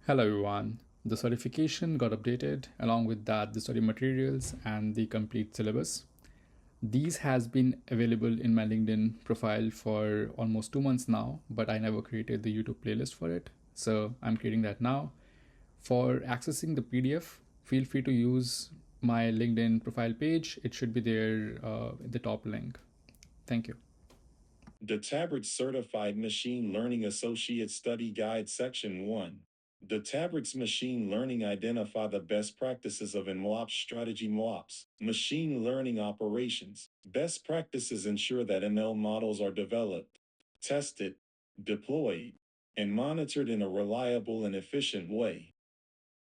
Hello everyone. The certification got updated along with that the study materials and the complete syllabus. These has been available in my LinkedIn profile for almost 2 months now, but I never created the YouTube playlist for it. So I'm creating that now. For accessing the PDF, feel free to use my LinkedIn profile page. It should be there in the top link. Thank you. Databricks Certified Machine Learning Associate Study Guide Section 1. Databricks Machine Learning identify the best practices of MLOps strategy MLOps, machine learning operations. Best practices ensure that ML models are developed, tested, deployed, and monitored in a reliable and efficient way.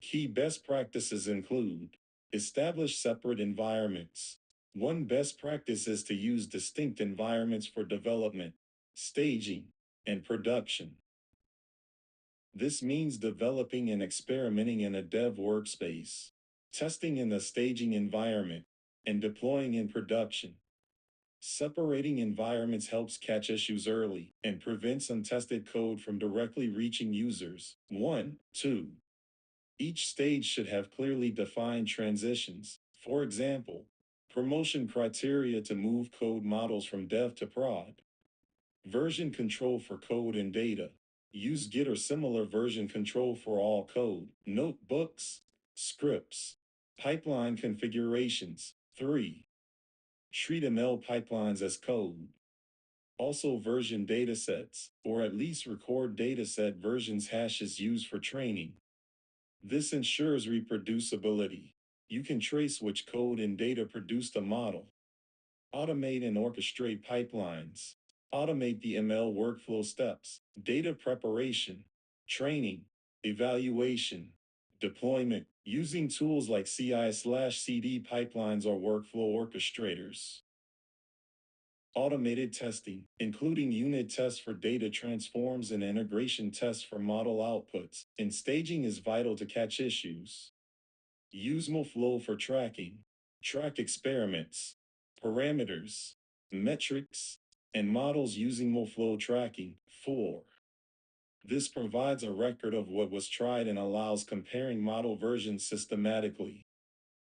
Key best practices include establish separate environments. One best practice is to use distinct environments for development, staging, and production. This means developing and experimenting in a dev workspace, testing in the staging environment, and deploying in production. Separating environments helps catch issues early and prevents untested code from directly reaching users. 1, 2. Each stage should have clearly defined transitions. For example, promotion criteria to move code models from dev to prod. Version control for code and data. Use Git or similar version control for all code, notebooks, scripts, pipeline configurations. 3. Treat ML pipelines as code. Also version datasets, or at least record dataset versions hashes used for training. This ensures reproducibility. You can trace which code and data produced a model. Automate and orchestrate pipelines. Automate the ML workflow steps, data preparation, training, evaluation, deployment, using tools like CI/CD pipelines or workflow orchestrators. Automated testing, including unit tests for data transforms and integration tests for model outputs, and staging is vital to catch issues. Use MoFlow for tracking. Track experiments, parameters, metrics, and models using MoFlow tracking. 4. This provides a record of what was tried and allows comparing model versions systematically.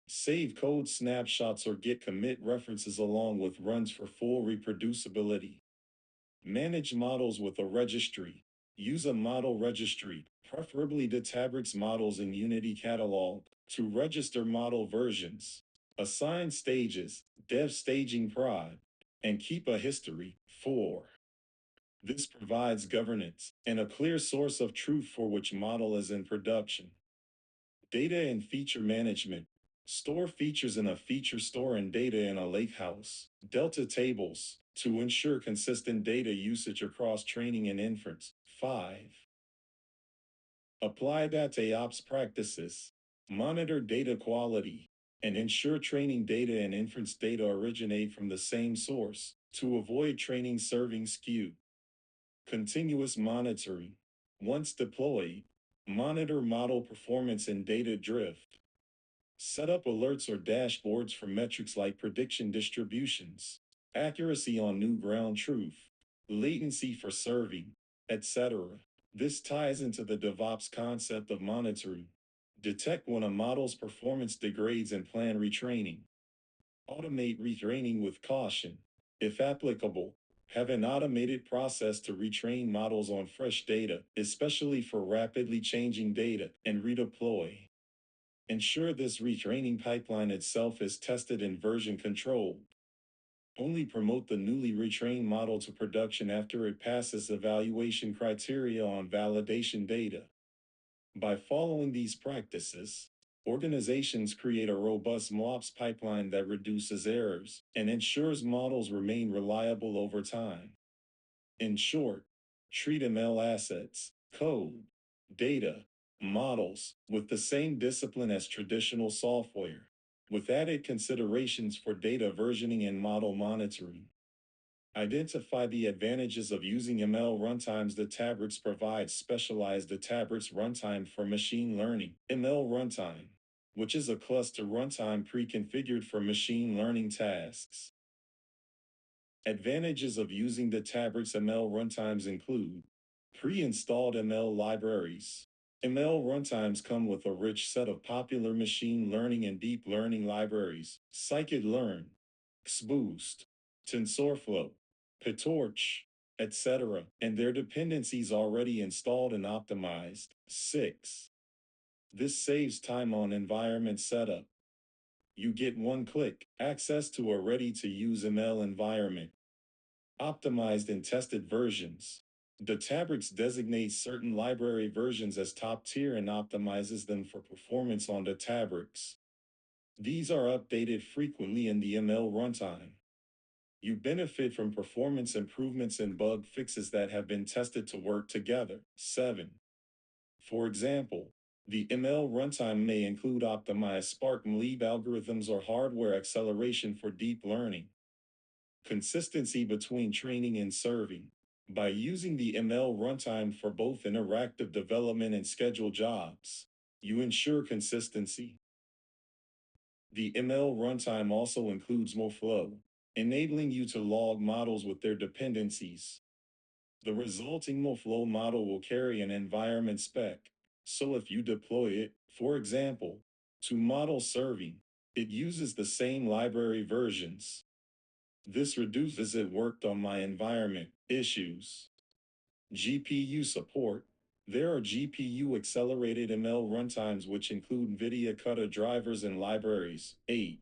Save code snapshots or Git commit references along with runs for full reproducibility. Manage models with a registry. Use a model registry, preferably Databricks models in Unity Catalog, to register model versions. Assign stages, dev staging prod, and keep a history. 4. This provides governance and a clear source of truth for which model is in production. Data and feature management. Store features in a feature store and data in a lakehouse. Delta tables to ensure consistent data usage across training and inference. 5. Apply DataOps practices. Monitor data quality and ensure training data and inference data originate from the same source to avoid training serving skew. Continuous monitoring. Once deployed, monitor model performance and data drift. Set up alerts or dashboards for metrics like prediction distributions, accuracy on new ground truth, latency for serving, etc. This ties into the DevOps concept of monitoring. Detect when a model's performance degrades and plan retraining. Automate retraining with caution. If applicable, have an automated process to retrain models on fresh data, especially for rapidly changing data, and redeploy. Ensure this retraining pipeline itself is tested and version controlled. Only promote the newly retrained model to production after it passes evaluation criteria on validation data. By following these practices, organizations create a robust MLOps pipeline that reduces errors and ensures models remain reliable over time. In short, treat ML assets, code, data, models with the same discipline as traditional software, with added considerations for data versioning and model monitoring. Identify the advantages of using ML runtimes. Databricks provides specialized Databricks runtime for machine learning, ML runtime, which is a cluster runtime pre-configured for machine learning tasks. Advantages of using Databricks ML runtimes include pre-installed ML libraries, ML runtimes come with a rich set of popular machine learning and deep learning libraries: scikit-learn, XBoost, TensorFlow, PyTorch, etc., and their dependencies already installed and optimized. 6. This saves time on environment setup. You get one-click access to a ready-to-use ML environment, optimized and tested versions. Databricks designates certain library versions as top tier and optimizes them for performance on Databricks. These are updated frequently in the ML runtime. You benefit from performance improvements and bug fixes that have been tested to work together. 7. For example, the ML runtime may include optimized Spark MLeab algorithms or hardware acceleration for deep learning. Consistency between training and serving. By using the ML runtime for both interactive development and scheduled jobs, you ensure consistency. The ML runtime also includes MoFlow, enabling you to log models with their dependencies. The resulting MoFlow model will carry an environment spec, so if you deploy it, for example, to model serving, it uses the same library versions. This reduces it worked on my environment issues. GPU support. There are GPU accelerated ML runtimes which include NVIDIA CUDA drivers and libraries. 8.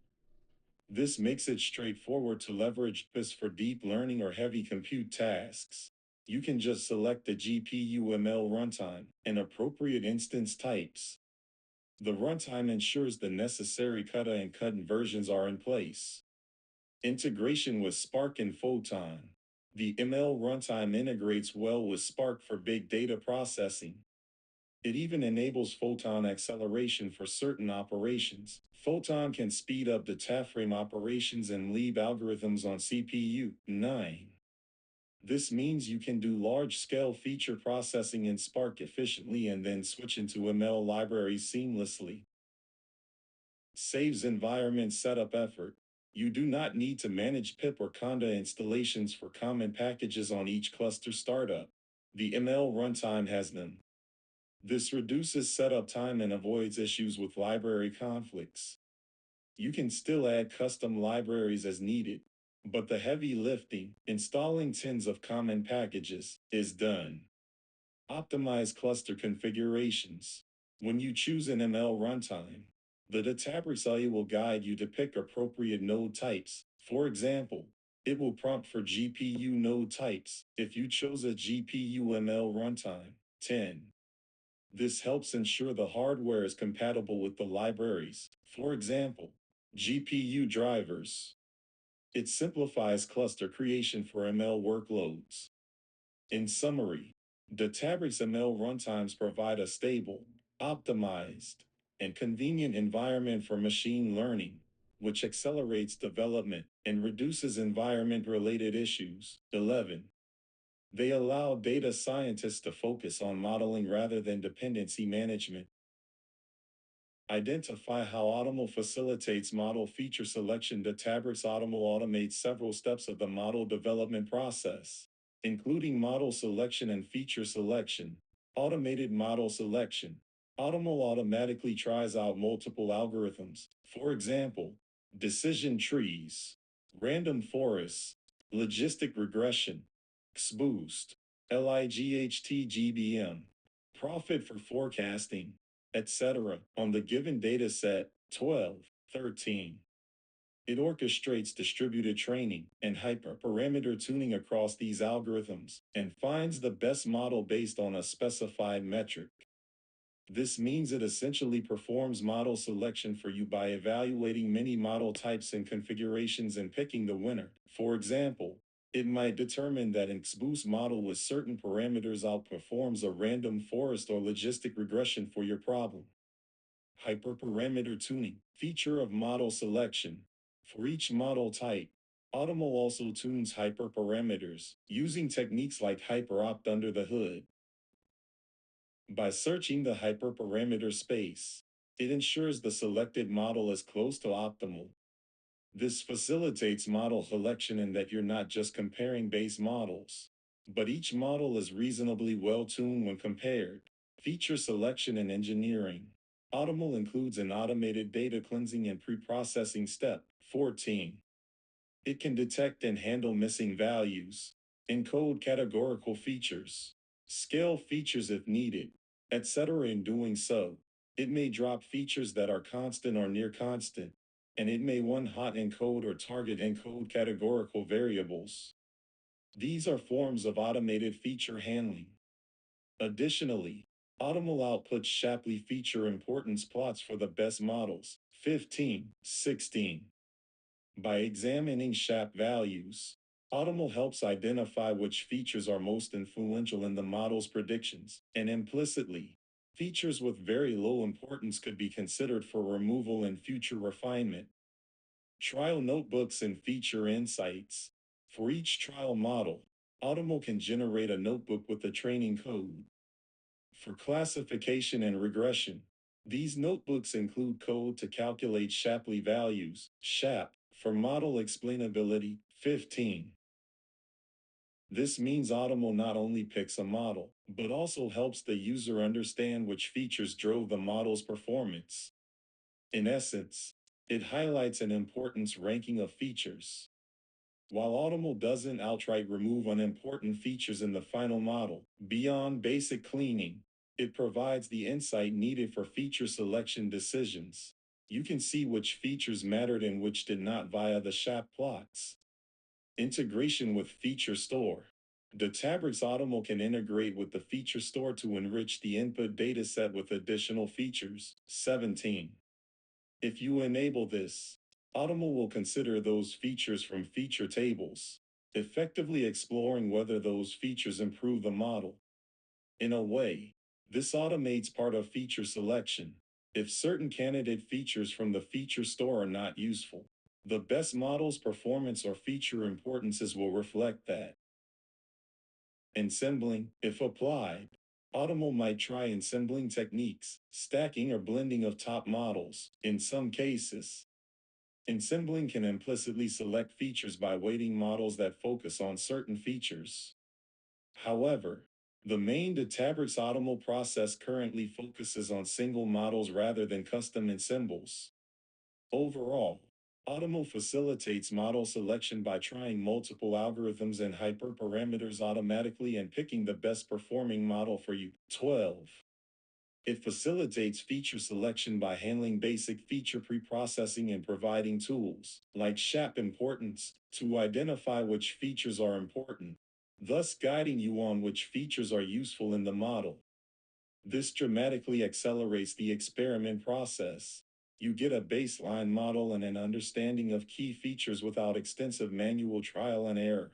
This makes it straightforward to leverage this for deep learning or heavy compute tasks. You can just select the GPU ML runtime and appropriate instance types. The runtime ensures the necessary CUDA and CUDA versions are in place. Integration with Spark and Photon. The ML runtime integrates well with Spark for big data processing. It even enables Photon acceleration for certain operations. Photon can speed up the DataFrame operations and MLeab algorithms on CPU. 9. This means you can do large-scale feature processing in Spark efficiently and then switch into ML libraries seamlessly. Saves environment setup effort. You do not need to manage pip or conda installations for common packages on each cluster startup. The ML runtime has them. This reduces setup time and avoids issues with library conflicts. You can still add custom libraries as needed, but the heavy lifting, installing tens of common packages, is done. Optimize cluster configurations. When you choose an ML runtime, the Databricks IE will guide you to pick appropriate node types. For example, it will prompt for GPU node types if you chose a GPU ML runtime. 10. This helps ensure the hardware is compatible with the libraries. For example, GPU drivers. It simplifies cluster creation for ML workloads. In summary, Databricks ML runtimes provide a stable, optimized, and convenient environment for machine learning, which accelerates development and reduces environment-related issues. 11. They allow data scientists to focus on modeling rather than dependency management. Identify how Automl facilitates model feature selection. Databricks Automl automates several steps of the model development process, including model selection and feature selection. Automated model selection. Automl automatically tries out multiple algorithms, for example, decision trees, random forests, logistic regression, XBoost, LIGHT-GBM, profit for forecasting, etc. on the given dataset. 12. 13. It orchestrates distributed training and hyperparameter tuning across these algorithms and finds the best model based on a specified metric. This means it essentially performs model selection for you by evaluating many model types and configurations and picking the winner. For example, it might determine that an XBoost model with certain parameters outperforms a random forest or logistic regression for your problem. Hyperparameter tuning, feature of model selection. For each model type, Automl also tunes hyperparameters, using techniques like hyperopt under the hood. By searching the hyperparameter space, it ensures the selected model is close to optimal. This facilitates model selection in that you're not just comparing base models, but each model is reasonably well tuned when compared. Feature selection and engineering. Automl includes an automated data cleansing and pre-processing step. 14. It can detect and handle missing values, encode categorical features, scale features if needed, etc. In doing so, it may drop features that are constant or near constant, and it may one-hot encode or target encode categorical variables. These are forms of automated feature handling. Additionally, Automl outputs Shapley feature importance plots for the best models. 15, 16. By examining SHAP values, Automl helps identify which features are most influential in the model's predictions, and implicitly, features with very low importance could be considered for removal in future refinement. Trial notebooks and feature insights. For each trial model, Automl can generate a notebook with the training code. For classification and regression, these notebooks include code to calculate Shapley values, SHAP, for model explainability. 15. This means Automl not only picks a model, but also helps the user understand which features drove the model's performance. In essence, it highlights an importance ranking of features. While Automl doesn't outright remove unimportant features in the final model, beyond basic cleaning, it provides the insight needed for feature selection decisions. You can see which features mattered and which did not via the SHAP plots. Integration with Feature Store. Databricks Automl can integrate with the Feature Store to enrich the input dataset with additional features. 17. If you enable this, Automl will consider those features from feature tables, effectively exploring whether those features improve the model. In a way, this automates part of feature selection. If certain candidate features from the feature store are not useful, the best model's performance or feature importances will reflect that. Ensembling, if applied, Automl might try ensembling techniques, stacking or blending of top models. In some cases, ensembling can implicitly select features by weighting models that focus on certain features. However, the main Databricks Automl process currently focuses on single models rather than custom ensembles. Overall, Automl facilitates model selection by trying multiple algorithms and hyperparameters automatically and picking the best performing model for you. 12. It facilitates feature selection by handling basic feature preprocessing and providing tools, like SHAP importance, to identify which features are important, thus guiding you on which features are useful in the model. This dramatically accelerates the experiment process. You get a baseline model and an understanding of key features without extensive manual trial and error.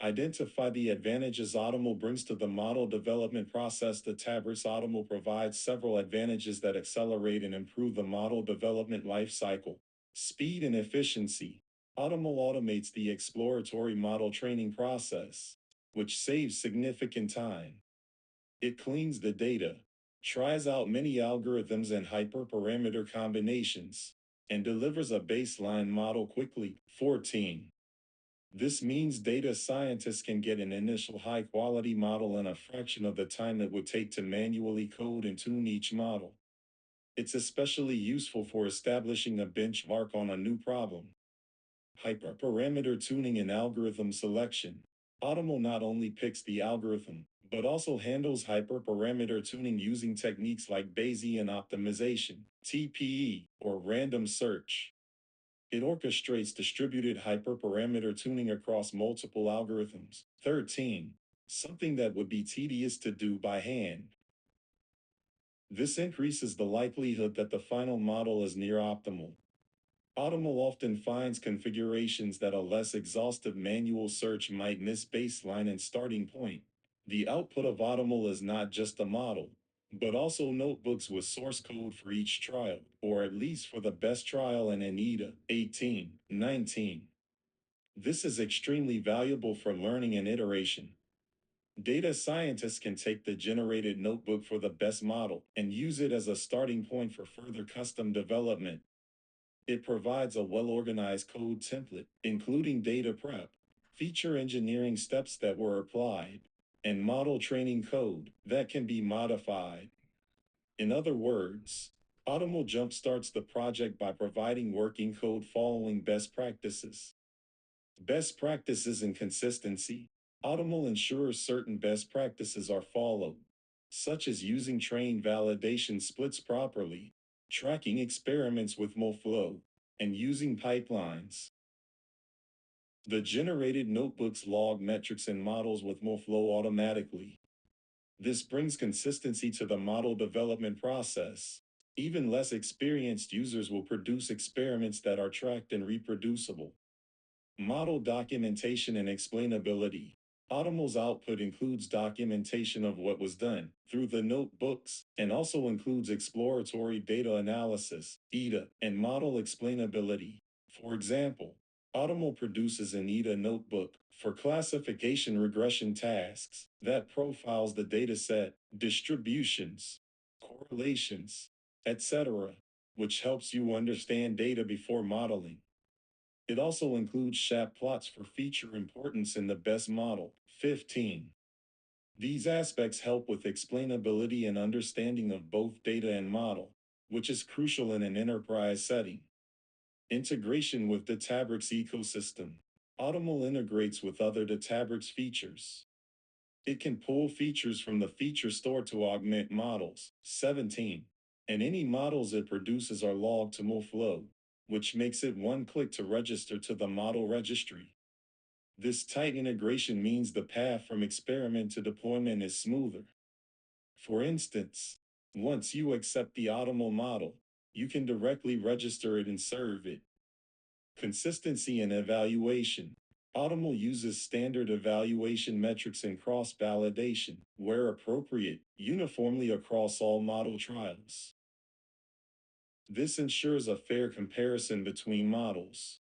Identify the advantages Automl brings to the model development process. Databricks Automl provides several advantages that accelerate and improve the model development lifecycle. Speed and efficiency. Automl automates the exploratory model training process, which saves significant time. It cleans the data, tries out many algorithms and hyperparameter combinations, and delivers a baseline model quickly. 14. This means data scientists can get an initial high-quality model in a fraction of the time it would take to manually code and tune each model. It's especially useful for establishing a benchmark on a new problem. Hyperparameter tuning and algorithm selection. Automl not only picks the algorithm, but also handles hyperparameter tuning using techniques like Bayesian optimization, TPE, or random search. It orchestrates distributed hyperparameter tuning across multiple algorithms. 13. Something that would be tedious to do by hand. This increases the likelihood that the final model is near optimal. Automl often finds configurations that a less exhaustive manual search might miss baseline and starting point. The output of Automl is not just a model, but also notebooks with source code for each trial, or at least for the best trial in Anita. 18, 19. This is extremely valuable for learning and iteration. Data scientists can take the generated notebook for the best model and use it as a starting point for further custom development. It provides a well-organized code template, including data prep, feature engineering steps that were applied, and model training code that can be modified. In other words, Automl jumpstarts the project by providing working code following best practices. Best practices and consistency. Automl ensures certain best practices are followed, such as using train validation splits properly, tracking experiments with MoFlow, and using pipelines. The generated notebooks log metrics and models with MoFlow automatically. This brings consistency to the model development process. Even less experienced users will produce experiments that are tracked and reproducible. Model documentation and explainability. Automl's output includes documentation of what was done through the notebooks and also includes exploratory data analysis, EDA, and model explainability. For example, Automl produces an EDA notebook for classification regression tasks that profiles the dataset, distributions, correlations, etc., which helps you understand data before modeling. It also includes SHAP plots for feature importance in the best model. 15. These aspects help with explainability and understanding of both data and model, which is crucial in an enterprise setting. Integration with Databricks ecosystem. Automl integrates with other Databricks features. It can pull features from the feature store to augment models. 17. And any models it produces are logged to MoFlow, which makes it one click to register to the model registry. This tight integration means the path from experiment to deployment is smoother. For instance, once you accept the Automl model, you can directly register it and serve it. Consistency and evaluation. Automl uses standard evaluation metrics and cross-validation, where appropriate, uniformly across all model trials. This ensures a fair comparison between models.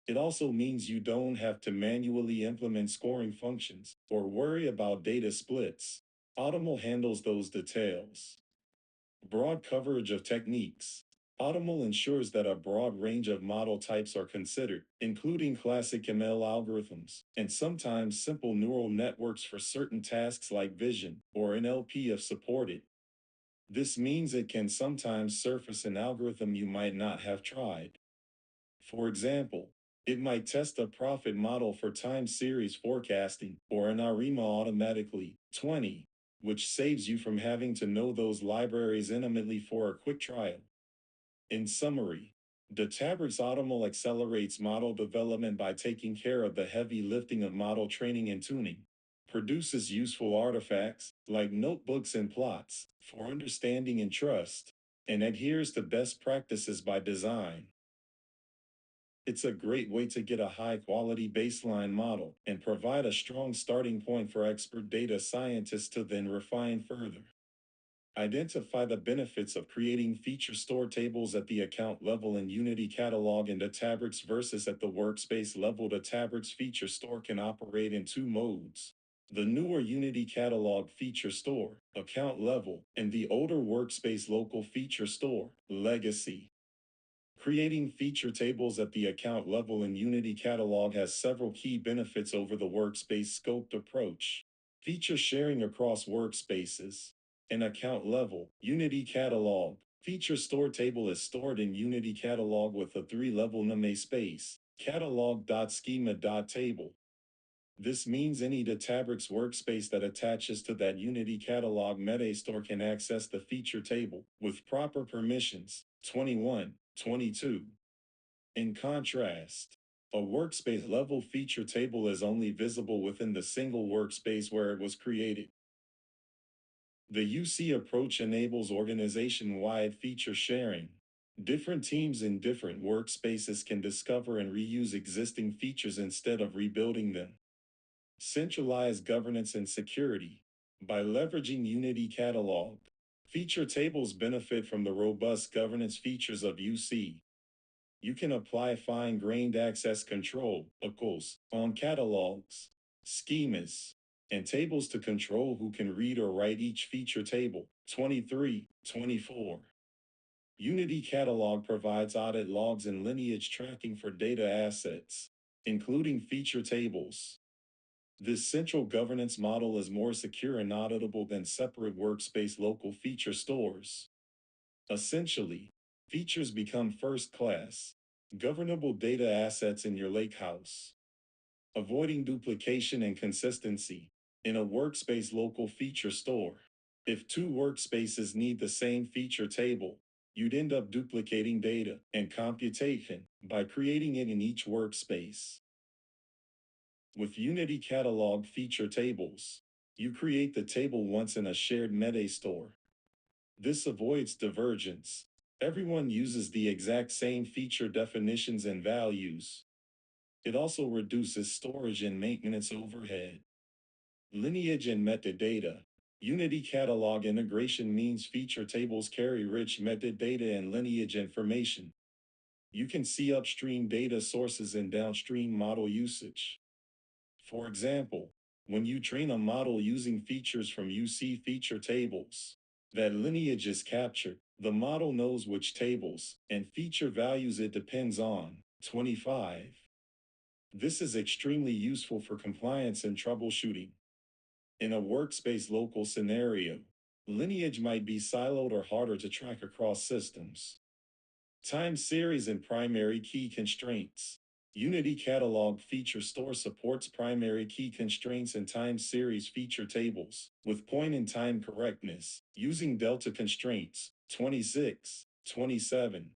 It also means you don't have to manually implement scoring functions or worry about data splits. Automl handles those details. Broad coverage of techniques. Automl ensures that a broad range of model types are considered, including classic ML algorithms, and sometimes simple neural networks for certain tasks like vision or NLP if supported. This means it can sometimes surface an algorithm you might not have tried. For example, it might test a profit model for time series forecasting or an ARIMA automatically. 20, which saves you from having to know those libraries intimately for a quick trial. In summary, Databricks Automl accelerates model development by taking care of the heavy lifting of model training and tuning, produces useful artifacts, like notebooks and plots, for understanding and trust, and adheres to best practices by design. It's a great way to get a high-quality baseline model and provide a strong starting point for expert data scientists to then refine further. Identify the benefits of creating feature store tables at the account level in Unity Catalog and Databricks versus at the workspace level. Databricks Feature Store can operate in two modes: the newer Unity Catalog Feature Store, account level, and the older Workspace Local Feature Store, legacy. Creating feature tables at the account level in Unity Catalog has several key benefits over the workspace scoped approach. Feature sharing across workspaces. An account level, Unity Catalog. Feature store table is stored in Unity Catalog with a 3-level namespace, catalog.schema.table. This means any Databricks workspace that attaches to that Unity Catalog metastore can access the feature table with proper permissions. 21, 22. In contrast, a workspace level feature table is only visible within the single workspace where it was created. The UC approach enables organization-wide feature sharing. Different teams in different workspaces can discover and reuse existing features instead of rebuilding them. Centralized governance and security. By leveraging Unity Catalog, feature tables benefit from the robust governance features of UC. You can apply fine-grained access control, ACLs, on catalogs, schemas, and tables to control who can read or write each feature table. 23, 24. Unity Catalog provides audit logs and lineage tracking for data assets, including feature tables. This central governance model is more secure and auditable than separate workspace local feature stores. Essentially, features become first class, governable data assets in your lakehouse, avoiding duplication and consistency in a workspace local feature store. If two workspaces need the same feature table, you'd end up duplicating data and computation by creating it in each workspace. With Unity Catalog feature tables, you create the table once in a shared meta store. This avoids divergence. Everyone uses the exact same feature definitions and values. It also reduces storage and maintenance overhead. Lineage and metadata. Unity Catalog integration means feature tables carry rich metadata and lineage information. You can see upstream data sources and downstream model usage. For example, when you train a model using features from UC feature tables, that lineage is captured. The model knows which tables and feature values it depends on. 25. This is extremely useful for compliance and troubleshooting. In a workspace local scenario, lineage might be siloed or harder to track across systems. Time series and primary key constraints. Unity Catalog Feature Store supports primary key constraints and time series feature tables with point in time correctness using delta constraints 26, 27.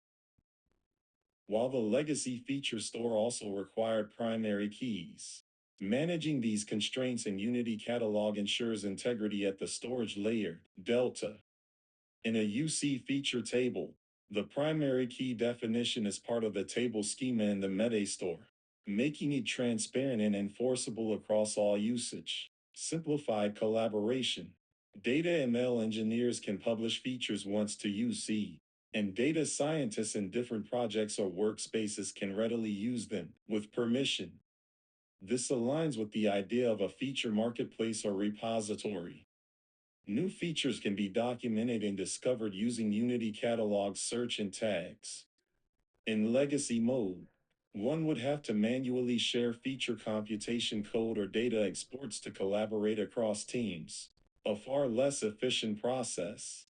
While the legacy feature store also required primary keys. Managing these constraints in Unity Catalog ensures integrity at the storage layer, delta. In a UC feature table, the primary key definition is part of the table schema in the meta store, making it transparent and enforceable across all usage. Simplified collaboration. Data ML engineers can publish features once to UC, and data scientists in different projects or workspaces can readily use them with permission. This aligns with the idea of a feature marketplace or repository. New features can be documented and discovered using Unity Catalog search and tags. In legacy mode, one would have to manually share feature computation code or data exports to collaborate across teams, a far less efficient process.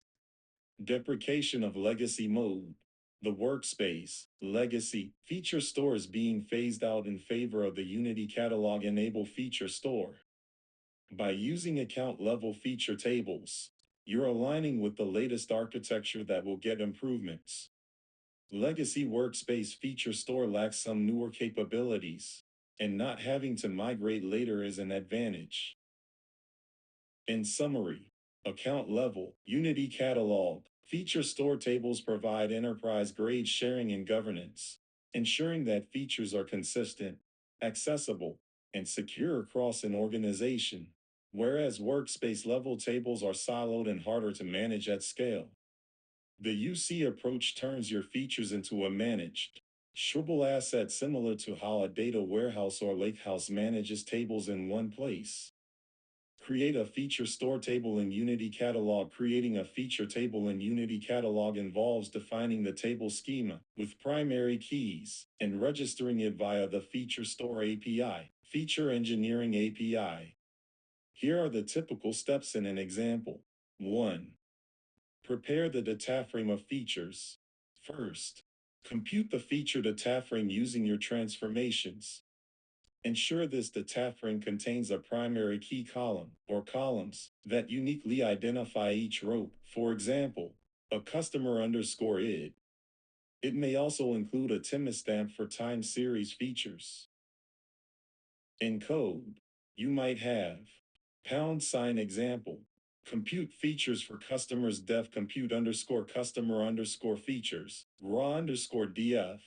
Deprecation of legacy mode. The workspace, legacy, feature store is being phased out in favor of the Unity Catalog Enable feature store. By using account-level feature tables, you're aligning with the latest architecture that will get improvements. Legacy Workspace Feature Store lacks some newer capabilities, and not having to migrate later is an advantage. In summary, account-level, Unity Catalog, feature store tables provide enterprise-grade sharing and governance, ensuring that features are consistent, accessible, and secure across an organization, whereas workspace-level tables are siloed and harder to manage at scale. The UC approach turns your features into a managed, shareable asset similar to how a data warehouse or lakehouse manages tables in one place. Create a feature store table in Unity Catalog. Creating a feature table in Unity Catalog involves defining the table schema with primary keys and registering it via the Feature Store API, Feature Engineering API. Here are the typical steps in an example. 1. Prepare the data frame of features. First, compute the feature data frame using your transformations. Ensure this data frame contains a primary key column or columns that uniquely identify each row. For example, a customer underscore id. It may also include a timestamp for time series features. In code, you might have # example. Compute features for customers def compute underscore customer underscore features raw underscore df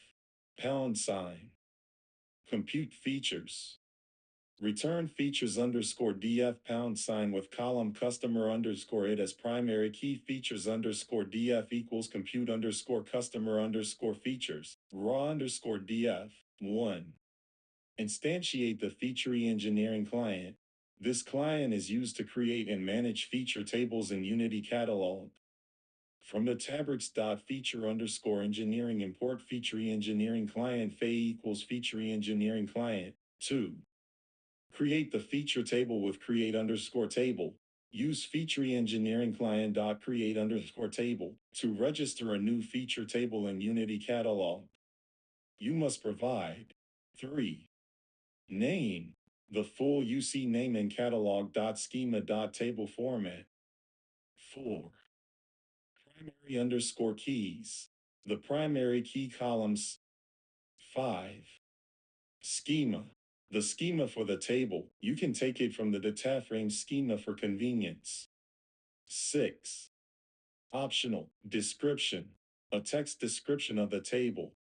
#. Compute features. Return features underscore df # with column customer underscore it as primary key features underscore df equals compute underscore customer underscore features raw underscore df 1. Instantiate the feature engineering client. This client is used to create and manage feature tables in Unity Catalog. From the Databricks.feature underscore engineering import feature engineering client fe equals feature engineering client 2. Create the feature table with create underscore table. Use feature engineering client dot create underscore table to register a new feature table in Unity Catalog. You must provide 3. Name the full UC name in catalog.schema.table format. 4. Primary underscore keys. The primary key columns. 5. Schema. The schema for the table. You can take it from the data frame schema for convenience. 6. Optional. Description. A text description of the table.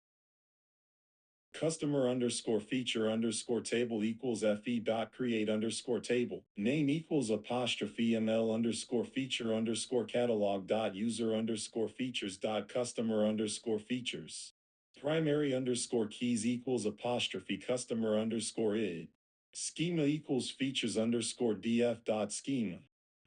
Customer underscore feature underscore table equals fe dot create underscore table. Name equals apostrophe ml underscore feature underscore catalog dot user underscore features dot customer underscore features. Primary underscore keys equals apostrophe customer underscore id. Schema equals features underscore df dot schema.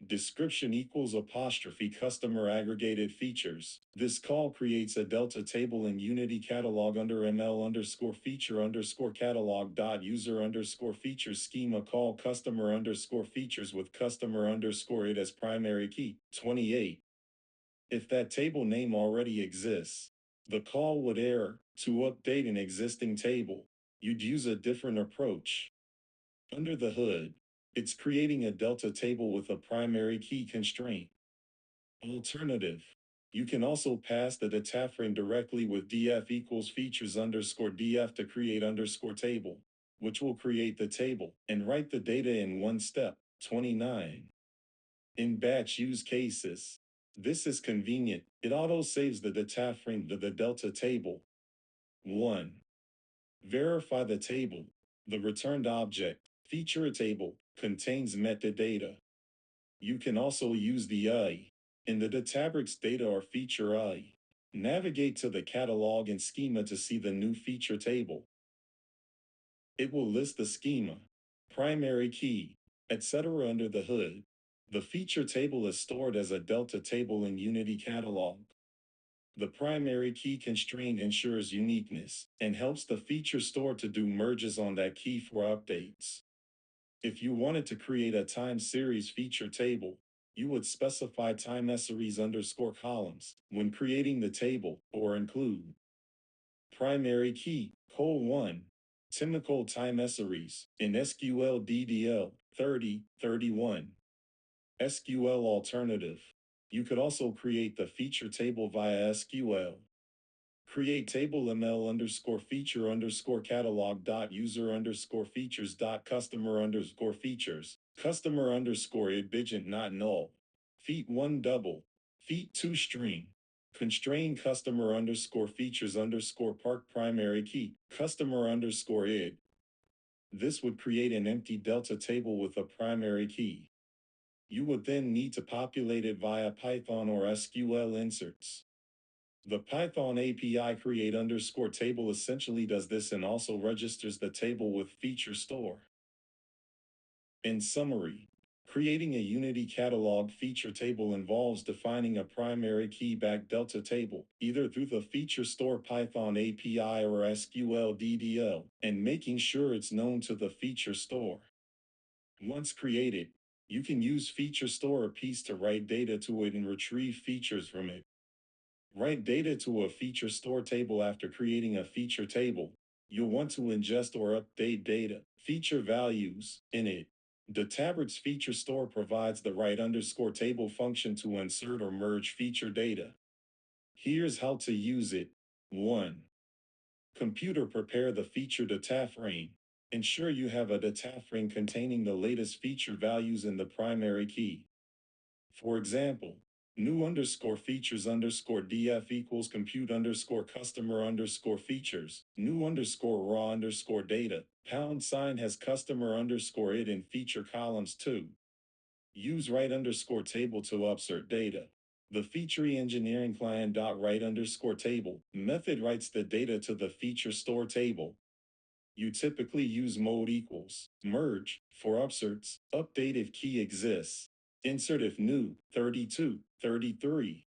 Description equals apostrophe customer aggregated features. This call creates a delta table in Unity Catalog under ml underscore feature underscore catalog dot user underscore features schema call customer underscore features with customer underscore it as primary key. 28. If that table name already exists, the call would error to update an existing table. You'd use a different approach. Under the hood, it's creating a delta table with a primary key constraint. Alternative. You can also pass the data frame directly with df equals features underscore df to create underscore table, which will create the table and write the data in one step. 29. In batch use cases. This is convenient. It auto saves the data frame to the delta table. 1. Verify the table. The returned object, feature table, contains metadata. You can also use the I in the Databricks data or feature I. Navigate to the catalog and schema to see the new feature table. It will list the schema, primary key, etc. under the hood. The feature table is stored as a delta table in Unity Catalog. The primary key constraint ensures uniqueness and helps the feature store to do merges on that key for updates. If you wanted to create a time series feature table, you would specify time series underscore columns when creating the table or include primary key, :1, typical time series in SQL DDL 3031. SQL alternative. You could also create the feature table via SQL. Create table ml underscore feature underscore catalog dot user underscore features dot customer underscore features. Customer underscore id bigent not null. Feet 1 double. Feet 2 string. Constrain customer underscore features underscore park primary key. Customer underscore id. This would create an empty delta table with a primary key. You would then need to populate it via Python or SQL inserts. The Python API create underscore table essentially does this and also registers the table with feature store. In summary, creating a Unity Catalog feature table involves defining a primary key back delta table, either through the feature store Python API or SQL DDL, and making sure it's known to the feature store. Once created, you can use feature store piece to write data to it and retrieve features from it. Write data to a feature store table after creating a feature table. You'll want to ingest or update data, feature values, in it. Databricks feature store provides the write underscore table function to insert or merge feature data. Here's how to use it. 1. Computer prepare the feature data frame. Ensure you have a data frame containing the latest feature values in the primary key. For example, new underscore features underscore df equals compute underscore customer underscore features, new underscore raw underscore data, # has customer underscore it in feature columns 2. Use write underscore table to upsert data. The feature engineering client .write underscore table method writes the data to the feature store table. You typically use mode equals merge for upserts, update if key exists, insert if new 32, 33.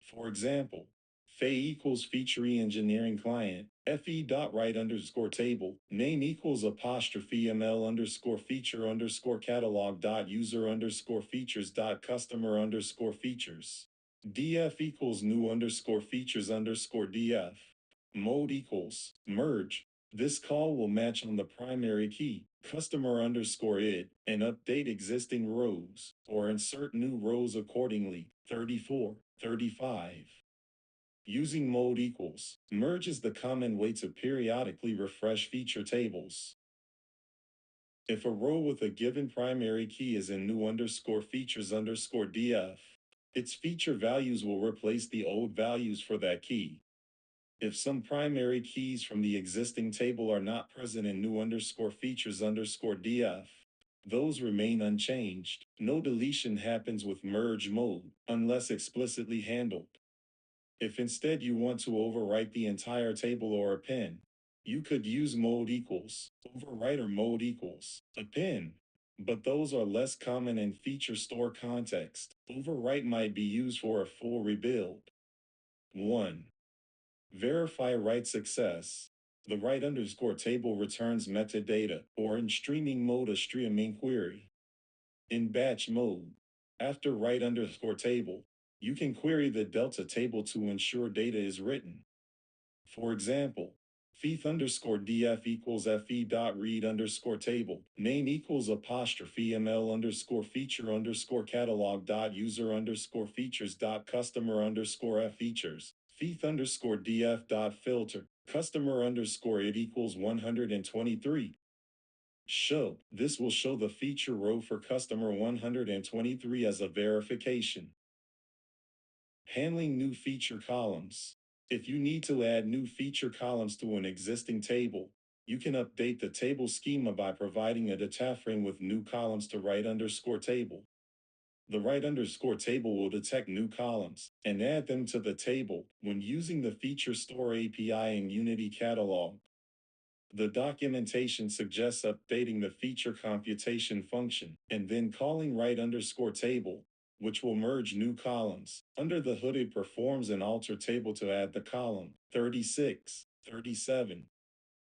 For example, fe equals feature engineering client fe.write underscore table, name equals apostrophe ml underscore feature underscore catalog dot user underscore features dot customer underscore features. df equals new underscore features underscore df. Mode equals merge. This call will match on the primary key, customer underscore id, and update existing rows, or insert new rows accordingly, 34, 35. Using mode equals merge is the common way to periodically refresh feature tables. If a row with a given primary key is in new underscore features underscore df, its feature values will replace the old values for that key. If some primary keys from the existing table are not present in new underscore features underscore df, those remain unchanged. No deletion happens with merge mode unless explicitly handled. If instead you want to overwrite the entire table or append, you could use mode equals overwrite or mode equals append. But those are less common in feature store context. Overwrite might be used for a full rebuild. 1. Verify write success. The write underscore table returns metadata, or in streaming mode, a streaming query. In batch mode, after write underscore table, you can query the delta table to ensure data is written. For example, feth underscore df equals fe dot read underscore table, name equals apostrophe ml underscore feature underscore catalog dot user underscore features dot customer underscore f features, feth underscore df dot filter, customer underscore it equals 123. Show. This will show the feature row for customer 123 as a verification. Handling new feature columns. If you need to add new feature columns to an existing table, you can update the table schema by providing a data frame with new columns to write underscore table. The write underscore table will detect new columns and add them to the table when using the Feature Store API in Unity Catalog. The documentation suggests updating the feature computation function and then calling write underscore table, which will merge new columns. Under the hood, it performs an alter table to add the column 36, 37.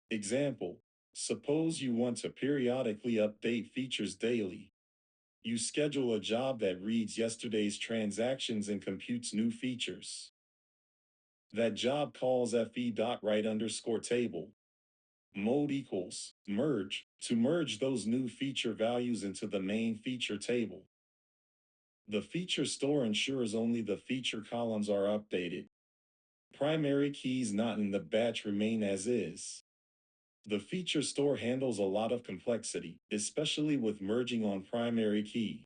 Example: suppose you want to periodically update features daily. You schedule a job that reads yesterday's transactions and computes new features. That job calls fe.write underscore table. Mode equals merge to merge those new feature values into the main feature table. The feature store ensures only the feature columns are updated. Primary keys not in the batch remain as is. The feature store handles a lot of complexity, especially with merging on primary key.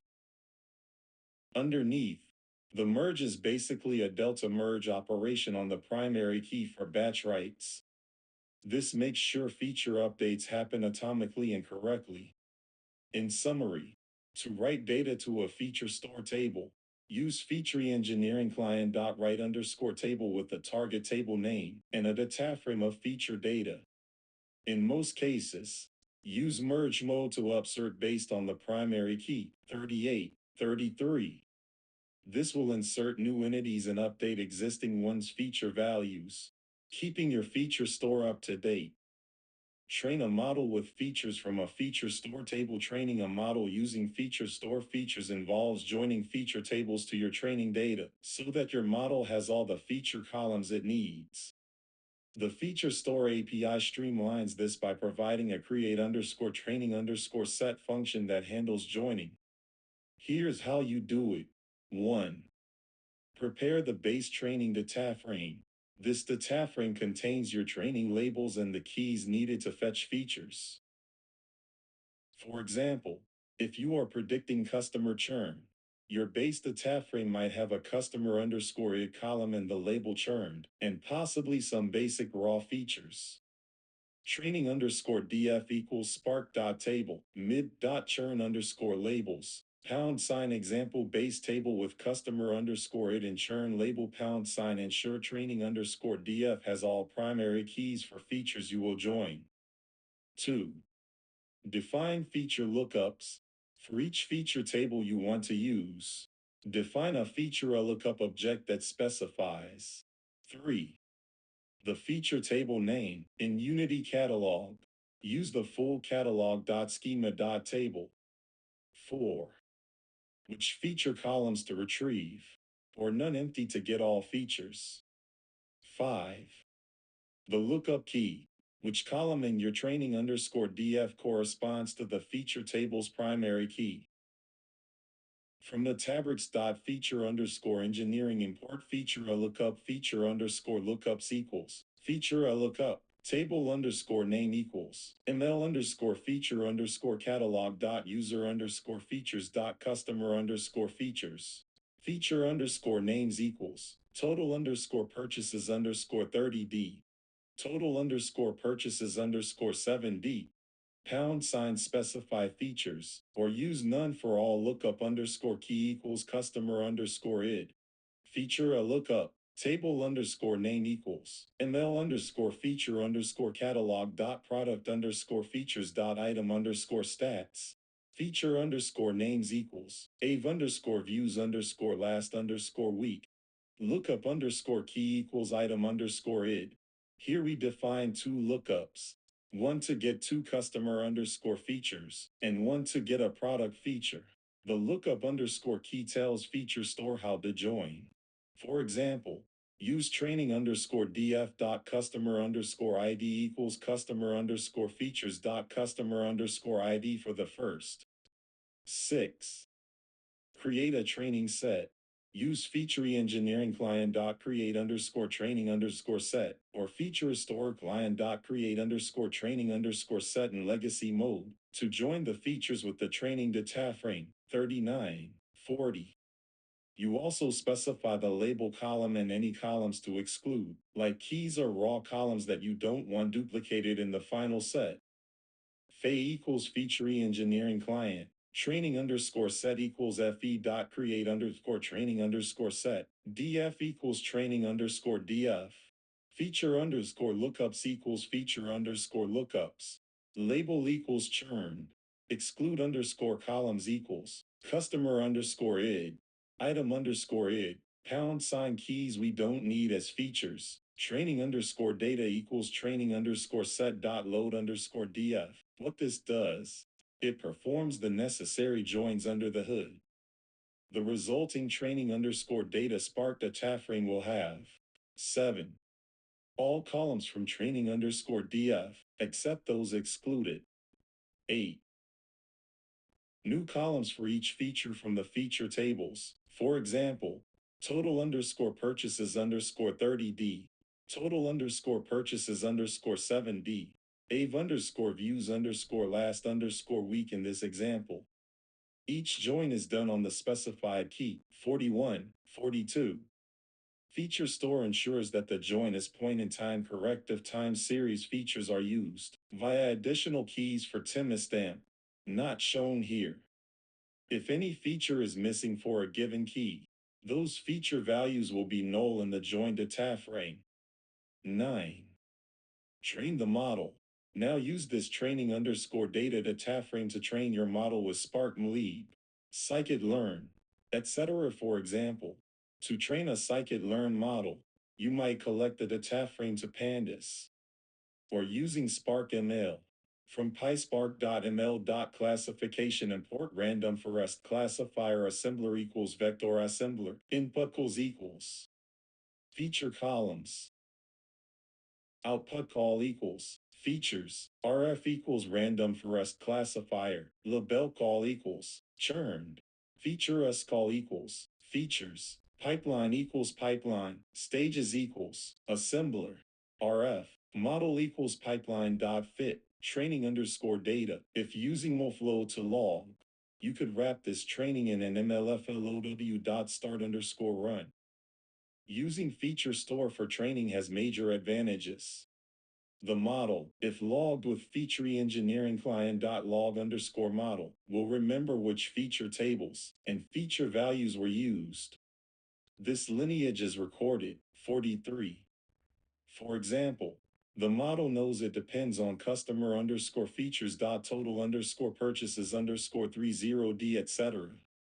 Underneath, the merge is basically a delta merge operation on the primary key for batch writes. This makes sure feature updates happen atomically and correctly. In summary, to write data to a feature store table, use feature engineering client.write underscore table with the target table name and a data frame of feature data. In most cases, use merge mode to upsert based on the primary key, 38, 33. This will insert new entities and update existing ones' feature values, keeping your feature store up to date. Train a model with features from a feature store table. Training a model using feature store features involves joining feature tables to your training data so that your model has all the feature columns it needs. The feature store API streamlines this by providing a create underscore training underscore set function that handles joining. Here's how you do it. 1. Prepare the base training data frame. This data frame contains your training labels and the keys needed to fetch features. For example, if you are predicting customer churn, your base data frame might have a customer underscore id column and the label churned, and possibly some basic raw features. Training underscore df equals spark.table, mid.churn underscore labels, # example base table with customer underscore id and churn label # ensure training underscore df has all primary keys for features you will join. 2. Define feature lookups. For each feature table you want to use, define a feature lookup object that specifies 3. The feature table name in Unity Catalog. Use the full catalog.schema.table. 4. Which feature columns to retrieve, or none empty to get all features. 5. The lookup key. Which column in your training underscore DF corresponds to the feature table's primary key? From the Databricks.feature underscore engineering import feature a lookup feature underscore lookups equals feature a lookup table underscore name equals ml underscore feature underscore catalog dot user underscore features dot customer underscore features feature underscore names equals total underscore purchases underscore 30D total underscore purchases underscore 7D pound sign specify features, or use none for all lookup underscore key equals customer underscore id. Feature a lookup, table underscore name equals, ml underscore feature underscore catalog dot product underscore features dot item underscore stats. Feature underscore names equals, ave underscore views underscore last underscore week. Lookup underscore key equals item underscore id. Here we define two lookups, one to get two customer underscore features, and one to get a product feature. The lookup underscore key tells feature store how to join. For example, use training underscore df dot customer underscore id equals customer underscore features dot customer underscore id for the first. 6. Create a training set. Use feature engineering client dot create underscore training underscore set or feature store client dot create underscore training underscore set in legacy mode to join the features with the training data frame 39, 40. You also specify the label column and any columns to exclude, like keys or raw columns that you don't want duplicated in the final set. Fe equals feature engineering client. Training underscore set equals fe dot create underscore training underscore set. Df equals training underscore df. Feature underscore lookups equals feature underscore lookups. Label equals churned. Exclude underscore columns equals customer underscore id. Item underscore id. Pound sign keys we don't need as features. Training underscore data equals training underscore set dot load underscore df. What this does, it performs the necessary joins under the hood. The resulting training underscore data spark data frame will have 7. All columns from training underscore df, except those excluded. 8. New columns for each feature from the feature tables. For example, total underscore purchases underscore 30D, total underscore purchases underscore 7D, ave underscore views underscore last underscore week in this example. Each join is done on the specified key, 41, 42. Feature store ensures that the join is point in time correct if time series features are used via additional keys for timestamp, not shown here. If any feature is missing for a given key, those feature values will be null in the join data frame. 9. Train the model. Now use this training underscore data data frame to train your model with Spark Mleeb, scikit-learn, etc. For example, to train a scikit-learn model, you might collect the data frame to pandas, or using Spark ML. From pyspark.ml.classification import random forest classifier assembler equals vector assembler input equals feature columns output call equals features rf equals random forest classifier label call equals churned feature s call equals features pipeline equals pipeline stages equals assembler rf model equals pipeline dot fit training underscore data. If using Moflow to log, you could wrap this training in an mlflow dot start underscore run. Using feature store for training has major advantages. The model, if logged with feature engineering client dot log underscore model, will remember which feature tables and feature values were used. This lineage is recorded, 43. For example, the model knows it depends on customer underscore features dot total underscore purchases underscore 30D etc.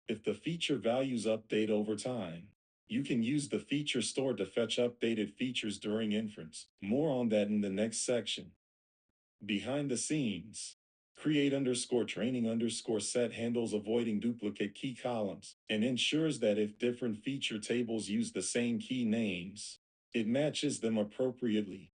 If the feature values update over time, You can use the feature store to fetch updated features during inference. More on that in the next section. Behind the scenes. Create underscore training underscore set handles avoiding duplicate key columns and ensures that if different feature tables use the same key names, it matches them appropriately.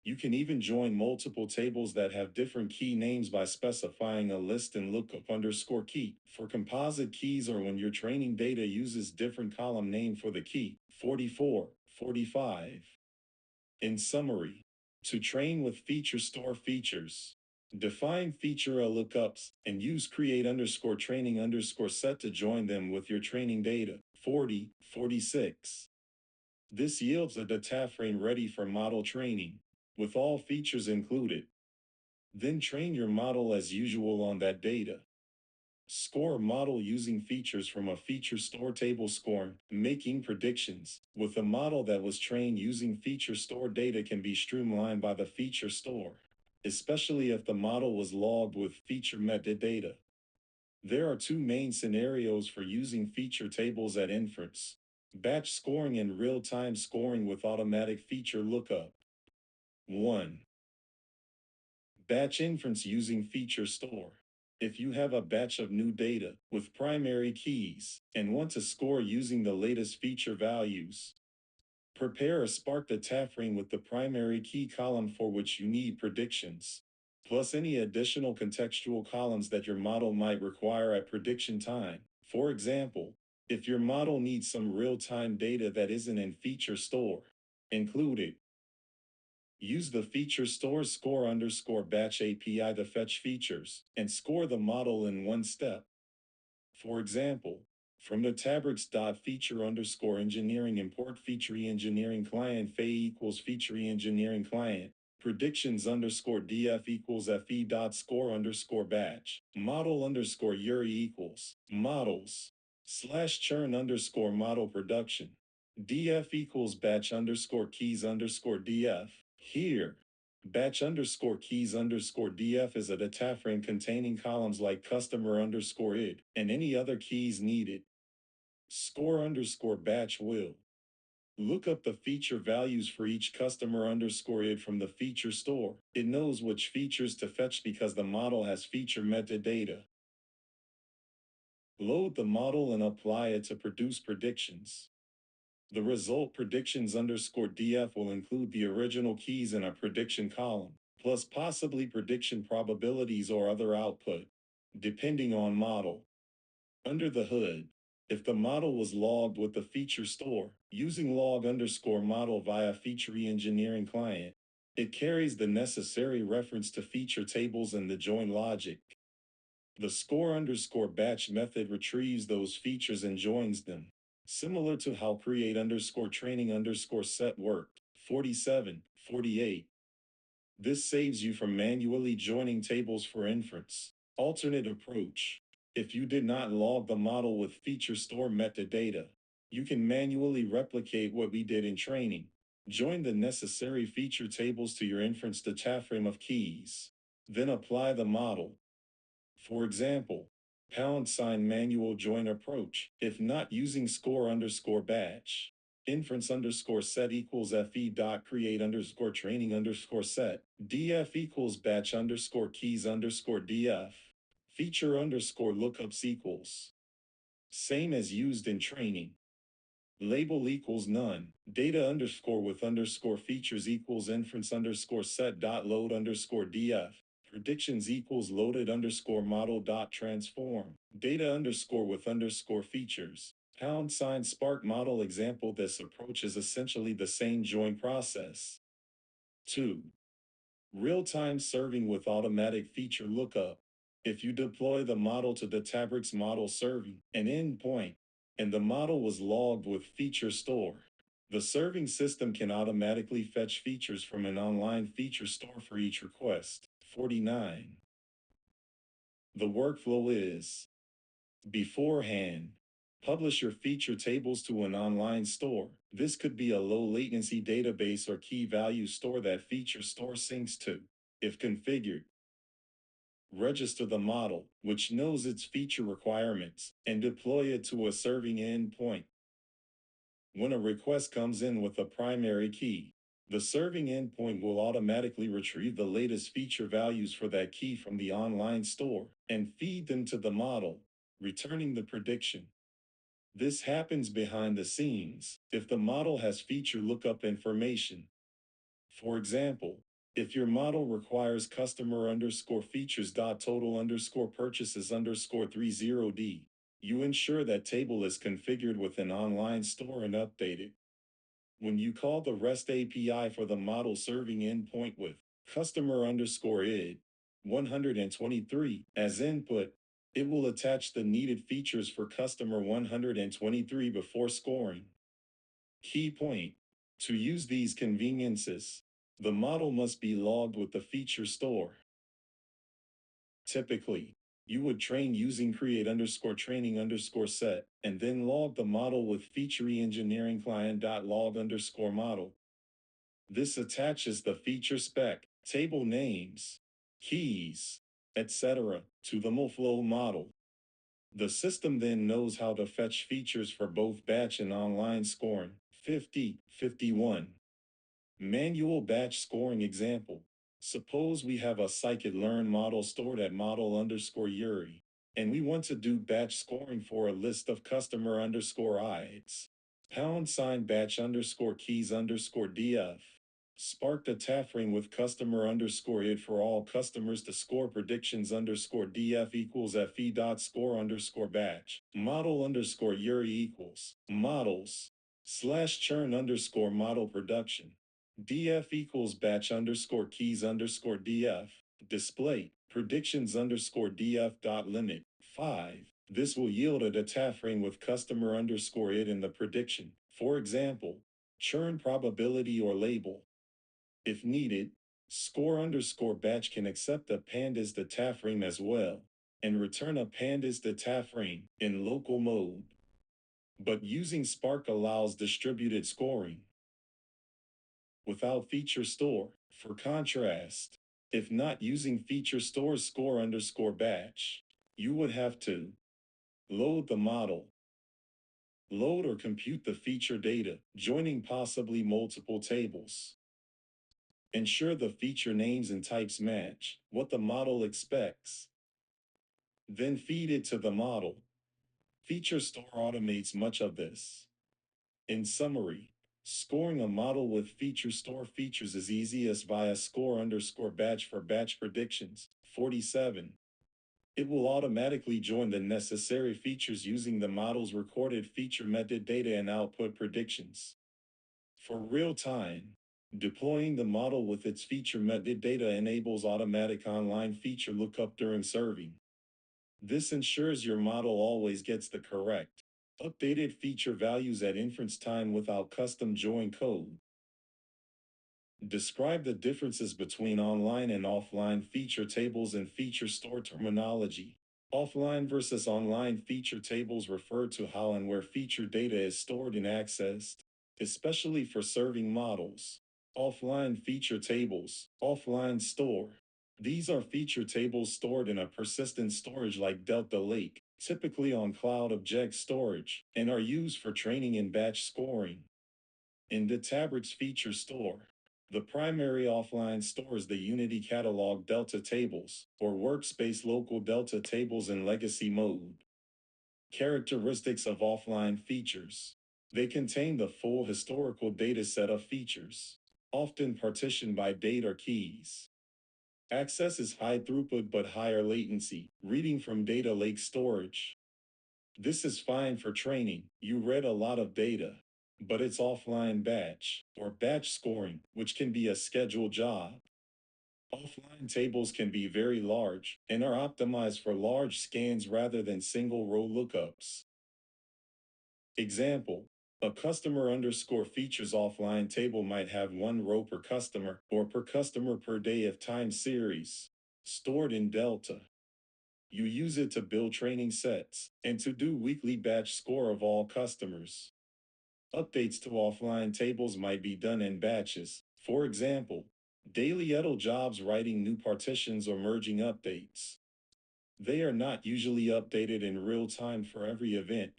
You can even join multiple tables that have different key names by specifying a list and lookup underscore key for composite keys or when your training data uses different column name for the key, 44, 45. In summary, to train with feature store features, define feature lookups and use create underscore training underscore set to join them with your training data, 40, 46. This yields a data frame ready for model training, with all features included. Then train your model as usual on that data. Score a model using features from a feature store table score, making predictions. With a model that was trained using feature store data can be streamlined by the feature store, especially if the model was logged with feature metadata. There are two main scenarios for using feature tables at inference: batch scoring and real-time scoring with automatic feature lookup. 1. Batch inference using feature store. If you have a batch of new data with primary keys and want to score using the latest feature values, prepare a Spark data frame with the primary key column for which you need predictions, plus any additional contextual columns that your model might require at prediction time. For example, if your model needs some real-time data that isn't in feature store, include it. Use the feature store score underscore batch API to fetch features and score the model in one step. For example, from the Databricks.feature underscore engineering import feature engineering client fe equals feature engineering client, predictions underscore df equals fe dot score underscore batch, model underscore URI equals models slash churn underscore model production, df equals batch underscore keys underscore df. Here, batch underscore keys underscore df is a data frame containing columns like customer underscore id and any other keys needed. Score underscore batch will look up the feature values for each customer underscore id from the feature store. It knows which features to fetch because the model has feature metadata. Load the model and apply it to produce predictions. The result predictions underscore df will include the original keys in a prediction column, plus possibly prediction probabilities or other output, depending on model. Under the hood, if the model was logged with the feature store, using log underscore model via feature engineering client, it carries the necessary reference to feature tables and the join logic. The score underscore batch method retrieves those features and joins them, similar to how create underscore training underscore set worked, 47, 48. This saves you from manually joining tables for inference. Alternate approach. If you did not log the model with feature store metadata, you can manually replicate what we did in training. Join the necessary feature tables to your inference data frame of keys. Then apply the model. For example, # manual join approach, if not using score underscore batch. Inference underscore set equals fe dot create underscore training underscore set. Df equals batch underscore keys underscore df. Feature underscore lookups equals. Same as used in training. Label equals none. Data underscore with underscore features equals inference underscore set dot load underscore df. Predictions equals loaded underscore model dot transform. Data underscore with underscore features. # Spark model example. This approach is essentially the same join process. 2. Real-time serving with automatic feature lookup. If you deploy the model to the Databricks model serving an endpoint, and the model was logged with feature store, the serving system can automatically fetch features from an online feature store for each request. 49. The workflow is: beforehand, publish your feature tables to an online store. This could be a low latency database or key value store that feature store syncs to. If configured, register the model, which knows its feature requirements, and deploy it to a serving endpoint. When a request comes in with a primary key, the serving endpoint will automatically retrieve the latest feature values for that key from the online store and feed them to the model, returning the prediction. This happens behind the scenes if the model has feature lookup information. For example, if your model requires customer underscore features dot total underscore purchases underscore 30D, you ensure that table is configured with an online store and updated. When you call the REST API for the model serving endpoint with customer underscore id 123 as input, it will attach the needed features for customer 123 before scoring. Key point: to use these conveniences, the model must be logged with the feature store. Typically, you would train using create underscore training underscore set and then log the model with feature engineering client.log underscore model. This attaches the feature spec, table names, keys, etc. to the MoFlow model. The system then knows how to fetch features for both batch and online scoring. 51. Manual batch scoring example. Suppose we have a scikit-learn model stored at model underscore Yuri, and we want to do batch scoring for a list of customer underscore IDs. # batch underscore keys underscore DF. Spark the taffering with customer underscore id for all customers to score predictions underscore DF equals FE dot score underscore batch. Model underscore Yuri equals models / churn underscore model production. DF equals batch underscore keys underscore DF. Display predictions underscore DF dot limit 5. This will yield a data frame with customer underscore id in the prediction. For example, churn probability or label. If needed, score underscore batch can accept a pandas data frame as well and return a pandas data frame in local mode. But using Spark allows distributed scoring without feature store. For contrast, if not using feature store score underscore batch, you would have to load the model, load or compute the feature data, joining possibly multiple tables. Ensure the feature names and types match what the model expects. Then feed it to the model. Feature store automates much of this. In summary, scoring a model with feature store features is easiest via score underscore batch for batch predictions. 47. It will automatically join the necessary features using the model's recorded feature metadata and output predictions. For real-time, deploying the model with its feature metadata enables automatic online feature lookup during serving. This ensures your model always gets the correct, updated feature values at inference time without custom join code. Describe the differences between online and offline feature tables and feature store terminology. Offline versus online feature tables refer to how and where feature data is stored and accessed, especially for serving models. Offline feature tables, offline store. These are feature tables stored in a persistent storage like Delta Lake, typically on cloud object storage, and are used for training and batch scoring. In Databricks feature store, the primary offline store is the Unity Catalog Delta Tables, or Workspace Local Delta Tables in legacy mode. Characteristics of offline features. They contain the full historical data set of features, often partitioned by date or keys. Access is high throughput but higher latency, reading from data lake storage. This is fine for training. You read a lot of data, but it's offline batch or batch scoring, which can be a scheduled job. Offline tables can be very large and are optimized for large scans rather than single row lookups. Example, a customer underscore features offline table might have one row per customer or per customer per day of time series, stored in Delta. You use it to build training sets and to do weekly batch score of all customers. Updates to offline tables might be done in batches. For example, daily idle jobs writing new partitions or merging updates. They are not usually updated in real time for every event.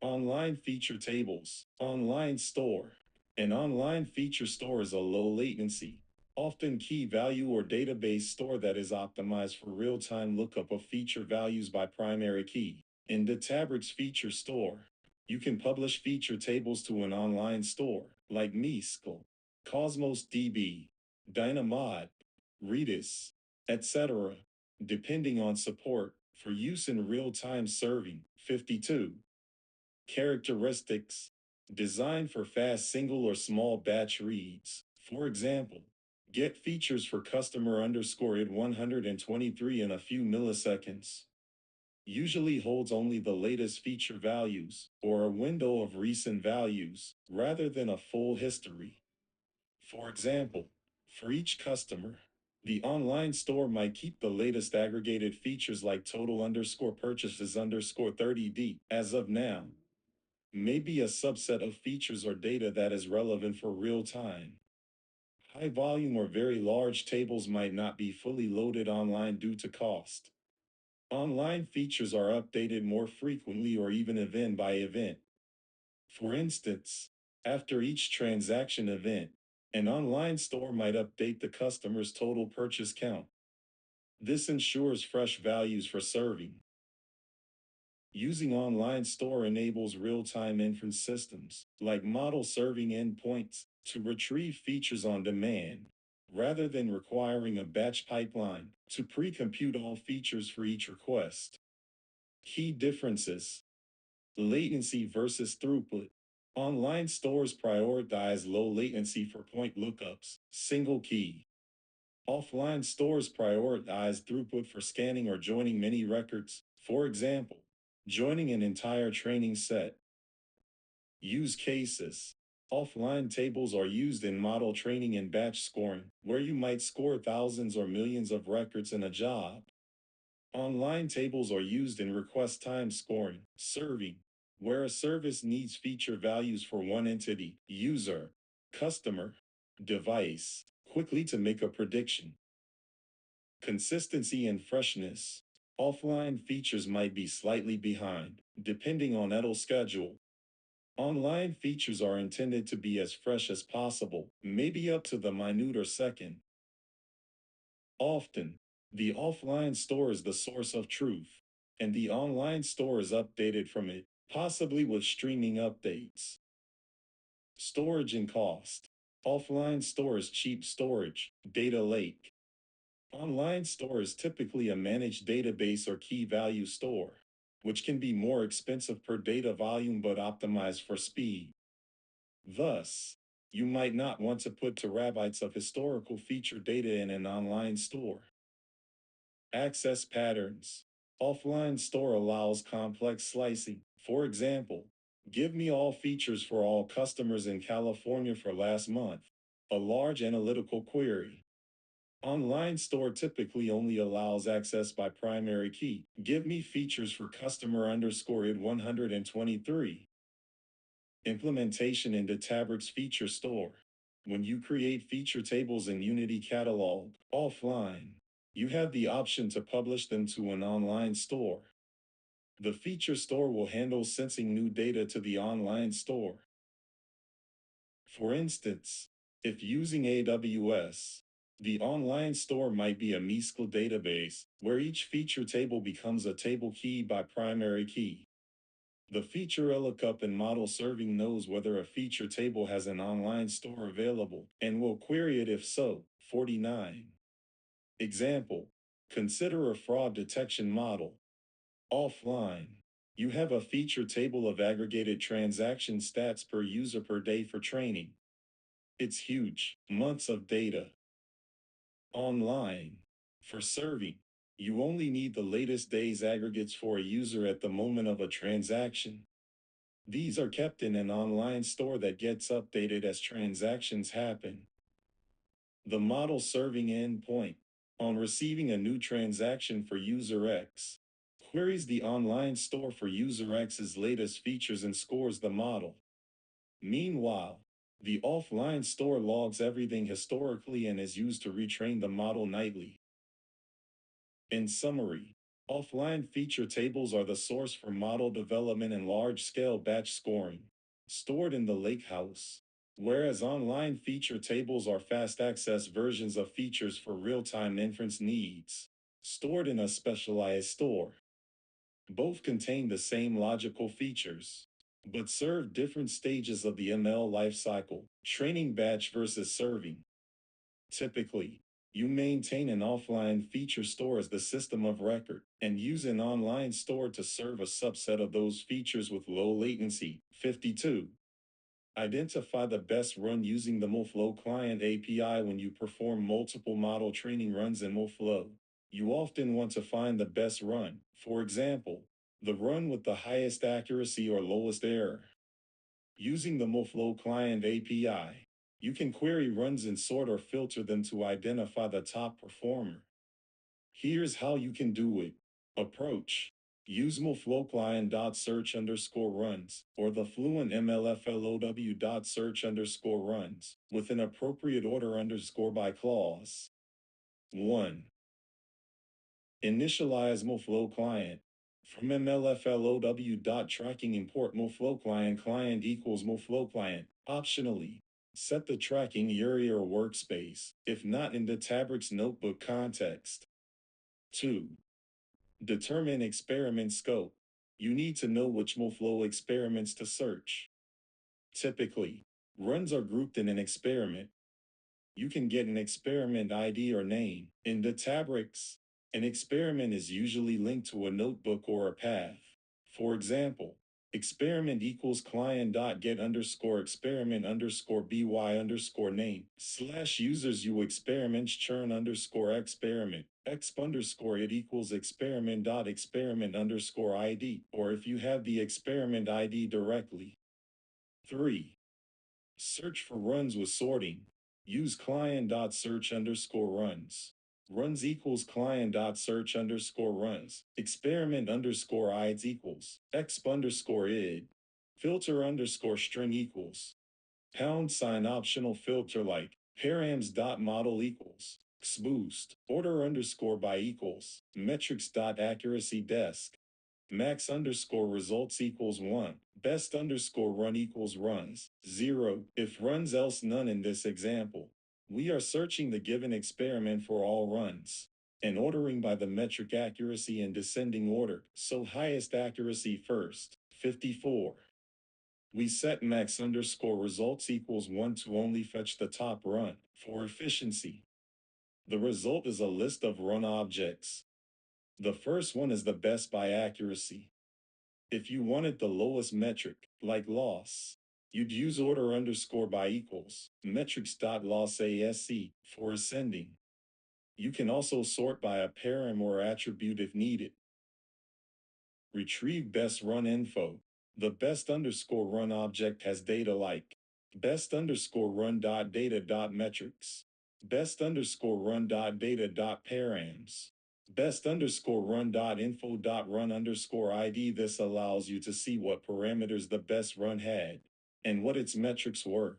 Online feature tables, online store. An online feature store is a low latency, often key value or database store that is optimized for real-time lookup of feature values by primary key. In the Databricks feature store, you can publish feature tables to an online store like Miscal, Cosmos DB, Dynamod, Redis, etc., depending on support for use in real-time serving. 52. Characteristics designed for fast single or small batch reads. For example, get features for customer underscore it 123 in a few milliseconds. Usually holds only the latest feature values or a window of recent values rather than a full history. For example, for each customer, the online store might keep the latest aggregated features like total underscore purchases underscore 30D as of now. Maybe a subset of features or data that is relevant for real time. High volume or very large tables might not be fully loaded online due to cost. Online features are updated more frequently or even event by event. For instance, after each transaction event, an online store might update the customer's total purchase count. This ensures fresh values for serving. Using online store enables real-time inference systems, like model serving endpoints, to retrieve features on demand, rather than requiring a batch pipeline to pre-compute all features for each request. Key differences: latency versus throughput. Online stores prioritize low latency for point lookups, single key. Offline stores prioritize throughput for scanning or joining many records, for example, joining an entire training set. Use cases. Offline tables are used in model training and batch scoring, where you might score thousands or millions of records in a job. Online tables are used in request time scoring, serving, where a service needs feature values for one entity, user, customer, device, quickly to make a prediction. Consistency and freshness. Offline features might be slightly behind, depending on idle schedule. Online features are intended to be as fresh as possible, maybe up to the minute or second. Often, the offline store is the source of truth, and the online store is updated from it, possibly with streaming updates. Storage and cost. Offline store is cheap storage, data lake. Online store is typically a managed database or key value store, which can be more expensive per data volume but optimized for speed. Thus, you might not want to put terabytes of historical feature data in an online store. Access patterns. Offline store allows complex slicing. For example, give me all features for all customers in California for last month. A large analytical query. Online store typically only allows access by primary key. Give me features for customer underscore it 123. Implementation in the Databricks feature store. When you create feature tables in Unity Catalog offline, you have the option to publish them to an online store. The feature store will handle sensing new data to the online store. For instance, if using AWS, the online store might be a MySQL database, where each feature table becomes a table key by primary key. The feature lookup and model serving knows whether a feature table has an online store available and will query it if so. 49. Example: consider a fraud detection model. Offline, you have a feature table of aggregated transaction stats per user per day for training. It's huge, months of data. Online, for serving, you only need the latest day's aggregates for a user at the moment of a transaction. These are kept in an online store that gets updated as transactions happen. The model serving endpoint, on receiving a new transaction for user X, queries the online store for user X's latest features and scores the model. Meanwhile, the offline store logs everything historically and is used to retrain the model nightly. In summary, Offline feature tables are the source for model development and large-scale batch scoring, stored in the lakehouse, whereas online feature tables are fast-access versions of features for real-time inference needs, stored in a specialized store. Both contain the same logical features, but serve different stages of the ML lifecycle, training batch versus serving. Typically, you maintain an offline feature store as the system of record and use an online store to serve a subset of those features with low latency. 52. Identify the best run using the MLflow client API. When you perform multiple model training runs in MLflow, you often want to find the best run. For example, the run with the highest accuracy or lowest error. Using the MLflow client API, you can query runs and sort or filter them to identify the top performer. Here's how you can do it. Approach. Use MLflow client.search underscore runs or the Fluent MLFLOW.search underscore runs with an appropriate order underscore by clause. 1. Initialize MLflow client. From MLFLOW.tracking import MLflow client equals MLflow client. Optionally, set the tracking area or workspace, if not in the Databricks notebook context. 2. Determine experiment scope. You need to know which MLflow experiments to search. Typically, runs are grouped in an experiment. You can get an experiment ID or name. In Databricks, an experiment is usually linked to a notebook or a path. For example, experiment equals client.get underscore experiment underscore by underscore name slash users u experiments churn underscore experiment exp underscore it equals experiment dot experiment underscore ID, or if you have the experiment ID directly. 3. Search for runs with sorting. Use client.search underscore runs. Runs equals client.search underscore runs. Experiment underscore ids equals exp underscore id. Filter underscore string equals # optional filter like params.model equals xboost. Order underscore by equals metrics.accuracy desk. Max underscore results equals 1. Best underscore run equals runs 0. If runs else none. In this example, we are searching the given experiment for all runs and ordering by the metric accuracy in descending order, so highest accuracy first. 54. We set max underscore results equals 1 to only fetch the top run. For efficiency, the result is a list of run objects. The first one is the best by accuracy. If you wanted the lowest metric, like loss, you'd use order underscore by equals metrics.lossasc for ascending. You can also sort by a param or attribute if needed. Retrieve best run info. The best underscore run object has data like best underscore run dot data dot metrics, best underscore run dot data dot params, best underscore run dot info dot run underscore ID. This allows you to see what parameters the best run had and what its metrics were.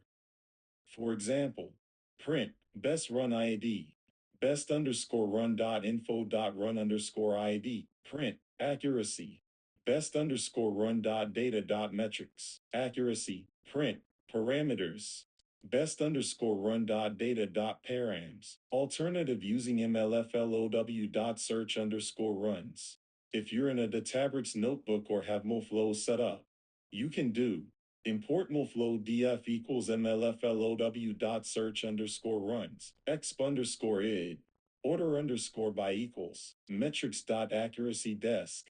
For example, print best run ID, best underscore run dot info dot run underscore ID, print accuracy, best underscore run dot data dot metrics, accuracy, print parameters, best underscore run dot data dot params. Alternative using MLFLOW dot search underscore runs. If you're in a Databricks notebook or have MLflow set up, you can do import MLflow df equals MLFLOW dot search underscore runs exp underscore id. Order underscore by equals metrics dot accuracy desk.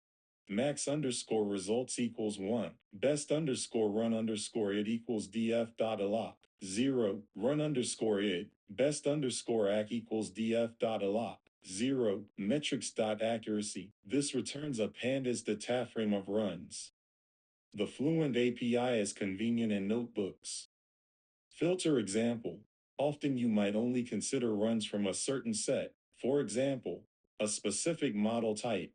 Max underscore results equals 1. Best underscore run underscore id equals df dot alloc 0. Run underscore id. Best underscore ac equals df dot alloc 0. Metrics dot accuracy. This returns a pandas data frame of runs. The Fluent API is convenient in notebooks. Filter example. Often you might only consider runs from a certain set, for example, a specific model type.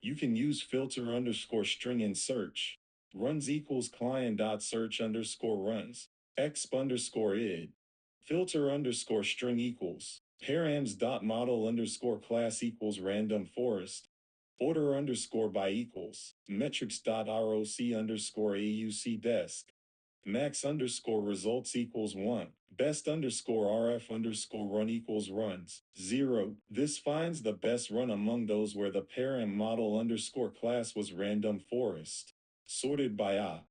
You can use filter underscore string in search. Runs equals client.search underscore runs, exp underscore id. Filter underscore string equals Params.model underscore class equals random forest. Order underscore by equals. Metrics.roc underscore AUC desk. Max underscore results equals 1. Best underscore RF underscore run equals runs 0. This finds the best run among those where the param model underscore class was random forest. Sorted by op.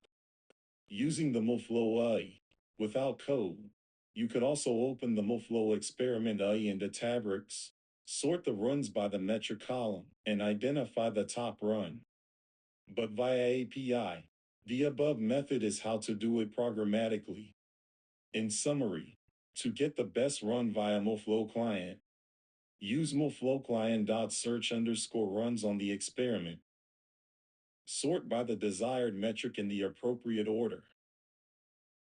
Using the MoFlow AI. Without code. You could also open the MoFlow experiment AI in Databricks, sort the runs by the metric column, and identify the top run. But via API. The above method is how to do it programmatically. In summary, to get the best run via MoFlow client, use MoFlow client.search underscore runs on the experiment. Sort by the desired metric in the appropriate order.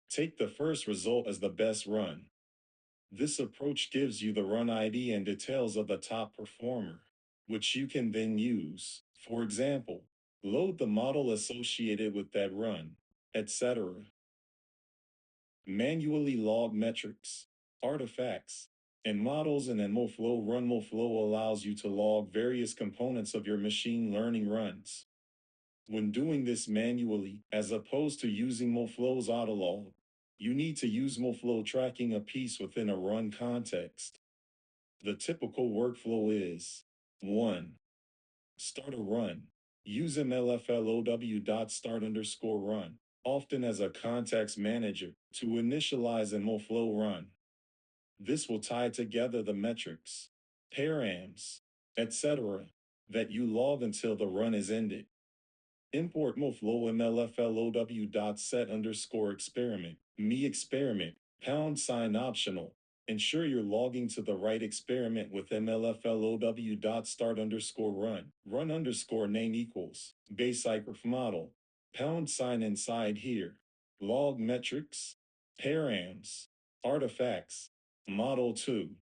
Take the first result as the best run. This approach gives you the run ID and details of the top performer, which you can then use. For example, load the model associated with that run, etc. Manually log metrics, artifacts, and models in MoFlow. Run MoFlow allows you to log various components of your machine learning runs. When doing this manually, as opposed to using MoFlow's autolog, you need to use MoFlow tracking a piece within a run context. The typical workflow is 1. Start a run. Use mlflow.start underscore run, often as a context manager, to initialize a MoFlow run. This will tie together the metrics, params, etc. that you log until the run is ended. Import MoFlow mlflow.set underscore experiment, me experiment, # optional. Ensure you're logging to the right experiment with mlflow.start underscore run underscore name equals, base icrf model, # inside here, log metrics, params, artifacts, model 2,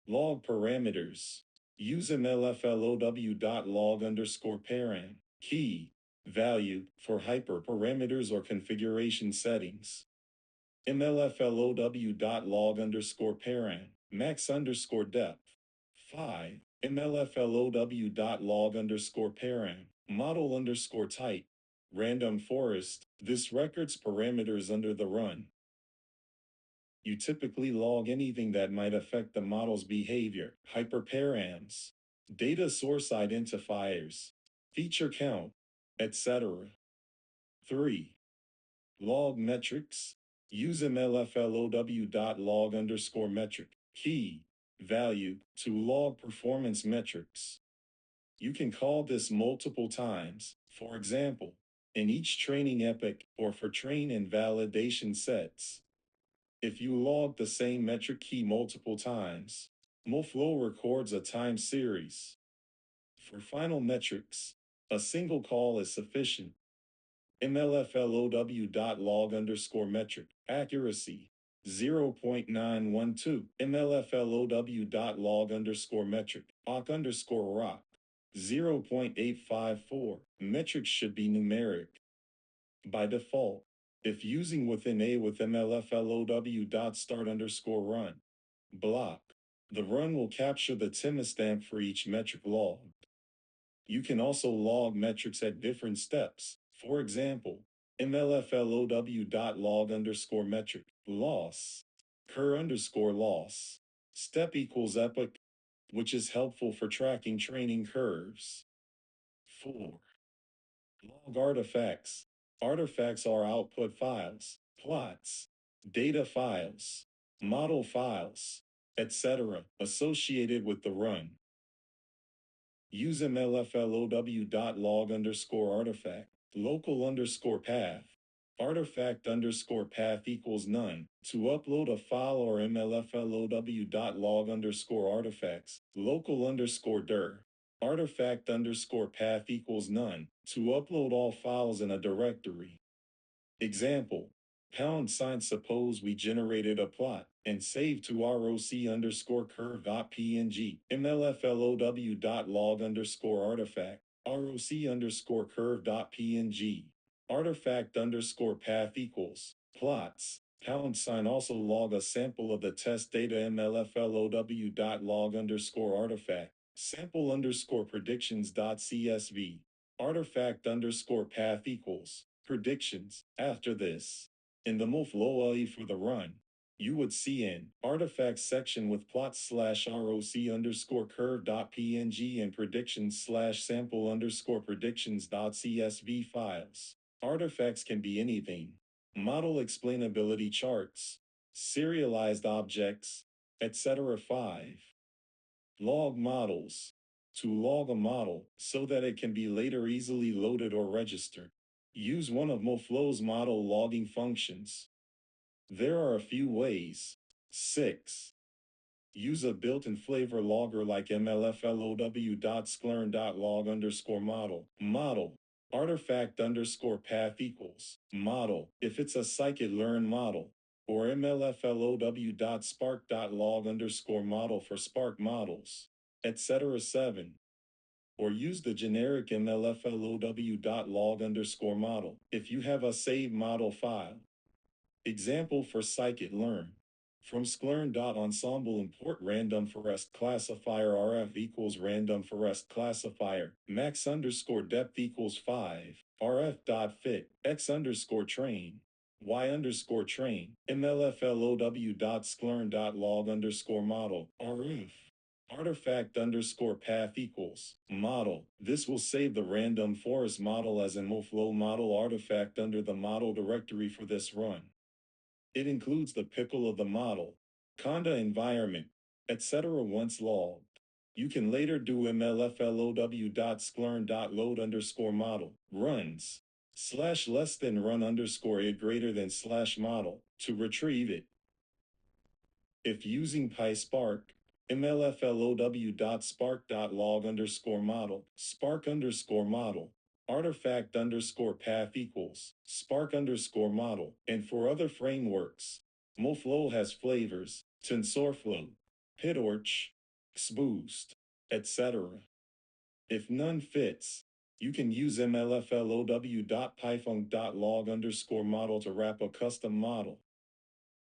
log parameters, use mlflow.log underscore param, key, value for hyperparameters or configuration settings. mlflow.log underscore param, max underscore depth. 5. mlflow.log underscore param, model underscore type, random forest. This records parameters under the run. You typically log anything that might affect the model's behavior, hyperparams, data source identifiers, feature count, etc. 3. Log metrics. Use mlflow.log underscore metric, key, value, to log performance metrics. You can call this multiple times, for example, in each training epoch or for train and validation sets. If you log the same metric key multiple times, MoFlow records a time series. For final metrics, a single call is sufficient. mlflow.log underscore metric, accuracy, 0.912. mlflow.log underscore metric, awk underscore rock, 0.854. Metrics should be numeric. By default, if using within A with mlflow.start underscore run, block, the run will capture the timestamp for each metric logged. You can also log metrics at different steps. For example, mlflow.log underscore metric, loss, cur underscore loss, step equals epoch, which is helpful for tracking training curves. 4. Log artifacts. Artifacts are output files, plots, data files, model files, etc. associated with the run. Use mlflow.log underscore artifact, local underscore path, artifact underscore path equals none, to upload a file, or mlflow.log underscore artifacts, local underscore dir, artifact underscore path equals none, to upload all files in a directory. Example, # suppose we generated a plot and saved to roc underscore curve.png, mlflow.log underscore artifact, roc underscore curve.png, artifact underscore path equals, plots, # also log a sample of the test data mlflow.log_artifact, sample underscore predictions.csv, artifact underscore path equals predictions. After this, in the mlflow for the run, you would see an artifacts section with plots/roc underscore curve.png and predictions/sample underscore predictions.csv files. Artifacts can be anything: model explainability charts, serialized objects, etc. 5. Log models. To log a model so that it can be later easily loaded or registered, use one of mlflow's model logging functions. There are a few ways. 6. Use a built-in flavor logger like mlflow.sclearn.log_model. Model. Artifact underscore path equals model if it's a scikit-learn model, or mlflow.spark.log_model for Spark models, etc. 7. Or use the generic mlflow.log_model if you have a saved model file. Example for scikit-learn. From sclearn.ensemble import random forest classifier rf equals random forest classifier max underscore depth equals 5 rf.fit x underscore train y underscore train mlflow.sclearn.log underscore model rf artifact underscore path equals model. This will save the random forest model as an mlflow model artifact under the model directory for this run. It includes the pickle of the model, conda environment, etc. once logged. You can later do mlflow.sclearn.load underscore model runs / less than run underscore it greater than / model to retrieve it. If using PySpark, mlflow.spark.log underscore model, spark underscore model, artifact underscore path equals spark underscore model. And for other frameworks, mlflow has flavors, TensorFlow, PyTorch, XBoost, etc. If none fits, you can use mlflow.python.log underscore model to wrap a custom model.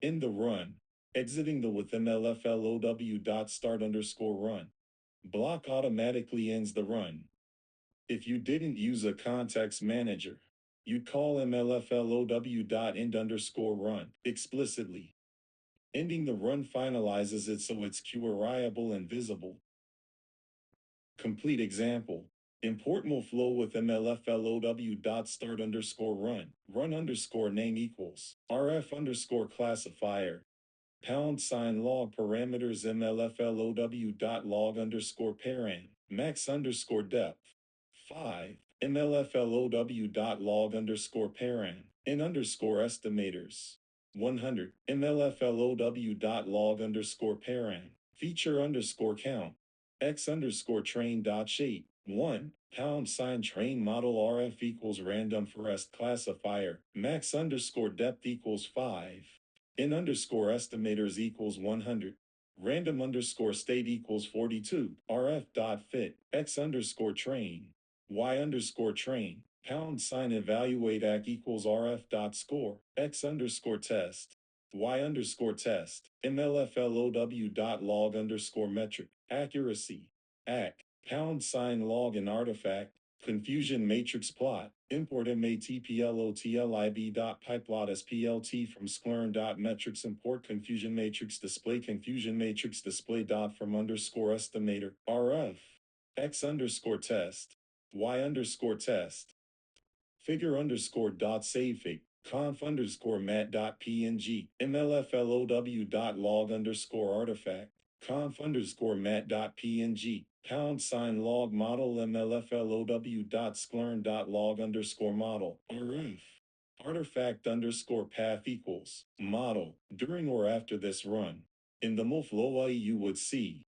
In the run, exiting the with mlflow.start underscore run block automatically ends the run. If you didn't use a context manager, you'd call mlflow.end underscore run explicitly. Ending the run finalizes it so it's queryable and visible. Complete example. Import mlflow with mlflow.start underscore run underscore name equals rf underscore classifier #log parameters mlflow.log underscore paran max underscore depth 5 mlflow.log underscore paran n underscore estimators 100 mlflow.log underscore feature underscore count x underscore train.shape 1 #train model rf equals random forest classifier max underscore depth equals 5 n underscore estimators equals 100 random underscore state equals 42 rf.fit x underscore train y underscore train #evaluate ac equals rf.score x underscore test y underscore test mlflow.log underscore metric accuracy ac #log and artifact confusion matrix plot import matplotlib.pyplot splt from sclearn.metrics import confusion matrix display from underscore estimator rf x underscore test y underscore test figure underscore dot savefig conf underscore mat.png mlflow.log underscore artifact conf underscore mat.png #log model mlflow.sclearn.log underscore model rf artifact underscore path equals model. During or after this run, in the mlflow you would see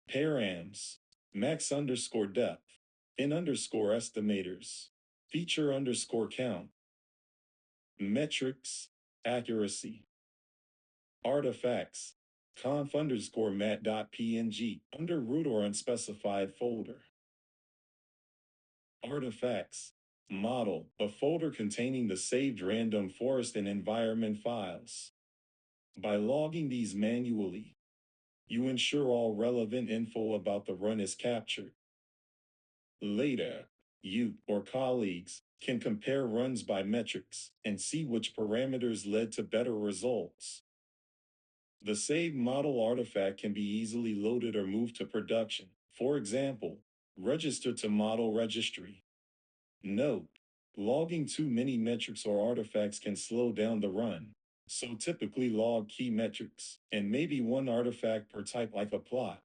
params max underscore depth n underscore estimators feature underscore count metrics accuracy artifacts conf underscore mat.png under root or unspecified folder artifacts Model, a folder containing the saved random forest and environment files. By logging these manually, you ensure all relevant info about the run is captured. Later, you or colleagues can compare runs by metrics and see which parameters led to better results. The saved model artifact can be easily loaded or moved to production. For example, register to model registry. Note, logging too many metrics or artifacts can slow down the run. So typically log key metrics and maybe one artifact per type like a plot.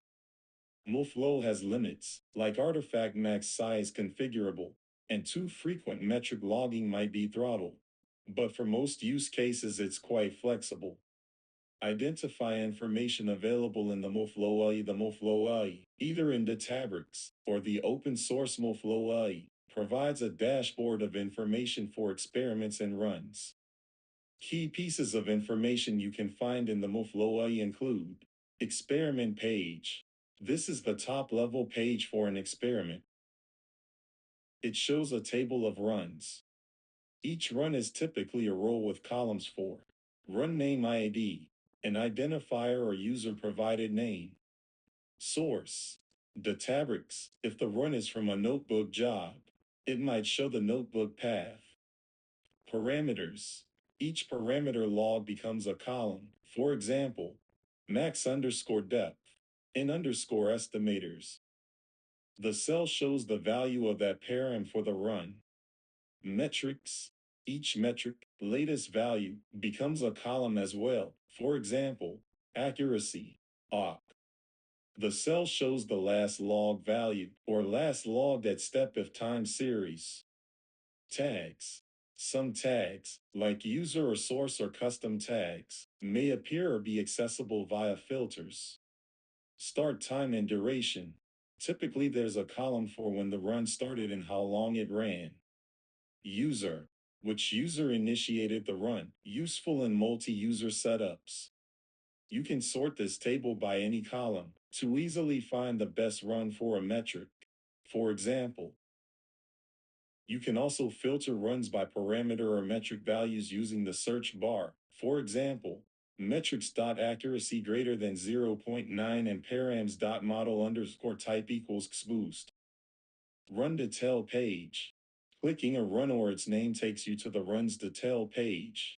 MoFlow has limits, like artifact max size configurable, and too frequent metric logging might be throttled. But for most use cases, it's quite flexible. Identify information available in the MoFlow AI. The MoFlow AI, either in Databricks or the open source MoFlow AI, provides a dashboard of information for experiments and runs. Key pieces of information you can find in the MoFlow AI include experiment page. This is the top level page for an experiment. It shows a table of runs. Each run is typically a row with columns for run name ID, an identifier or user provided name. Source, Databricks. If the run is from a notebook job, it might show the notebook path. Parameters. Each parameter log becomes a column. For example, max underscore depth, in underscore estimators. The cell shows the value of that param for the run. Metrics. Each metric, latest value, becomes a column as well. For example, accuracy, AUC. The cell shows the last log value, or last logged at step if time series. Tags. Some tags, like user or source or custom tags, may appear or be accessible via filters. Start time and duration. Typically, there's a column for when the run started and how long it ran. User, which user initiated the run, useful in multi-user setups. You can sort this table by any column to easily find the best run for a metric. For example, you can also filter runs by parameter or metric values using the search bar. For example, metrics.accuracy greater than 0.9 and params.model underscore type equals xboost. Run detail page. Clicking a run or its name takes you to the run's detail page.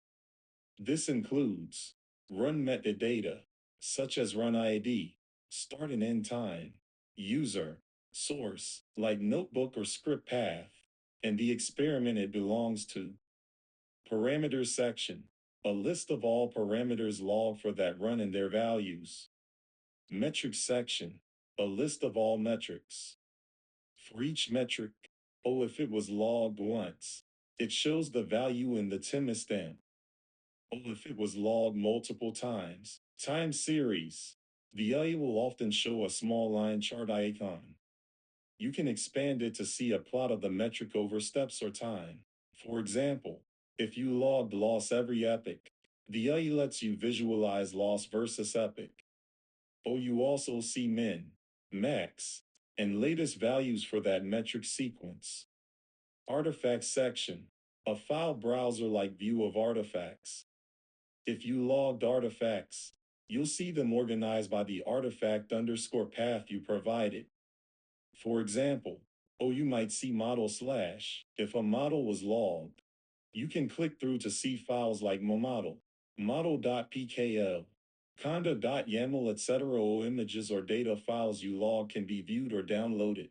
This includes run metadata, such as run ID, start and end time, user, source, like notebook or script path, and the experiment it belongs to. Parameters section, a list of all parameters logged for that run and their values. Metrics section, a list of all metrics. For each metric, if it was logged once, it shows the value in the timestamp. If it was logged multiple times, time series, the AI will often show a small line chart icon. You can expand it to see a plot of the metric over steps or time. For example, if you logged loss every epoch, the AI lets you visualize loss versus epoch. You also see min, max, and latest values for that metric sequence. Artifacts section, a file browser-like view of artifacts. If you logged artifacts, you'll see them organized by the artifact underscore path you provided. For example, you might see model slash. If a model was logged, you can click through to see files like momodel, model.pkl, conda.yaml, etc. Images or data files you log can be viewed or downloaded.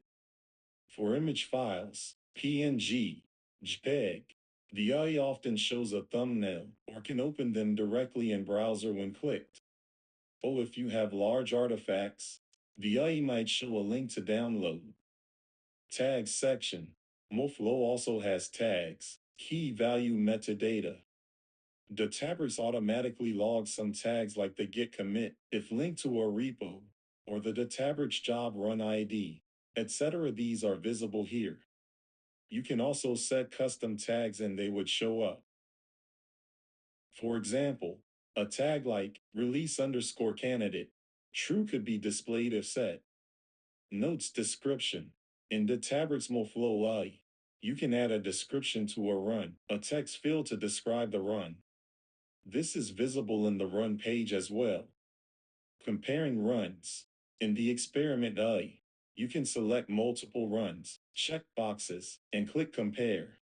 For image files, PNG, JPEG, the AI often shows a thumbnail or can open them directly in browser when clicked. If you have large artifacts, the AI might show a link to download. Tags section. MoFlow also has tags, key value metadata. Databricks automatically logs some tags like the git commit if linked to a repo, or the Databricks job run ID, etc. These are visible here. You can also set custom tags and they would show up. For example, a tag like release underscore candidate, true could be displayed if set. Notes description. In Databricks MoFlow AI, You can add a description to a run, a text field to describe the run. This is visible in the run page as well. Comparing runs. In the experiment AI, you can select multiple runs, check boxes, and click Compare.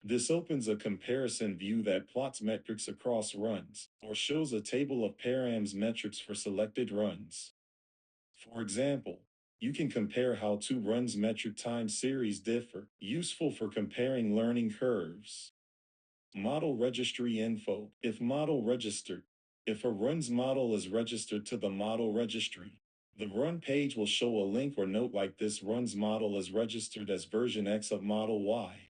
This opens a comparison view that plots metrics across runs, or shows a table of params metrics for selected runs. For example, you can compare how two runs metric time series differ, useful for comparing learning curves. Model registry info. If model registered. If a run's model is registered to the model registry, the run page will show a link or note like this run's model is registered as version X of model Y.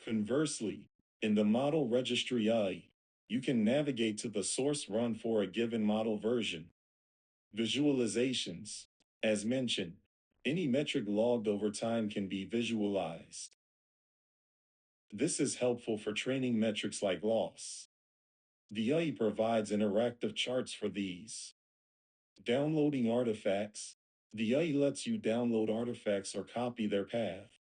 Conversely, in the model registry AI, you can navigate to the source run for a given model version. Visualizations. As mentioned, any metric logged over time can be visualized. This is helpful for training metrics like loss. The AI provides interactive charts for these. Downloading artifacts. The AI lets you download artifacts or copy their path.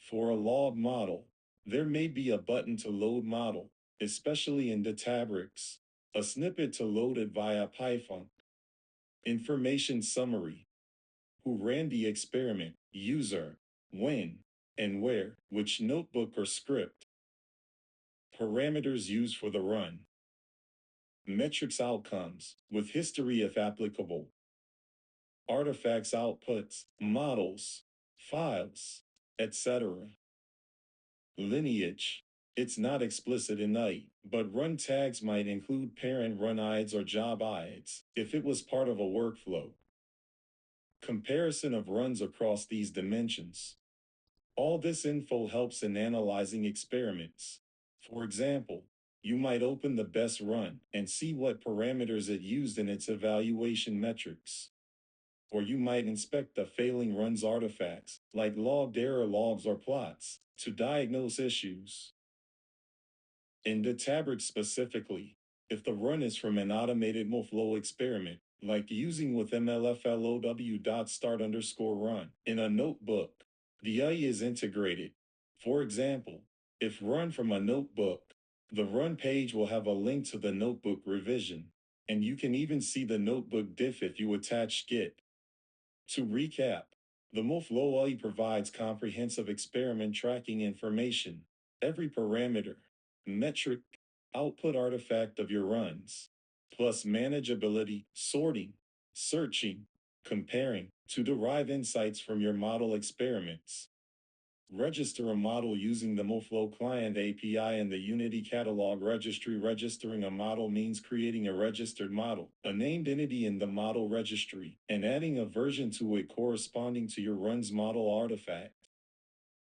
For a log model, there may be a button to load model, especially in Databricks, a snippet to load it via Python. Information summary. Who ran the experiment, user, when, and where, which notebook or script. Parameters used for the run. Metrics outcomes, with history if applicable. Artifacts outputs, models, files, etc. Lineage. It's not explicit in AI, but run tags might include parent run IDs or job IDs if it was part of a workflow. Comparison of runs across these dimensions. All this info helps in analyzing experiments. For example, you might open the best run and see what parameters it used in its evaluation metrics. Or you might inspect the failing run's artifacts, like logged error logs or plots, to diagnose issues. In Databricks specifically, if the run is from an automated MoFlow experiment, like using with mlflow.start_run in a notebook, the AI is integrated. For example, if run from a notebook, the run page will have a link to the notebook revision, and you can even see the notebook diff if you attach Git. To recap, the MoFlow AI provides comprehensive experiment tracking information, every parameter, metric, output artifact of your runs, plus manageability, sorting, searching, comparing, to derive insights from your model experiments. Register a model using the MoFlow Client API and the Unity Catalog Registry. Registering a model means creating a registered model, a named entity in the model registry, and adding a version to it corresponding to your run's model artifact.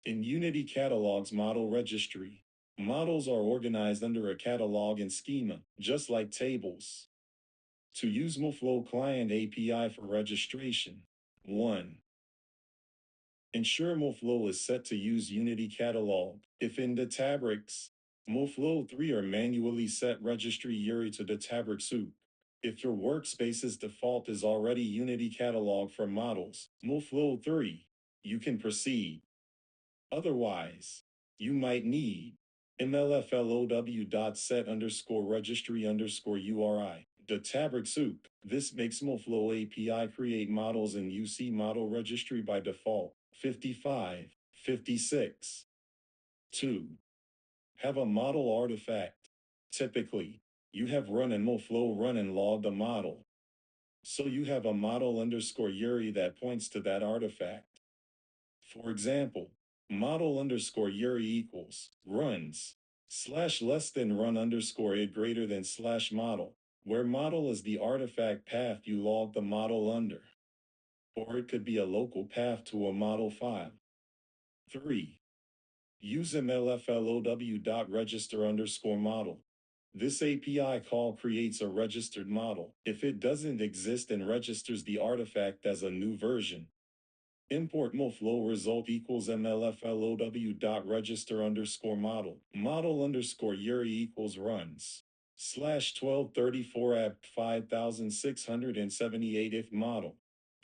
In Unity Catalog's model registry, models are organized under a catalog and schema, just like tables. To use MoFlow Client API for registration, 1. Ensure MoFlow is set to use Unity Catalog. If in Databricks, MoFlow 3 or manually set registry URI to Databricks soup. If your workspace's default is already Unity Catalog for models, MoFlow 3, you can proceed. Otherwise, you might need mlflow.set_registry_URI. Databricks soup. This makes MoFlow API create models in UC model registry by default. 55, 56. 2. Have a model artifact. Typically, you have run and MoFlow run and logged a model. So you have a model_URI that points to that artifact. For example, model_URI equals runs / less than run_it greater than / model, where model is the artifact path you log the model under. Or it could be a local path to a model file. 3. Use mlflow.register_model. This API call creates a registered model. If it doesn't exist and registers the artifact as a new version. Import MoFlow result equals mlflow.register_model. Model_URI equals runs /1234 apt 5678 if model. #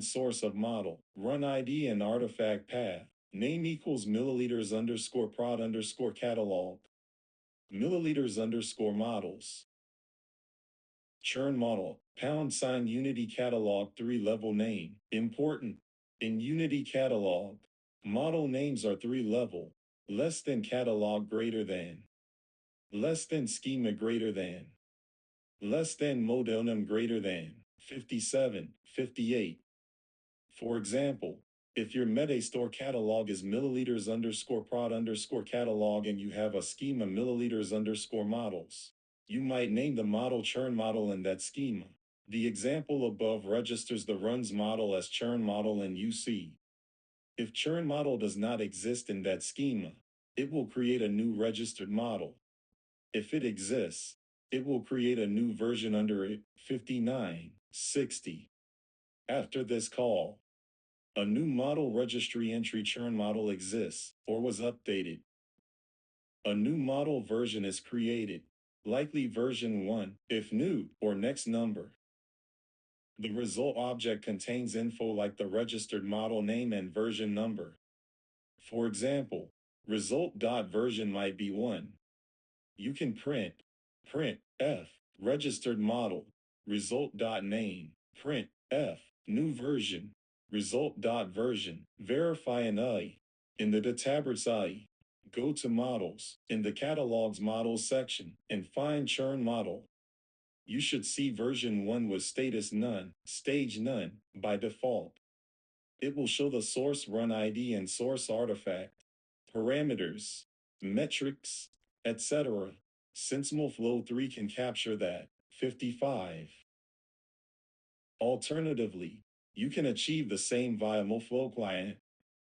source of model, run ID and artifact path. Name equals milliliters underscore prod underscore catalog. Milliliters underscore models. Churn model, # Unity catalog 3-level name. Important. In Unity catalog, model names are 3-level. Less than catalog greater than. Less than schema greater than. Less than modem greater than. 57, 58. For example, if your Metastore catalog is milliliters underscore prod underscore catalog and you have a schema milliliters underscore models, you might name the model churn model in that schema. The example above registers the runs model as churn model in UC. If churn model does not exist in that schema, it will create a new registered model. If it exists, it will create a new version under it, 59, 60. After this call, a new model registry entry churn model exists or was updated. A new model version is created, likely version 1, if new, or next number. The result object contains info like the registered model name and version number. For example, result.version might be 1. You can print f, registered model, result.name, print f, new version, result.version, verify an I. In the Databricks I, go to Models, in the Catalogs Models section, and find Churn Model. You should see version 1 with status none, stage none, by default. It will show the source run ID and source artifact, parameters, metrics, etc. Since MoFlow 3 can capture that, 55. Alternatively, you can achieve the same via MoFlow client.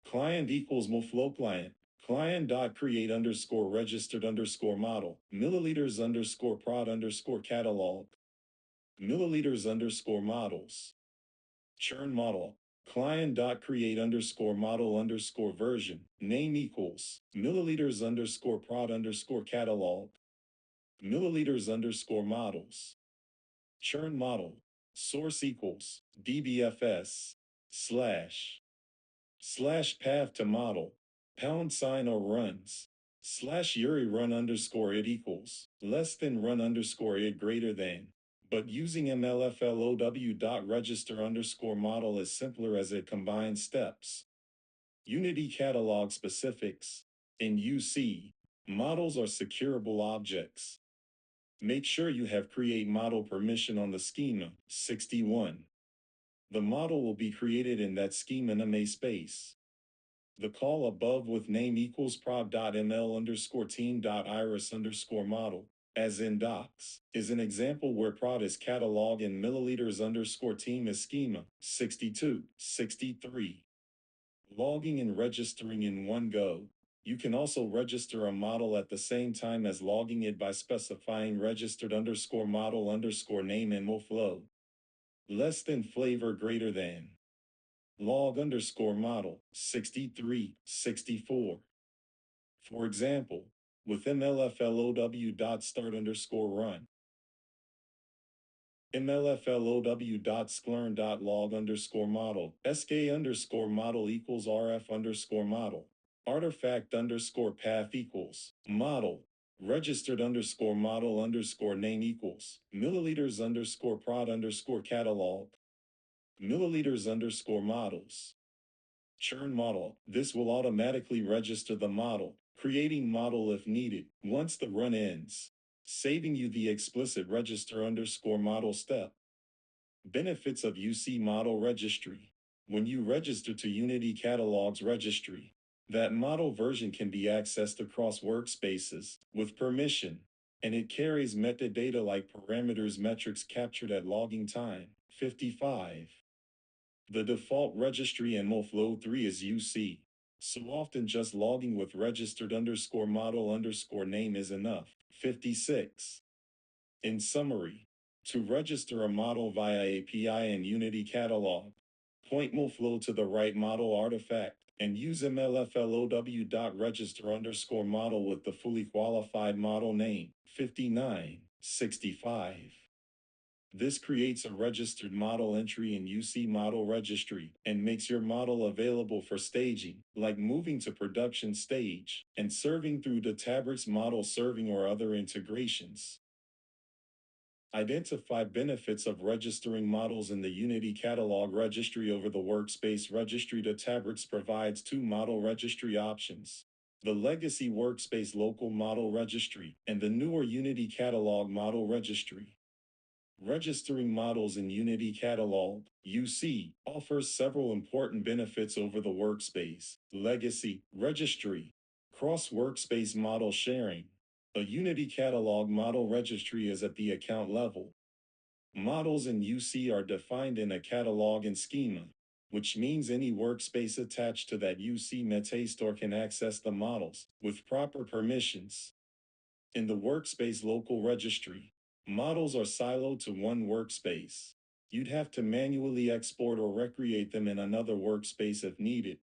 Client equals MoFlow client. Client.create underscore registered underscore model, milliliters underscore prod underscore catalog, milliliters underscore models. Churn model, client.create underscore model underscore version, name equals, milliliters underscore prod underscore catalog, milliliters underscore models. Churn model, source equals, dbfs, / path to model, # or runs, / Yuri run underscore it equals, less than run underscore it greater than. But using mlflow.register underscore model is simpler as it combines steps. Unity catalog specifics. In UC, models are secureable objects. Make sure you have create model permission on the schema, 61. The model will be created in that schema namespace. The call above with name equals prod.ml underscore team.iris underscore model, as in docs, is an example where prod is catalog and milliliters underscore team is schema, 62, 63. Logging and registering in one go. You can also register a model at the same time as logging it by specifying registered underscore model underscore name in MoFlow. Less than flavor greater than. Log underscore model, 63, 64. For example, with mlflow.start underscore run, mlflow.sklearn.log underscore model, sk underscore model equals rf underscore model, artifact underscore path equals, model, registered underscore model underscore name equals, milliliters underscore prod underscore catalog, milliliters underscore models. Churn model. This will automatically register the model, creating model if needed, once the run ends, saving you the explicit register underscore model step. Benefits of UC Model Registry. When you register to Unity Catalogs Registry, that model version can be accessed across workspaces with permission, and it carries metadata like parameters metrics captured at logging time, 55. The default registry in MoFlow 3 is UC, so often just logging with registered underscore model underscore name is enough, 56. In summary, to register a model via API in Unity Catalog, point MoFlow to the right model artifact, and use mlflow.register underscore model with the fully qualified model name, 59, 65. This creates a registered model entry in UC Model Registry and makes your model available for staging, like moving to production stage and serving through Databricks model serving or other integrations. Identify benefits of registering models in the Unity Catalog Registry over the Workspace Registry. Databricks provides two model registry options: the Legacy Workspace Local Model Registry and the newer Unity Catalog Model Registry. Registering models in Unity Catalog, UC, offers several important benefits over the Workspace Legacy Registry. Cross-workspace model sharing. A Unity Catalog model registry is at the account level. Models in UC are defined in a catalog and schema, which means any workspace attached to that UC metastore can access the models with proper permissions. In the Workspace Local Registry, models are siloed to one workspace. You'd have to manually export or recreate them in another workspace if needed.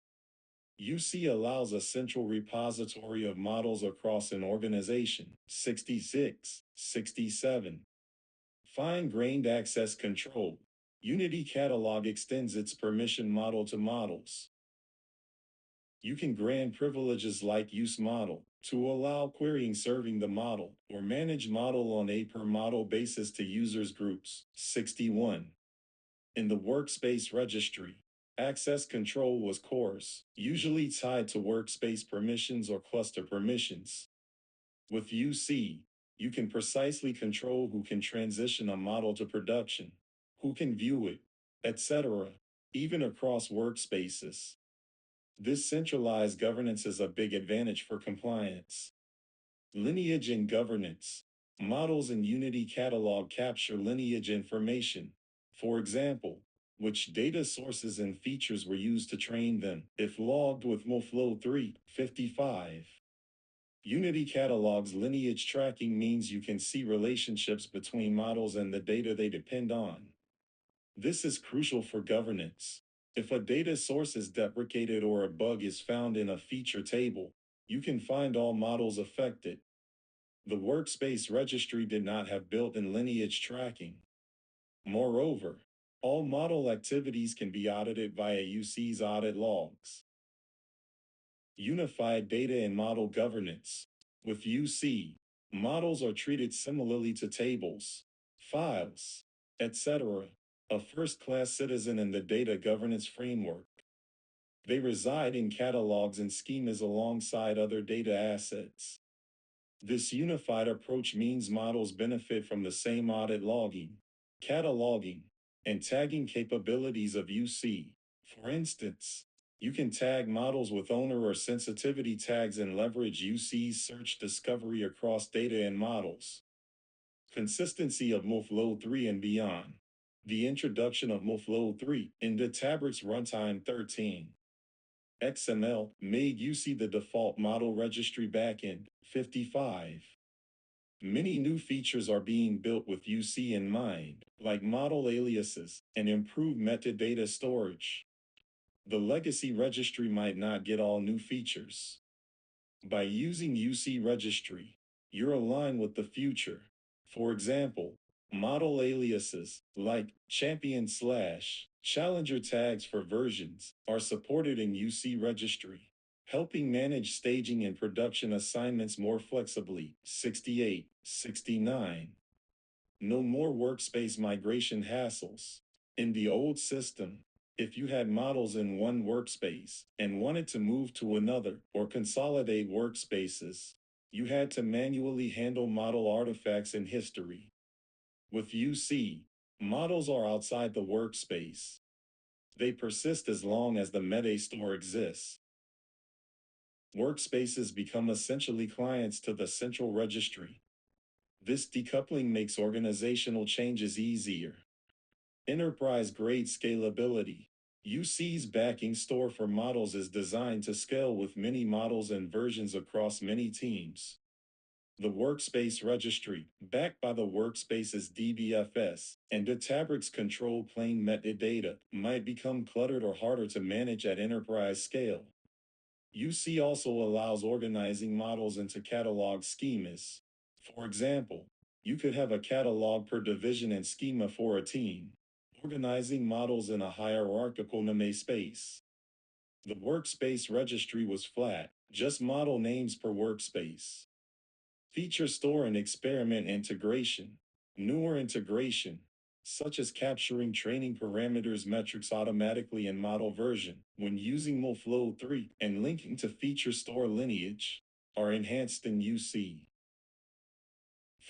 UC allows a central repository of models across an organization. 66, 67. Fine-grained access control. Unity Catalog extends its permission model to models. You can grant privileges like use model to allow querying serving the model or manage model on a per model basis to users groups. 61. In the Workspace Registry, access control was coarse, usually tied to workspace permissions or cluster permissions. With UC, you can precisely control who can transition a model to production, who can view it, etc., even across workspaces. This centralized governance is a big advantage for compliance. Lineage and governance. Models in Unity Catalog capture lineage information. For example, which data sources and features were used to train them, if logged with MoFlow 355. Unity Catalog's lineage tracking means you can see relationships between models and the data they depend on. This is crucial for governance. If a data source is deprecated or a bug is found in a feature table, you can find all models affected. The Workspace Registry did not have built-in lineage tracking. Moreover, all model activities can be audited via UC's audit logs. Unified data and model governance. With UC, models are treated similarly to tables, files, etc., a first-class citizen in the data governance framework. They reside in catalogs and schemas alongside other data assets. This unified approach means models benefit from the same audit logging, cataloging, and tagging capabilities of UC. For instance, you can tag models with owner or sensitivity tags and leverage UC's search discovery across data and models. Consistency of MoFlow 3 and beyond. The introduction of MoFlow 3 in Databricks Runtime 13. XML made UC the default model registry backend. 55. Many new features are being built with UC in mind, like model aliases and improved metadata storage. The legacy registry might not get all new features. By using UC Registry, you're aligned with the future. For example, model aliases like champion slash challenger tags for versions are supported in UC Registry, helping manage staging and production assignments more flexibly. 68, 69. No more workspace migration hassles. In the old system, if you had models in one workspace and wanted to move to another or consolidate workspaces, you had to manually handle model artifacts in history. With UC, models are outside the workspace. They persist as long as the metastore exists. Workspaces become essentially clients to the central registry. This decoupling makes organizational changes easier. Enterprise-grade scalability. UC's backing store for models is designed to scale with many models and versions across many teams. The Workspace Registry, backed by the Workspace's DBFS and Databricks control plane metadata, might become cluttered or harder to manage at enterprise scale. UC also allows organizing models into catalog schemas. For example, You could have a catalog per division and schema for a team, organizing models in a hierarchical namespace. The workspace registry was flat, just model names per workspace. Feature store and experiment integration. Newer integration, such as capturing training parameters metrics automatically in model version when using MoFlow 3 and linking to feature store lineage, are enhanced in UC.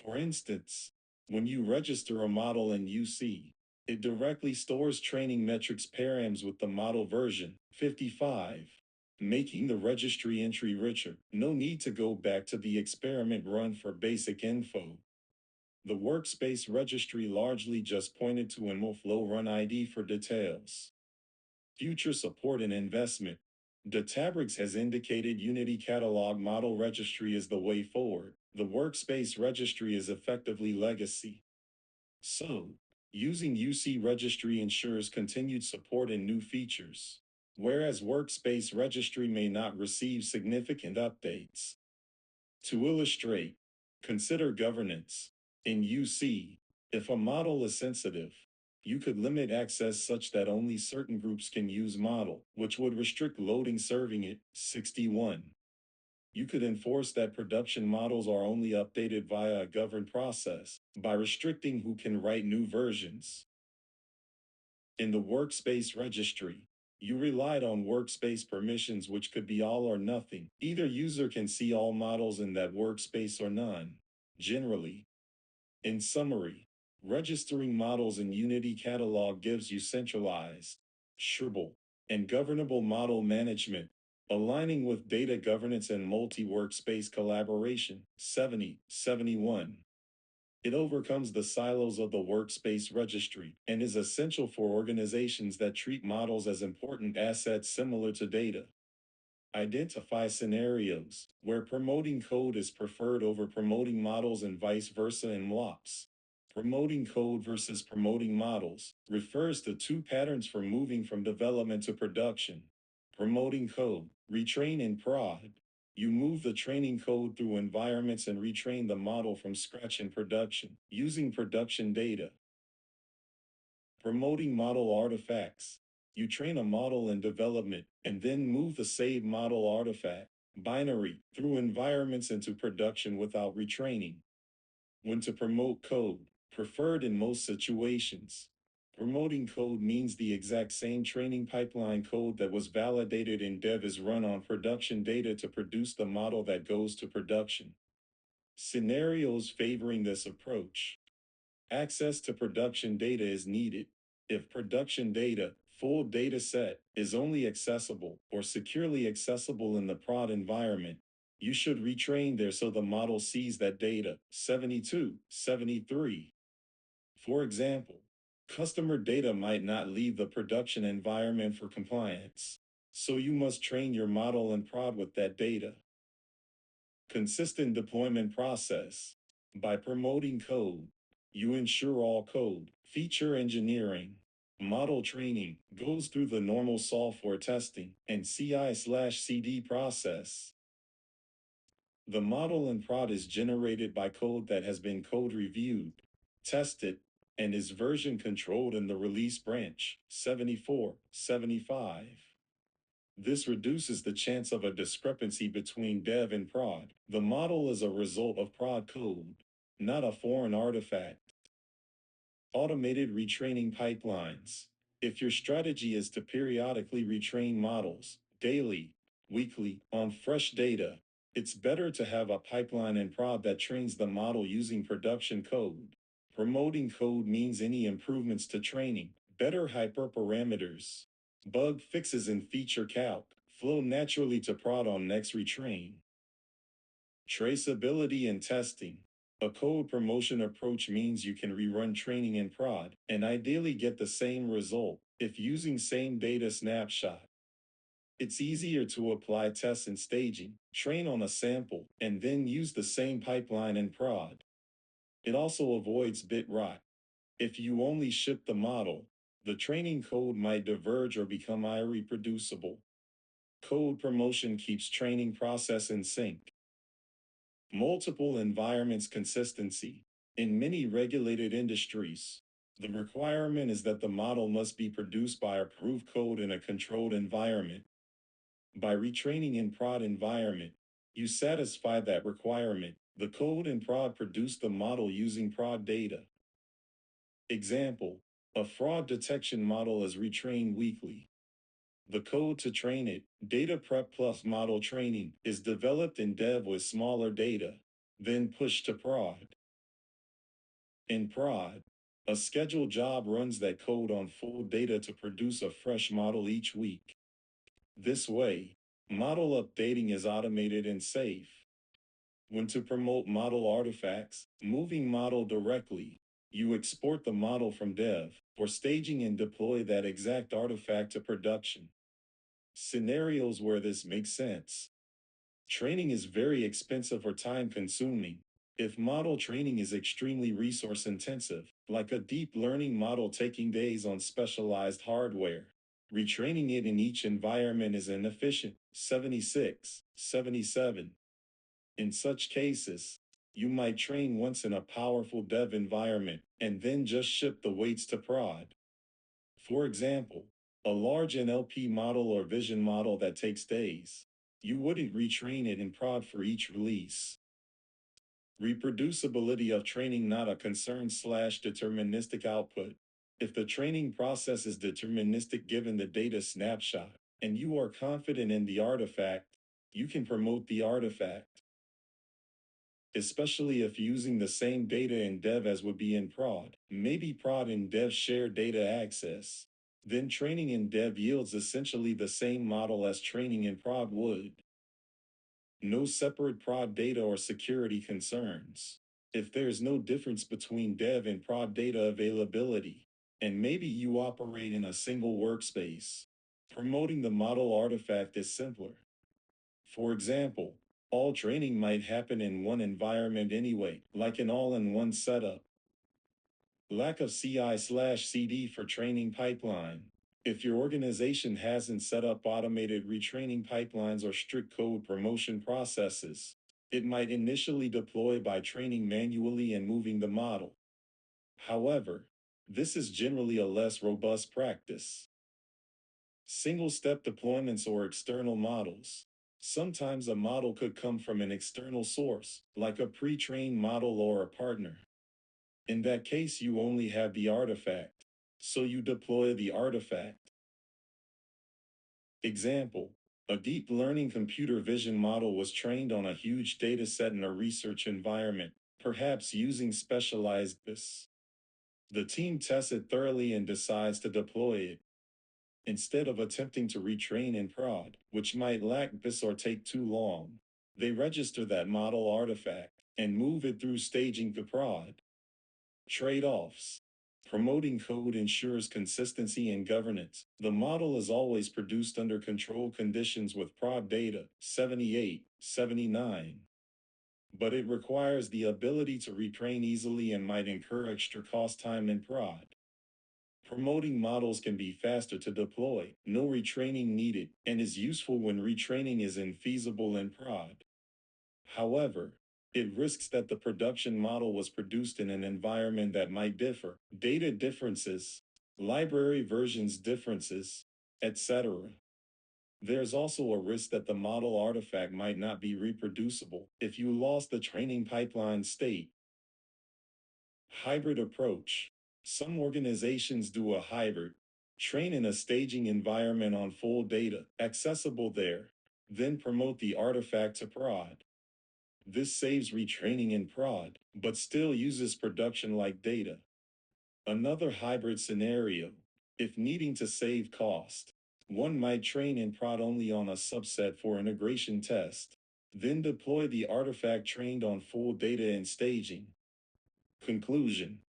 For instance, when you register a model in UC, it directly stores training metrics params with the model version 55, making the registry entry richer. No need to go back to the experiment run for basic info. The workspace registry largely just pointed to an MoFlow run ID for details. Future support and investment. Databricks has indicated Unity Catalog Model Registry is the way forward. The workspace registry is effectively legacy. So, using UC Registry ensures continued support and new features, whereas Workspace Registry may not receive significant updates. To illustrate, consider governance. In UC, if a model is sensitive, you could limit access such that only certain groups can use model, which would restrict loading serving it. 61. You could enforce that production models are only updated via a governed process by restricting who can write new versions. In the workspace registry, you relied on workspace permissions, which could be all or nothing. Either user can see all models in that workspace or none. Generally, in summary, registering models in Unity Catalog gives you centralized, shareable, and governable model management, aligning with data governance and multi-workspace collaboration. 71. It overcomes the silos of the workspace registry and is essential for organizations that treat models as important assets similar to data. Identify scenarios where promoting code is preferred over promoting models and vice versa in MLOps. Promoting code versus promoting models refers to two patterns for moving from development to production. Promoting code, retrain in prod. You move the training code through environments and retrain the model from scratch in production, using production data. Promoting model artifacts. You train a model in development and then move the saved model artifact, binary, through environments into production without retraining. When to promote code, preferred in most situations. Promoting code means the exact same training pipeline code that was validated in dev is run on production data to produce the model that goes to production. Scenarios favoring this approach. Access to production data is needed. If production data, full data set, is only accessible or securely accessible in the prod environment, you should retrain there so the model sees that data. 72, 73. For example, customer data might not leave the production environment for compliance, so you must train your model in prod with that data. Consistent deployment process. By promoting code, you ensure all code, feature engineering, model training goes through the normal software testing and CI/CD process. The model in prod is generated by code that has been code reviewed, tested, and is version controlled in the release branch. 74, 75. This reduces the chance of a discrepancy between dev and prod. The model is a result of prod code, not a foreign artifact. Automated retraining pipelines. If your strategy is to periodically retrain models, daily, weekly, on fresh data, it's better to have a pipeline in prod that trains the model using production code. Promoting code means any improvements to training, better hyperparameters, bug fixes in feature calc, flow naturally to prod on next retrain. Traceability and testing. A code promotion approach means you can rerun training in prod and ideally get the same result if using same data snapshot. It's easier to apply tests and staging, train on a sample, and then use the same pipeline in prod. It also avoids bit rot. If you only ship the model, the training code might diverge or become irreproducible. Code promotion keeps training process in sync. Multiple environments consistency. In many regulated industries, the requirement is that the model must be produced by approved code in a controlled environment. By retraining in prod environment, you satisfy that requirement. The code in prod produced the model using prod data. Example, a fraud detection model is retrained weekly. The code to train it, data prep plus model training, is developed in dev with smaller data, then pushed to prod. In prod, a scheduled job runs that code on full data to produce a fresh model each week. This way, model updating is automated and safe. When to promote model artifacts, moving model directly, you export the model from dev for staging and deploy that exact artifact to production. Scenarios where this makes sense. Training is very expensive or time consuming. If model training is extremely resource intensive, like a deep learning model taking days on specialized hardware, retraining it in each environment is inefficient. 76, 77. In such cases, you might train once in a powerful dev environment and then just ship the weights to prod. For example, a large NLP model or vision model that takes days, you wouldn't retrain it in prod for each release. Reproducibility of training not a concern / deterministic output. If the training process is deterministic given the data snapshot, and you are confident in the artifact, you can promote the artifact. Especially if using the same data in dev as would be in prod. Maybe prod and dev share data access. Then training in dev yields essentially the same model as training in prod would. No separate prod data or security concerns. If there's no difference between dev and prod data availability, and maybe you operate in a single workspace, promoting the model artifact is simpler. For example, all training might happen in one environment anyway, like an all-in-one setup. Lack of CI/CD for training pipeline. If your organization hasn't set up automated retraining pipelines or strict code promotion processes, it might initially deploy by training manually and moving the model. However, this is generally a less robust practice. Single-step deployments or external models. Sometimes a model could come from an external source, like a pre-trained model or a partner. In that case, you only have the artifact, so you deploy the artifact. Example, a deep learning computer vision model was trained on a huge dataset in a research environment, perhaps using specialized BIS. The team tests it thoroughly and decides to deploy it. Instead of attempting to retrain in prod, which might lack BIS or take too long, they register that model artifact and move it through staging to prod. Trade-offs. Promoting code ensures consistency and governance. The model is always produced under controlled conditions with prod data, 78, 79. But it requires the ability to retrain easily and might incur extra cost time in prod. Promoting models can be faster to deploy, no retraining needed, and is useful when retraining is infeasible in prod. However, it risks that the production model was produced in an environment that might differ, data differences, library versions differences, etc. There's also a risk that the model artifact might not be reproducible if you lost the training pipeline state. Hybrid approach. Some organizations do a hybrid, train in a staging environment on full data, accessible there, then promote the artifact to prod. This saves retraining in prod, but still uses production-like data. Another hybrid scenario, if needing to save cost, one might train in prod only on a subset for integration test, then deploy the artifact trained on full data in staging. Conclusion.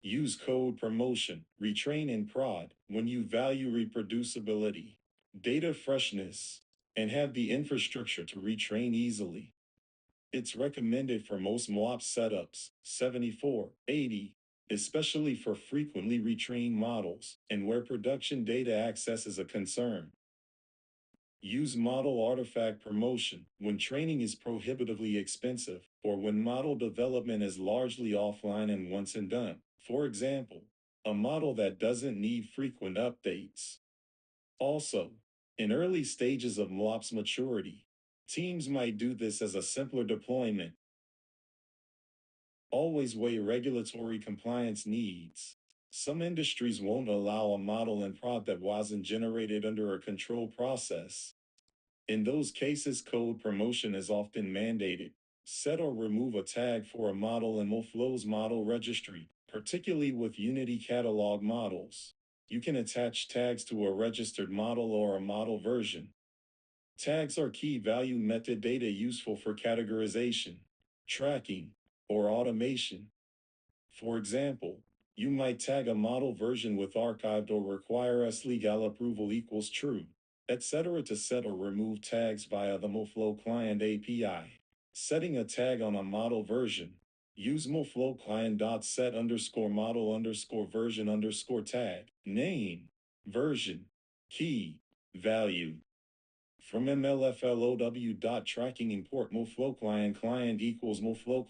Use code promotion, retrain in prod when you value reproducibility, data freshness, and have the infrastructure to retrain easily. It's recommended for most MLOps setups, 74, 80, especially for frequently retrained models and where production data access is a concern. Use model artifact promotion when training is prohibitively expensive or when model development is largely offline and once and done. For example, a model that doesn't need frequent updates. Also, in early stages of MLOps maturity, teams might do this as a simpler deployment. Always weigh regulatory compliance needs. Some industries won't allow a model in prod that wasn't generated under a controlled process. In those cases, code promotion is often mandated. Set or remove a tag for a model in MoFlow's model registry, particularly with Unity catalog models. You can attach tags to a registered model or a model version. Tags are key value metadata useful for categorization, tracking, or automation. For example, you might tag a model version with archived or require sLegal approval equals true, etc. to set or remove tags via the MoFlow Client API. Setting a tag on a model version. Use MoFlow client.set underscore model underscore version underscore tag, name, version, key, value. From mlflow.tracking import MoFlow client equals MoFlow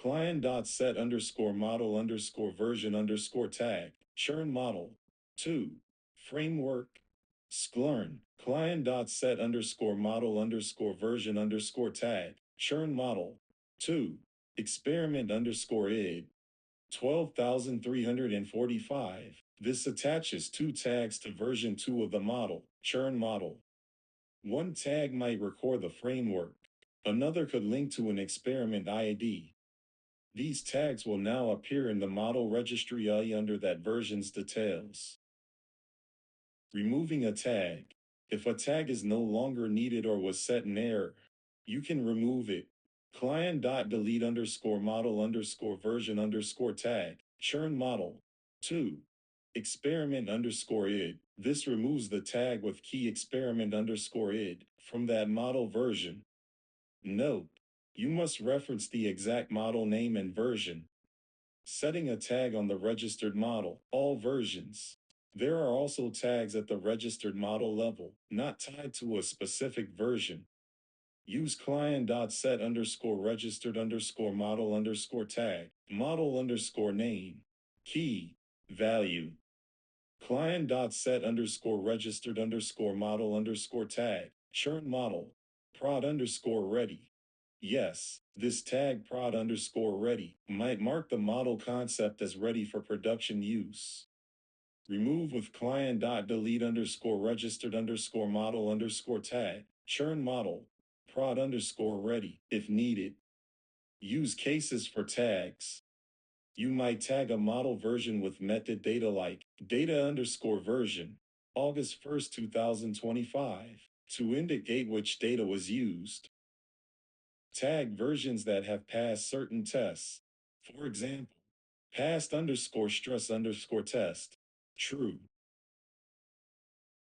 client.set underscore model underscore version underscore tag, churn model. 2. Framework. Sklern, client.set underscore model underscore version underscore tag, churn model. 2. Experiment underscore id. 12,345. This attaches two tags to version 2 of the model, churn model. One tag might record the framework. Another could link to an experiment ID. These tags will now appear in the model registry under that version's details. Removing a tag. If a tag is no longer needed or was set in error, you can remove it. Client.delete underscore model underscore version underscore tag, churn model. 2. Experiment underscore id. This removes the tag with key experiment underscore id from that model version. Note, you must reference the exact model name and version. Setting a tag on the registered model, all versions. There are also tags at the registered model level, not tied to a specific version. Use client.set underscore registered underscore model underscore tag, model underscore name, key, value. Client.set underscore registered underscore model underscore tag, churn model, prod underscore ready. Yes, this tag prod underscore ready might mark the model concept as ready for production use. Remove with client.delete underscore registered underscore model underscore tag, churn model, prod underscore ready if needed. Use cases for tags. You might tag a model version with metadata like data underscore version, August 1st, 2025, to indicate which data was used. Tag versions that have passed certain tests. For example, passed underscore stress underscore test, true.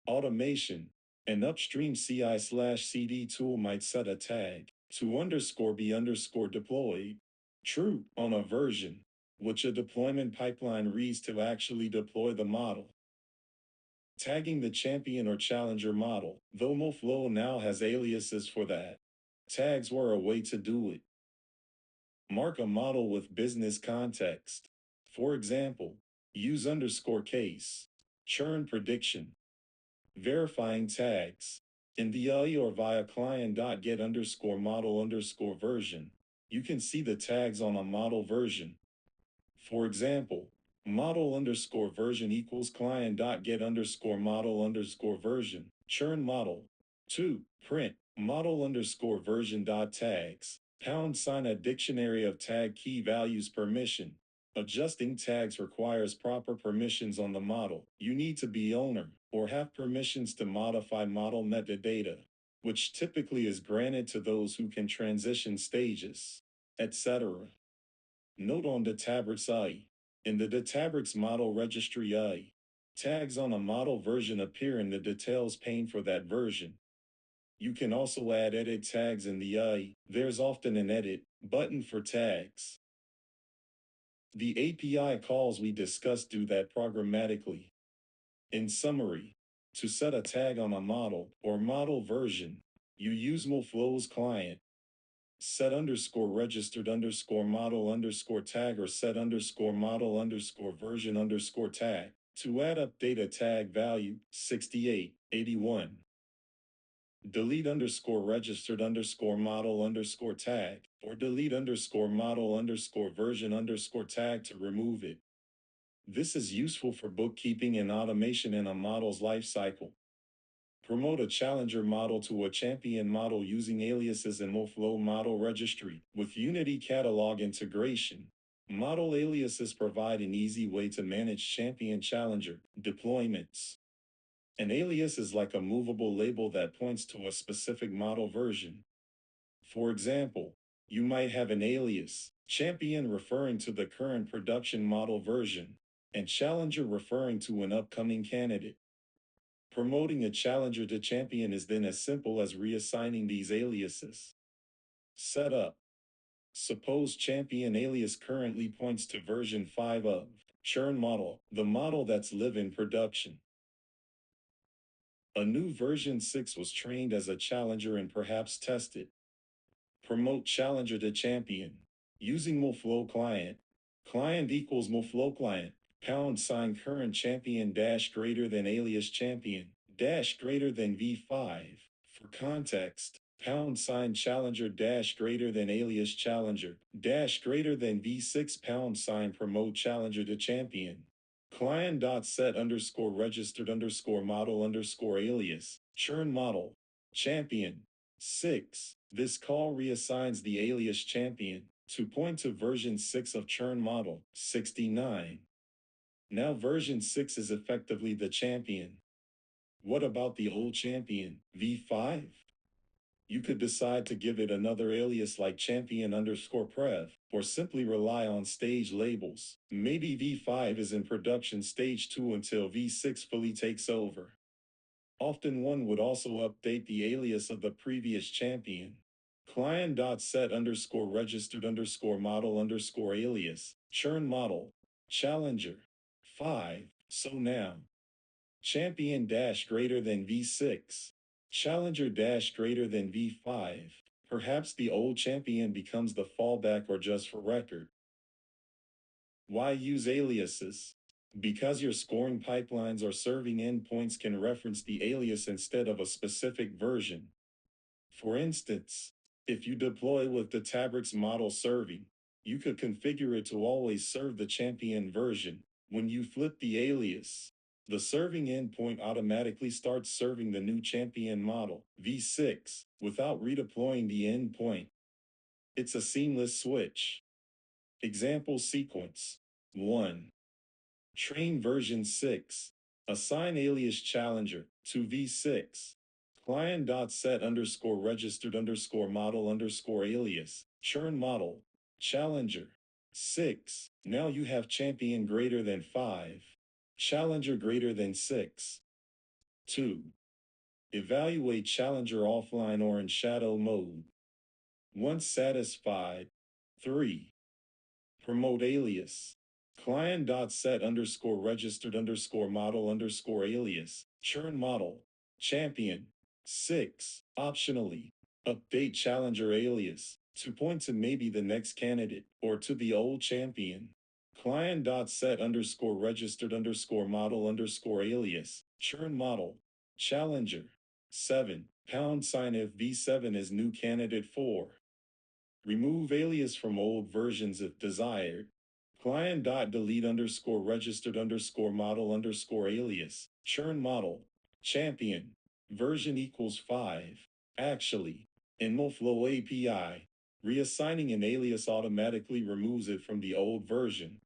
Automation. An upstream CI/CD tool might set a tag to underscore be underscore deployed, true, on a version, which a deployment pipeline reads to actually deploy the model. Tagging the champion or challenger model, though MoFlow now has aliases for that. Tags were a way to do it. Mark a model with business context. For example, use underscore case, churn prediction, verifying tags. In the UI or via client.get underscore model underscore version, you can see the tags on a model version. For example, model underscore version equals client.get underscore model underscore version, churn model. 2. Print, model underscore version dot tags, # a dictionary of tag key values permission. Adjusting tags requires proper permissions on the model. You need to be owner or have permissions to modify model metadata, which typically is granted to those who can transition stages, etc. Note on Databricks AI. In the Databricks model registry AI, tags on a model version appear in the details pane for that version. You can also add edit tags in the AI. There's often an edit button for tags. The API calls we discussed do that programmatically. In summary, To set a tag on a model or model version, you use MoFlow's client. Set underscore registered underscore model underscore tag or set underscore model underscore version underscore tag. To add update a tag value 6881. Delete underscore registered underscore model underscore tag or delete underscore model underscore version underscore tag to remove it. This is useful for bookkeeping and automation in a model's lifecycle. Promote a challenger model to a champion model using aliases in MoFlow model registry. With Unity catalog integration, model aliases provide an easy way to manage champion challenger deployments. An alias is like a movable label that points to a specific model version. For example, you might have an alias, champion referring to the current production model version, and challenger referring to an upcoming candidate. Promoting a challenger to champion is then as simple as reassigning these aliases. Setup. Suppose champion alias currently points to version 5 of churn model, the model that's live in production. A new version 6 was trained as a challenger and perhaps tested. Promote challenger to champion. Using MoFlow client. Client equals MoFlow client. # current champion dash greater than alias champion dash greater than v5. For context, # challenger dash greater than alias challenger dash greater than v6 # promote challenger to champion. Client.set underscore registered underscore model underscore alias churn model champion 6. This call reassigns the alias champion to point to version 6 of churn model 69. Now version 6 is effectively the champion. What about the old champion, v5? You could decide to give it another alias like champion underscore prev, or simply rely on stage labels. Maybe v5 is in production stage 2 until v6 fully takes over. Often one would also update the alias of the previous champion. Client.set underscore registered underscore model underscore alias, churn model, challenger, 5. So now, champion dash greater than v6, challenger dash greater than v5. Perhaps the old champion becomes the fallback or just for record. Why use aliases? Because your scoring pipelines or serving endpoints can reference the alias instead of a specific version. For instance, if you deploy with the Databricks model serving, you could configure it to always serve the champion version. When you flip the alias, the serving endpoint automatically starts serving the new champion model, v6, without redeploying the endpoint. It's a seamless switch. Example sequence 1. Train version 6. Assign alias challenger to v6. Client.set underscore registered underscore model underscore alias. Churn model. Challenger. 6. Now you have champion greater than 5. Challenger greater than 6. 2. Evaluate challenger offline or in shadow mode. Once satisfied. 3. Promote alias. Client.set underscore registered underscore model underscore alias. Churn model. Champion. 6. Optionally, update challenger alias to point to maybe the next candidate or to the old champion. Client.set underscore registered underscore model underscore alias. Churn model. Challenger. 7. # if v7 is new candidate 4. Remove alias from old versions if desired. Client.delete underscore registered underscore model underscore alias. Churn model. Champion. Version equals 5. Actually, in MoFlow API, reassigning an alias automatically removes it from the old version.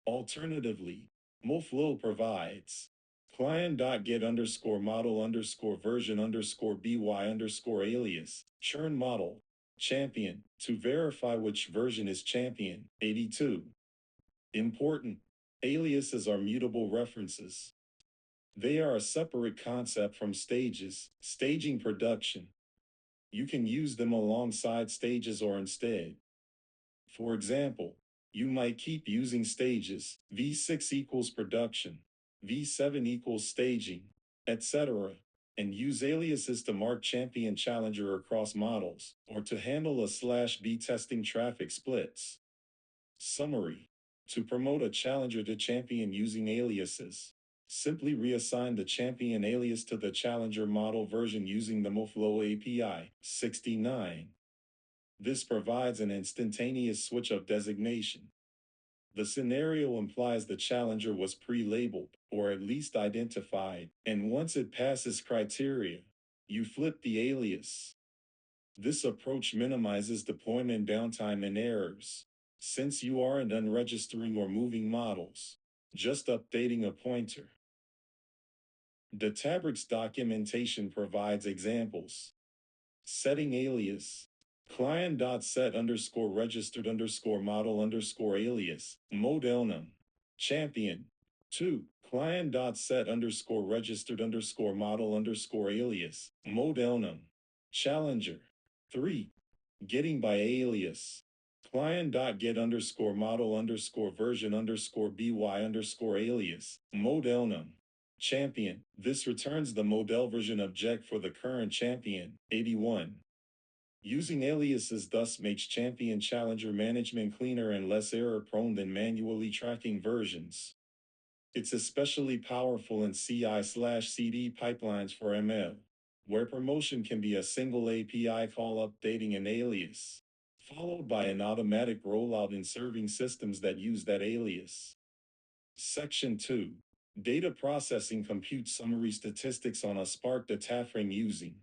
Alternatively, MoFlow provides client.get underscore model underscore version underscore by underscore alias, churn model, champion, to verify which version is champion, 82. Important, aliases are mutable references. They are a separate concept from stages, staging production. You can use them alongside stages or instead. For example, you might keep using stages, v6 equals production, V7 equals staging, etc., and use aliases to mark champion challenger across models, or to handle a/B testing traffic splits. Summary. To promote a challenger to champion using aliases, simply reassign the champion alias to the challenger model version using the MoFlow API 69. This provides an instantaneous switch of designation. The scenario implies the challenger was pre-labeled, or at least identified, and once it passes criteria, you flip the alias. This approach minimizes deployment downtime and errors, since you aren't unregistering or moving models, just updating a pointer. Databricks documentation provides examples. Setting alias. Client.set underscore registered underscore model underscore alias, modelnum. Champion. 2. Client.set underscore registered underscore model underscore alias, modelnum. Challenger. 3. Getting by alias. Client.get underscore model underscore version underscore by underscore alias, modelnum. Champion. This returns the model version object for the current champion, 81. Using aliases thus makes champion challenger management cleaner and less error-prone than manually tracking versions. It's especially powerful in CI/CD pipelines for ML, where promotion can be a single API call updating an alias, followed by an automatic rollout in serving systems that use that alias. Section 2. Data processing computes summary statistics on a Spark data frame using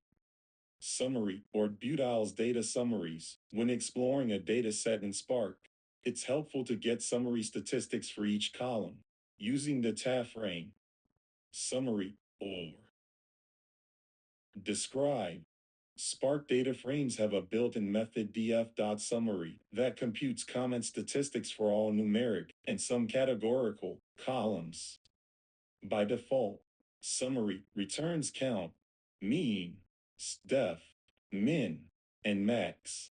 summary or Butile's data summaries. When exploring a data set in Spark, it's helpful to get summary statistics for each column using the data frame. Summary or describe. Spark data frames have a built-in method df.summary that computes comment statistics for all numeric and some categorical columns. By default, summary returns count, mean, def, min, and max.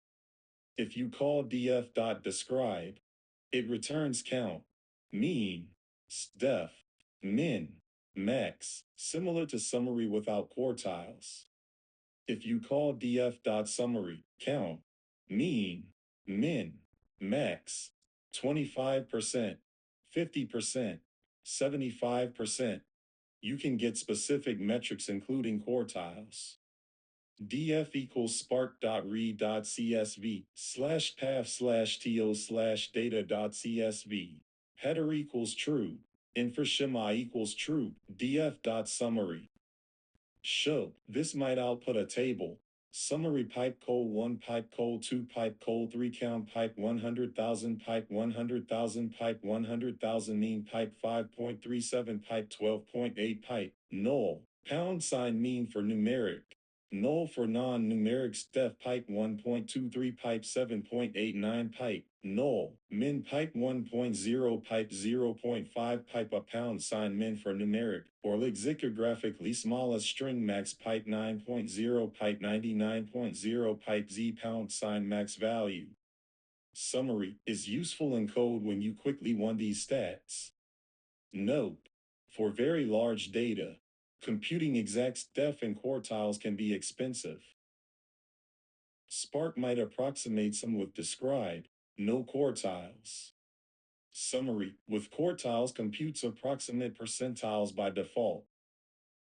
If you call df.describe, it returns count, mean, def, min, max, similar to summary without quartiles. If you call df.summary, count, mean, min, max, 25%, 50%, 75%, you can get specific metrics including quartiles. df equals spark.read.csv/path/to/data.csv. Header equals true. Info_shim equals true. df.summary. Show. This might output a table. Summary pipe col 1 pipe col 2 pipe col 3 count pipe 100,000 pipe 100,000 pipe 100,000 mean pipe 5.37 pipe 12.8 pipe null # mean for numeric null for non-numeric def pipe 1.23 pipe 7.89 pipe null min pipe 1.0 pipe 0.5 pipe a # min for numeric or lexicographically smallest string max pipe 9.0 pipe 99.0 pipe z # max value. Summary is useful in code when you quickly want these stats. Note: for very large data, computing exact def and quartiles can be expensive. Spark might approximate some with describe, no quartiles. Summary with quartiles computes approximate percentiles by default.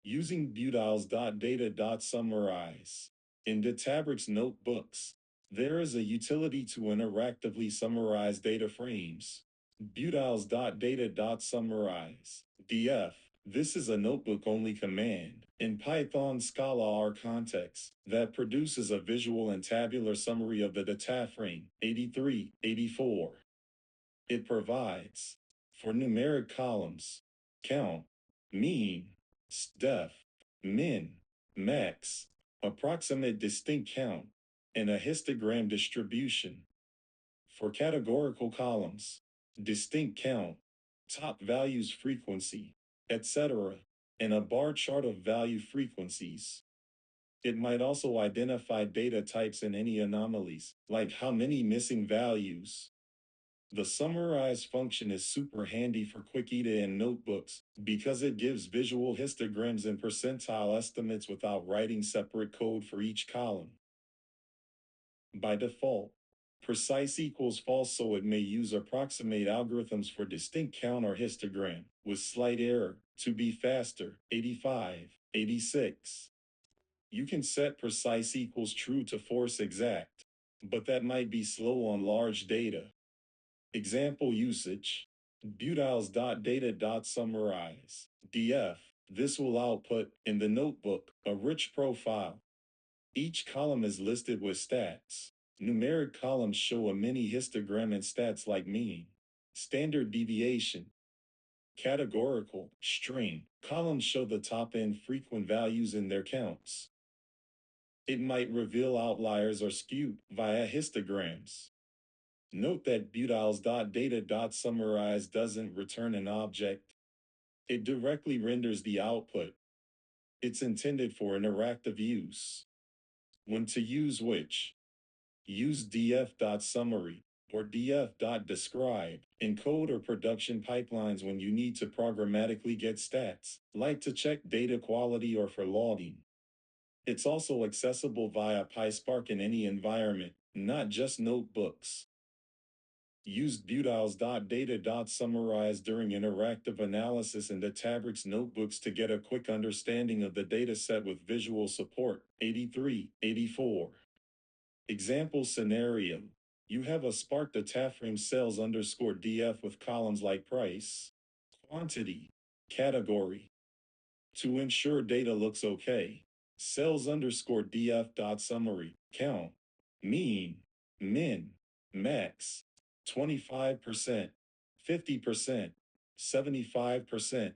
Using Butiles.data.summarize. In Databricks notebooks, there is a utility to interactively summarize data frames. Butiles.data.summarize. df. This is a notebook-only command in Python Scala R context that produces a visual and tabular summary of the data frame 8384. It provides, for numeric columns, count, mean, def, min, max, approximate distinct count, and a histogram distribution. For categorical columns, distinct count, top values frequency, etc., and a bar chart of value frequencies. It might also identify data types and any anomalies, like how many missing values. The summarize function is super handy for quick EDA and notebooks because it gives visual histograms and percentile estimates without writing separate code for each column. By default, precise equals false, so it may use approximate algorithms for distinct count or histogram, with slight error, to be faster, 85, 86. You can set precise equals true to force exact, but that might be slow on large data. Example usage: butiles.data.summarize, df. This will output, in the notebook, a rich profile. Each column is listed with stats. Numeric columns show a mini histogram and stats like mean, standard deviation, categorical, string. Columns show the top and frequent values in their counts. It might reveal outliers or skew via histograms. Note that butiles.data.summarize doesn't return an object. It directly renders the output. It's intended for interactive use. When to use which: use df.summary or df.describe in code or production pipelines when you need to programmatically get stats, like to check data quality or for logging. It's also accessible via PySpark in any environment, not just notebooks. Use butiles.data.summarize during interactive analysis in Databricks notebooks to get a quick understanding of the dataset with visual support. 83, 84. Example scenario: you have a Spark dataframe cells underscore df with columns like price, quantity, category. To ensure data looks okay, cells underscore df dot summary, count, mean, min, max, 25%, 50%, 75%.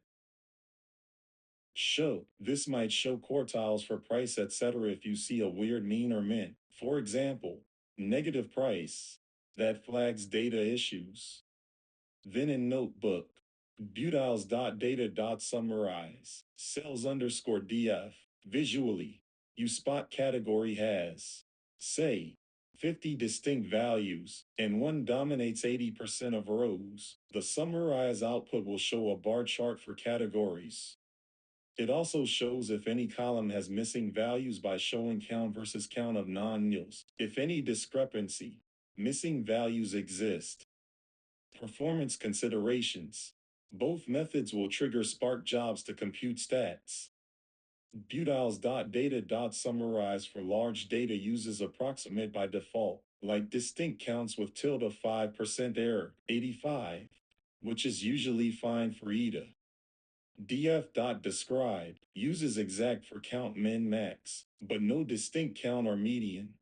Show. This might show quartiles for price, etc. if you see a weird mean or min. For example, negative price. That flags data issues. Then in notebook, butiles.data.summarize, cells underscore df. Visually, you spot category has, say, 50 distinct values, and one dominates 80% of rows. The summarize output will show a bar chart for categories. It also shows if any column has missing values by showing count versus count of non-nils. If any discrepancy, missing values exist. Performance considerations. Both methods will trigger Spark jobs to compute stats. Butiles.data.summarize for large data uses approximate by default, like distinct counts with tilde 5% error, 85, which is usually fine for EDA. df.describe uses exact for count min max, but no distinct count or median.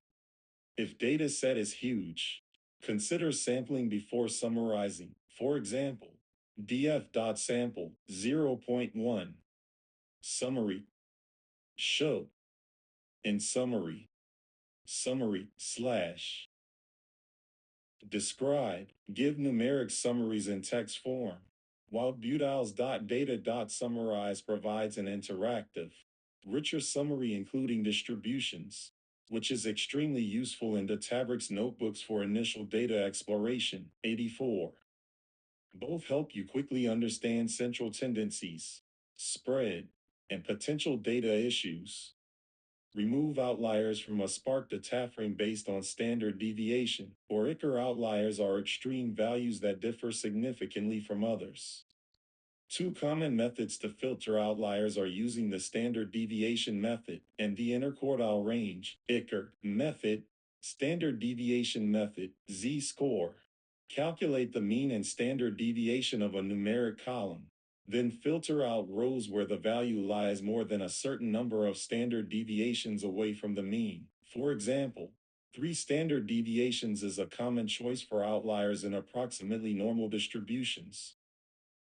If data set is huge, consider sampling before summarizing. For example, df.sample 0.1. Summary. Show. In summary. Summary / describe. Give numeric summaries in text form. While butiles.data.summarize provides an interactive, richer summary including distributions, which is extremely useful in Databricks notebooks for initial data exploration. 84. Both help you quickly understand central tendencies, spread, and potential data issues. Remove outliers from a Spark dataframe based on standard deviation, or ICR. Outliers are extreme values that differ significantly from others. Two common methods to filter outliers are using the standard deviation method and the interquartile range ICR method. Standard deviation method, z-score. Calculate the mean and standard deviation of a numeric column. Then filter out rows where the value lies more than a certain number of standard deviations away from the mean. For example, 3 standard deviations is a common choice for outliers in approximately normal distributions.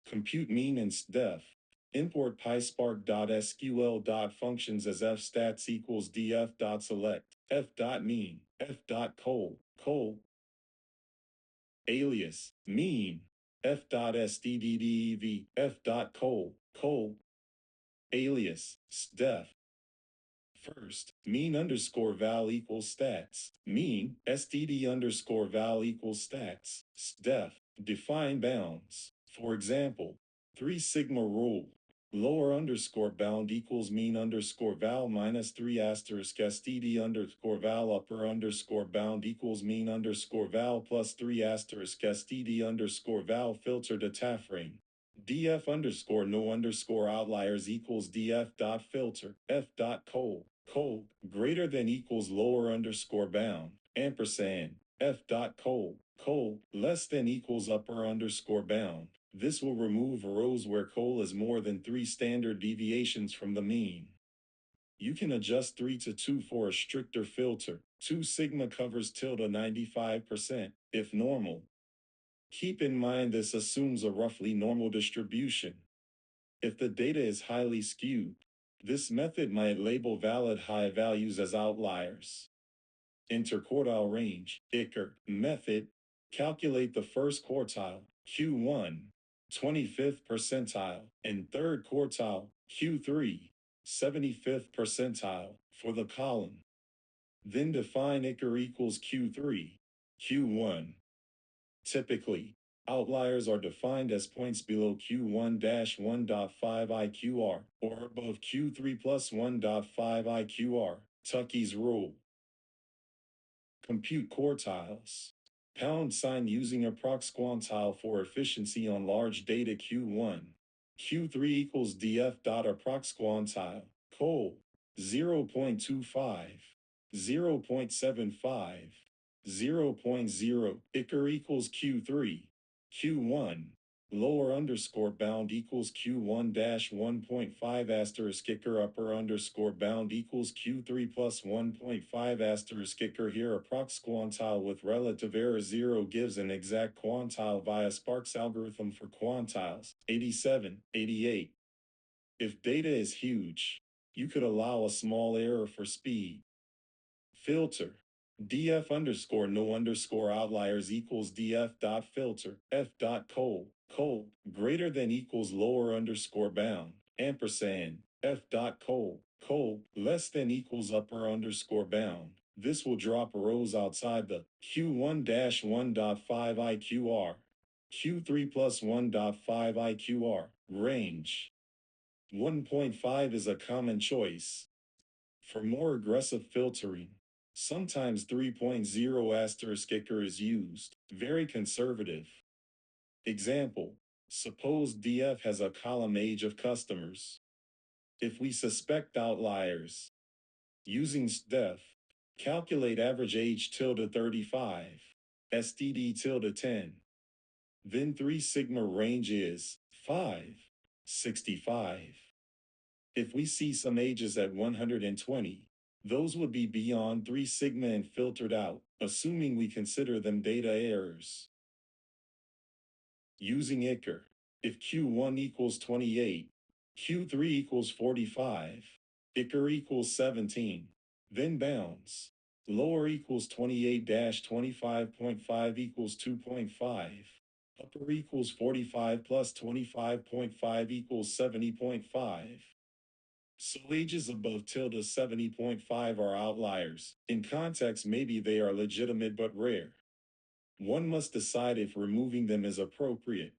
Compute mean and def. Import pyspark.sql.functions as fstats equals df.select, f.mean, f.col, alias, mean, f.stddev, f.col, alias, sdef. First, mean underscore val equals stats. Mean, std underscore val equals stats. Def, define bounds. For example, 3 sigma rule. Lower underscore bound equals mean underscore val minus 3 asterisk std underscore val upper underscore bound equals mean underscore val plus 3 asterisk std underscore val filter data frame. df underscore no underscore outliers equals df dot filter f dot col greater than equals lower underscore bound ampersand f dot col less than equals upper underscore bound. This will remove rows where col is more than 3 standard deviations from the mean. You can adjust 3 to 2 for a stricter filter. 2 sigma covers tilde 95% if normal. Keep in mind this assumes a roughly normal distribution. If the data is highly skewed, this method might label valid high values as outliers. Interquartile range, ICR, method, calculate the first quartile, Q1, 25th percentile, and third quartile, Q3, 75th percentile, for the column. Then define ICR equals Q3, Q1. Typically, outliers are defined as points below Q1-1.5 IQR or above Q3 plus 1.5 IQR, Tuckey's rule. Compute quartiles. # using approx quantile for efficiency on large data Q1. Q3 equals df dot approx quantile, col, 0.25, 0.75, 0.0, ICR equals Q3, Q1, lower underscore bound equals Q1-1.5 asterisk ICR upper underscore bound equals Q3 plus 1.5 asterisk ICR here approx quantile with relative error 0 gives an exact quantile via Sparks algorithm for quantiles, 87, 88. If data is huge, you could allow a small error for speed. Filter. df underscore no underscore outliers equals df dot filter f dot col greater than equals lower underscore bound ampersand f dot col less than equals upper underscore bound. This will drop rows outside the Q1-1.5 IQR, Q3 plus 1.5 IQR range. 1.5 is a common choice. For more aggressive filtering, sometimes 3.0 asterisk ICR is used, very conservative. Example, suppose DF has a column age of customers. If we suspect outliers, using SDEF, calculate average age tilde 35, STD tilde 10. Then 3 sigma range is 5, 65. If we see some ages at 120, those would be beyond 3 sigma and filtered out, assuming we consider them data errors. Using ICR, if Q1 equals 28, Q3 equals 45, ICR equals 17, then bounds. Lower equals 28-25.5 equals 2.5. Upper equals 45 plus 25.5 equals 70.5. So ages above tilde 70.5 are outliers. In context, maybe they are legitimate but rare. One must decide if removing them is appropriate.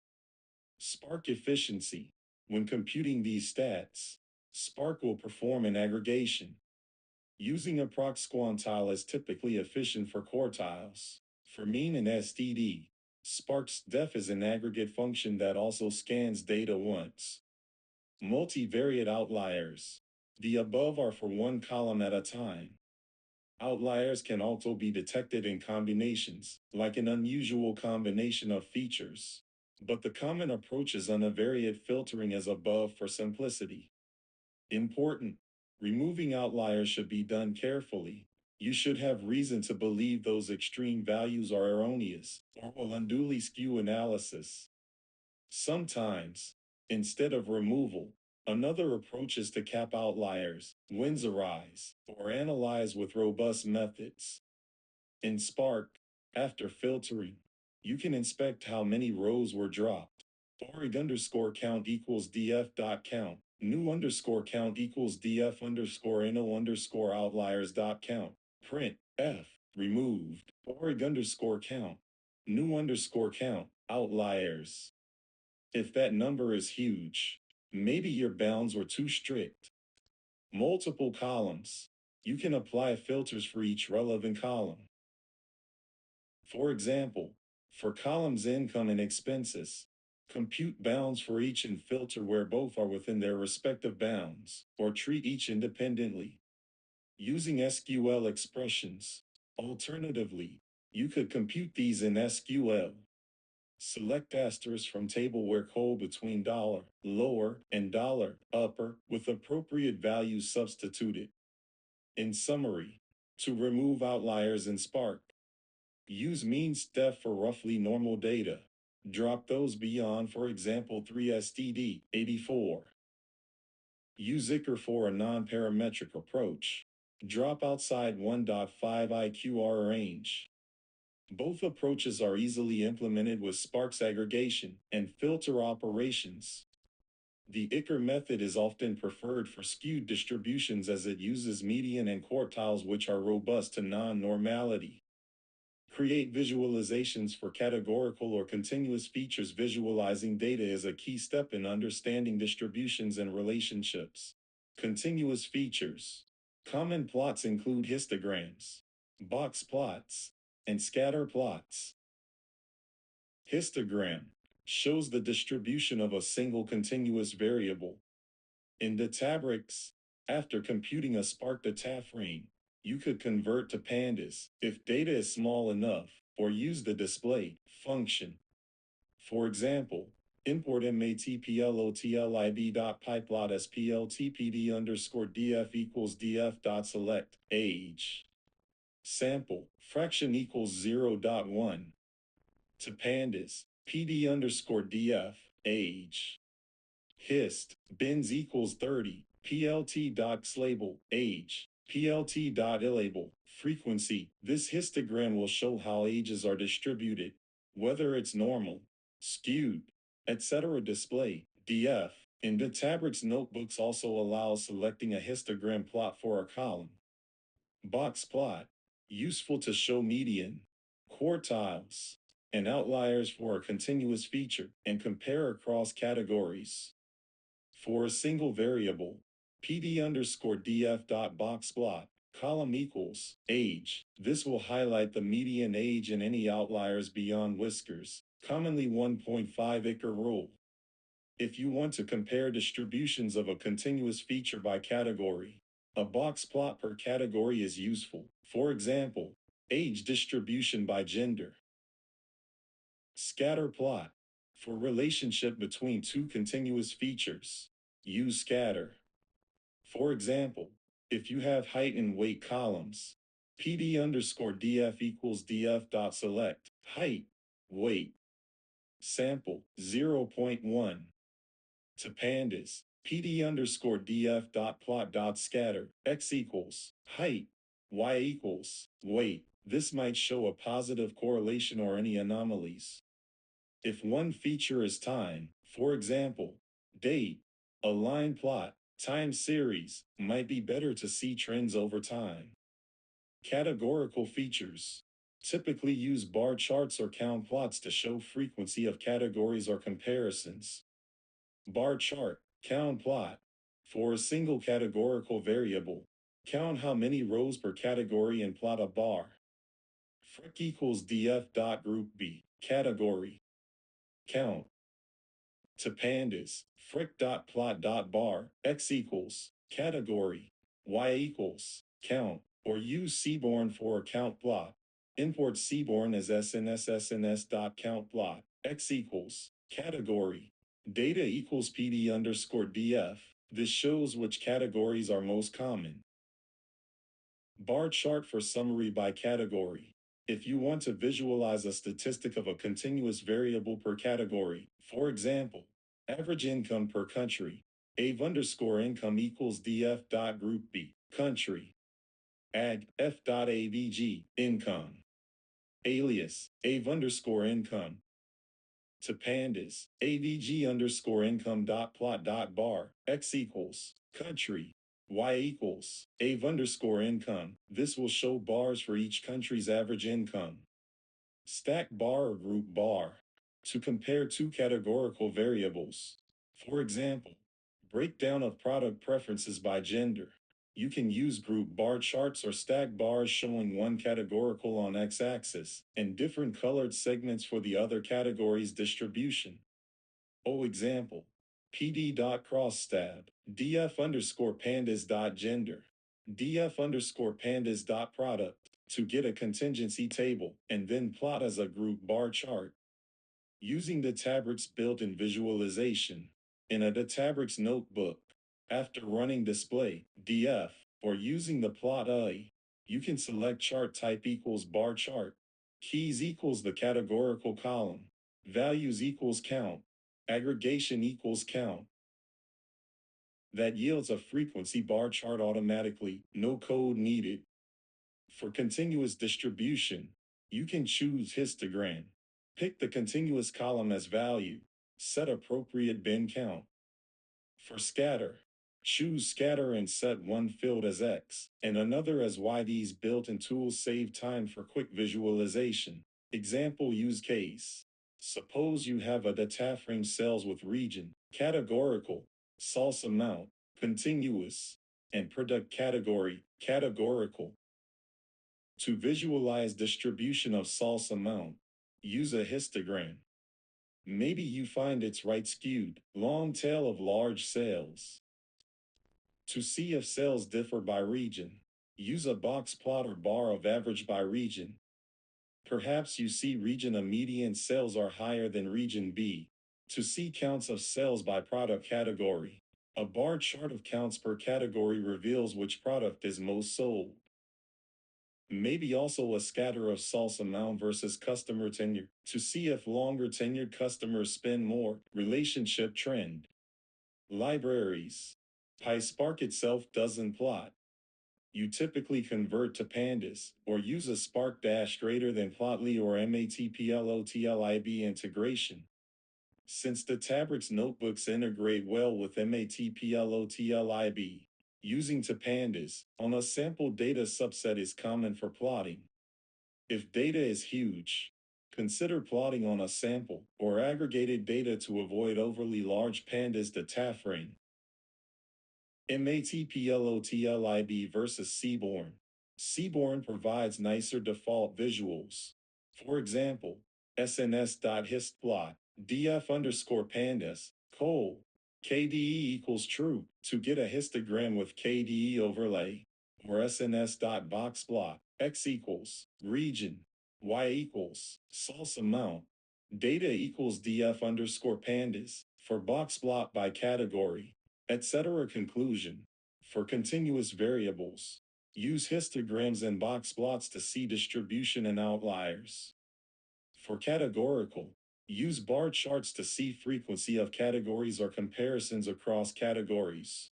Spark efficiency. When computing these stats, Spark will perform an aggregation. Using approx quantile is typically efficient for quartiles. For mean and STD, Spark's def is an aggregate function that also scans data once. Multivariate outliers. The above are for one column at a time. Outliers can also be detected in combinations, like an unusual combination of features. But the common approach is univariate filtering as above for simplicity. Important. Removing outliers should be done carefully. You should have reason to believe those extreme values are erroneous or will unduly skew analysis. Sometimes, instead of removal, another approach is to cap outliers, Windsorize, or analyze with robust methods. In Spark, after filtering, you can inspect how many rows were dropped. Org underscore count equals df dot count. New underscore count equals df underscore no underscore outliers dot count. Print f removed. Org underscore count. New underscore count outliers. If that number is huge, maybe your bounds were too strict. Multiple columns. You can apply filters for each relevant column. For example, for columns income and expenses, compute bounds for each and filter where both are within their respective bounds, or treat each independently. Using SQL expressions. Alternatively, you could compute these in SQL. Select asterisk from table where col between $lower and $upper with appropriate values substituted. In summary, to remove outliers in Spark, use mean_def for roughly normal data. Drop those beyond, for example, 3std84. Use ICR for a non-parametric approach. Drop outside 1.5 IQR range. Both approaches are easily implemented with Spark's aggregation and filter operations. The ICR method is often preferred for skewed distributions as it uses median and quartiles which are robust to non-normality. Create visualizations for categorical or continuous features. Visualizing data is a key step in understanding distributions and relationships. Continuous features. Common plots include histograms, box plots, and scatter plots. Histogram shows the distribution of a single continuous variable. In Databricks, after computing a Spark data frame, you could convert to pandas if data is small enough, or use the display function. For example, import matplotlib.pyplot spltpd underscore df equals df.select age. Sample fraction equals 0.1 to pandas pd underscore df age. Hist bins equals 30 plt.slabel age plt.illabel frequency. This histogram will show how ages are distributed, whether it's normal, skewed, etc. Display df in Databricks notebooks also allows selecting a histogram plot for a column. Box plot useful to show median, quartiles, and outliers for a continuous feature and compare across categories. For a single variable, pd underscore df.boxplot, column equals age. This will highlight the median age and any outliers beyond whiskers, commonly 1.5 ICR rule. If you want to compare distributions of a continuous feature by category, a box plot per category is useful. For example, age distribution by gender. Scatter plot. For relationship between two continuous features, use scatter. For example, if you have height and weight columns, pd underscore df equals df.select height, weight. Sample 0.1 to pandas, pd underscore df.plot.scatter x equals height, y equals weight. This might show a positive correlation or any anomalies. If one feature is time, for example, date, a line plot, time series, might be better to see trends over time. Categorical features typically use bar charts or count plots to show frequency of categories or comparisons. Bar chart, count plot. For a single categorical variable, count how many rows per category and plot a bar. Fric equals df.group b, category. Count. To pandas, fric.plot.bar, x equals, category, y equals, count, or use Seaborn for a count plot. Import Seaborn as sns_count_plot, x equals, category, data equals pd underscore df. This shows which categories are most common. Bar chart for summary by category. If you want to visualize a statistic of a continuous variable per category, for example, average income per country, AV underscore income equals df.group b, country. Ag, f.avg, income. Alias, AV underscore income. To pandas, avg underscore income dot plot dot bar, x equals, country, y equals, av underscore income. This will show bars for each country's average income. Stack bar or group bar. To compare two categorical variables. For example, breakdown of product preferences by gender. You can use group bar charts or stack bars showing one categorical on x-axis and different colored segments for the other category's distribution. Example, pd.crossstab, df underscore pandas.gender, df underscore pandas.product to get a contingency table and then plot as a group bar chart. Using the Databricks built-in visualization. In a Databricks notebook, after running display, df, or using the plot AI, you can select chart type equals bar chart, keys equals the categorical column, values equals count, aggregation equals count. That yields a frequency bar chart automatically, no code needed. For continuous distribution, you can choose histogram. Pick the continuous column as value. Set appropriate bin count. For scatter, choose scatter and set one field as X and another as Y. These built-in tools save time for quick visualization. Example use case. Suppose you have a data frame cells with region, categorical, source amount, continuous, and product category, categorical. To visualize distribution of source amount, use a histogram. Maybe you find it's right skewed, long tail of large cells. To see if cells differ by region, use a box plot or bar of average by region. Perhaps you see region A median cells are higher than region B. To see counts of cells by product category, a bar chart of counts per category reveals which product is most sold. Maybe also a scatter of source amount versus customer tenure to see if longer tenured customers spend more. Relationship trend. Libraries. PySpark itself doesn't plot. You typically convert to pandas or use a Spark dash greater than plotly or matplotlib integration. Since the Databricks notebooks integrate well with matplotlib, using to pandas on a sample data subset is common for plotting. If data is huge, consider plotting on a sample or aggregated data to avoid overly large pandas data frame. Matplotlib versus Seaborn. Seaborn provides nicer default visuals. For example, sns.histplot, df underscore pandas, KDE equals true to get a histogram with KDE overlay, or sns.boxplot, x equals region, y equals source amount, data equals df underscore pandas for boxplot by category, etc. Conclusion. For continuous variables, use histograms and box plots to see distribution and outliers. For categorical, use bar charts to see frequency of categories or comparisons across categories.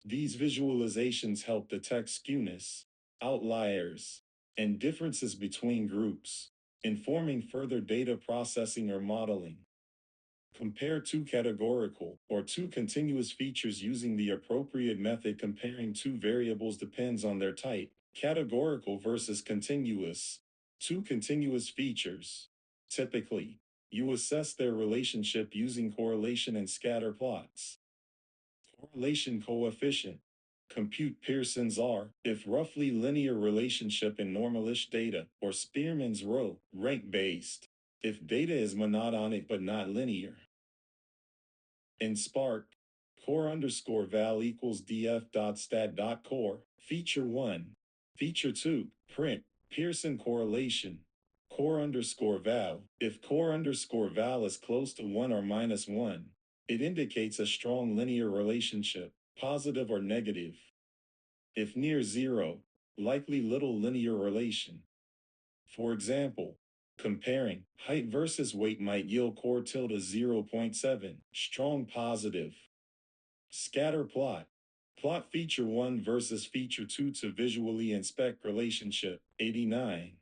These visualizations help detect skewness, outliers, and differences between groups, informing further data processing or modeling. Compare two categorical or two continuous features using the appropriate method. Comparing two variables depends on their type. Categorical versus continuous. Two continuous features. Typically, you assess their relationship using correlation and scatter plots. Correlation coefficient. Compute Pearson's R if roughly linear relationship in normalish data, or Spearman's rho, rank-based, if data is monotonic but not linear. In Spark, core underscore val equals df.stat.core, feature 1. Feature 2, print, Pearson correlation, core underscore val. If core underscore val is close to 1 or minus 1, it indicates a strong linear relationship, positive or negative. If near 0, likely little linear relation. For example, comparing height versus weight might yield core tilde 0.7, strong positive. Scatter plot. Plot feature 1 versus feature 2 to visually inspect relationship, 89.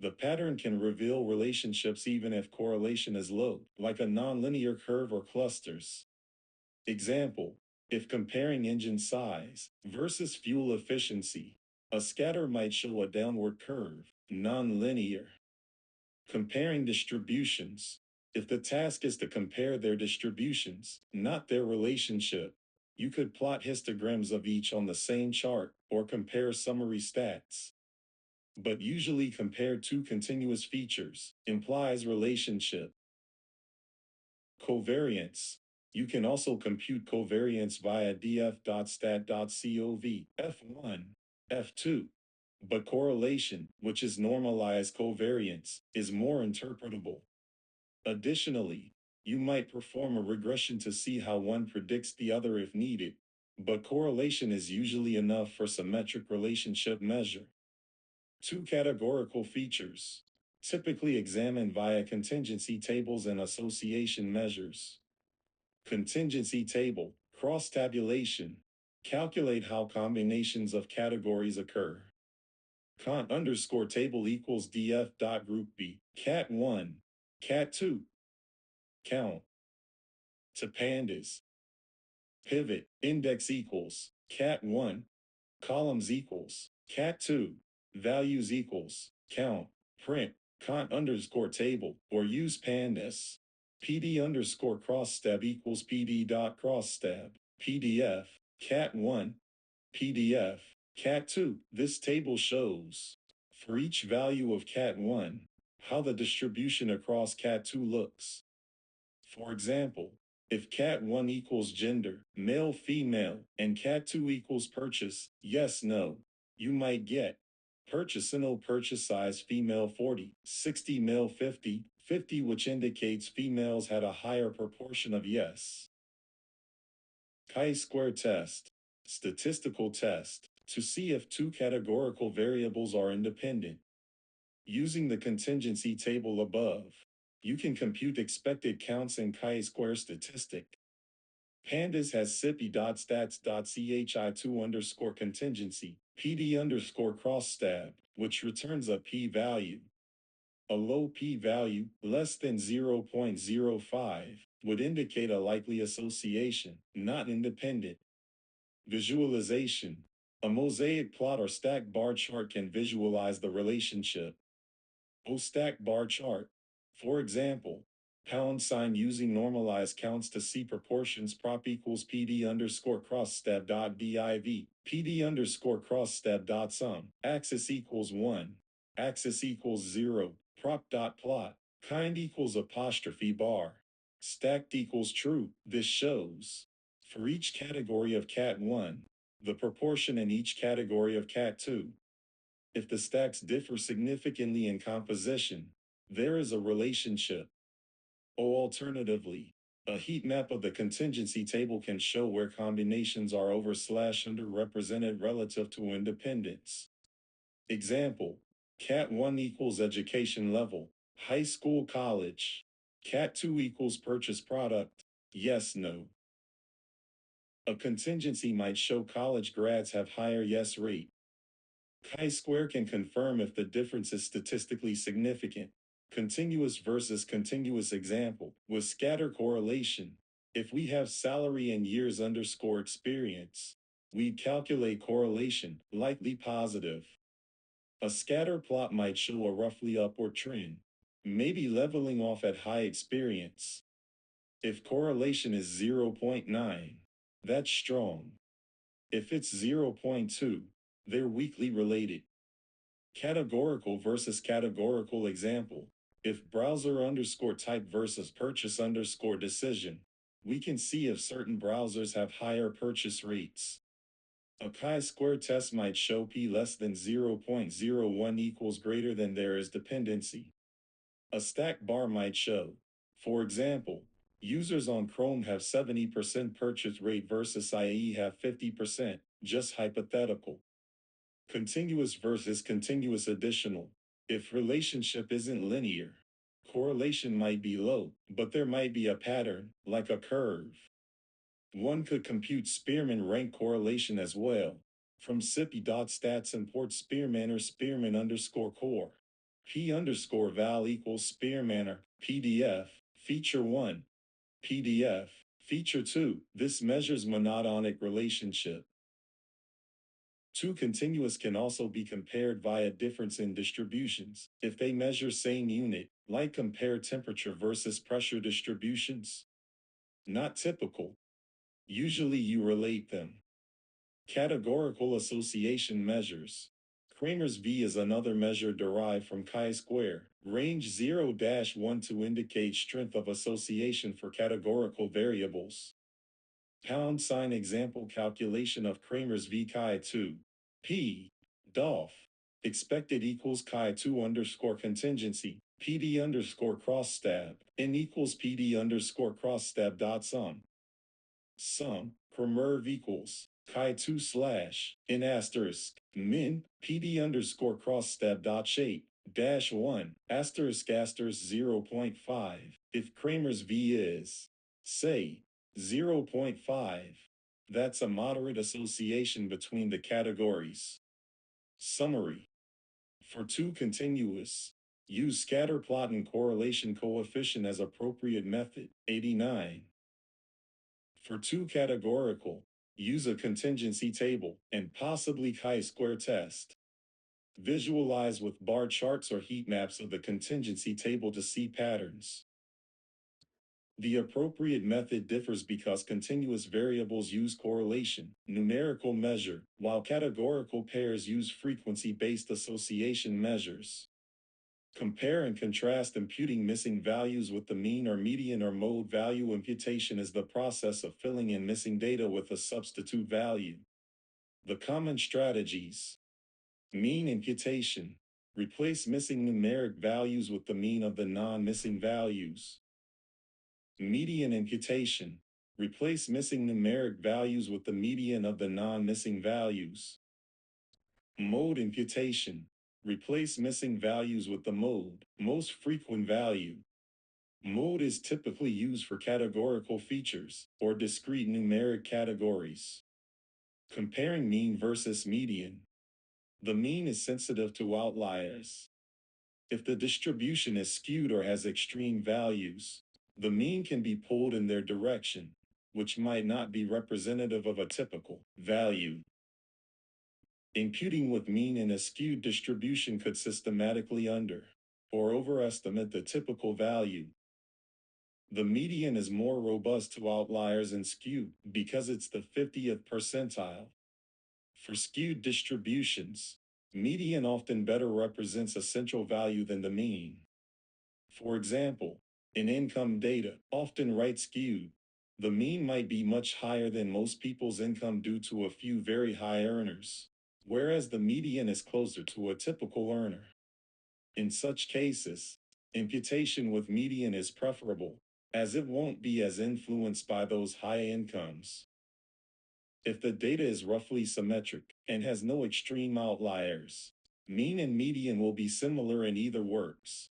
The pattern can reveal relationships even if correlation is low, like a nonlinear curve or clusters. Example, if comparing engine size versus fuel efficiency, a scatter might show a downward curve, nonlinear. Comparing distributions. If the task is to compare their distributions, not their relationship, you could plot histograms of each on the same chart or compare summary stats. But usually compare two continuous features implies relationship. Covariance. You can also compute covariance via df.stat.cov f1, f2. But correlation, which is normalized covariance, is more interpretable. Additionally, you might perform a regression to see how one predicts the other if needed, but correlation is usually enough for symmetric relationship measure. Two categorical features, typically examined via contingency tables and association measures. Contingency table, cross-tabulation. Calculate how combinations of categories occur. Cont underscore table equals df dot group b, cat 1, cat 2. Count. To pandas. Pivot, index equals, cat 1. Columns equals, cat 2. Values equals, count. Print, cont underscore table, or use pandas. PD underscore crosstab equals PD dot crosstab. PDF, cat 1. PDF, cat 2. This table shows, for each value of cat 1, how the distribution across cat 2 looks. For example, if cat 1 equals gender, male, female, and cat 2 equals purchase, yes, no, you might get purchase no purchase size female 40, 60 male 50, 50 which indicates females had a higher proportion of yes. Chi-square test, statistical test, to see if two categorical variables are independent. Using the contingency table above, you can compute expected counts in chi-square statistic. Pandas has sipi.stats.chi2 underscore contingency, pd underscore crosstab, which returns a p-value. A low p-value, less than 0.05, would indicate a likely association, not independent. Visualization. A mosaic plot or stack bar chart can visualize the relationship. O stack bar chart. For example, # using normalized counts to see proportions prop equals pd underscore crosstab dot div, pd underscore crosstab dot sum, axis equals 1, axis equals 0, prop dot plot, kind equals apostrophe bar, stacked equals true. This shows, for each category of cat 1, the proportion in each category of cat 2. If the stacks differ significantly in composition, there is a relationship. Or alternatively, a heat map of the contingency table can show where combinations are over/underrepresented relative to independence. Example, cat 1 equals education level, high school, college. Cat 2 equals purchase product, yes, no. A contingency might show college grads have higher yes rate. Chi-square can confirm if the difference is statistically significant. Continuous versus continuous example with scatter correlation. If we have salary and years underscore experience, we'd calculate correlation, likely positive. A scatter plot might show a roughly upward trend, maybe leveling off at high experience. If correlation is 0.9, that's strong. If it's 0.2, they're weakly related. Categorical versus categorical example. If browser underscore type versus purchase underscore decision, we can see if certain browsers have higher purchase rates. A chi-square test might show p less than 0.01 equals greater than there is dependency. A stack bar might show, for example, users on Chrome have 70% purchase rate versus IE have 50%, just hypothetical. Continuous versus continuous additional. If relationship isn't linear, correlation might be low, but there might be a pattern, like a curve. One could compute Spearman rank correlation as well. From sipi.stats import Spearman or Spearman underscore core. P underscore val equals Spearmanner, PDF, feature 1, PDF, feature 2. This measures monotonic relationship. Two continuous can also be compared via difference in distributions. If they measure same unit, like compare temperature versus pressure distributions. Not typical. Usually you relate them. Categorical association measures. Kramer's V is another measure derived from chi-square, range 0-1 to indicate strength of association for categorical variables. Pound sign example calculation of Kramer's V chi2. P. DOF. Expected equals chi2 underscore contingency, PD underscore cross stab, N equals PD underscore cross stab dot sum. Sum, Kramerv equals chi2 slash, N asterisk, min, PD underscore cross stab dot shape, dash 1, asterisk asterisk 0.5. If Kramer's V is, say, 0.5, that's a moderate association between the categories. Summary. For two continuous, use scatter plot and correlation coefficient as appropriate method, 89. For two categorical, use a contingency table and possibly chi-square test. Visualize with bar charts or heat maps of the contingency table to see patterns. The appropriate method differs because continuous variables use correlation, numerical measure, while categorical pairs use frequency-based association measures. Compare and contrast imputing missing values with the mean or median or mode value. Imputation is the process of filling in missing data with a substitute value. The common strategies. Mean imputation. Replace missing numeric values with the mean of the non-missing values. Median imputation. Replace missing numeric values with the median of the non-missing values. Mode imputation. Replace missing values with the mode, most frequent value. Mode is typically used for categorical features or discrete numeric categories. Comparing mean versus median. The mean is sensitive to outliers. If the distribution is skewed or has extreme values, the mean can be pulled in their direction, which might not be representative of a typical value. Imputing with mean in a skewed distribution could systematically under or overestimate the typical value. The median is more robust to outliers and skew because it's the 50th percentile. For skewed distributions, median often better represents a central value than the mean. For example, in income data, often right skewed, the mean might be much higher than most people's income due to a few very high earners, whereas the median is closer to a typical earner. In such cases, imputation with median is preferable, as it won't be as influenced by those high incomes. If the data is roughly symmetric and has no extreme outliers, mean and median will be similar in either works.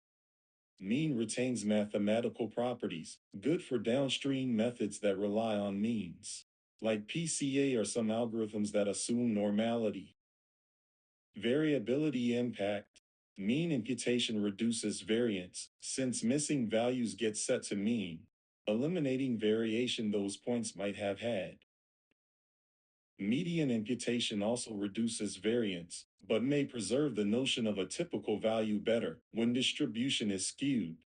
Mean retains mathematical properties, good for downstream methods that rely on means, like PCA or some algorithms that assume normality. Variability impact. Mean imputation reduces variance, since missing values get set to mean, eliminating variation those points might have had. Median imputation also reduces variance, but may preserve the notion of a typical value better when distribution is skewed.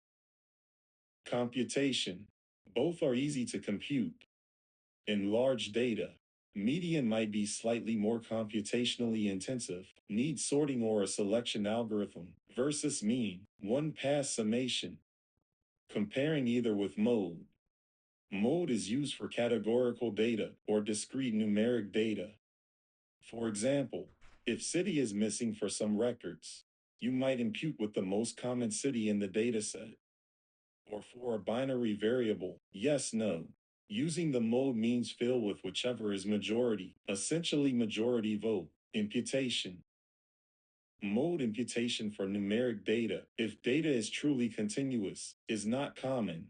Computation. Both are easy to compute. In large data, median might be slightly more computationally intensive, need sorting or a selection algorithm, versus mean, one-pass summation. Comparing either with mode. Mode is used for categorical data or discrete numeric data. For example, if city is missing for some records, you might impute with the most common city in the dataset. Or for a binary variable, yes, no. Using the mode means fill with whichever is majority, essentially majority vote, imputation. Mode imputation for numeric data, if data is truly continuous, is not common,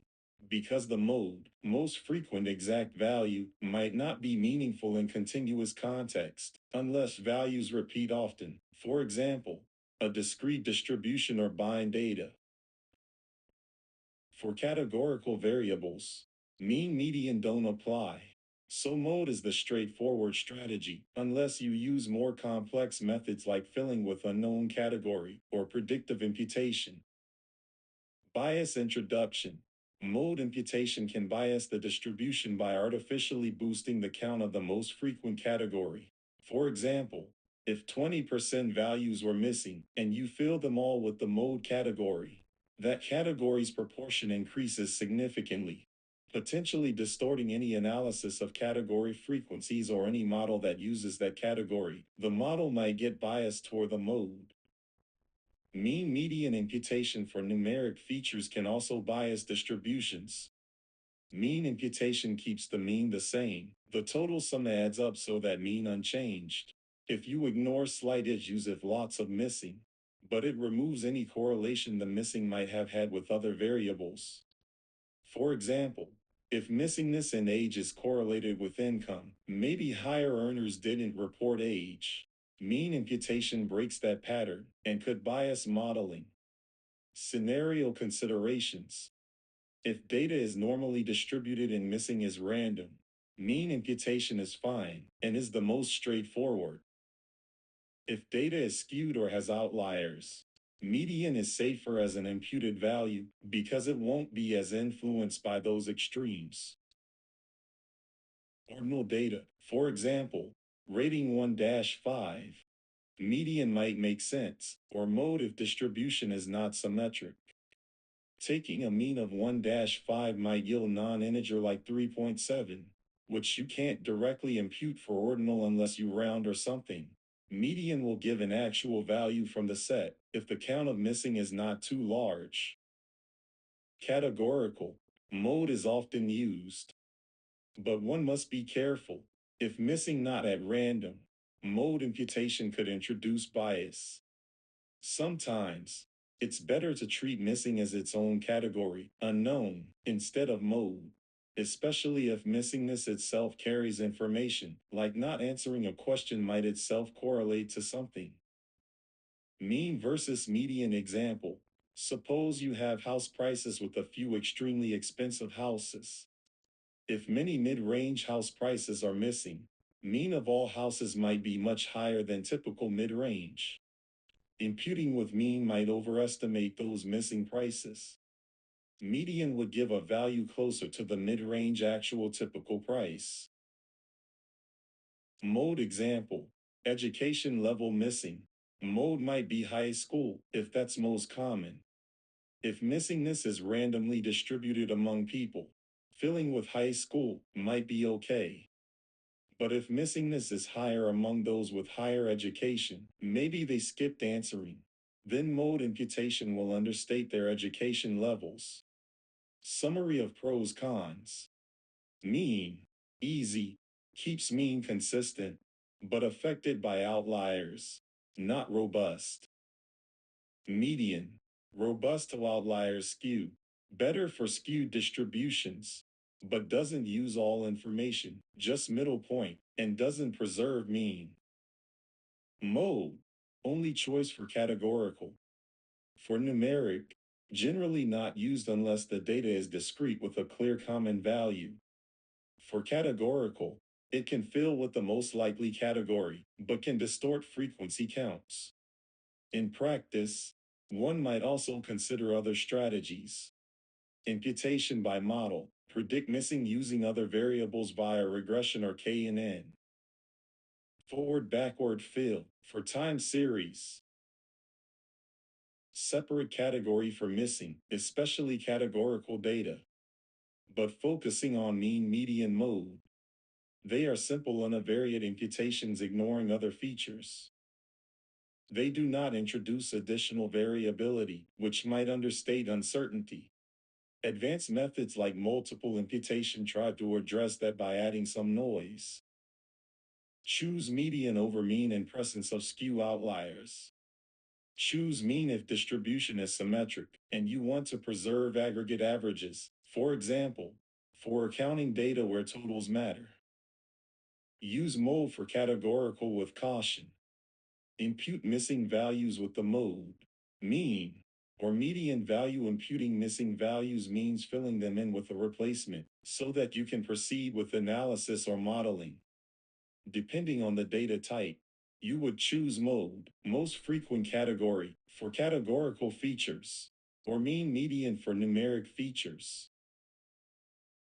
because the mode, most frequent exact value, might not be meaningful in continuous context, unless values repeat often. For example, a discrete distribution or bind data. For categorical variables, mean median don't apply. So mode is the straightforward strategy, unless you use more complex methods like filling with unknown category or predictive imputation. Bias introduction. Mode imputation can bias the distribution by artificially boosting the count of the most frequent category. For example, if 20% values were missing and you fill them all with the mode category, that category's proportion increases significantly, potentially distorting any analysis of category frequencies or any model that uses that category. The model might get biased toward the mode. Mean median imputation for numeric features can also bias distributions. Mean imputation keeps the mean the same. The total sum adds up so that mean unchanged. If you ignore slight issues if lots of missing, but it removes any correlation the missing might have had with other variables. For example, if missingness in age is correlated with income, maybe higher earners didn't report age. Mean imputation breaks that pattern and could bias modeling. Scenario considerations. If data is normally distributed and missing is random, mean imputation is fine and is the most straightforward. If data is skewed or has outliers, median is safer as an imputed value because it won't be as influenced by those extremes. Ordinal data, for example, rating 1-5, median might make sense, or mode if distribution is not symmetric. Taking a mean of 1-5 might yield non-integer like 3.7, which you can't directly impute for ordinal unless you round or something. Median will give an actual value from the set if the count of missing is not too large. Categorical mode is often used, but one must be careful. If missing not at random, mode imputation could introduce bias. Sometimes, it's better to treat missing as its own category, unknown, instead of mode, especially if missingness itself carries information, like not answering a question might itself correlate to something. Mean versus median example. Suppose you have house prices with a few extremely expensive houses. If many mid-range house prices are missing, mean of all houses might be much higher than typical mid-range. Imputing with mean might overestimate those missing prices. Median would give a value closer to the mid-range actual typical price. Mode example, education level missing. Mode might be high school, if that's most common. If missingness is randomly distributed among people, filling with high school might be okay. But if missingness is higher among those with higher education, maybe they skipped answering. Then mode imputation will understate their education levels. Summary of pros cons. Mean, easy, keeps mean consistent, but affected by outliers, not robust. Median, robust to outliers skew, better for skewed distributions, but doesn't use all information, just middle point, and doesn't preserve mean. Mode, only choice for categorical. For numeric, generally not used unless the data is discrete with a clear common value. For categorical, it can fill with the most likely category, but can distort frequency counts. In practice, one might also consider other strategies. Imputation by model, predict missing using other variables via regression or KNN. Forward-backward fill, for time series. Separate category for missing, especially categorical data. But focusing on mean median mode. They are simple univariate imputations ignoring other features. They do not introduce additional variability, which might understate uncertainty. Advanced methods like multiple imputation try to address that by adding some noise. Choose median over mean in presence of skew outliers. Choose mean if distribution is symmetric and you want to preserve aggregate averages, for example, for accounting data where totals matter. Use mode for categorical with caution. Impute missing values with the mode. Mean or median value. Imputing missing values means filling them in with a replacement so that you can proceed with analysis or modeling. Depending on the data type, you would choose mode, most frequent category, for categorical features, or mean median for numeric features.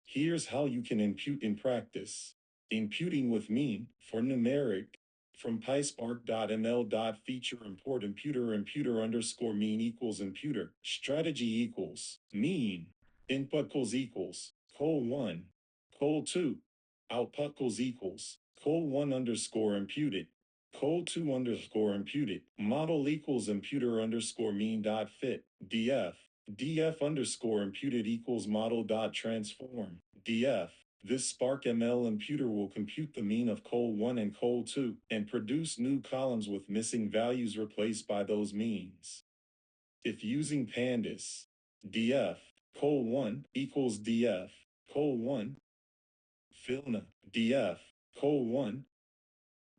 Here's how you can impute in practice. Imputing with mean for numeric from PySpark.ml.feature import imputer underscore mean equals imputer strategy equals mean input equals col1 col2 output equals col1 underscore imputed col2 underscore imputed model equals imputer underscore mean dot fit df underscore imputed equals model dot transform df. This Spark ML imputer will compute the mean of col1 and col2 and produce new columns with missing values replaced by those means. If using pandas, df col1 equals df col1 filna df col1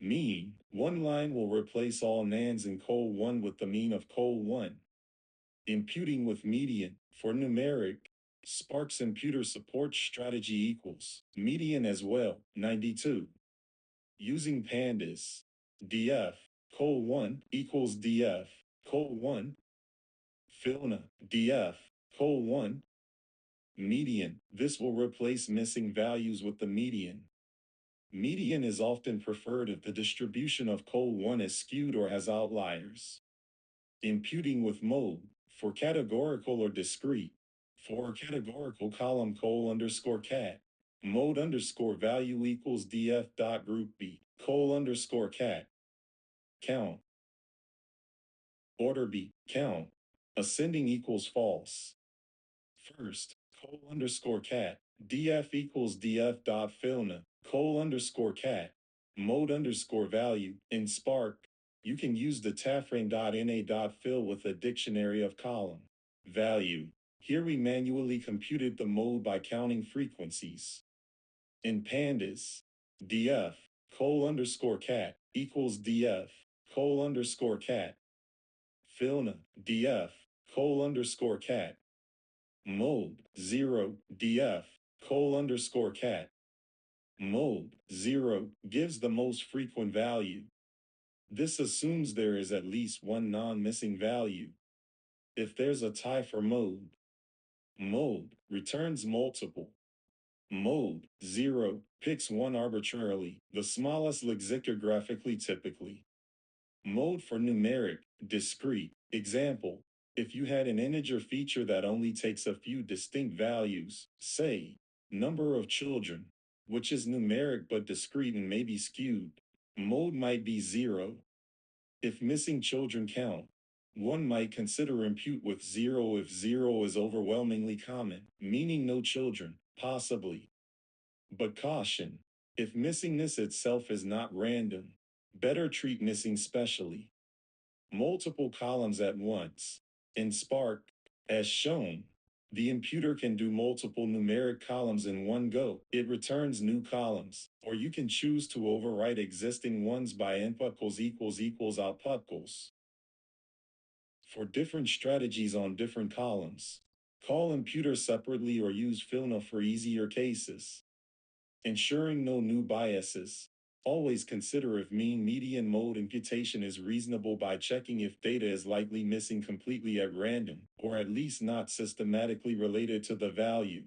mean, one line will replace all nans in col1 with the mean of col1. Imputing with median for numeric, Spark's imputer support strategy equals median as well, 92. Using pandas, df col1 equals df col1 filna df col1 median. This will replace missing values with the median. Median is often preferred if the distribution of col1 is skewed or has outliers. Imputing with mode for categorical or discrete. For a categorical column col underscore cat, mode underscore value equals df dot group b, col underscore cat, count, order b, count, ascending equals false. First, col underscore cat, df equals df dot filna, col underscore cat, mode underscore value. In Spark, you can use the taframe.na.fill with a dictionary of column value. Here we manually computed the mode by counting frequencies. In pandas, df col underscore cat equals df col underscore cat filna df col underscore cat mode 0 df col underscore cat mode 0 gives the most frequent value. This assumes there is at least one non-missing value. If there's a tie for mode returns multiple. Mode 0 picks one arbitrarily, the smallest lexicographically typically. Mode for numeric, discrete. Example, if you had an integer feature that only takes a few distinct values, say, number of children, which is numeric but discrete and may be skewed, mode might be 0. If missing children count, one might consider impute with 0 if 0 is overwhelmingly common, meaning no children, possibly. But caution, if missingness itself is not random, better treat missing specially. Multiple columns at once. In Spark, as shown, the imputer can do multiple numeric columns in one go. It returns new columns, or you can choose to overwrite existing ones by input equals output equals. For different strategies on different columns, call imputer separately or use filna for easier cases. Ensuring no new biases. Always consider if mean median mode imputation is reasonable by checking if data is likely missing completely at random, or at least not systematically related to the value.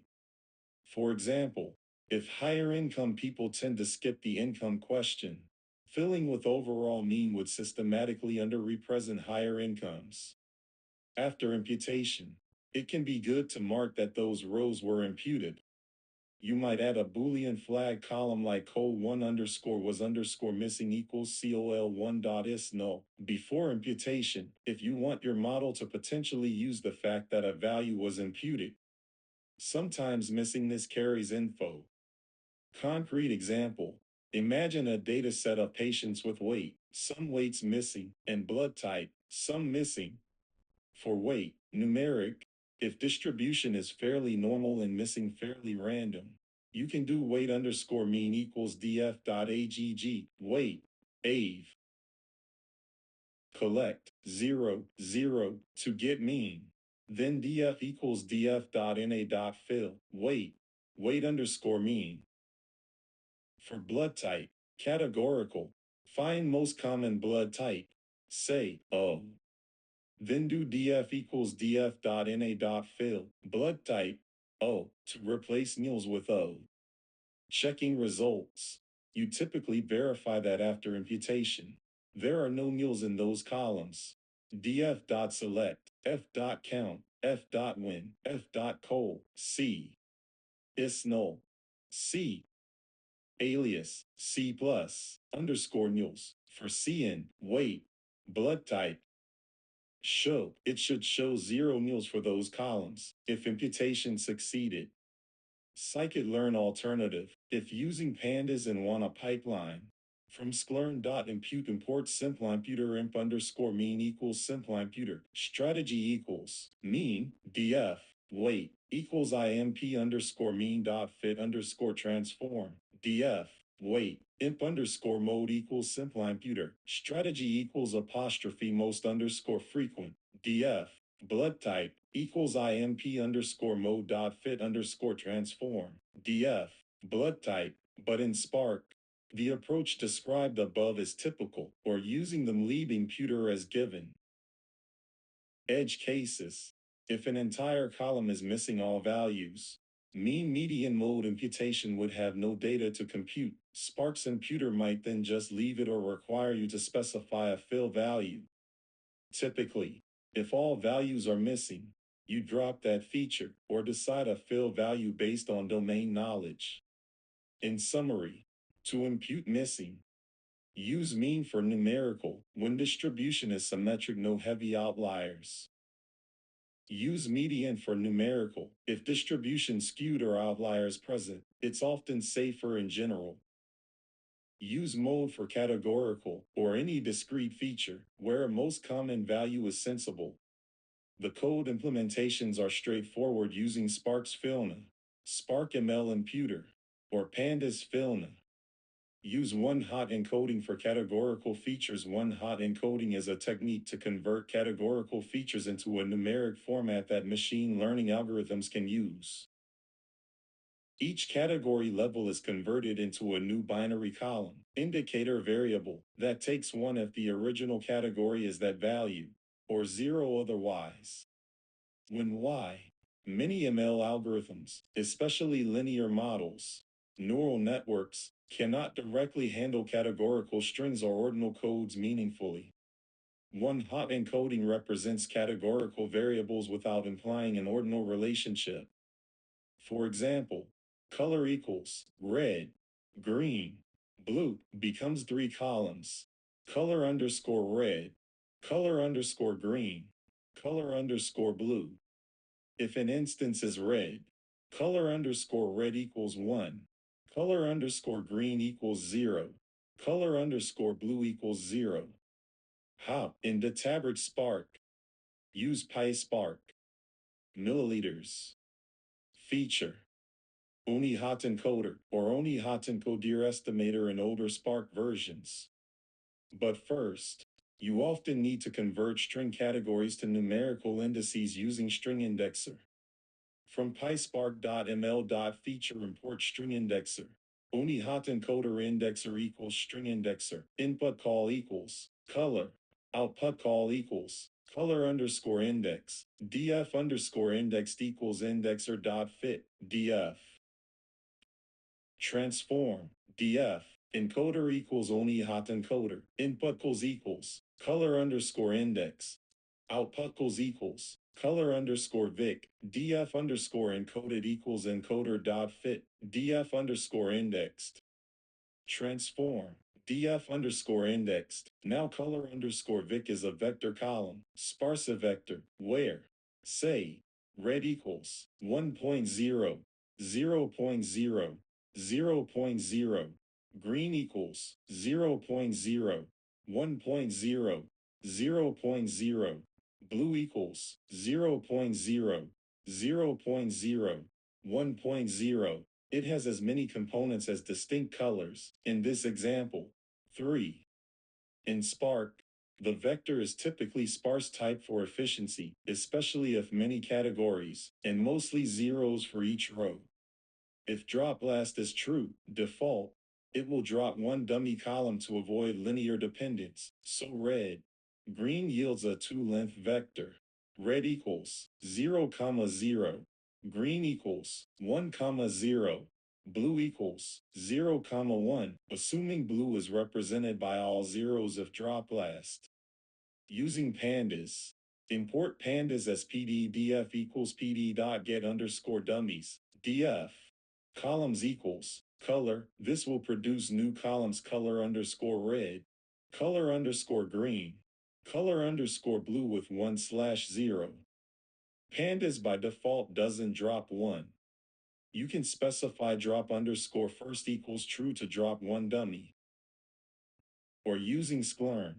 For example, if higher income people tend to skip the income question, filling with overall mean would systematically underrepresent higher incomes. After imputation, it can be good to mark that those rows were imputed. You might add a Boolean flag column like col1 underscore was underscore missing equals col1 dot is null before imputation if you want your model to potentially use the fact that a value was imputed. Sometimes missingness carries info. Concrete example. Imagine a data set of patients with weight, some weights missing, and blood type, some missing. For weight, numeric, if distribution is fairly normal and missing fairly random, you can do weight underscore mean equals df.agg, weight, AVE. collect 0, 0 to get mean. Then df equals df.na.fill, weight underscore mean. For blood type, categorical, find most common blood type, say O. Then do df equals df.na.fill, blood type, O, to replace nils with O. Checking results. You typically verify that after imputation. There are no nils in those columns. df.select, f.count, f.win, f.col, c. Is null. C. Alias, C plus, underscore nils, for CN, weight, blood type. It should show 0 nils for those columns, if imputation succeeded. Scikit-learn alternative, if using pandas and want a pipeline. From sklearn.impute import simplimputer imp underscore mean equals simplimputer, strategy equals mean, df, weight, equals imp underscore mean dot fit underscore transform, df, weight, imp underscore mode equals simplimputer, strategy equals apostrophe most underscore frequent, df, blood type, equals imp underscore mode dot fit underscore transform, df, blood type, but in Spark, the approach described above is typical, or using the leading imputer as given. Edge cases. If an entire column is missing all values, mean median mode imputation would have no data to compute. Spark's imputer might then just leave it or require you to specify a fill value. Typically, if all values are missing, you drop that feature or decide a fill value based on domain knowledge. In summary, to impute missing, use mean for numerical when distribution is symmetric, no heavy outliers. Use median for numerical if distribution skewed or outliers present. It's often safer in general. Use mode for categorical or any discrete feature where a most common value is sensible. The code implementations are straightforward using Spark's Filna, Spark ML Imputer, or Pandas Filna. Use one-hot encoding for categorical features. One-hot encoding is a technique to convert categorical features into a numeric format that machine learning algorithms can use. Each category level is converted into a new binary column, indicator variable, that takes one if the original category is that value, or 0 otherwise. When many ML algorithms, especially linear models, neural networks, cannot directly handle categorical strings or ordinal codes meaningfully. One-hot encoding represents categorical variables without implying an ordinal relationship. For example, color equals red, green, blue becomes 3 columns. Color underscore red, color underscore green, color underscore blue. If an instance is red, color underscore red equals 1, color underscore green equals 0, color underscore blue equals 0. How? In Databricks Spark, use PySpark. Milliliters. Feature. Hot encoder or hot encoder estimator in older Spark versions. But first, you often need to convert string categories to numerical indices using string indexer. From pyspark.ml.feature import string indexer. Hot encoder indexer equals string indexer. Input call equals color. Output call equals color underscore index. df underscore indexed equals indexer dot fit. df. Transform. df. Encoder equals hot encoder. Input equals color underscore index. Output equals color underscore vic. df underscore encoded equals encoder dot fit. df underscore indexed. Transform. df underscore indexed. Now color underscore vic is a vector column, sparse vector, where, say, red equals 1.0, 0.0, 0.0, green equals 0.0, 1.0, 0.0, blue equals 0.0, 0.0, 1.0. It has as many components as distinct colors. In this example, 3. In Spark, The vector is typically sparse type for efficiency, especially if many categories, and mostly zeros for each row. If drop last is true, default, it will drop one dummy column to avoid linear dependence. So red, green yields a two-length vector. Red equals 0, 0, green equals 1, 0, blue equals 0, 1, assuming blue is represented by all zeros if drop last. Using pandas. Import pandas as pd equals pd.get underscore dummies, df. Columns equals color. This will produce new columns color underscore red, color underscore green, color underscore blue with 1/0. Pandas by default doesn't drop 1. You can specify drop underscore first equals true to drop one dummy. Or using Sklern.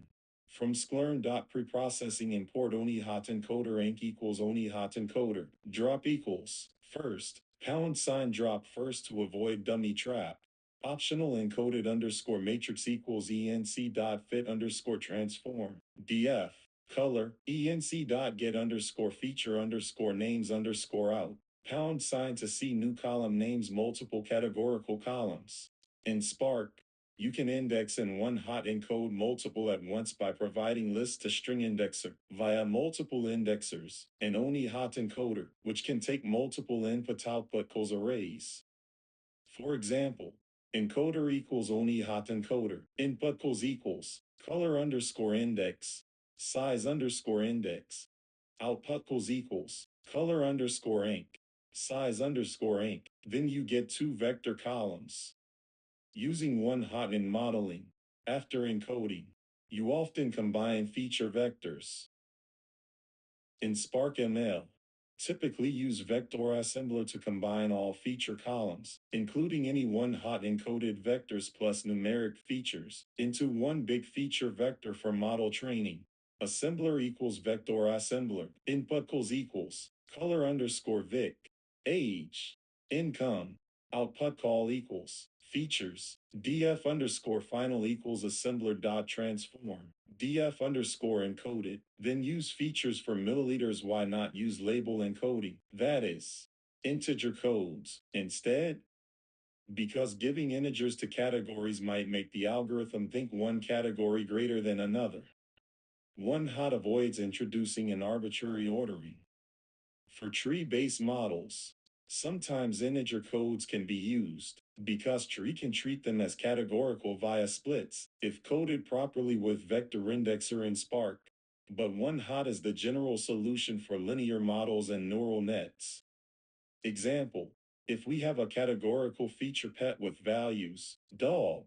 From Sklern.preprocessing import onihat encoder enc equals onihat encoder. Drop equals first, # drop first to avoid dummy trap. Optional encoded underscore matrix equals enc.fit underscore transform. Df. Color, enc.get underscore feature underscore names underscore out. # to see new column names multiple categorical columns. In Spark, you can index in one hot encode multiple at once by providing lists to string indexer via multiple indexers, and only hot encoder, which can take multiple input-output calls arrays. For example, encoder equals only hot encoder, input calls equals color underscore index, size underscore index, output calls equals color underscore ink, size underscore ink, then you get two vector columns. Using one hot in modeling, after encoding, you often combine feature vectors. In Spark ML, typically use vector assembler to combine all feature columns, including any one hot encoded vectors plus numeric features, into one big feature vector for model training. Assembler equals vector assembler, input equals color underscore vic, age, income, output call equals features, df underscore final equals assembler dot transform, df underscore encoded, then use features for milliliters. Why not use label encoding, that is, integer codes, instead? Because giving integers to categories might make the algorithm think one category greater than another. One hot avoids introducing an arbitrary ordering. For tree-based models, sometimes integer codes can be used, because tree can treat them as categorical via splits, if coded properly with vector indexer in Spark. But one hot is the general solution for linear models and neural nets. Example, if we have a categorical feature pet with values, dog,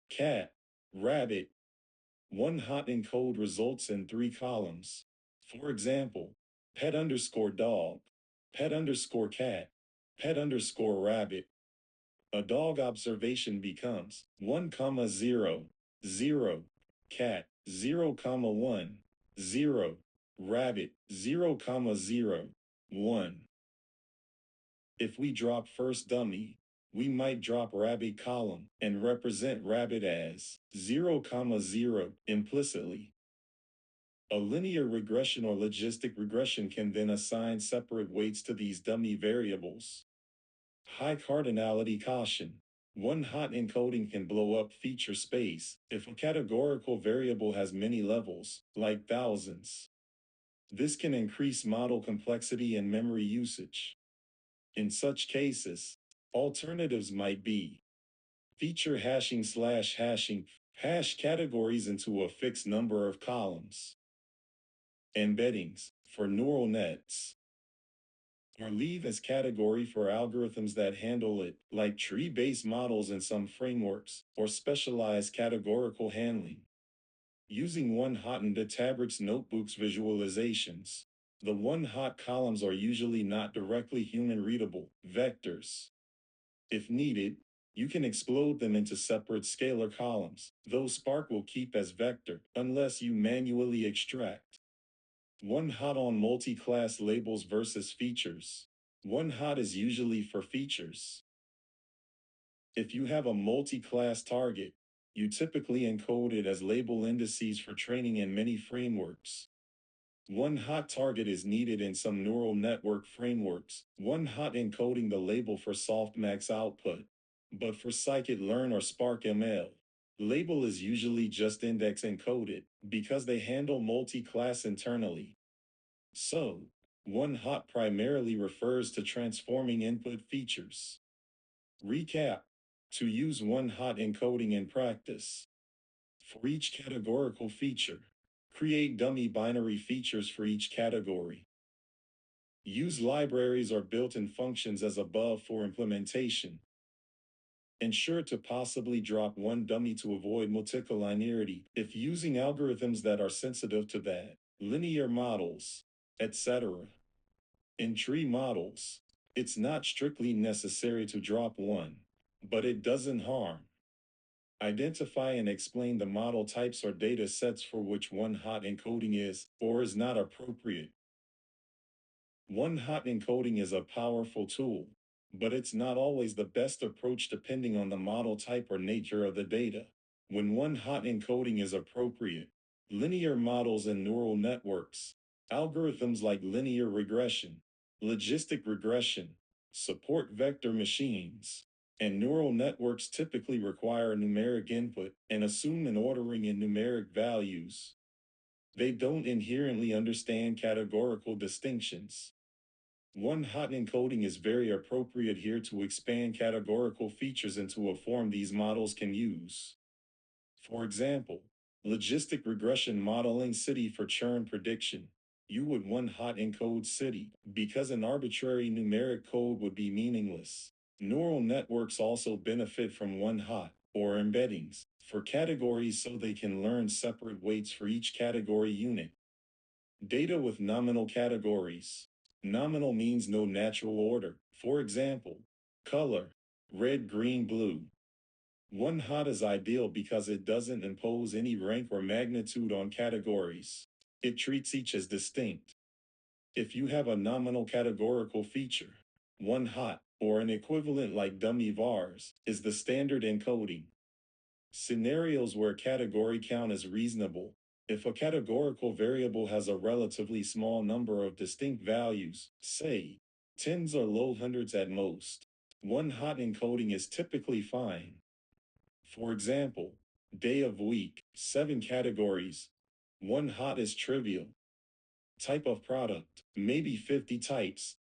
cat, rabbit, one hot encode results in 3 columns. For example, pet underscore dog, pet underscore cat, pet underscore rabbit. A dog observation becomes 1, 0, 0, cat, 0, 1, 0, rabbit, 0, 0, 1. If we drop first dummy, we might drop rabbit column and represent rabbit as 0, 0 implicitly. A linear regression or logistic regression can then assign separate weights to these dummy variables. High cardinality caution. One hot encoding can blow up feature space if a categorical variable has many levels, like thousands. This can increase model complexity and memory usage. In such cases, alternatives might be feature hashing/hashing, hash categories into a fixed number of columns, embeddings for neural nets, or leave as category for algorithms that handle it, like tree-based models in some frameworks, or specialized categorical handling. Using one-hot in Databricks notebooks visualizations. The one-hot columns are usually not directly human-readable vectors. If needed, you can explode them into separate scalar columns, though Spark will keep as vector unless you manually extract. One hot on multi-class labels versus features. One hot is usually for features. If you have a multi-class target, You typically encode it as label indices for training in many frameworks. One hot target is needed in some neural network frameworks, one hot encoding the label for softmax output. But for scikit-learn or Spark ML, label is usually just index encoded because they handle multi-class internally. So, one hot primarily refers to transforming input features. Recap: to use one hot encoding in practice. For each categorical feature, create dummy binary features for each category. Use libraries or built-in functions as above for implementation. Ensure to possibly drop one dummy to avoid multilinearity if using algorithms that are sensitive to that, linear models, etc. In tree models, it's not strictly necessary to drop one, but it doesn't harm. Identify and explain the model types or data sets for which one hot encoding is or is not appropriate. One hot encoding is a powerful tool, but it's not always the best approach depending on the model type or nature of the data. When one hot encoding is appropriate, linear models and neural networks, algorithms like linear regression, logistic regression, support vector machines, and neural networks typically require numeric input and assume an ordering in numeric values. They don't inherently understand categorical distinctions. One hot encoding is very appropriate here to expand categorical features into a form these models can use. For example, logistic regression modeling city for churn prediction. You would one hot encode city because an arbitrary numeric code would be meaningless. Neural networks also benefit from one hot or embeddings for categories so they can learn separate weights for each category unit. Data with nominal categories. Nominal means no natural order. For example, color, red, green, blue. One hot is ideal because it doesn't impose any rank or magnitude on categories. It treats each as distinct. If you have a nominal categorical feature, one hot, or an equivalent like dummy vars, is the standard encoding. Scenarios where category count is reasonable. If a categorical variable has a relatively small number of distinct values, say, tens or low hundreds at most, one hot encoding is typically fine. For example, day of week, 7 categories. One hot is trivial. Type of product, maybe 50 types.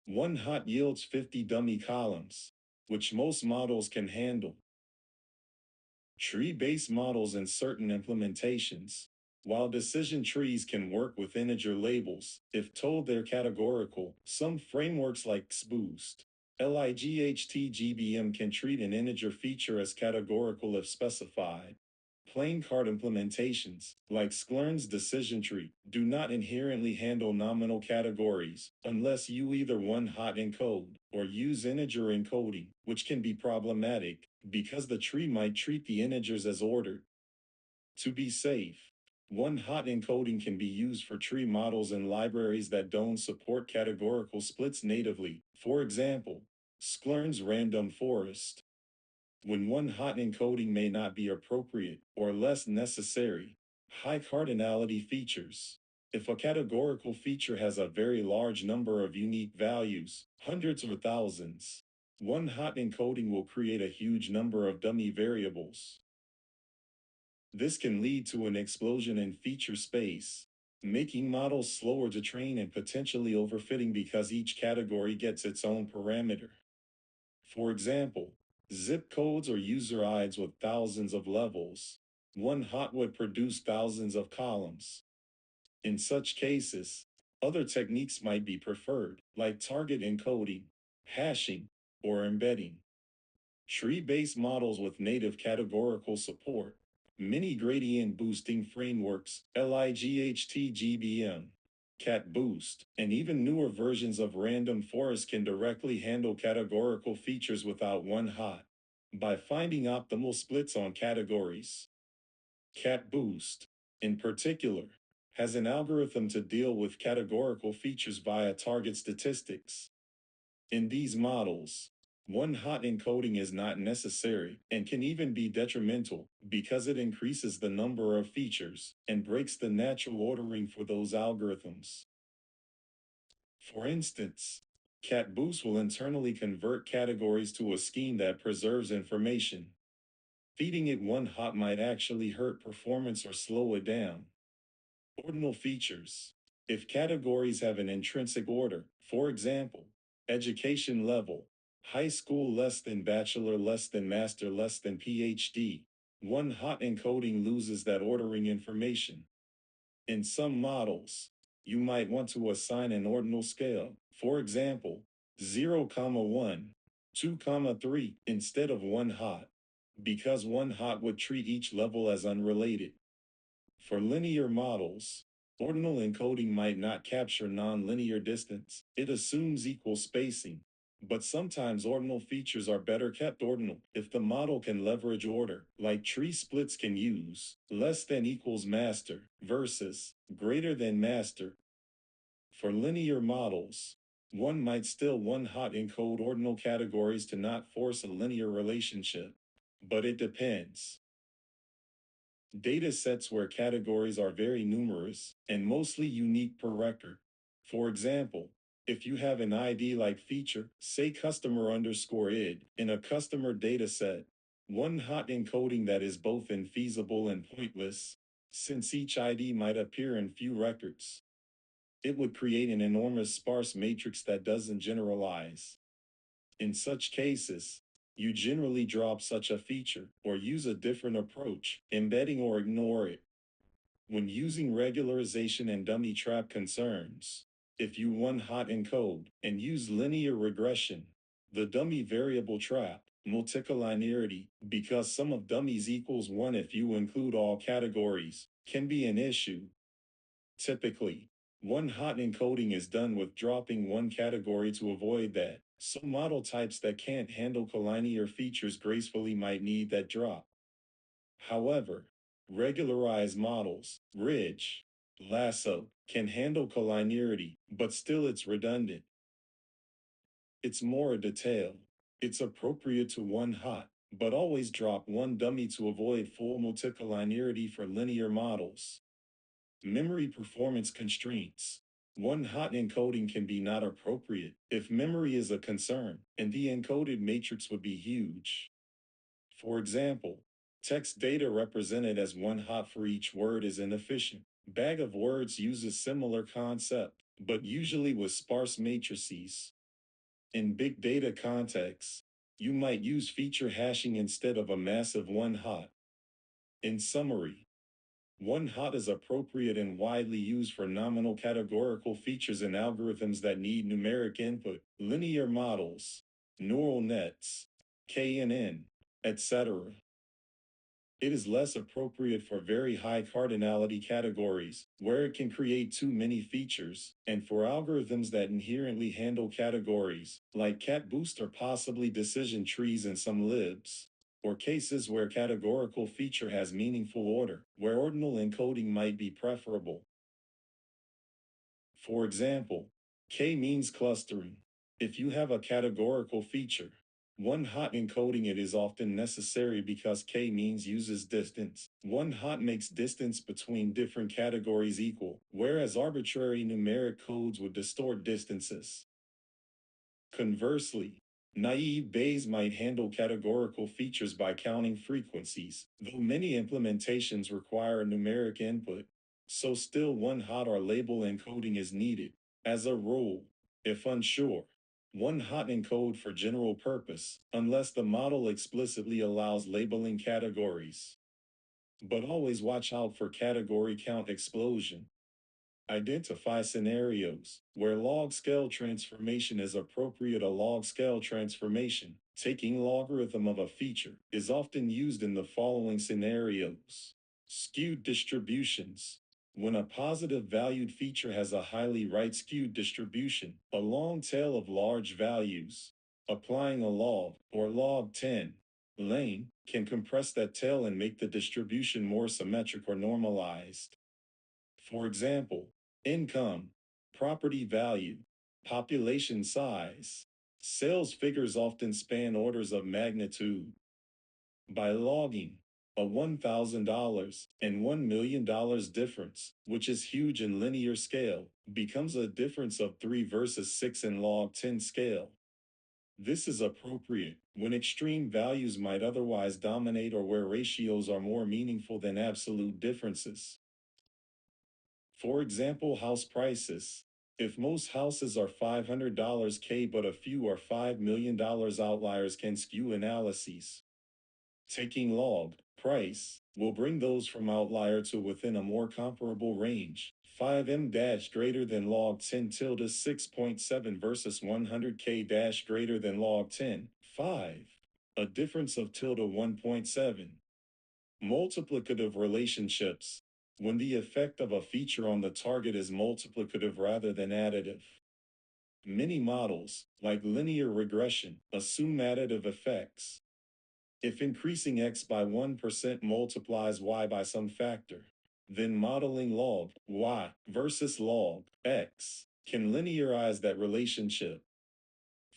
One hot yields 50 dummy columns, which most models can handle. Tree-based models in certain implementations. While decision trees can work with integer labels, if told they're categorical, some frameworks like XBoost, LIGHTGBM can treat an integer feature as categorical if specified. Plain card implementations, like Sklern's decision tree, do not inherently handle nominal categories unless you either one hot encode or use integer encoding, which can be problematic because the tree might treat the integers as ordered. To be safe, one hot encoding can be used for tree models in libraries that don't support categorical splits natively. For example, Sklern's random forest. When one hot encoding may not be appropriate or less necessary. High cardinality features. If a categorical feature has a very large number of unique values, hundreds or thousands, one hot encoding will create a huge number of dummy variables. This can lead to an explosion in feature space, making models slower to train and potentially overfitting because each category gets its own parameter. For example, zip codes or user IDs with thousands of levels. One hot would produce thousands of columns. In such cases, other techniques might be preferred, like target encoding, hashing, or embedding. Tree-based models with native categorical support. Many gradient boosting frameworks, LIGHTGBM, Cat Boost, and even newer versions of random forest can directly handle categorical features without one hot. By finding optimal splits on categories. Cat Boost, in particular, has an algorithm to deal with categorical features via target statistics. In these models, One-hot encoding is not necessary and can even be detrimental because it increases the number of features and breaks the natural ordering for those algorithms. For instance, cat boost will internally convert categories to a scheme that preserves information. Feeding it one hot might actually hurt performance or slow it down. Ordinal features. If categories have an intrinsic order, for example, education level, high school less than bachelor less than master less than PhD, one hot encoding loses that ordering information. In some models, you might want to assign an ordinal scale, for example, 0, 1, 2, 3, instead of one hot, because one hot would treat each level as unrelated. For linear models, ordinal encoding might not capture nonlinear distance. It assumes equal spacing. But sometimes ordinal features are better kept ordinal if the model can leverage order, like tree splits can use less than equals master versus greater than master. For linear models, one might still one hot encode ordinal categories to not force a linear relationship. But it depends. Data sets where categories are very numerous and mostly unique per record. For example, if you have an ID like feature, say customer underscore id, in a customer data set, one hot encoding that is both infeasible and pointless, since each ID might appear in few records. It would create an enormous sparse matrix that doesn't generalize. In such cases, you generally drop such a feature or use a different approach, embedding or ignore it. When using regularization and dummy trap concerns, if you one hot encode and use linear regression, the dummy variable trap, multicollinearity, because sum of dummies equals 1 if you include all categories, can be an issue. Typically, one hot encoding is done with dropping one category to avoid that. Some model types that can't handle collinear features gracefully might need that drop. However, regularized models, Ridge, Lasso, can handle collinearity, but still it's redundant. It's more a detail. It's appropriate to one hot, but always drop one dummy to avoid full multicollinearity for linear models. Memory performance constraints. One hot encoding can be not appropriate if memory is a concern, and the encoded matrix would be huge. For example, text data represented as one hot for each word is inefficient. Bag of words uses similar concept, but usually with sparse matrices. In big data contexts, you might use feature hashing instead of a massive one hot. In summary, one hot is appropriate and widely used for nominal categorical features in algorithms that need numeric input, linear models, neural nets, KNN, etc. It is less appropriate for very high cardinality categories, where it can create too many features, and for algorithms that inherently handle categories, like CatBoost or possibly decision trees in some libs, or cases where categorical feature has meaningful order, where ordinal encoding might be preferable. For example, k-means clustering. If you have a categorical feature, one hot encoding it is often necessary because k-means uses distance. One hot makes distance between different categories equal, whereas arbitrary numeric codes would distort distances. Conversely, naive Bayes might handle categorical features by counting frequencies, though many implementations require numeric input, so still one hot or label encoding is needed. As a rule, if unsure, one hot encode for general purpose, unless the model explicitly allows labeling categories. But always watch out for category count explosion. Identify scenarios where log scale transformation is appropriate. A log scale transformation, taking logarithm of a feature, is often used in the following scenarios. Skewed distributions. When a positive valued feature has a highly right skewed distribution, a long tail of large values, applying a log or log 10 lane can compress that tail and make the distribution more symmetric or normalized. For example, income, property value, population size, Sales figures often span orders of magnitude. By logging a $1,000 and $1 million difference, which is huge in linear scale, becomes a difference of 3 versus 6 in log 10 scale. This is appropriate when extreme values might otherwise dominate or where ratios are more meaningful than absolute differences. For example, house prices. If most houses are $500 K but a few are $5 million, outliers can skew analyses. Taking log price will bring those from outlier to within a more comparable range. 5M dash greater than log 10 tilde 6.7 versus 100K dash greater than log 10, 5. A difference of tilde 1.7. Multiplicative relationships. When the effect of a feature on the target is multiplicative rather than additive. Many models, like linear regression, assume additive effects. If increasing x by 1% multiplies y by some factor, then modeling log y versus log x can linearize that relationship.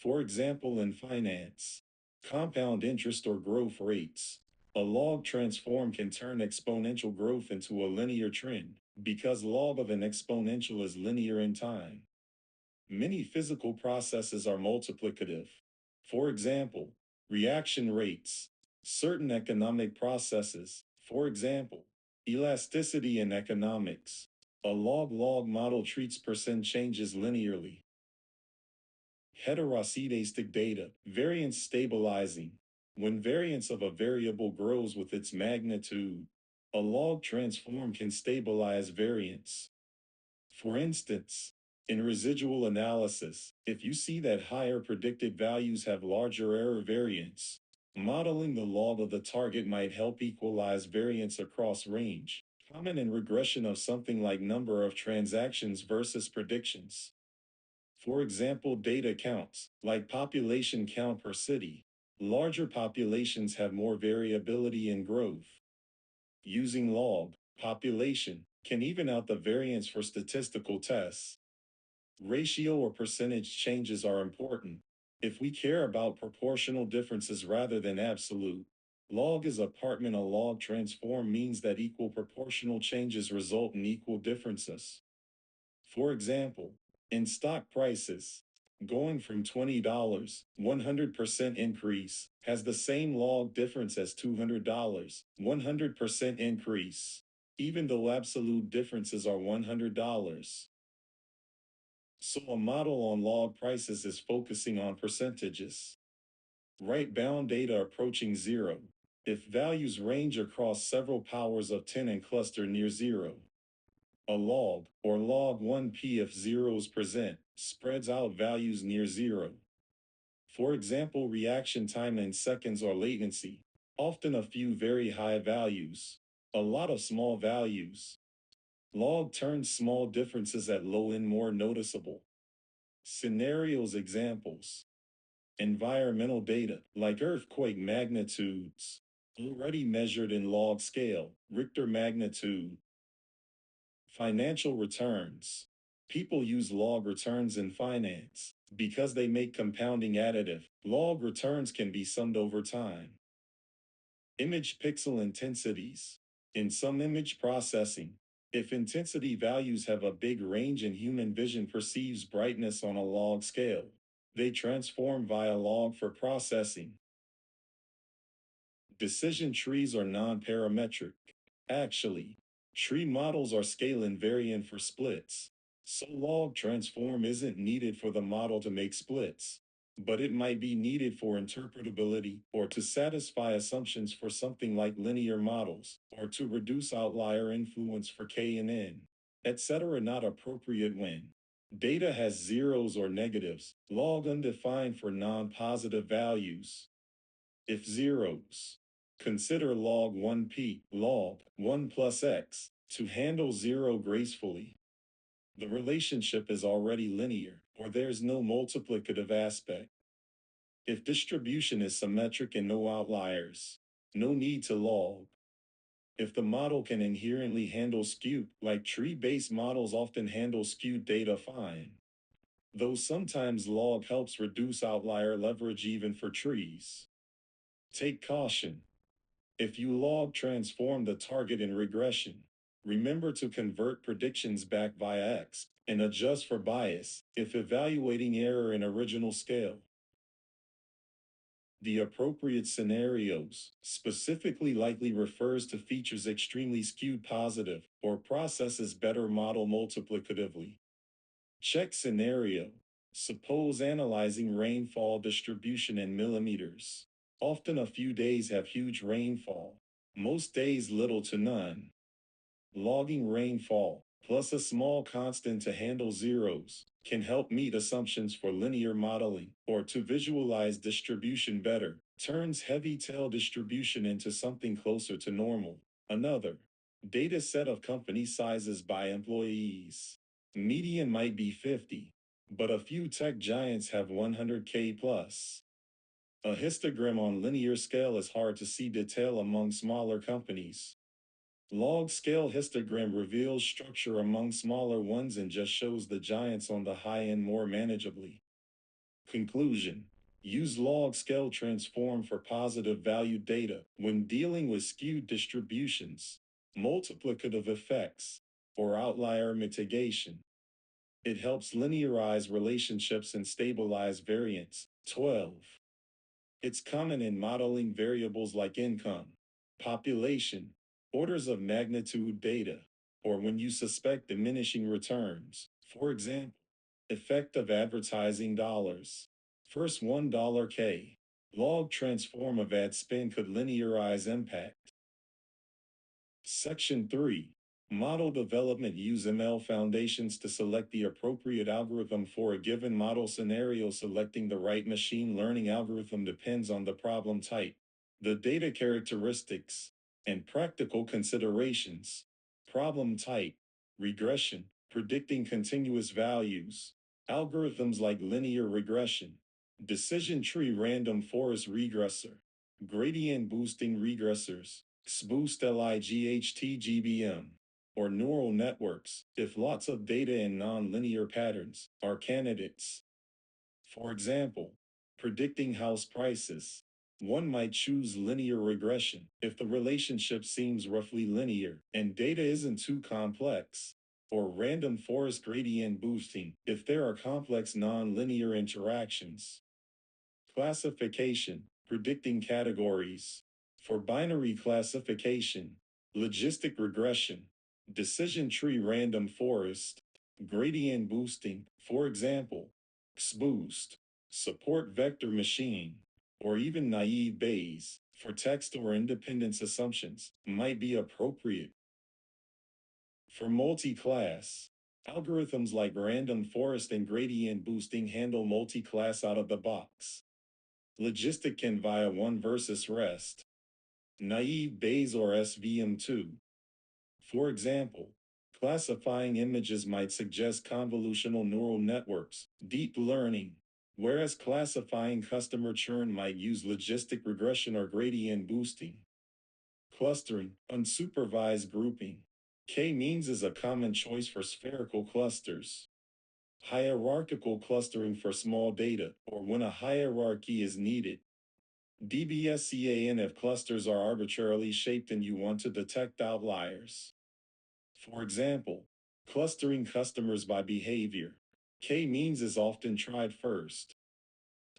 For example, in finance, compound interest or growth rates, a log transform can turn exponential growth into a linear trend because log of an exponential is linear in time. Many physical processes are multiplicative. For example, reaction rates. Certain economic processes, for example, elasticity in economics. A log-log model treats percent changes linearly. Heteroscedastic data, variance stabilizing. When variance of a variable grows with its magnitude, a log transform can stabilize variance. For instance, in residual analysis, if you see that higher predicted values have larger error variance, modeling the log of the target might help equalize variance across range, common in regression of something like number of transactions versus predictions. For example, data counts, like population count per city. Larger populations have more variability in growth. Using log population can even out the variance for statistical tests. Ratio or percentage changes are important. If we care about proportional differences rather than absolute, log is apartment. A log transform means that equal proportional changes result in equal differences. For example, in stock prices, going from $20, 100% increase, has the same log difference as $200, 100% increase, even though absolute differences are $100. So a model on log prices is focusing on percentages. Right bound data approaching zero. If values range across several powers of 10 and cluster near zero. A log, or log 1p if zeros present, spreads out values near zero. For example, reaction time in seconds or latency, often a few very high values, a lot of small values. Log turns small differences at low end more noticeable. Scenarios examples. Environmental data, like earthquake magnitudes, already measured in log scale, Richter magnitude. Financial returns. People use log returns in finance because they make compounding additive. Log returns can be summed over time. Image pixel intensities. In some image processing, if intensity values have a big range and human vision perceives brightness on a log scale, they transform via log for processing. Decision trees are non-parametric. Actually, tree models are scale invariant for splits. So log transform isn't needed for the model to make splits, but it might be needed for interpretability or to satisfy assumptions for something like linear models or to reduce outlier influence for K and N, etc. Not appropriate when data has zeros or negatives, log undefined for non-positive values. If zeros, consider log 1p, log 1 plus x, to handle zero gracefully. The relationship is already linear, or there's no multiplicative aspect. If distribution is symmetric and no outliers, no need to log. If the model can inherently handle skew, like tree-based models often handle skewed data fine. though sometimes log helps reduce outlier leverage even for trees. Take caution. If you log transform the target in regression, remember to convert predictions back via X and adjust for bias if evaluating error in original scale. The appropriate scenarios specifically likely refers to features extremely skewed positive or processes better model multiplicatively. Check scenario. Suppose analyzing rainfall distribution in millimeters. Often a few days have huge rainfall, most days little to none. Logging rainfall, plus a small constant to handle zeros, can help meet assumptions for linear modeling or to visualize distribution better, turns heavy tail distribution into something closer to normal. Another data set of company sizes by employees. Median might be 50, but a few tech giants have 100K plus. A histogram on linear scale is hard to see detail among smaller companies. Log scale histogram reveals structure among smaller ones and just shows the giants on the high end more manageably. Conclusion. Use log scale transform for positive value data when dealing with skewed distributions, multiplicative effects, or outlier mitigation. It helps linearize relationships and stabilize variance. 12. It's common in modeling variables like income, population, orders of magnitude data, or when you suspect diminishing returns. For example, effect of advertising dollars. First $1 K. Log transform of ad spend could linearize impact. Section 3. Model development. Use ML foundations to select the appropriate algorithm for a given model scenario. Selecting the right machine learning algorithm depends on the problem type, the data characteristics, and practical considerations. Problem type: regression, predicting continuous values. Algorithms like linear regression, decision tree random forest regressor, gradient boosting regressors, XBoost LIGHT or neural networks, if lots of data and nonlinear patterns, are candidates. For example, predicting house prices. One might choose linear regression if the relationship seems roughly linear and data isn't too complex, or random forest gradient boosting if there are complex nonlinear interactions. Classification, predicting categories. For binary classification, logistic regression, decision tree random forest, gradient boosting, for example, XBoost, support vector machine, or even naive Bayes for text or independence assumptions might be appropriate. For multi-class, algorithms like random forest and gradient boosting handle multi-class out of the box. Logistic can via one versus rest. Naive Bayes or SVM2. For example, classifying images might suggest convolutional neural networks, deep learning, whereas classifying customer churn might use logistic regression or gradient boosting. Clustering, unsupervised grouping. K-means is a common choice for spherical clusters. Hierarchical clustering for small data, or when a hierarchy is needed. DBSCAN if clusters are arbitrarily shaped and you want to detect outliers. For example, clustering customers by behavior. K-means is often tried first.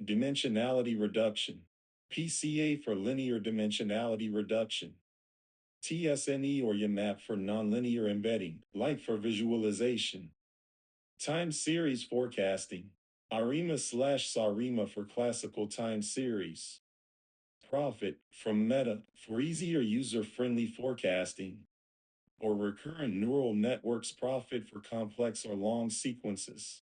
Dimensionality reduction. PCA for linear dimensionality reduction. TSNE or YMAP for nonlinear embedding, like for visualization. Time series forecasting. ARIMA/SARIMA for classical time series. Profit from Meta for easier user-friendly forecasting. Or recurrent neural networks profit for complex or long sequences.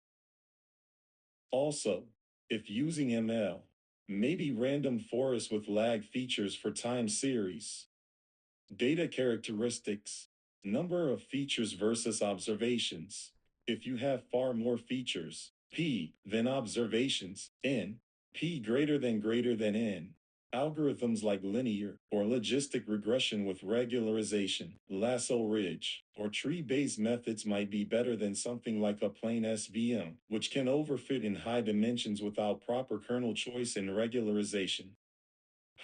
Also, if using ML, maybe random forest with lag features for time series. Data characteristics, number of features versus observations. If you have far more features, P, than observations, N, P greater than N. Algorithms like linear or logistic regression with regularization, lasso ridge, or tree-based methods might be better than something like a plain SVM, which can overfit in high dimensions without proper kernel choice and regularization.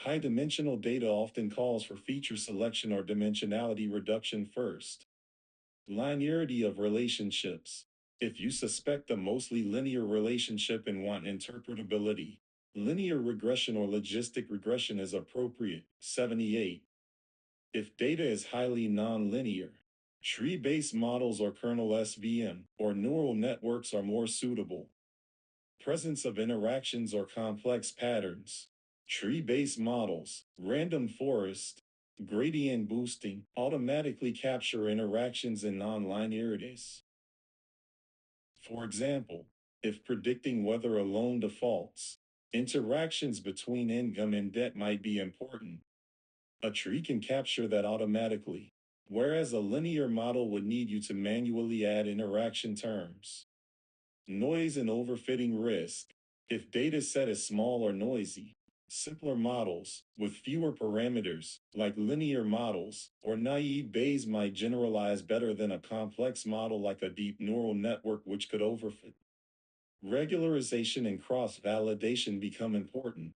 High-dimensional data often calls for feature selection or dimensionality reduction first. Linearity of relationships. If you suspect a mostly linear relationship and want interpretability, linear regression or logistic regression is appropriate. 78. If data is highly nonlinear, tree-based models or kernel SVM or neural networks are more suitable. Presence of interactions or complex patterns. Tree-based models, random forest, gradient boosting automatically capture interactions and nonlinearities. For example, if predicting whether a loan defaults, interactions between income and debt might be important. A tree can capture that automatically, whereas a linear model would need you to manually add interaction terms. Noise and overfitting risk. If data set is small or noisy, simpler models with fewer parameters, like linear models or naive Bayes, might generalize better than a complex model like a deep neural network, which could overfit. Regularization and cross-validation become important.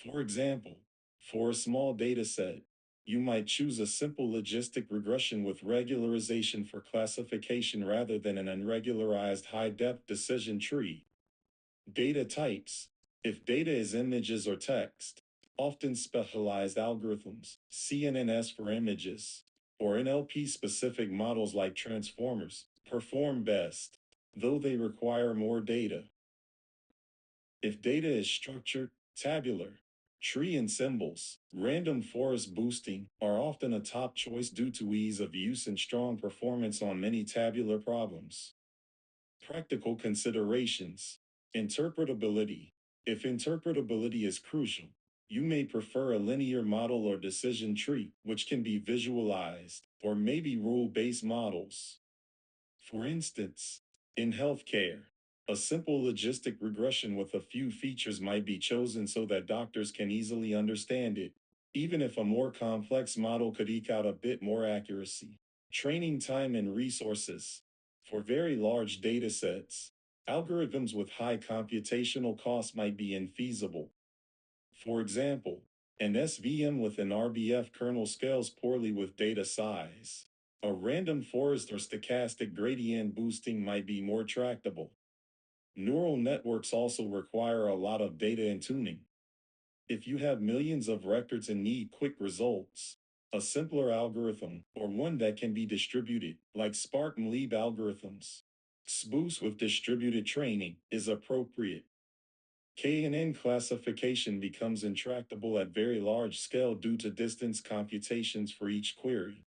For example, for a small data set, you might choose a simple logistic regression with regularization for classification rather than an unregularized high-depth decision tree. Data types. If data is images or text, often specialized algorithms, CNNs for images, or NLP-specific models like transformers, perform best, though they require more data. If data is structured, tabular, tree and symbols, random forest boosting are often a top choice due to ease of use and strong performance on many tabular problems. Practical considerations. Interpretability. If interpretability is crucial, you may prefer a linear model or decision tree, which can be visualized, or maybe rule-based models. For instance, in healthcare, a simple logistic regression with a few features might be chosen so that doctors can easily understand it, even if a more complex model could eke out a bit more accuracy. Training time and resources. For very large data sets, algorithms with high computational costs might be infeasible. For example, an SVM with an RBF kernel scales poorly with data size. A random forest or stochastic gradient boosting might be more tractable. Neural networks also require a lot of data and tuning. If you have millions of records and need quick results, a simpler algorithm, or one that can be distributed, like Spark and Leap algorithms, XBoost with distributed training, is appropriate. KNN classification becomes intractable at very large scale due to distance computations for each query.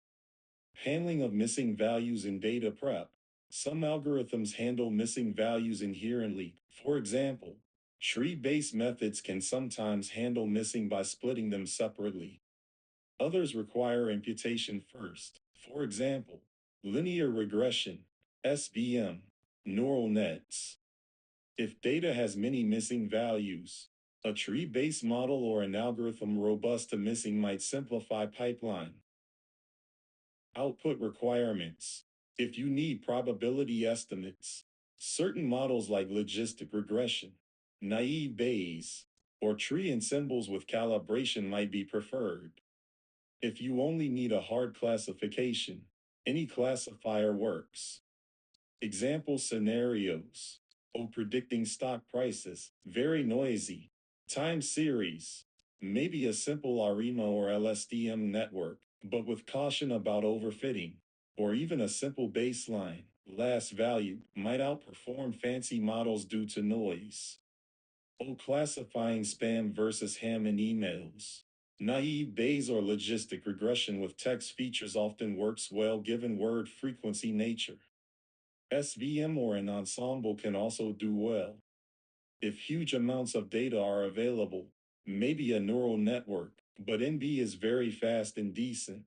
Handling of missing values in data prep. Some algorithms handle missing values inherently. For example, tree-based methods can sometimes handle missing by splitting them separately. Others require imputation first. For example, linear regression, SVM, neural nets. If data has many missing values, a tree-based model or an algorithm robust to missing might simplify pipeline. Output requirements. If you need probability estimates, certain models like logistic regression, naive Bayes, or tree and symbols with calibration might be preferred. If you only need a hard classification, any classifier works. Example scenarios. Predicting stock prices, very noisy. Time series, maybe a simple ARIMA or LSTM network, but with caution about overfitting, or even a simple baseline, last value, might outperform fancy models due to noise. Classifying spam versus ham in emails. Naive Bayes or logistic regression with text features often works well given word frequency nature. SVM or an ensemble can also do well. If huge amounts of data are available, maybe a neural network, but NB is very fast and decent.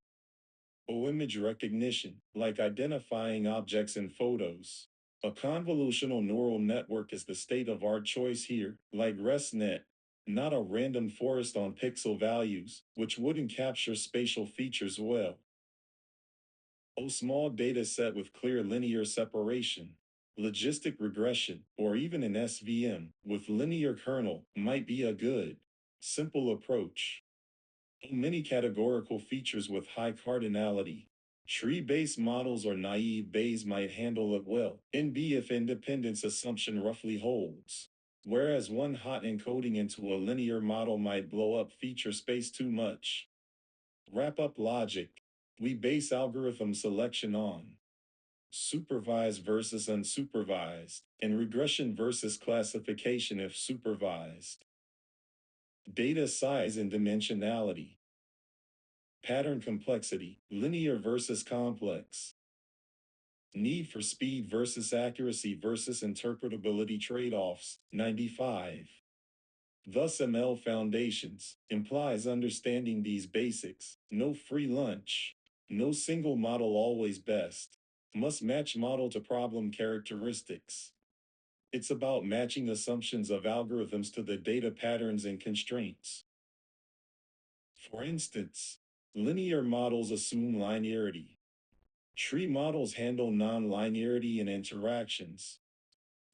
Image recognition, like identifying objects in photos. A convolutional neural network is the state-of-art choice here, like ResNet. not a random forest on pixel values, which wouldn't capture spatial features well. A small data set with clear linear separation, logistic regression, or even an SVM with linear kernel might be a good, simple approach. Many categorical features with high cardinality. Tree-based models or naive Bayes might handle it well, and B if independence assumption roughly holds. Whereas one hot encoding into a linear model might blow up feature space too much. Wrap-up logic. We base algorithm selection on supervised versus unsupervised, and regression versus classification if supervised. Data size and dimensionality. Pattern complexity, linear versus complex. Need for speed versus accuracy versus interpretability trade-offs, 95. Thus ML Foundations implies understanding these basics, no free lunch, no single model always best, must match model to problem characteristics. It's about matching assumptions of algorithms to the data patterns and constraints. For instance, linear models assume linearity. Tree models handle non-linearity and interactions.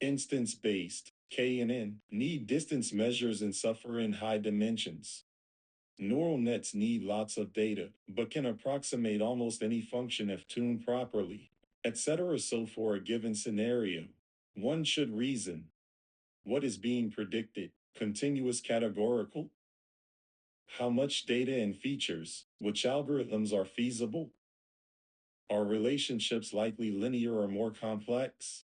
Instance-based, K and N, need distance measures and suffer in high dimensions. Neural nets need lots of data, but can approximate almost any function if tuned properly, etc. So for a given scenario, one should reason. What is being predicted? Continuous categorical? How much data and features? Which algorithms are feasible? Are relationships likely linear or more complex?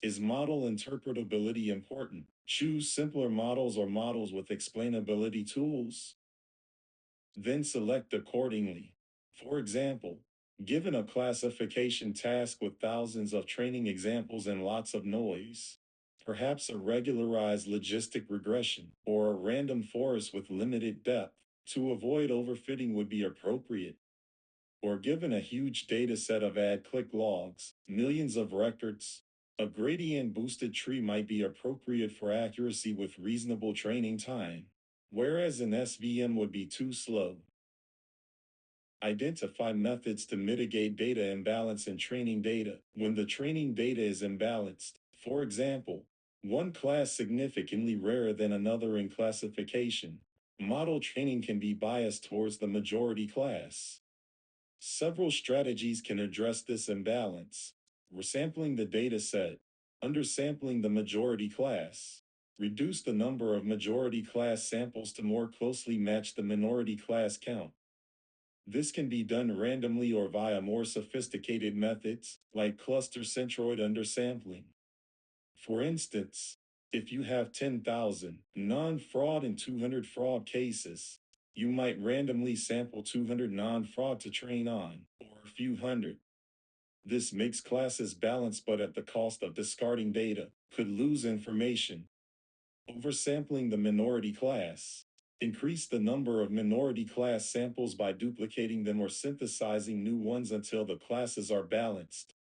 Is model interpretability important? Choose simpler models or models with explainability tools. Then select accordingly. For example, given a classification task with thousands of training examples and lots of noise, perhaps a regularized logistic regression or a random forest with limited depth to avoid overfitting would be appropriate. Or given a huge data set of ad-click logs, millions of records, a gradient-boosted tree might be appropriate for accuracy with reasonable training time, whereas an SVM would be too slow. Identify methods to mitigate data imbalance in training data. When the training data is imbalanced, for example, one class significantly rarer than another in classification, model training can be biased towards the majority class. Several strategies can address this imbalance. Resampling the dataset, undersampling the majority class. Reduce the number of majority class samples to more closely match the minority class count. This can be done randomly or via more sophisticated methods, like cluster centroid undersampling. For instance, if you have 10,000 non-fraud and 200 fraud cases, you might randomly sample 200 non-fraud to train on, or a few hundred. This makes classes balanced but at the cost of discarding data, could lose information. Oversampling the minority class. Increase the number of minority class samples by duplicating them or synthesizing new ones until the classes are balanced.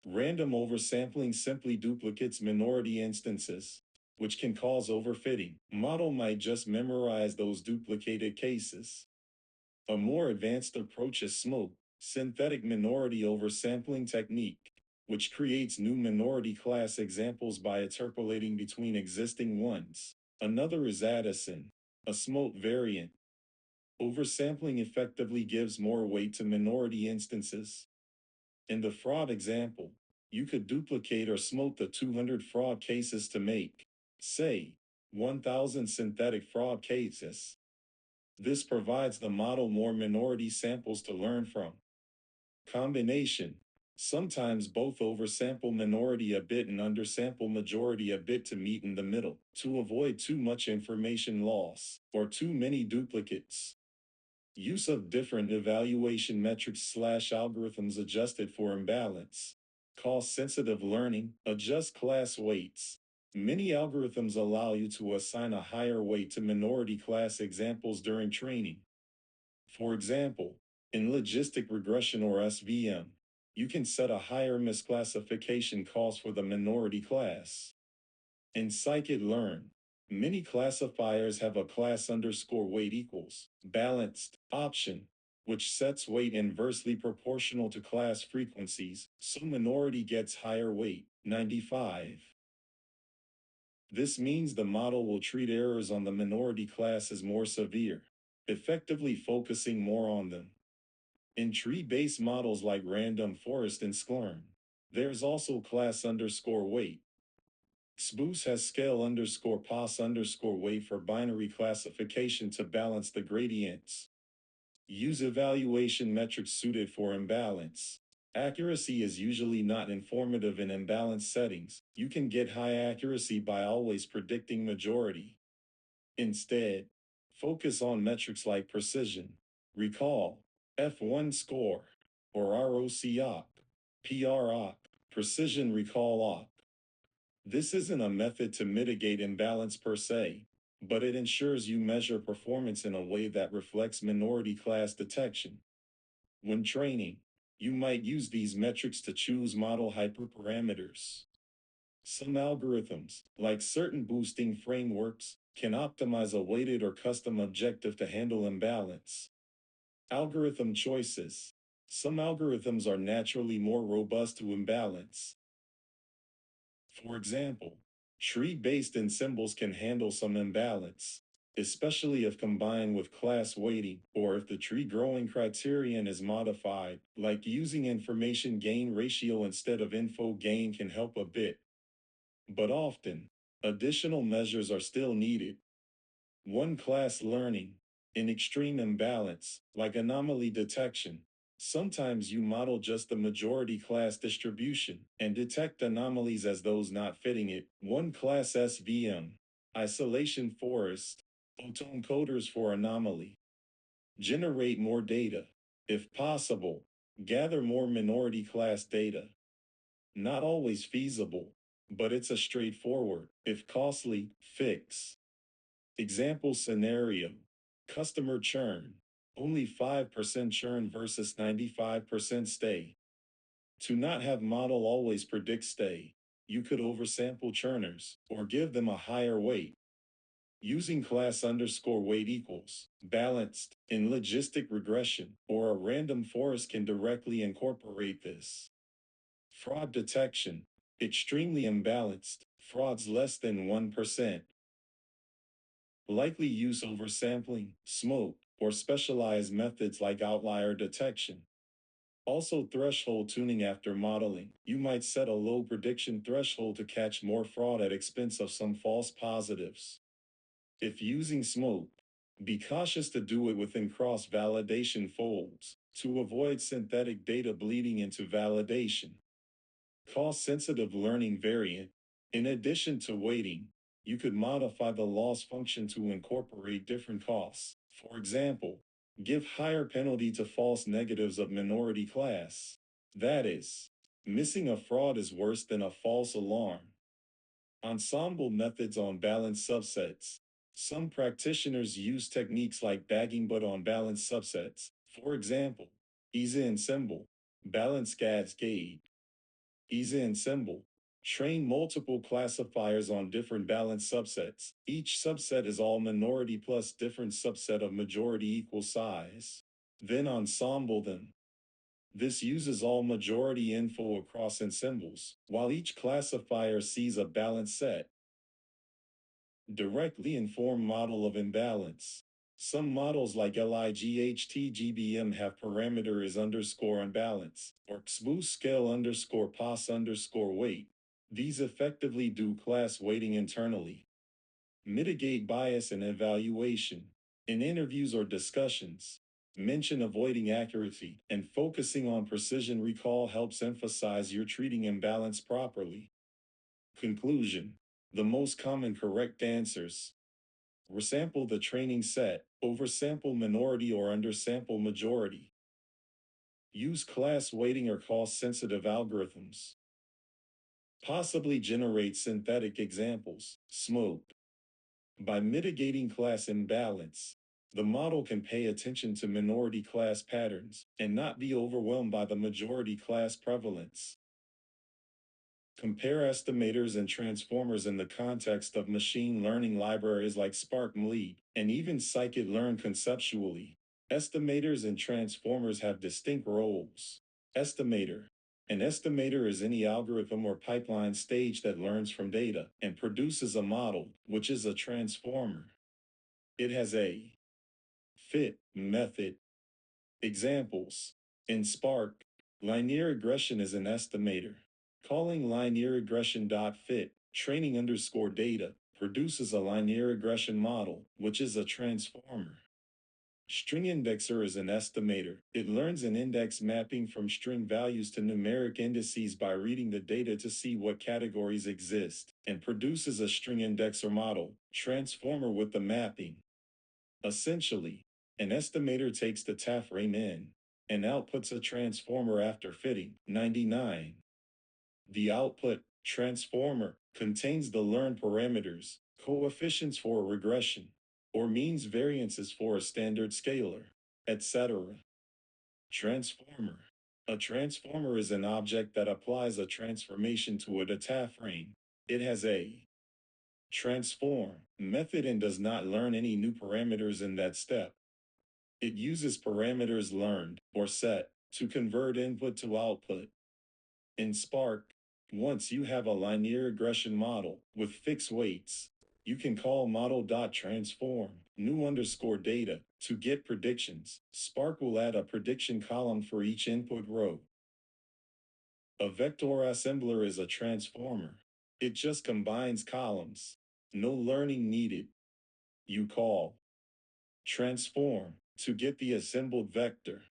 Random oversampling simply duplicates minority instances, which can cause overfitting. Model might just memorize those duplicated cases. A more advanced approach is SMOKE, synthetic minority oversampling technique, which creates new minority class examples by interpolating between existing ones. Another is Addison, a SMOKE variant. Oversampling effectively gives more weight to minority instances. In the fraud example, you could duplicate or smoke the 200 fraud cases to make, say, 1,000 synthetic fraud cases. This provides the model more minority samples to learn from. Combination. Sometimes both oversample minority a bit and undersample majority a bit to meet in the middle, to avoid too much information loss, or too many duplicates. Use of different evaluation metrics/algorithms adjusted for imbalance. Cost-sensitive learning, adjust class weights. Many algorithms allow you to assign a higher weight to minority class examples during training. For example, in logistic regression or SVM, you can set a higher misclassification cost for the minority class. In scikit-learn, Many classifiers have a class underscore weight equals balanced option, which sets weight inversely proportional to class frequencies, so minority gets higher weight, 95. This means the model will treat errors on the minority class as more severe, effectively focusing more on them. In tree-based models like random forest and Sklern, there's also class underscore weight. XBoost has scale underscore pos underscore weight for binary classification to balance the gradients. Use evaluation metrics suited for imbalance. Accuracy is usually not informative in imbalanced settings. You can get high accuracy by always predicting majority. Instead, focus on metrics like precision, recall, F1 score, or ROC-OC, PROC, precision recall OC. This isn't a method to mitigate imbalance per se, but it ensures you measure performance in a way that reflects minority class detection. When training, you might use these metrics to choose model hyperparameters. Some algorithms, like certain boosting frameworks, can optimize a weighted or custom objective to handle imbalance. Algorithm choices. Some algorithms are naturally more robust to imbalance. For example, tree-based ensembles can handle some imbalance, especially if combined with class weighting or if the tree growing criterion is modified, like using information gain ratio instead of info gain can help a bit. But often, additional measures are still needed. One class learning, in extreme imbalance, like anomaly detection. Sometimes you model just the majority class distribution and detect anomalies as those not fitting it. One class SVM, isolation forest, photon coders for anomaly. Generate more data. If possible, gather more minority class data. Not always feasible, but it's a straightforward, if costly, fix. Example scenario: customer churn. Only 5% churn versus 95% stay. To not have model always predict stay, you could oversample churners or give them a higher weight. Using class underscore weight equals balanced in logistic regression or a random forest can directly incorporate this. Fraud detection. Extremely imbalanced. Frauds less than 1%. Likely use oversampling, smoke, or specialized methods like outlier detection. Also, threshold tuning after modeling. You might set a low prediction threshold to catch more fraud at expense of some false positives. If using smoke, be cautious to do it within cross-validation folds to avoid synthetic data bleeding into validation. Cost-sensitive learning variant. In addition to weighting, you could modify the loss function to incorporate different costs. For example, give higher penalty to false negatives of minority class. That is, missing a fraud is worse than a false alarm. Ensemble methods on balanced subsets. Some practitioners use techniques like bagging but on balanced subsets. For example, easy ensemble, balance cascade. Easy ensemble. Train multiple classifiers on different balanced subsets. Each subset is all minority plus different subset of majority equal size. Then ensemble them. This uses all majority info across ensembles, while each classifier sees a balanced set. Directly inform model of imbalance. Some models like LIGHTGBM have parameter is underscore imbalance, or XBoost scale underscore pos underscore weight. These effectively do class weighting internally. Mitigate bias in evaluation. In interviews or discussions, mention avoiding accuracy and focusing on precision recall helps emphasize you're treating imbalance properly. Conclusion. The most common correct answers. Resample the training set, oversample minority or undersample majority. Use class weighting or cost-sensitive algorithms. Possibly generate synthetic examples, smoke. By mitigating class imbalance, the model can pay attention to minority class patterns and not be overwhelmed by the majority class prevalence. Compare estimators and transformers in the context of machine learning libraries like Spark-MLE, and even scikit-learn conceptually. Estimators and transformers have distinct roles. Estimator. An estimator is any algorithm or pipeline stage that learns from data and produces a model, which is a transformer. It has a fit method. Examples. In Spark, linear regression is an estimator. Calling linear regression.fit, training underscore data, produces a linear regression model, which is a transformer. String indexer is an estimator. It learns an index mapping from string values to numeric indices by reading the data to see what categories exist, and produces a string indexer model, transformer with the mapping. Essentially, an estimator takes the taf frame in and outputs a transformer after fitting. 99. The output transformer contains the learned parameters, coefficients for a regression, or means variances for a standard scalar, etc. Transformer. A transformer is an object that applies a transformation to a data frame. It has a transform method and does not learn any new parameters in that step. It uses parameters learned, or set, to convert input to output. In Spark, once you have a linear regression model with fixed weights, you can call model.transform new underscore data to get predictions. Spark will add a prediction column for each input row. A vector assembler is a transformer. It just combines columns. No learning needed. You call transform to get the assembled vector.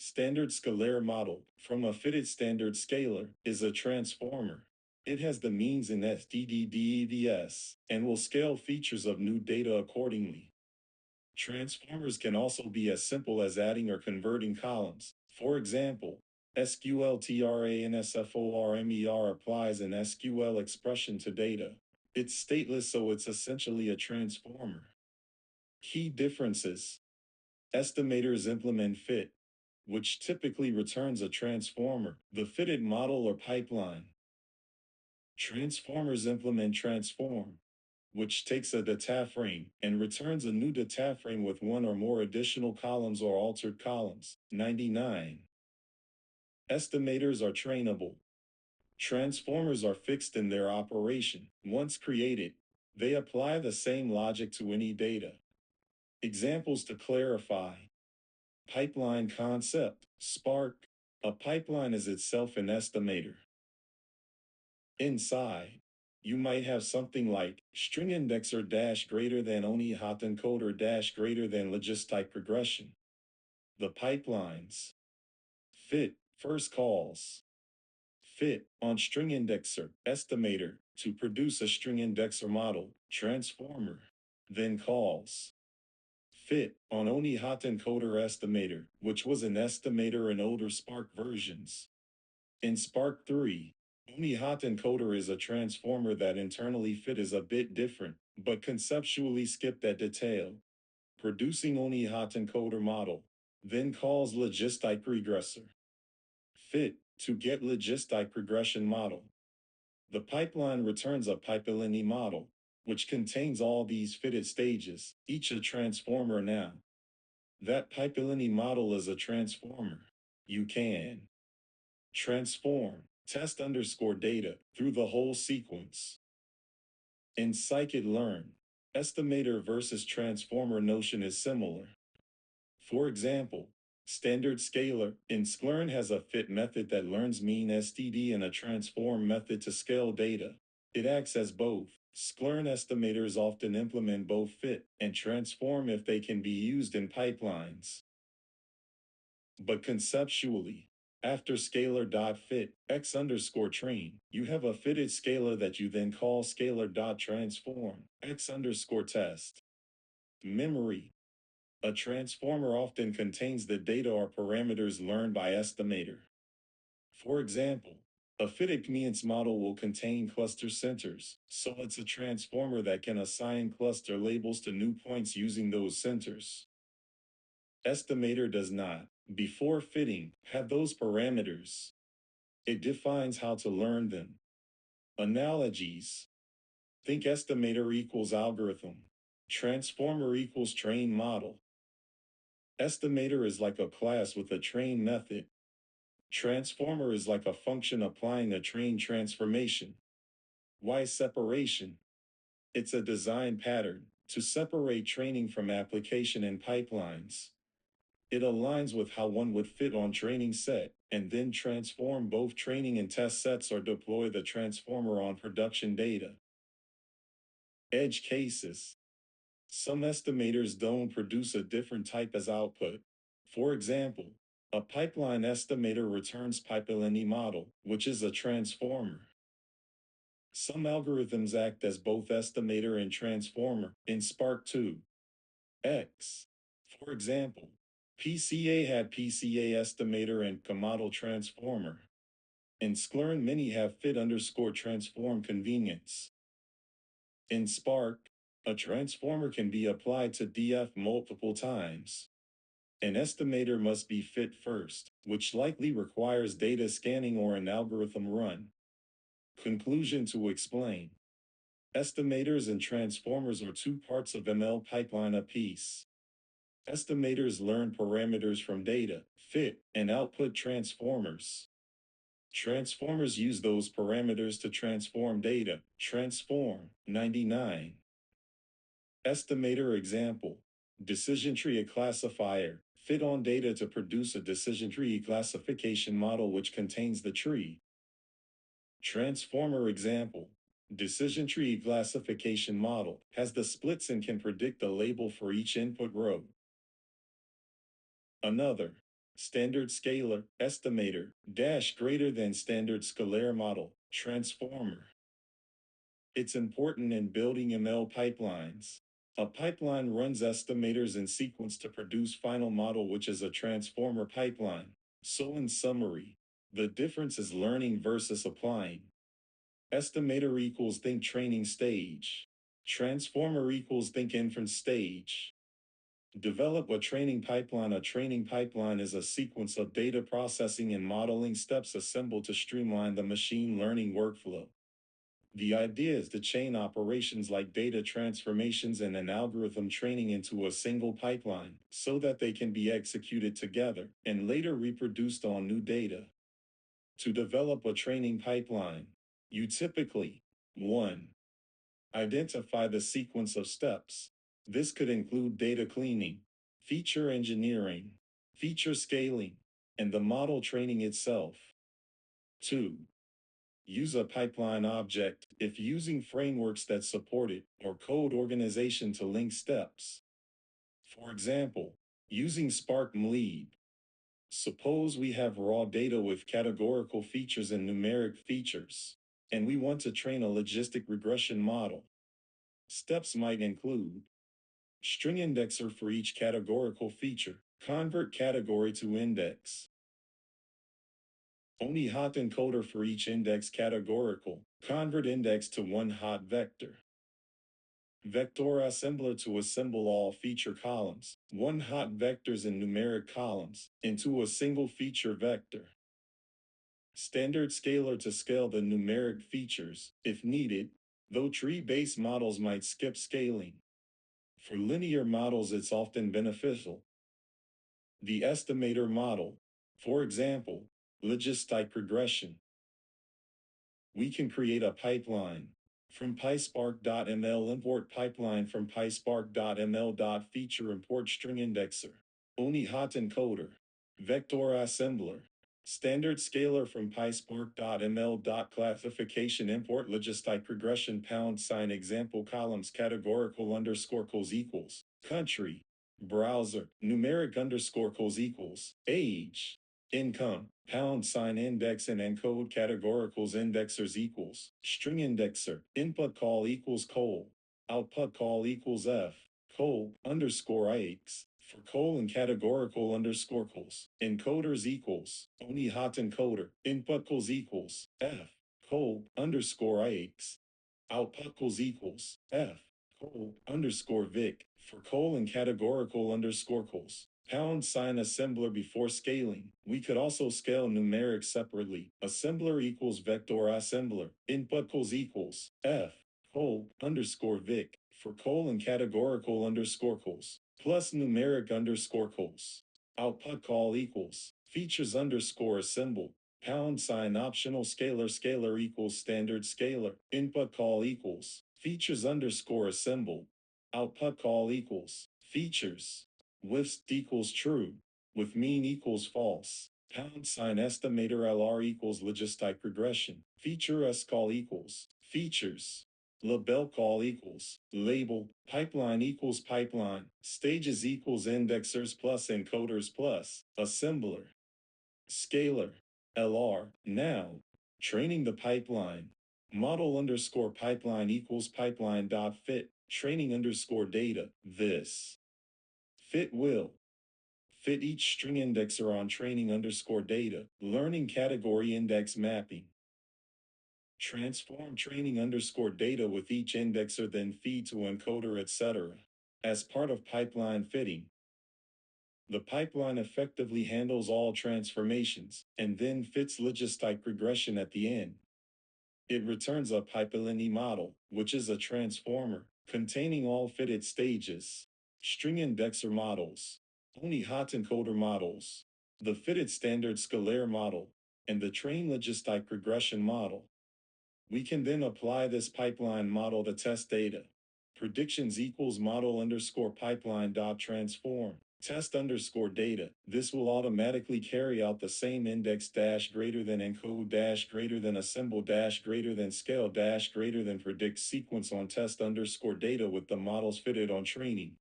Standard scalar model from a fitted standard scalar is a transformer. It has the means in SDDDEDS and will scale features of new data accordingly. Transformers can also be as simple as adding or converting columns. For example, SQLTRANSFORMER applies an SQL expression to data. It's stateless, so it's essentially a transformer. Key differences. Estimators implement fit, which typically returns a transformer, the fitted model or pipeline. Transformers implement transform, which takes a data frame and returns a new data frame with one or more additional columns or altered columns. 99. Estimators are trainable. Transformers are fixed in their operation. Once created, they apply the same logic to any data. Examples to clarify. Pipeline concept. Spark. A pipeline is itself an estimator. Inside, you might have something like string indexer dash greater than only hot encoder dash greater than logistic regression. The pipelines. Fit. First calls. Fit on string indexer, estimator, to produce a string indexer model, transformer. Then calls. Fit on only hot encoder estimator, which was an estimator in older Spark versions. In Spark 3, only hot encoder is a transformer that internally fit is a bit different, but conceptually skip that detail. Producing only hot encoder model, then calls logistic regressor. Fit to get logistic regression model. The pipeline returns a pipeline model, which contains all these fitted stages, each a transformer now. That pipeline model is a transformer. You can transform, test underscore data through the whole sequence. In scikit-learn, estimator versus transformer notion is similar. For example, standard scalar in sklearn has a fit method that learns mean STD and a transform method to scale data. It acts as both. Sklearn estimators often implement both fit and transform if they can be used in pipelines. But conceptually, after scalar.fit x underscore train, you have a fitted scalar that you then call scalar.transform x underscore test. Memory. A transformer often contains the data or parameters learned by estimator. For example, a fitted Kmience model will contain cluster centers, so it's a transformer that can assign cluster labels to new points using those centers. Estimator does not, before fitting, have those parameters. It defines how to learn them. Analogies. Think estimator equals algorithm. Transformer equals trained model. Estimator is like a class with a trained method. Transformer is like a function applying a trained transformation. Why separation? It's a design pattern to separate training from application in pipelines. It aligns with how one would fit on training set, and then transform both training and test sets or deploy the transformer on production data. Edge cases. Some estimators don't produce a different type as output. For example, a pipeline estimator returns pipeline model, which is a transformer. Some algorithms act as both estimator and transformer in Spark 2. X. For example, PCA had PCA estimator and model transformer. In Sklearn many have fit_transform convenience. In Spark, a transformer can be applied to DF multiple times. An estimator must be fit first, which likely requires data scanning or an algorithm run. Conclusion to explain. Estimators and transformers are two parts of ML pipeline apiece. Estimators learn parameters from data, fit, and output transformers. Transformers use those parameters to transform data. Transform 99. Estimator example. Decision tree classifier. Fit on data to produce a decision tree classification model which contains the tree. Transformer example. Decision tree classification model has the splits and can predict the label for each input row. Another. Standard scalar, estimator, dash greater than standard scalar model, transformer. It's important in building ML pipelines. A pipeline runs estimators in sequence to produce final model, which is a transformer pipeline. So in summary, the difference is learning versus applying. Estimator equals think training stage. Transformer equals think inference stage. Develop a training pipeline. A training pipeline is a sequence of data processing and modeling steps assembled to streamline the machine learning workflow. The idea is to chain operations like data transformations and an algorithm training into a single pipeline so that they can be executed together and later reproduced on new data. To develop a training pipeline, you typically 1. Identify the sequence of steps. This could include data cleaning, feature engineering, feature scaling, and the model training itself. 2. Use a pipeline object if using frameworks that support it, or code organization to link steps. For example, using Spark Mleeb. Suppose we have raw data with categorical features and numeric features, and we want to train a logistic regression model. Steps might include string indexer for each categorical feature, convert category to index. Only hot encoder for each index categorical, convert index to one hot vector. Vector assembler to assemble all feature columns, one hot vectors and numeric columns, into a single feature vector. Standard scalar to scale the numeric features, if needed, though tree-based models might skip scaling. For linear models, it's often beneficial. The estimator model, for example, logistic regression. We can create a pipeline. From PySpark.ml import pipeline from PySpark.ml.feature import string indexer. Only hot encoder. Vector assembler. Standard scalar from PySpark.ml.classification import logistic regression # example columns categorical _ equals country. Browser numeric _ equals age. Income, # index and encode categoricals indexers equals string indexer, input call equals col, output call equals f, col _ix, for col and categorical _ encoders equals only hot encoder, input calls equals f, col _ix, output calls equals f, col _vic, for col and categorical _ #assembler before scaling. We could also scale numerics separately. Assembler equals vector assembler. Input equals f col underscore vic for col and categorical underscore cols plus numeric underscore cols. Output call equals features underscore assemble optional scalar equals standard scalar. Input call equals features underscore assemble. Output call equals features with equals true, with mean equals false. estimator LR equals logistic regression. Feature call equals features. Label call equals label. Pipeline equals pipeline. Stages equals indexers plus encoders plus assembler. Scalar. LR. Now. Training the pipeline. Model underscore pipeline equals pipeline dot fit. Training underscore data. This. Fit will. Fit each string indexer on training underscore data. Learning category index mapping. Transform training underscore data with each indexer, then feed to encoder, etc. As part of pipeline fitting, the pipeline effectively handles all transformations and then fits logistic regression at the end. It returns a pipeline model, which is a transformer containing all fitted stages. String indexer models, only hot encoder models, the fitted standard scalar model, and the train logistic regression model. We can then apply this pipeline model to test data. Predictions equals model underscore pipeline dot transform. Test underscore data. This will automatically carry out the same index dash greater than encode dash greater than assemble dash greater than scale dash greater than predict sequence on test underscore data with the models fitted on training.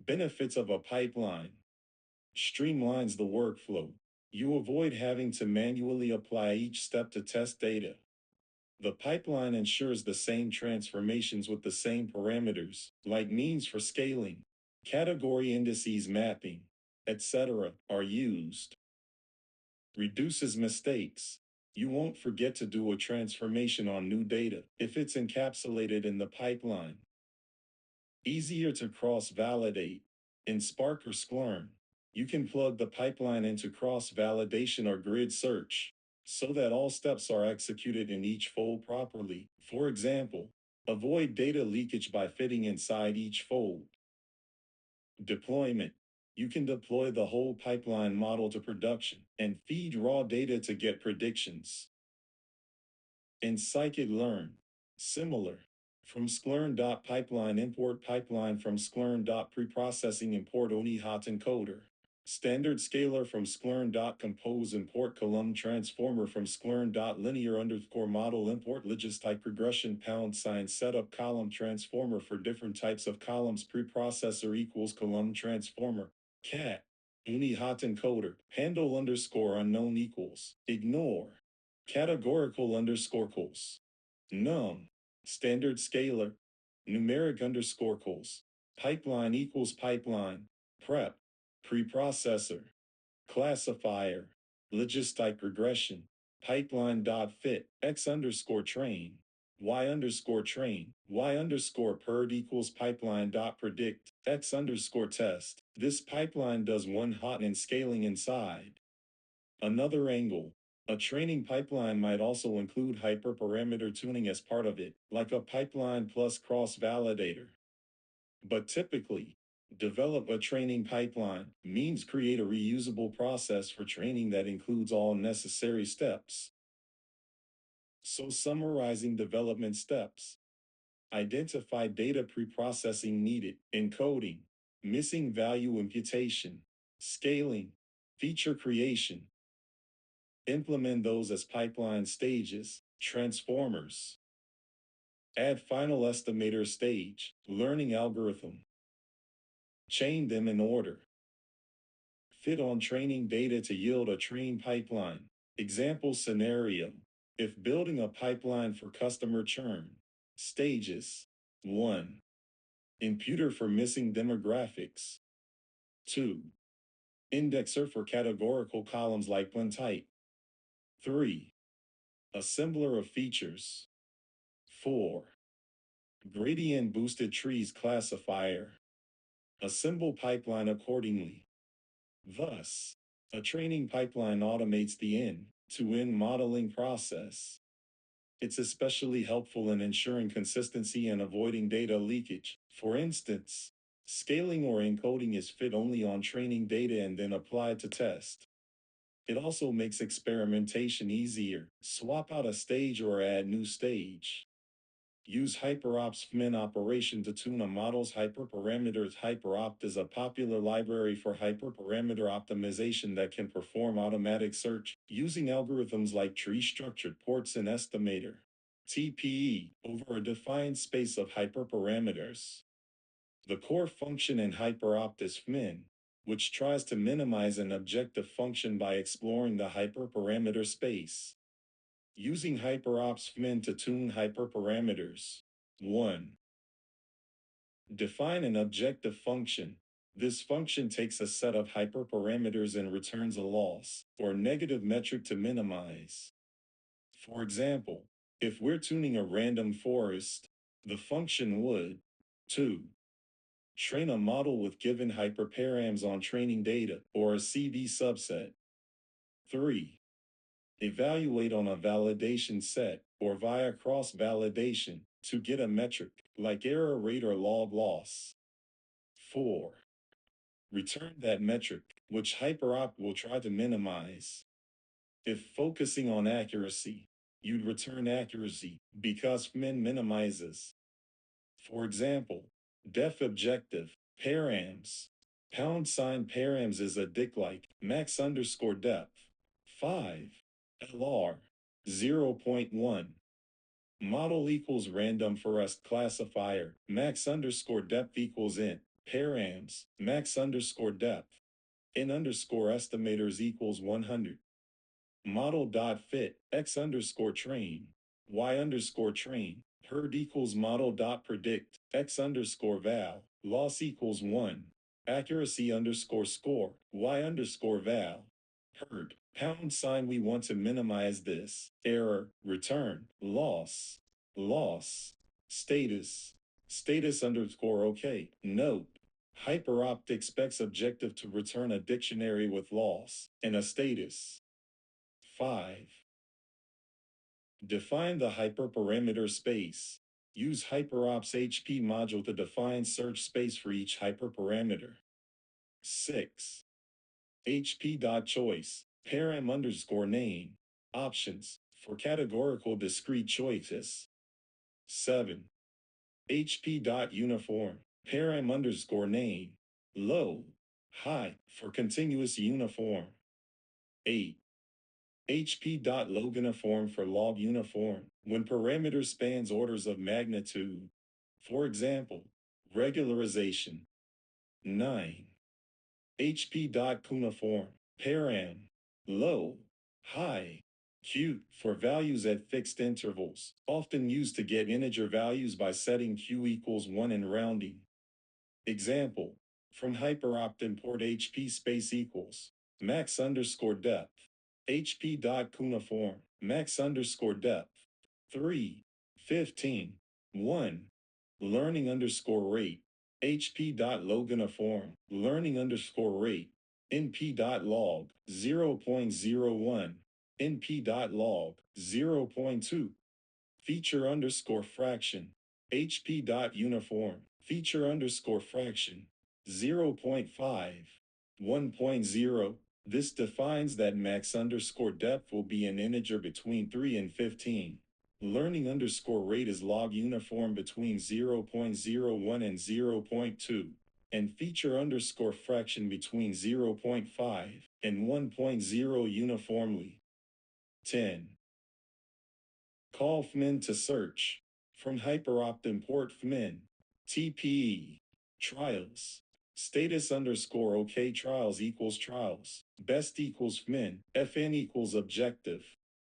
Benefits of a pipeline. Streamlines the workflow. You avoid having to manually apply each step to test data. The pipeline ensures the same transformations with the same parameters, like means for scaling, category indices mapping, etc., are used. Reduces mistakes. You won't forget to do a transformation on new data if it's encapsulated in the pipeline. Easier to cross-validate. In Spark or Splurn, you can plug the pipeline into cross-validation or grid search so that all steps are executed in each fold properly. For example, avoid data leakage by fitting inside each fold. Deployment. You can deploy the whole pipeline model to production and feed raw data to get predictions. In scikit-learn, similar. From sklern.pipeline import pipeline from sklern.preprocessing import only hot encoder. Standard scalar from sklern.compose import column transformer from sklern.linear underscore model import logistic regression #setup column transformer for different types of columns preprocessor equals column transformer. Cat. Uni hot encoder. Handle underscore unknown equals. Ignore. Categorical underscore cols. Num. Standard scalar. Numeric underscore cols. Pipeline equals pipeline. Prep. Preprocessor. Classifier. Logistic regression. Pipeline.fit. X underscore train. Y underscore train. Y underscore perd equals pipeline.predict. X underscore test. This pipeline does one hot and scaling inside. Another angle. A training pipeline might also include hyperparameter tuning as part of it, like a pipeline plus cross-validator. But typically, develop a training pipeline means create a reusable process for training that includes all necessary steps. So summarizing development steps. Identify data preprocessing needed, encoding, missing value imputation, scaling, feature creation. Implement those as pipeline stages, transformers. Add final estimator stage, learning algorithm. Chain them in order. Fit on training data to yield a train pipeline. Example scenario. If building a pipeline for customer churn. Stages. 1. Imputer for missing demographics. 2. Indexer for categorical columns like one type. 3. Assembler of features. 4. Gradient boosted trees classifier. Assemble pipeline accordingly. Thus, a training pipeline automates the end-to-end modeling process. It's especially helpful in ensuring consistency and avoiding data leakage. For instance, scaling or encoding is fit only on training data and then applied to test. It also makes experimentation easier. Swap out a stage or add new stage. Use HyperOpt's FMIN operation to tune a model's hyperparameters. HyperOpt is a popular library for hyperparameter optimization that can perform automatic search using algorithms like tree structured ports and estimator TPE over a defined space of hyperparameters. The core function in HyperOpt is FMIN, which tries to minimize an objective function by exploring the hyperparameter space. Using HyperOpt's FMIN to tune hyperparameters. 1. Define an objective function. This function takes a set of hyperparameters and returns a loss or negative metric to minimize. For example, if we're tuning a random forest, the function would 2. Train a model with given hyperparams on training data or a CV subset. 3. Evaluate on a validation set or via cross-validation to get a metric like error rate or log loss. 4. Return that metric, which HyperOpt will try to minimize. If focusing on accuracy, you'd return accuracy because FMIN minimizes. For example, def objective, params, # params is a dict-like, max underscore depth, 5, LR, 0.1. Model equals random forest classifier, max underscore depth equals int, params, max underscore depth, in underscore estimators equals 100. Model.fit, x underscore train, y underscore train, herd equals model.predict, x underscore val, loss equals 1, accuracy underscore score, y underscore val, herd, # we want to minimize this, error, return, loss, loss, status, status underscore OK. Note, HyperOpt expects objective to return a dictionary with loss and a status. 5. Define the hyperparameter space. Use HyperOpt's HP module to define search space for each hyperparameter. 6. HP.choice, param underscore name, options, for categorical discrete choices. 7. HP.uniform, param underscore name, low, high, for continuous uniform. 8. HP.loguniform for log uniform, when parameter spans orders of magnitude. For example, regularization. 9. HP.cuneiform, param, low, high, Q, for values at fixed intervals, often used to get integer values by setting Q equals 1 and rounding. Example, from HyperOpt import HP space equals, max underscore depth, HP.cuneiform, max underscore depth, 3, 15, 1, learning underscore rate, HP.loguniform, learning underscore rate, NP.log, 0.01, NP.log, 0.2, feature underscore fraction, HP.uniform, feature underscore fraction, 0.5, 1.0. This defines that max underscore depth will be an integer between 3 and 15. Learning underscore rate is log uniform between 0.01 and 0.2, and feature underscore fraction between 0.5 and 1.0 uniformly. 10. Call FMIN to search. From HyperOpt import FMIN, TPE, trials. Status underscore OK trials equals trials. Best equals FMIN. FN equals objective.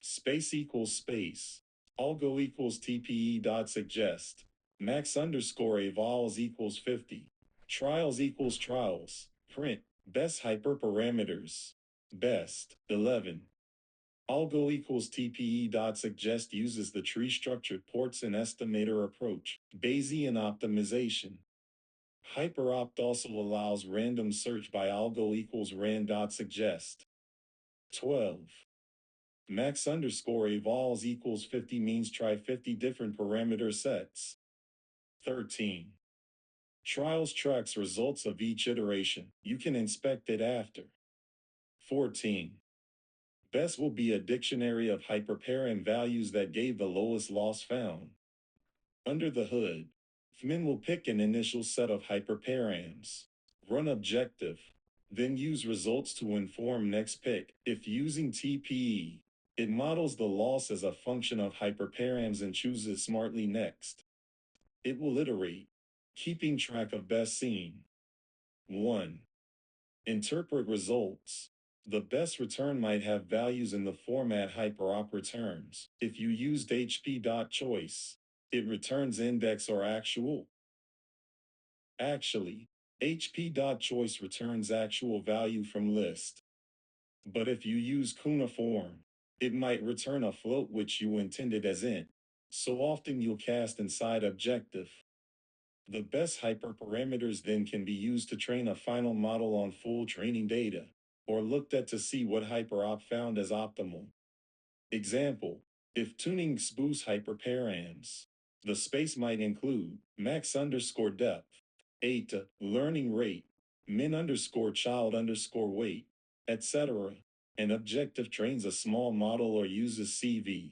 Space equals space. Algo equals TPE dot suggest. Max underscore evals equals 50. Trials equals trials. Print. Best hyperparameters. Best 11. Algo equals TPE dot suggest uses the tree structured ports and estimator approach. Bayesian optimization. Hyperopt also allows random search by algo equals ran.suggest. 12. Max underscore evols equals 50 means try 50 different parameter sets. 13. Trials tracks results of each iteration. You can inspect it after. 14. Best will be a dictionary of hyperparam values that gave the lowest loss found. Under the hood, FMIN will pick an initial set of hyperparams. Run objective. Then use results to inform next pick. If using TPE, it models the loss as a function of hyperparams and chooses smartly next. It will iterate, keeping track of best seen. 1. Interpret results. The best return might have values in the format hyperop returns. If you used hp.choice, it returns index or actual. Actually, hp.choice returns actual value from list. But if you use cuneiform, it might return a float which you intended as int. So often you'll cast inside objective. The best hyperparameters then can be used to train a final model on full training data, or looked at to see what hyperop found as optimal. Example, if tuning boosts hyperparams, the space might include max underscore depth, eta, learning rate, min underscore child underscore weight, etc. An objective trains a small model or uses CV.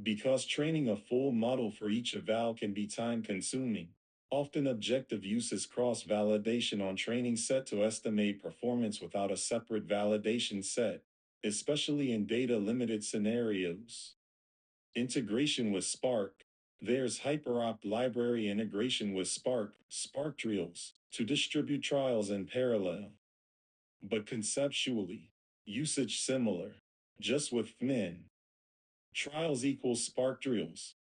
Because training a full model for each eval can be time consuming, often objective uses cross-validation on training set to estimate performance without a separate validation set, especially in data-limited scenarios. Integration with Spark. There's HyperOpt library integration with Spark, SparkTrials, to distribute trials in parallel. But conceptually, usage similar, just with FMIN. Trials equals SparkTrials.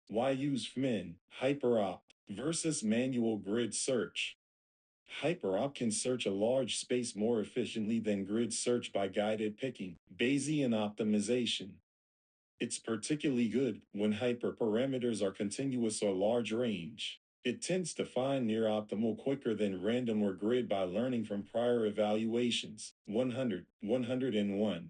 Why use FMIN, HyperOpt, versus manual grid search? HyperOpt can search a large space more efficiently than grid search by guided picking, Bayesian optimization. It's particularly good when hyperparameters are continuous or large range. It tends to find near optimal quicker than random or grid by learning from prior evaluations, 100, 101.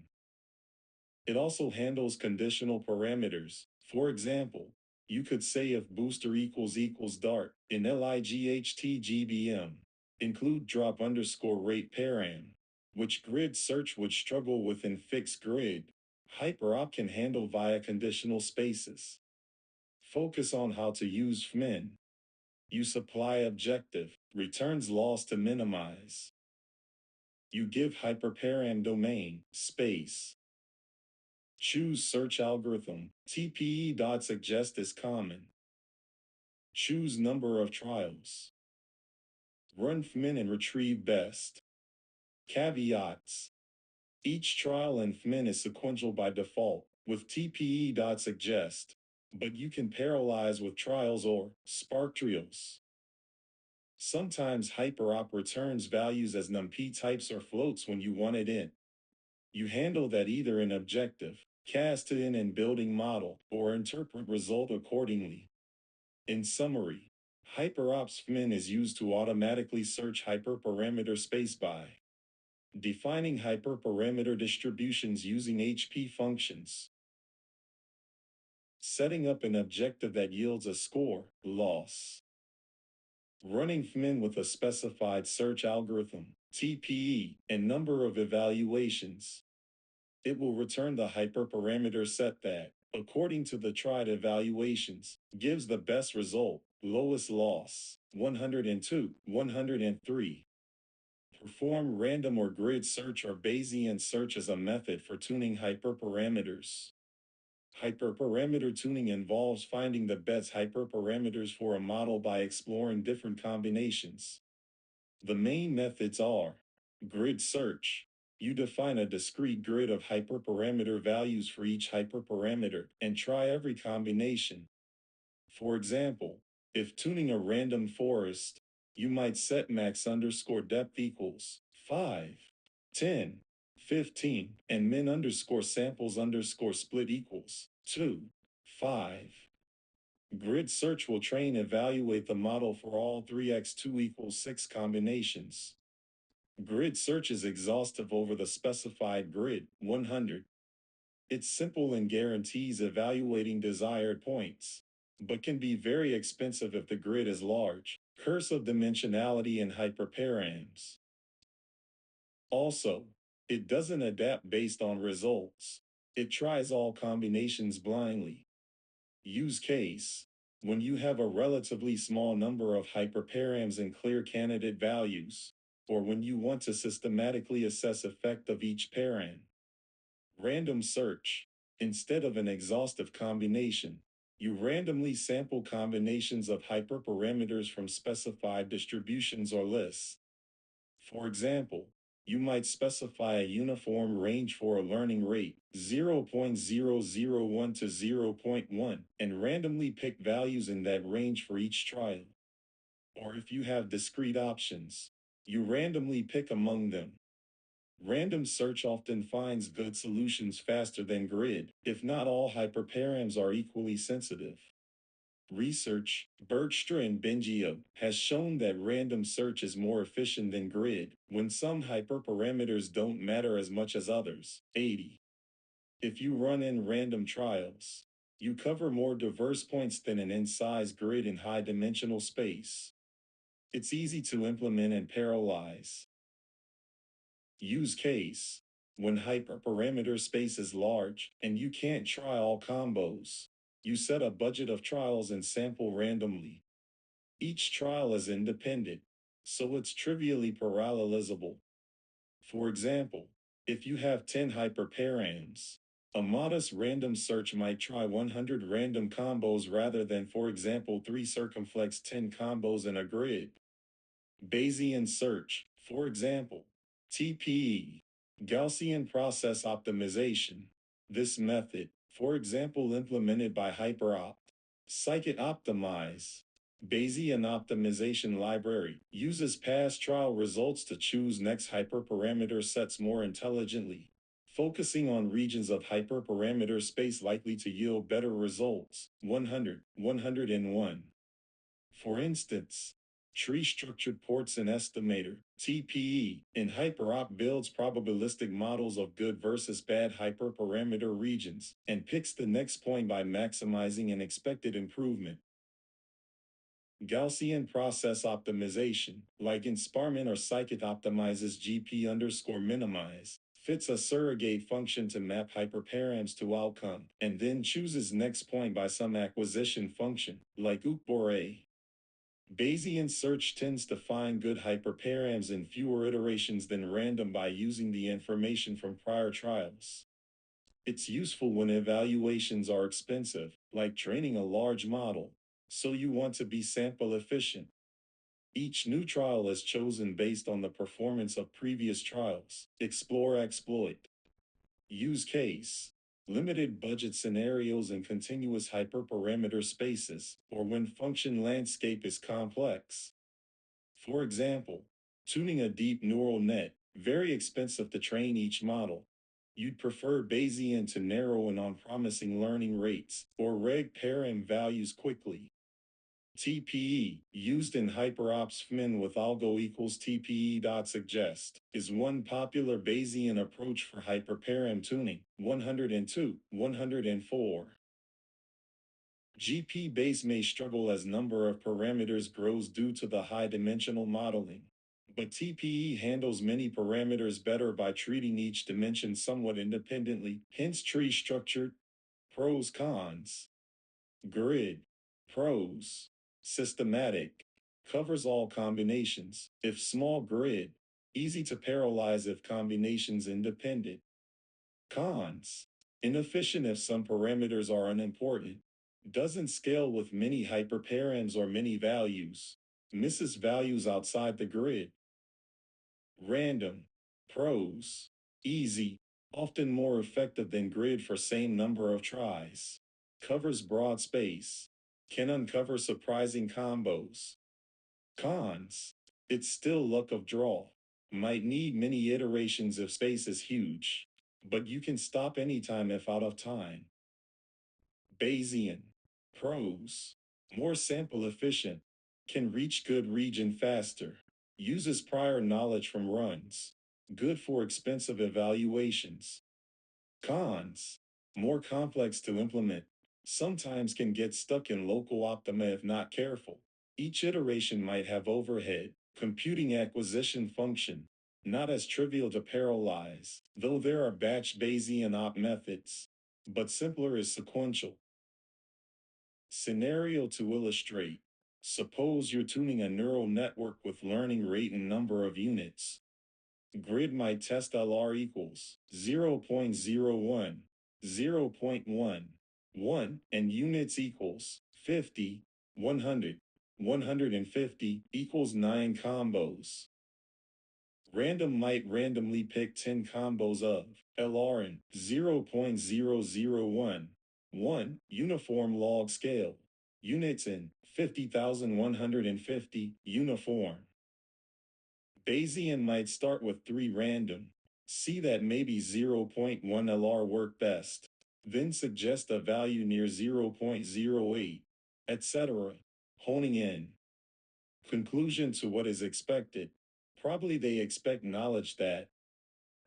It also handles conditional parameters. For example, you could say if booster equals dart in LIGHTGBM, include drop underscore rate param, which grid search would struggle with in fixed grid. HyperOpt can handle via conditional spaces. Focus on how to use FMIN. You supply objective, returns loss to minimize. You give hyperparam domain, space. Choose search algorithm. TPE.suggest is common. Choose number of trials. Run FMIN and retrieve best. Caveats. Each trial in FMIN is sequential by default, with TPE.suggest, but you can parallelize with trials or SparkTrials. Sometimes HyperOpt returns values as numpy types or floats when you want it in. You handle that either in objective, cast it in and building model, or interpret result accordingly. In summary, HyperOpt's FMIN is used to automatically search hyperparameter space by defining hyperparameter distributions using HP functions, setting up an objective that yields a score, loss, running FMIN with a specified search algorithm, TPE, and number of evaluations. It will return the hyperparameter set that, according to the tried evaluations, gives the best result, lowest loss, 102, 103. Perform random or grid search or Bayesian search as a method for tuning hyperparameters. Hyperparameter tuning involves finding the best hyperparameters for a model by exploring different combinations. The main methods are grid search. You define a discrete grid of hyperparameter values for each hyperparameter and try every combination. For example, if tuning a random forest, you might set max underscore depth equals 5, 10, 15, and min underscore samples underscore split equals 2, 5. Grid search will evaluate the model for all 3x2 equals 6 combinations. Grid search is exhaustive over the specified grid, 100. It's simple and guarantees evaluating desired points, but can be very expensive if the grid is large. Curse of dimensionality and hyperparams. Also, it doesn't adapt based on results. It tries all combinations blindly. Use case. When you have a relatively small number of hyperparams and clear candidate values, or when you want to systematically assess effect of each param. Random search. Instead of an exhaustive combination, you randomly sample combinations of hyperparameters from specified distributions or lists. For example, you might specify a uniform range for a learning rate 0.001 to zero point 0.1 and randomly pick values in that range for each trial. Or if you have discrete options, you randomly pick among them. Random search often finds good solutions faster than grid, if not all hyperparams are equally sensitive. Research, Bergstra and Bengio, has shown that random search is more efficient than grid when some hyperparameters don't matter as much as others. 80. If you run in random trials, you cover more diverse points than an n-size grid in high-dimensional space. It's easy to implement and parallelize. Use case. When hyperparameter space is large and you can't try all combos, you set a budget of trials and sample randomly. Each trial is independent, so it's trivially parallelizable. For example, if you have 10 hyperparams, a modest random search might try 100 random combos rather than, for example, 3 circumflex 10 combos in a grid. Bayesian search, for example, TPE, Gaussian process optimization. This method, for example, implemented by HyperOpt, Scikit-optimize, Bayesian optimization library, uses past trial results to choose next hyperparameter sets more intelligently, focusing on regions of hyperparameter space likely to yield better results, 100, 101. For instance, Tree Structured Ports and Estimator, TPE, in HyperOpt builds probabilistic models of good versus bad hyperparameter regions and picks the next point by maximizing an expected improvement. Gaussian process optimization, like in Sparman or Scikit optimizes GP underscore minimize, fits a surrogate function to map hyperparams to outcome, and then chooses next point by some acquisition function, like UCBORE. Bayesian search tends to find good hyperparams in fewer iterations than random by using the information from prior trials. It's useful when evaluations are expensive, like training a large model, so you want to be sample efficient. Each new trial is chosen based on the performance of previous trials. Explore exploit. Use case. Limited budget scenarios and continuous hyperparameter spaces, or when function landscape is complex. For example, tuning a deep neural net, very expensive to train each model. You'd prefer Bayesian to narrow and unpromising learning rates, or reg param values quickly. TPE, used in HyperOpt's FMIN with algo equals TPE.suggest, is one popular Bayesian approach for hyperparam tuning, 102, 104. GP base may struggle as number of parameters grows due to the high-dimensional modeling, but TPE handles many parameters better by treating each dimension somewhat independently, hence tree structured. Pros cons. Grid. Pros. Systematic. Covers all combinations. If small grid. Easy to parallelize if combinations independent. Cons. Inefficient if some parameters are unimportant. Doesn't scale with many hyperparams or many values. Misses values outside the grid. Random. Pros. Easy. Often more effective than grid for same number of tries. Covers broad space. Can uncover surprising combos. Cons. It's still luck of draw. Might need many iterations if space is huge. But you can stop anytime if out of time. Bayesian. Pros. more sample efficient, can reach good region faster, uses prior knowledge from runs, good for expensive evaluations. Cons, more complex to implement, sometimes can get stuck in local optima if not careful. Each iteration might have overhead, computing acquisition function, not as trivial to parallelize, though there are batch Bayesian op methods, but simpler is sequential. Scenario to illustrate. Suppose you're tuning a neural network with learning rate and number of units. Grid might test LR equals 0.01, 0.1, 1, and units equals 50, 100, 150 equals 9 combos. Random might randomly pick 10 combos of LRN 0.001, 1, uniform log scale, units in 50,150, uniform. Bayesian might start with 3 random, see that maybe 0.1 LR work best, then suggest a value near 0.08, etc., honing in. Conclusion to what is expected. Probably they expect knowledge that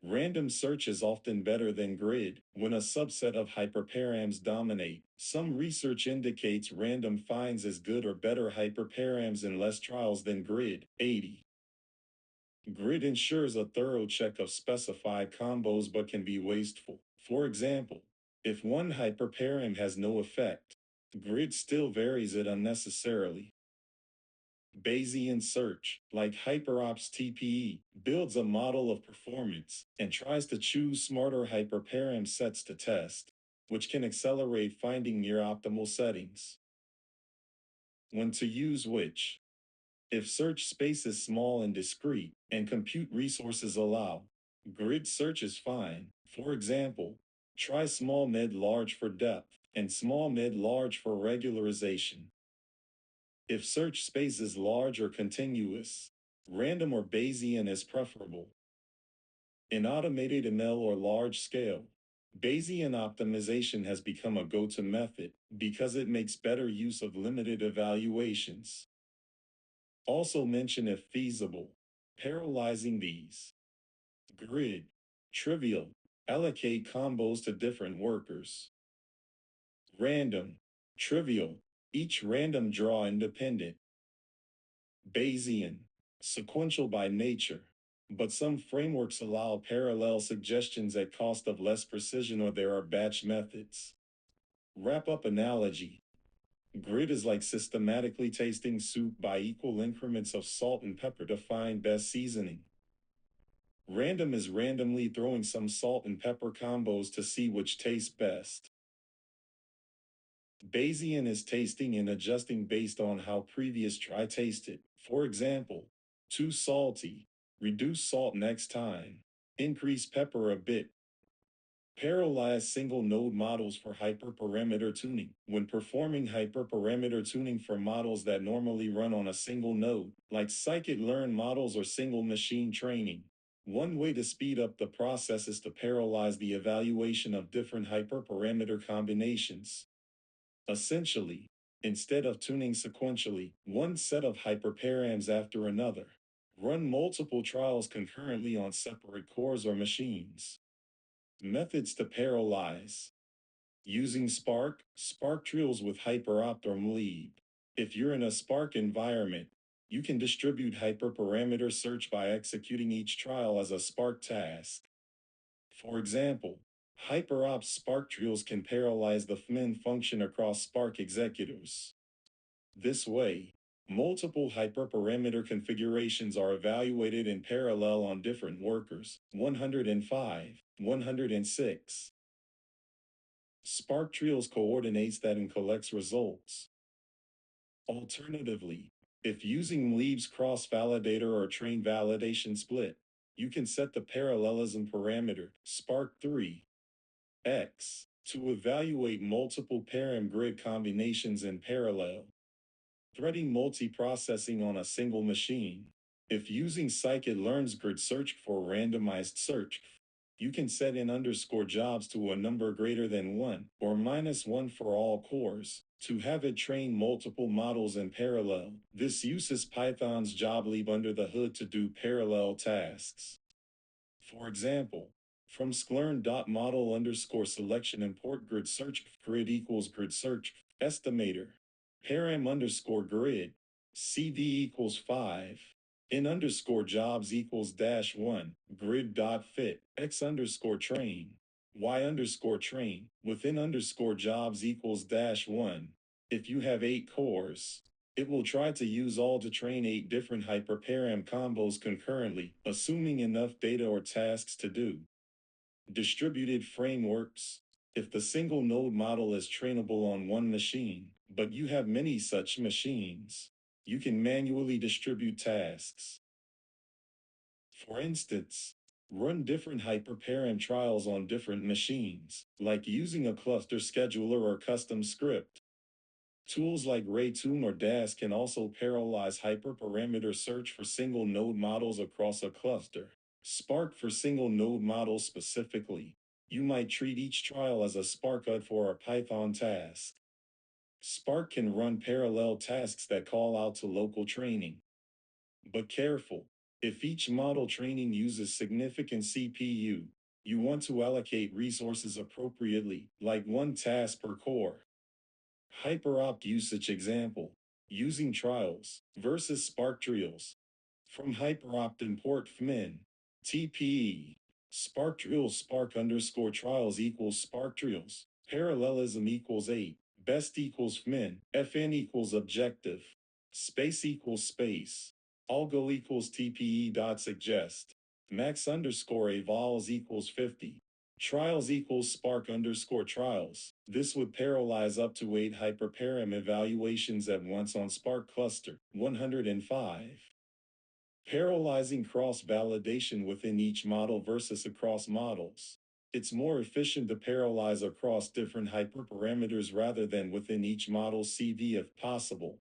random search is often better than grid when a subset of hyperparams dominate. Some research indicates random finds as good or better hyperparams in less trials than grid, 80. Grid ensures a thorough check of specified combos but can be wasteful. For example, if one hyperparam has no effect, grid still varies it unnecessarily. Bayesian search, like HyperOps TPE, builds a model of performance and tries to choose smarter hyperparam sets to test, which can accelerate finding near optimal settings. When to use which. If search space is small and discrete, and compute resources allow, grid search is fine. For example, try small mid large for depth, and small mid large for regularization. If search space is large or continuous, random or Bayesian is preferable. In automated ML or large scale, Bayesian optimization has become a go-to method because it makes better use of limited evaluations. Also mention if feasible, parallelizing these. Grid, trivial, allocate combos to different workers. Random, trivial, each random draw independent. Bayesian, sequential by nature, but some frameworks allow parallel suggestions at cost of less precision or there are batch methods. Wrap-up analogy. Grid is like systematically tasting soup by equal increments of salt and pepper to find best seasoning. Random is randomly throwing some salt and pepper combos to see which tastes best. Bayesian is tasting and adjusting based on how previous try tasted. For example, too salty, reduce salt next time, increase pepper a bit. Parallelize single node models for hyperparameter tuning. When performing hyperparameter tuning for models that normally run on a single node, like scikit-learn models or single machine training, one way to speed up the process is to parallelize the evaluation of different hyperparameter combinations. Essentially, instead of tuning sequentially, one set of hyperparams after another, run multiple trials concurrently on separate cores or machines. Methods to parallelize. Using Spark, Spark trials with HyperOpt or Mleeb. If you're in a Spark environment, you can distribute hyperparameter search by executing each trial as a Spark task. For example, HyperOpt Spark trials can parallelize the fmin function across Spark executors. This way, multiple hyperparameter configurations are evaluated in parallel on different workers, 105, 106. Spark trials coordinates that and collects results. Alternatively, if using Mleeb's cross-validator or train validation split, you can set the parallelism parameter, Spark3, X, to evaluate multiple param grid combinations in parallel. Threading multiprocessing on a single machine. If using scikit-learn's grid search for randomized search, You can set in underscore jobs to a number greater than 1 or -1 for all cores to have it train multiple models in parallel. This uses Python's joblib under the hood to do parallel tasks. For example, from sklearn.model underscore selection import grid search grid equals grid search estimator param underscore grid cv equals 5 in underscore jobs equals -1 grid dot fit x underscore train y underscore train within underscore jobs equals -1. If you have 8 cores, it will try to use all to train 8 different hyperparam combos concurrently, assuming enough data or tasks to do. Distributed frameworks. If the single node model is trainable on one machine, but you have many such machines, you can manually distribute tasks. For instance, run different hyperparam trials on different machines, like using a cluster scheduler or custom script. Tools like RayTune or DAS can also parallelize hyperparameter search for single node models across a cluster. Spark for single node models specifically. You might treat each trial as a Spark UD for a Python task. Spark can run parallel tasks that call out to local training. But careful, if each model training uses significant CPU, you want to allocate resources appropriately, like one task per core. Hyperopt usage example, using trials versus Spark trials. From Hyperopt import fmin, TPE, Spark trials Spark underscore trials equals Spark trials, parallelism equals 8, best equals fmin, fn equals objective, space equals space, algo equals TPE dot suggest, max underscore evals equals 50. Trials equals Spark underscore trials. This would parallelize up to 8 hyperparam evaluations at once on Spark cluster 105. Parallelizing cross-validation within each model versus across models. It's more efficient to parallelize across different hyperparameters rather than within each model CV if possible.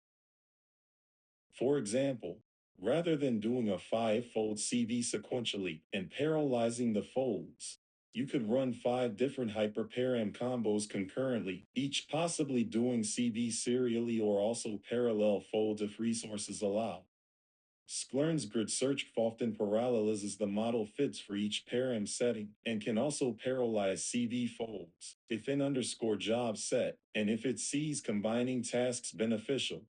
For example, rather than doing a 5-fold CV sequentially and parallelizing the folds, you could run 5 different hyperparam combos concurrently, each possibly doing CV serially or also parallel folds if resources allow. Sklearn's grid search often parallelizes the model fits for each param setting and can also parallelize CV folds if in underscore job set and if it sees combining tasks beneficial.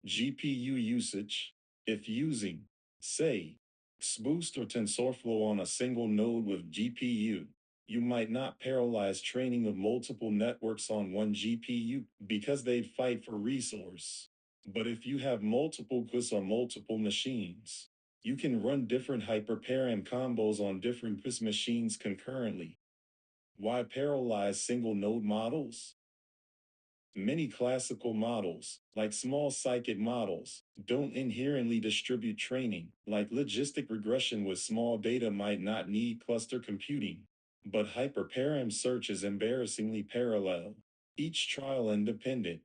GPU usage. If using, say, XBoost or TensorFlow on a single node with GPU, you might not parallelize training of multiple networks on one GPU because they'd fight for resource. But if you have multiple QuIS on multiple machines, you can run different hyperparam combos on different QuIS machines concurrently. Why parallelize single node models? Many classical models, like small scikit models, don't inherently distribute training, like logistic regression with small data might not need cluster computing. But hyperparam search is embarrassingly parallel, each trial independent.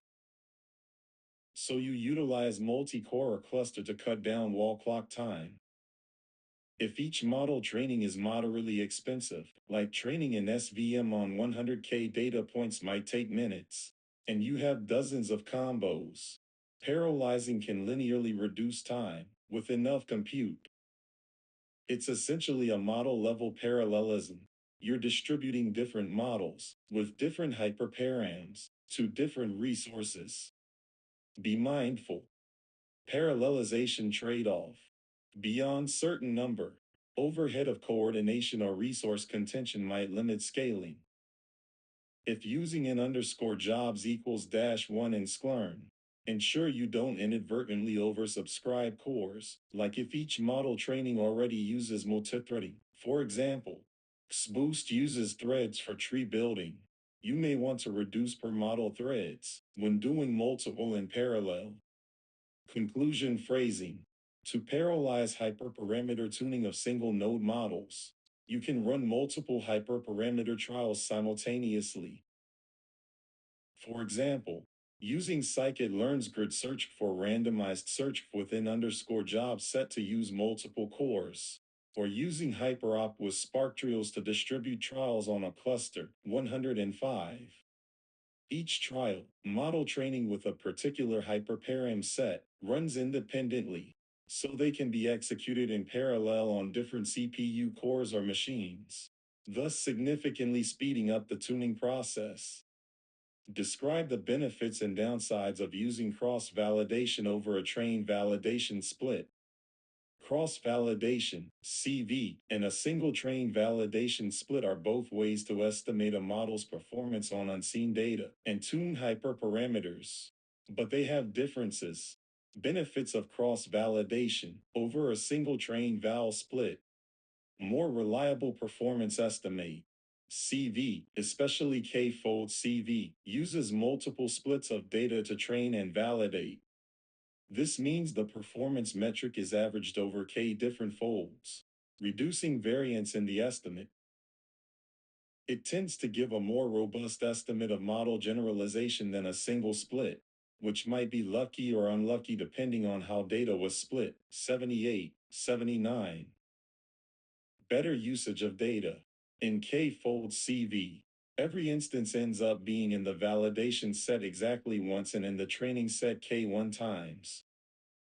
So you utilize multi-core or cluster to cut down wall clock time. If each model training is moderately expensive, like training an SVM on 100K data points might take minutes, and you have dozens of combos, parallelizing can linearly reduce time with enough compute. It's essentially a model-level parallelism. You're distributing different models with different hyperparams to different resources. Be mindful. Parallelization trade-off. Beyond certain number, overhead of coordination or resource contention might limit scaling. If using an underscore jobs equals -1 in Sklearn, ensure you don't inadvertently oversubscribe cores, like if each model training already uses multithreading. For example, XBoost uses threads for tree building. You may want to reduce per model threads when doing multiple in parallel. Conclusion phrasing. To parallelize hyperparameter tuning of single node models, you can run multiple hyperparameter trials simultaneously. For example, using scikit-learn's grid search for randomized search within underscore job set to use multiple cores, or using hyperop with Spark trials to distribute trials on a cluster, 105. Each trial, model training with a particular hyperparam set, runs independently, so they can be executed in parallel on different CPU cores or machines, thus significantly speeding up the tuning process. Describe the benefits and downsides of using cross-validation over a train validation split. Cross-validation, CV, and a single train validation split are both ways to estimate a model's performance on unseen data and tune hyperparameters. But they have differences. Benefits of cross-validation over a single train val split. More reliable performance estimate. CV, especially K-fold CV, uses multiple splits of data to train and validate. This means the performance metric is averaged over K different folds, reducing variance in the estimate. It tends to give a more robust estimate of model generalization than a single split, which might be lucky or unlucky depending on how data was split. 78, 79. Better usage of data. In K-fold CV, every instance ends up being in the validation set exactly once and in the training set K1 times.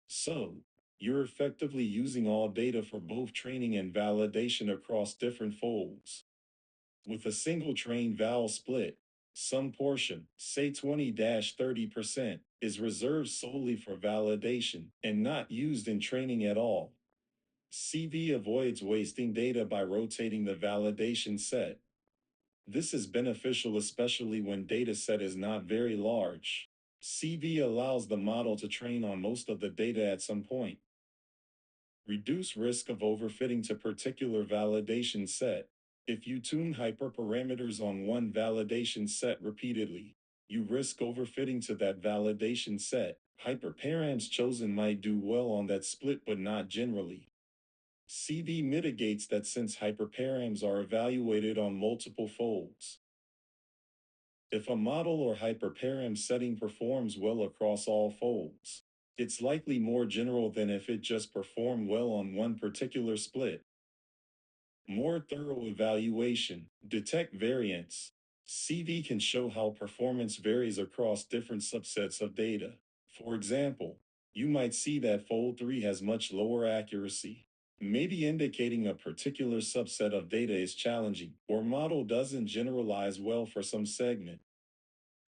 So, you're effectively using all data for both training and validation across different folds. With a single train val split, some portion, say 20-30%, is reserved solely for validation and not used in training at all. CV avoids wasting data by rotating the validation set. This is beneficial especially when data set is not very large. CV allows the model to train on most of the data at some point. Reduce risk of overfitting to particular validation set. If you tune hyperparameters on one validation set repeatedly, you risk overfitting to that validation set. Hyperparams chosen might do well on that split but not generally. CV mitigates that since hyperparams are evaluated on multiple folds. If a model or hyperparam setting performs well across all folds, it's likely more general than if it just performed well on one particular split. More thorough evaluation. Detect variance. CV can show how performance varies across different subsets of data. For example, you might see that fold 3 has much lower accuracy, maybe indicating a particular subset of data is challenging or model doesn't generalize well for some segment.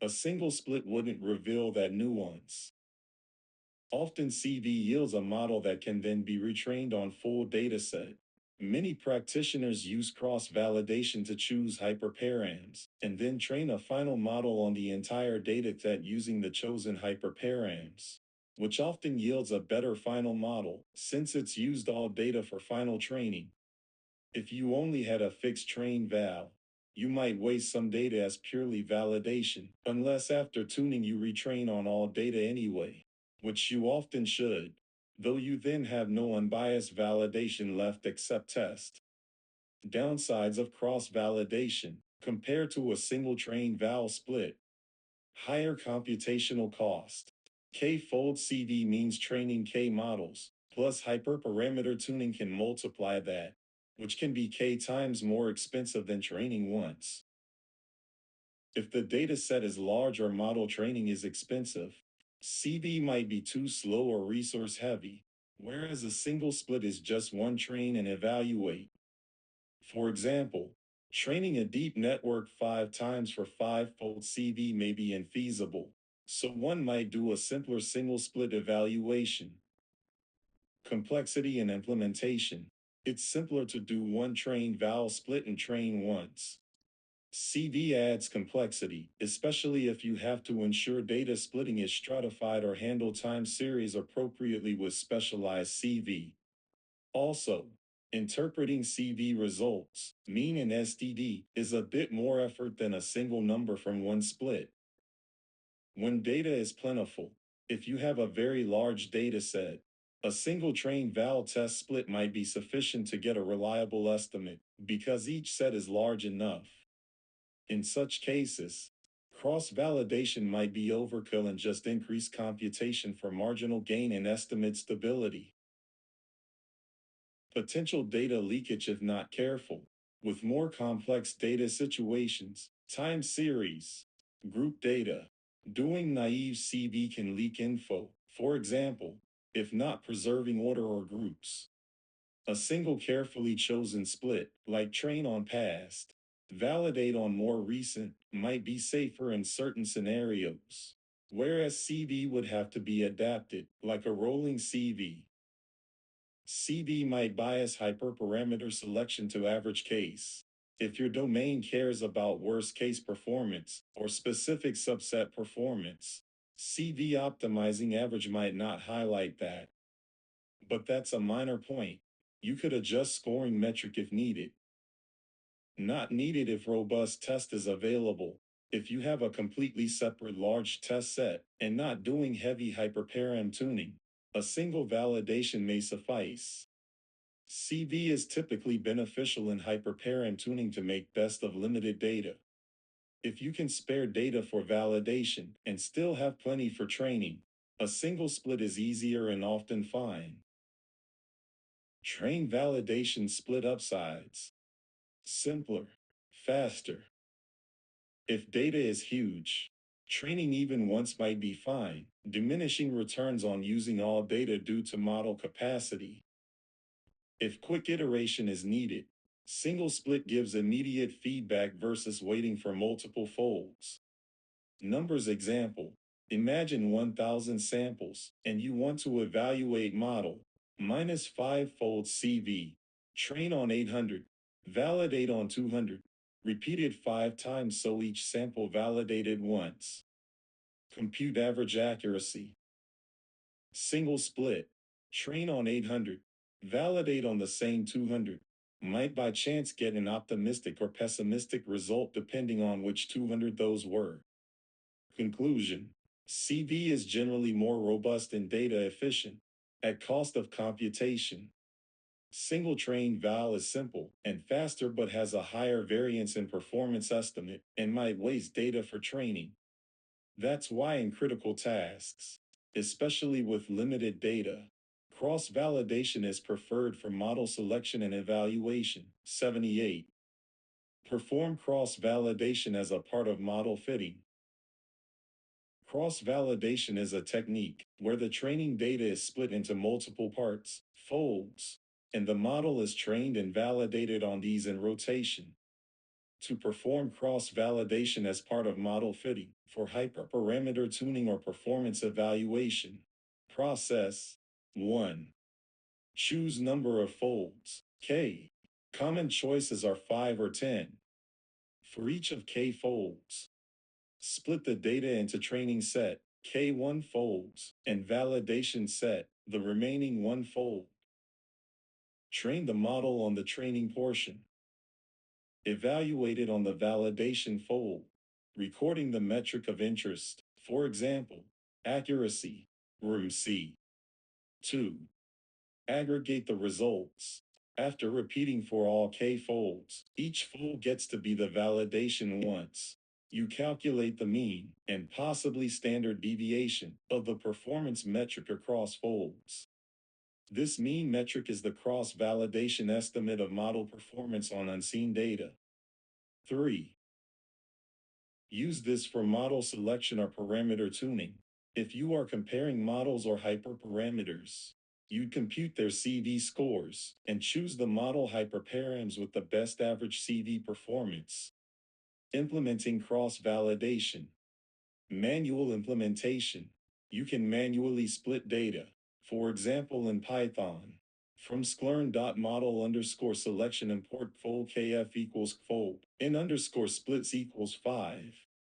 A single split wouldn't reveal that nuance. Often CV yields a model that can then be retrained on full dataset. Many practitioners use cross-validation to choose hyperparams, and then train a final model on the entire dataset using the chosen hyperparams, which often yields a better final model, since it's used all data for final training. If you only had a fixed train val, you might waste some data as purely validation, unless after tuning you retrain on all data anyway, which you often should, though you then have no unbiased validation left except test. Downsides of cross-validation, compared to a single train val split. Higher computational cost. K-fold CV means training K models, plus hyperparameter tuning can multiply that, which can be K times more expensive than training once. If the data set is large or model training is expensive, CV might be too slow or resource heavy, whereas a single split is just one train and evaluate. For example, training a deep network 5 times for 5-fold CV may be infeasible, so one might do a simpler single split evaluation. Complexity and implementation. It's simpler to do one train val split and train once. CV adds complexity, especially if you have to ensure data splitting is stratified or handle time series appropriately with specialized CV. Also, interpreting CV results, mean and STD, is a bit more effort than a single number from one split. When data is plentiful, if you have a very large data set, a single train val test split might be sufficient to get a reliable estimate, because each set is large enough. In such cases, cross-validation might be overkill and just increase computation for marginal gain and estimate stability. Potential data leakage if not careful. With more complex data situations, time series, group data, doing naive CV can leak info. For example, if not preserving order or groups. A single carefully chosen split, like train on past, validate on more recent, might be safer in certain scenarios. Whereas CV would have to be adapted, like a rolling CV. CV might bias hyperparameter selection to average case. If your domain cares about worst case performance or specific subset performance, CV optimizing average might not highlight that. But that's a minor point. You could adjust scoring metric if needed. Not needed if robust test is available. If you have a completely separate large test set and not doing heavy hyperparam tuning, a single validation may suffice. CV is typically beneficial in hyperparam tuning to make best of limited data. If you can spare data for validation and still have plenty for training, a single split is easier and often fine. Train validation split upsides. Simpler, faster. If data is huge, training even once might be fine, diminishing returns on using all data due to model capacity. If quick iteration is needed, single split gives immediate feedback versus waiting for multiple folds. Numbers example. Imagine 1,000 samples, and you want to evaluate model, minus 5-fold CV. Train on 800, validate on 200, repeated 5 times so each sample validated once. Compute average accuracy. Single split. Train on 800, validate on the same 200. Might by chance get an optimistic or pessimistic result depending on which 200 those were. Conclusion. CV is generally more robust and data efficient, at cost of computation. Single train val is simple and faster but has a higher variance in performance estimate and might waste data for training. That's why in critical tasks, especially with limited data, cross-validation is preferred for model selection and evaluation. 78. Perform cross-validation as a part of model fitting. Cross-validation is a technique where the training data is split into multiple parts, folds, and the model is trained and validated on these in rotation. To perform cross-validation as part of model fitting for hyperparameter tuning or performance evaluation. Process 1. Choose number of folds, K. Common choices are 5 or 10. For each of K folds, split the data into training set, K1 folds, and validation set, the remaining 1 fold. Train the model on the training portion. Evaluated on the validation fold, recording the metric of interest, for example, accuracy, room C. 2. Aggregate the results. After repeating for all K folds, each fold gets to be the validation once. You calculate the mean and possibly standard deviation of the performance metric across folds. This mean metric is the cross-validation estimate of model performance on unseen data. 3. Use this for model selection or parameter tuning. If you are comparing models or hyperparameters, you'd compute their CV scores and choose the model hyperparams with the best average CV performance. Implementing cross-validation. Manual implementation. You can manually split data, for example in Python. From sklern.model underscore selection import fold kf equals fold, in underscore splits equals 5.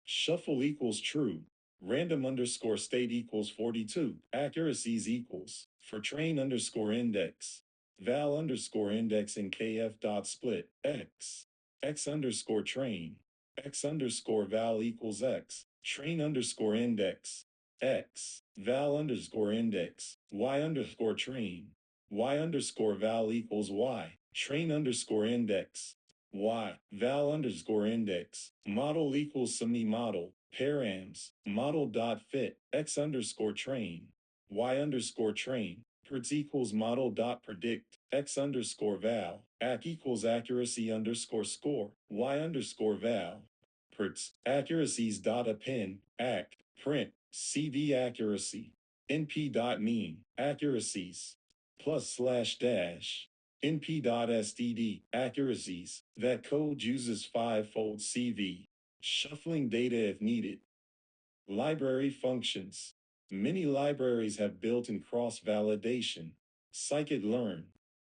Shuffle equals true. Random underscore state equals 42. Accuracies equals, for train underscore index, val underscore index in kf dot split, x. X underscore train. X underscore val equals x. Train underscore index, x. Val underscore index, y underscore train. Y underscore val equals y. Train underscore index, y. Val underscore index. Model equals semi-model. Params. Model dot fit. X underscore train. Y underscore train. Preds equals model dot predict. X underscore val, ac equals accuracy underscore score, y underscore val. Perts, accuracies dot append, ac, print, CV accuracy, np dot mean, accuracies, plus slash dash, np dot std, accuracies, that code uses five-fold CV, shuffling data if needed. Library functions. Many libraries have built-in cross-validation. Scikit-learn.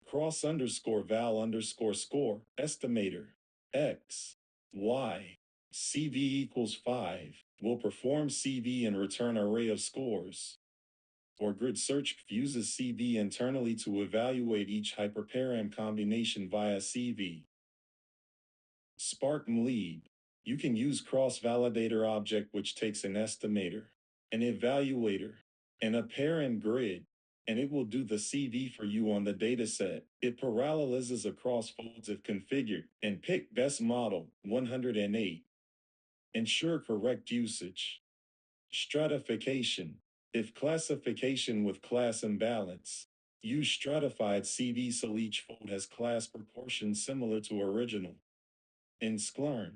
Cross underscore val underscore score. Estimator. X. Y. CV equals 5. Will perform CV and return array of scores. Or grid search uses CV internally to evaluate each hyperparam combination via CV. Spark lead. You can use cross-validator object which takes an estimator, an evaluator, and a parent grid, and it will do the CV for you on the dataset. It parallelizes across folds if configured, and pick best model, 108. Ensure correct usage. Stratification. If classification with class imbalance, use stratified CV so each fold has class proportions similar to original. In Sklearn,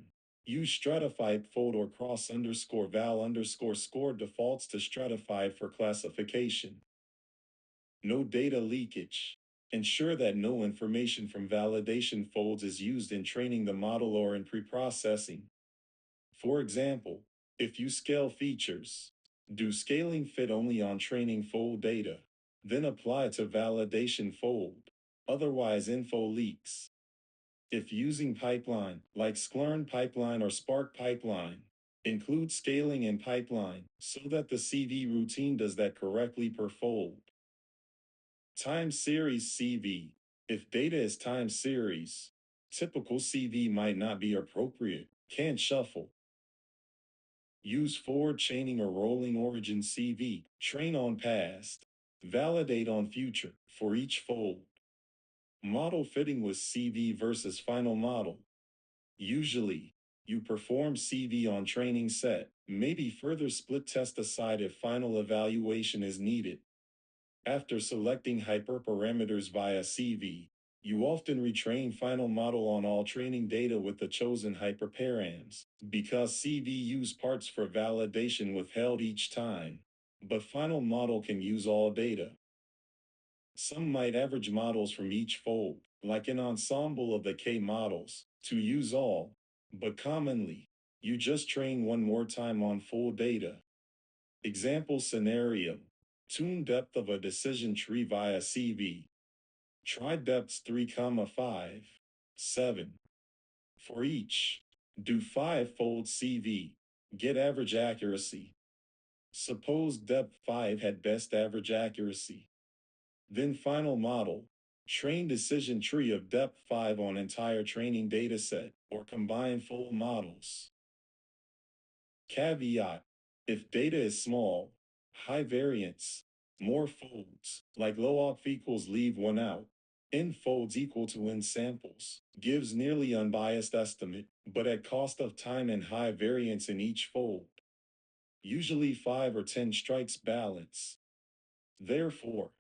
use stratified fold or cross underscore val underscore score defaults to stratified for classification. No data leakage. Ensure that no information from validation folds is used in training the model or in pre-processing. For example, if you scale features, do scaling fit only on training fold data, then apply to validation fold. Otherwise, info leaks. If using pipeline, like Sklearn pipeline or Spark pipeline, include scaling in pipeline so that the CV routine does that correctly per fold. Time series CV. If data is time series, typical CV might not be appropriate. Can't shuffle. Use forward chaining or rolling origin CV. Train on past. Validate on future for each fold. Model fitting with CV versus final model. Usually, you perform CV on training set, maybe further split test aside if final evaluation is needed. After selecting hyperparameters via CV, you often retrain final model on all training data with the chosen hyperparams, because CV use parts for validation withheld each time, but final model can use all data. Some might average models from each fold, like an ensemble of the K models, to use all, but commonly, you just train one more time on full data. Example scenario. Tune depth of a decision tree via CV. Try depths 3, 5, 7. For each, do 5-fold CV. Get average accuracy. Suppose depth 5 had best average accuracy. Then final model. Train decision tree of depth 5 on entire training dataset, or combine full models. Caveat. If data is small, high variance, more folds, like log equals leave one out, n folds equal to n samples, gives nearly unbiased estimate, but at cost of time and high variance in each fold. Usually 5 or 10 strikes balance. Therefore,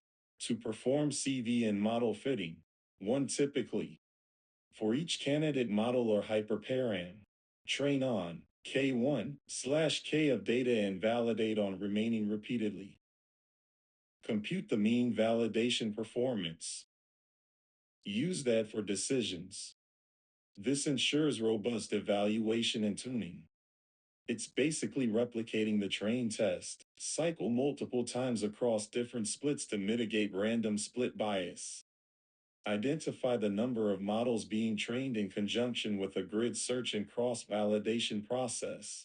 to perform CV and model fitting, one typically, for each candidate model or hyperparam, train on K1/K of data and validate on remaining repeatedly. Compute the mean validation performance. Use that for decisions. This ensures robust evaluation and tuning. It's basically replicating the train test cycle multiple times across different splits to mitigate random split bias. Identify the number of models being trained in conjunction with a grid search and cross-validation process.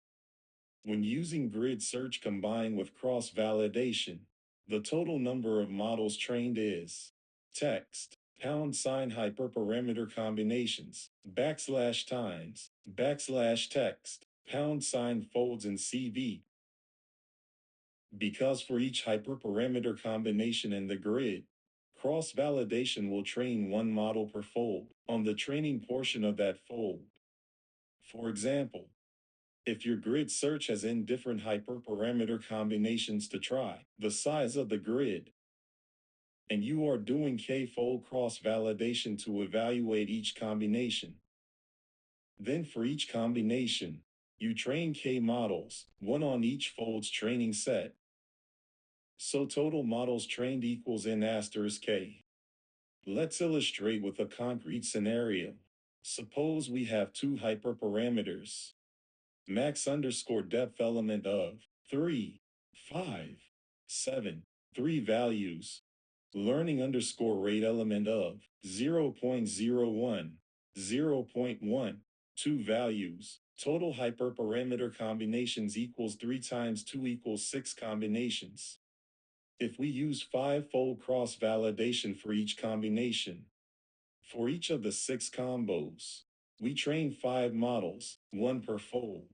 When using grid search combined with cross-validation, the total number of models trained is text, # hyperparameter combinations, \times, \text, # folds in CV. Because for each hyperparameter combination in the grid, cross-validation will train one model per fold on the training portion of that fold. For example, if your grid search has n different hyperparameter combinations to try, the size of the grid and you are doing k-fold cross-validation to evaluate each combination. Then for each combination, you train k models, one on each fold's training set. So total models trained equals n asterisk k. Let's illustrate with a concrete scenario. Suppose we have two hyperparameters. Max underscore depth element of 3, 5, 7, 3 values. Learning underscore rate element of 0.01, 0.1, 2 values. Total hyperparameter combinations equals 3 times 2 equals 6 combinations. If we use 5-fold cross-validation for each combination, for each of the 6 combos, we train 5 models, 1 per fold.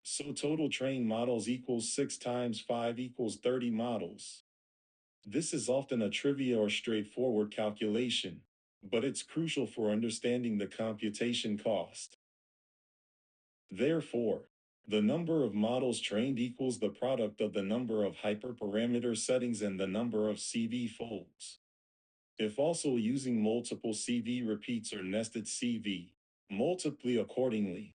So total trained models equals 6 times 5 equals 30 models. This is often a trivia or straightforward calculation, but it's crucial for understanding the computation cost. Therefore, the number of models trained equals the product of the number of hyperparameter settings and the number of CV folds. If also using multiple CV repeats or nested CV, multiply accordingly.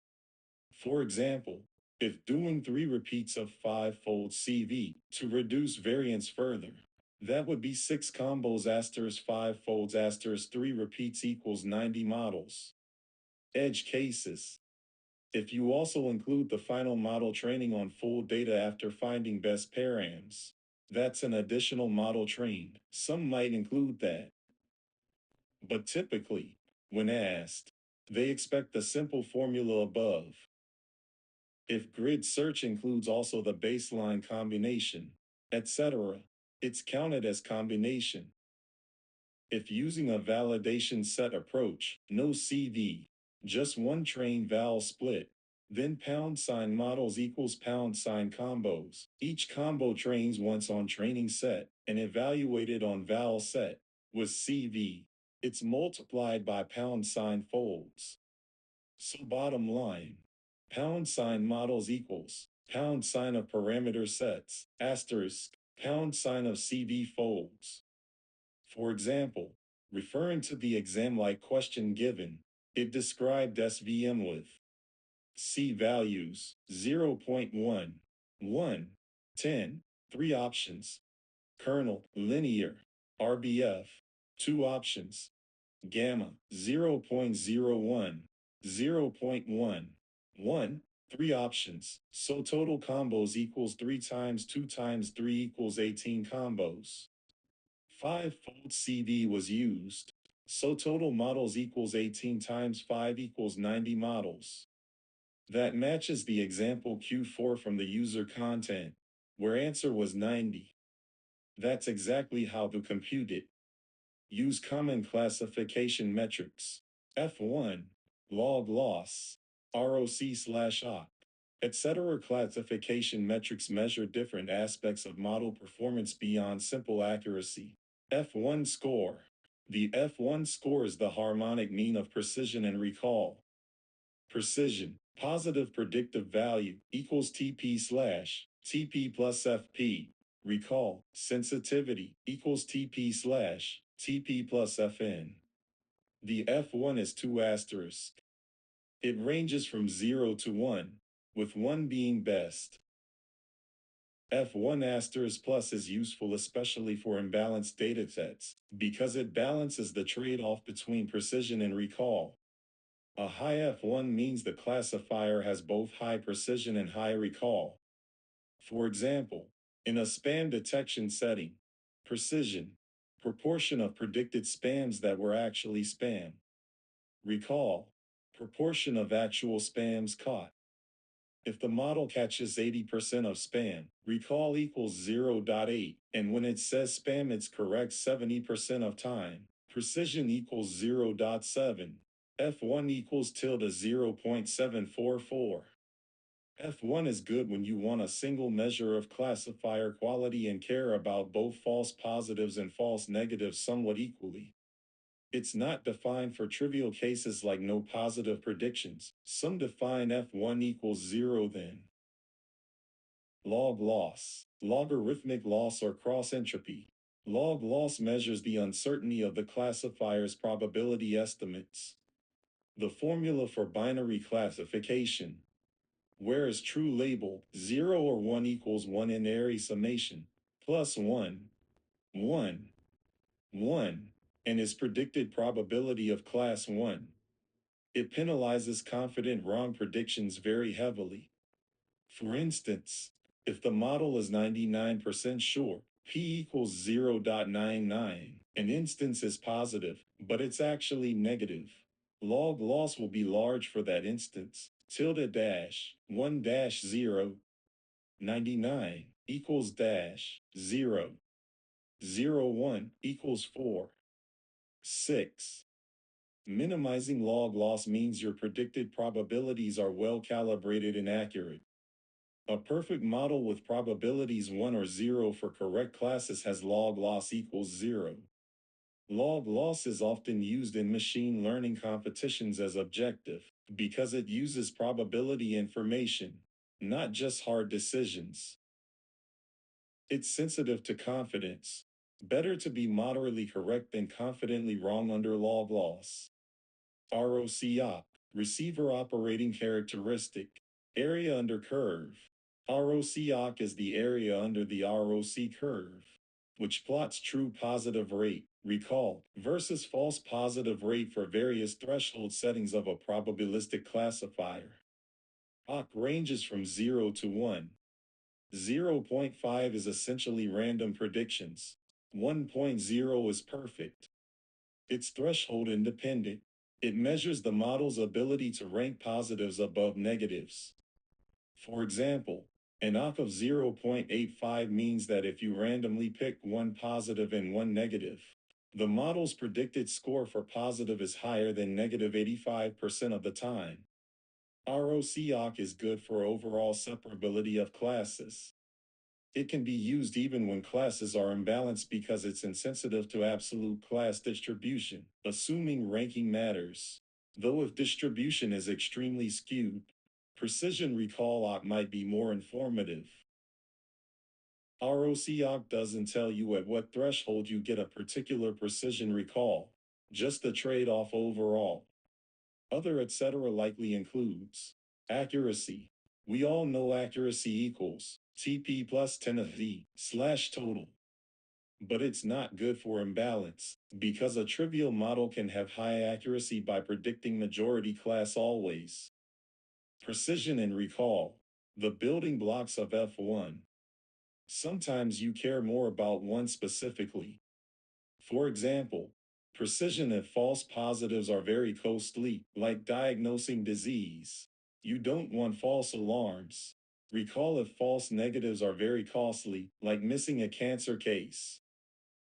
For example, if doing 3 repeats of 5-fold CV to reduce variance further, that would be 6 combos asterisk 5 folds asterisk 3 repeats equals 90 models. Edge cases. If you also include the final model training on full data after finding best params, that's an additional model trained. Some might include that. But typically, when asked, they expect the simple formula above. If grid search includes also the baseline combination, etc., it's counted as combination. If using a validation set approach, no CV, just one train val split, then # models equals # combos. Each combo trains once on training set and evaluated on val set with CV. It's multiplied by # folds. So bottom line, # models equals # of parameter sets, asterisk, # of CV folds. For example, referring to the exam-like question given, it described SVM with C values 0.1, 1, 10, 3 options, kernel, linear, RBF, 2 options, gamma 0.01, 0.1, 1, 3 options. So total combos equals 3 times 2 times 3 equals 18 combos. 5-fold CV was used. So total models equals 18 times 5 equals 90 models. That matches the example Q4 from the user content, where answer was 90. That's exactly how to compute it. Use common classification metrics. F1, log loss, ROC/OC, etc. Classification metrics measure different aspects of model performance beyond simple accuracy. F1 score. The F1 score is the harmonic mean of precision and recall. Precision, positive predictive value, equals TP/TP plus FP. Recall, sensitivity, equals TP/TP plus FN. The F1 is 2 asterisk. It ranges from 0 to 1, with 1 being best. F1 asterisk plus is useful especially for imbalanced datasets, because it balances the trade-off between precision and recall. A high F1 means the classifier has both high precision and high recall. For example, in a spam detection setting, precision, proportion of predicted spams that were actually spam. Recall, proportion of actual spams caught. If the model catches 80% of spam, recall equals 0.8, and when it says spam it's correct 70% of time. Precision equals 0.7. F1 equals ~0.744. F1 is good when you want a single measure of classifier quality and care about both false positives and false negatives somewhat equally. It's not defined for trivial cases like no positive predictions. Some define F1 equals 0 then. Log loss, logarithmic loss or cross entropy. Log loss measures the uncertainty of the classifier's probability estimates. The formula for binary classification. Where is true labeled 0 or 1 equals 1 in array summation, plus 1, 1, 1, and is predicted probability of class 1. It penalizes confident wrong predictions very heavily. For instance, if the model is 99% sure, p equals 0.99, an instance is positive, but it's actually negative. Log loss will be large for that instance. Tilde dash 1 dash 0, 99 equals dash 0, 0, 1 equals 4, 6. Minimizing log loss means your predicted probabilities are well calibrated and accurate. A perfect model with probabilities 1 or 0 for correct classes has log loss equals 0. Log loss is often used in machine learning competitions as objective because it uses probability information, not just hard decisions. It's sensitive to confidence. Better to be moderately correct than confidently wrong under log loss. ROCOC, receiver operating characteristic, area under curve. ROCOC is the area under the ROC curve, which plots true positive rate, recall, versus false positive rate for various threshold settings of a probabilistic classifier. OC ranges from 0 to 1. 0.5 is essentially random predictions. 1.0 is perfect. It's threshold independent. It measures the model's ability to rank positives above negatives. For example, an OC of 0.85 means that if you randomly pick one positive and one negative, the model's predicted score for positive is higher than negative 85% of the time. ROCOC is good for overall separability of classes. It can be used even when classes are imbalanced because it's insensitive to absolute class distribution, assuming ranking matters. Though if distribution is extremely skewed, precision recall OC might be more informative. ROCOC doesn't tell you at what threshold you get a particular precision recall, just the trade-off overall. Other etc. likely includes accuracy. We all know accuracy equals TP plus 10 of V slash total. But it's not good for imbalance, because a trivial model can have high accuracy by predicting majority class always. Precision and recall, the building blocks of F1. Sometimes you care more about one specifically. For example, precision if false positives are very costly, like diagnosing disease. You don't want false alarms. Recall if false negatives are very costly, like missing a cancer case.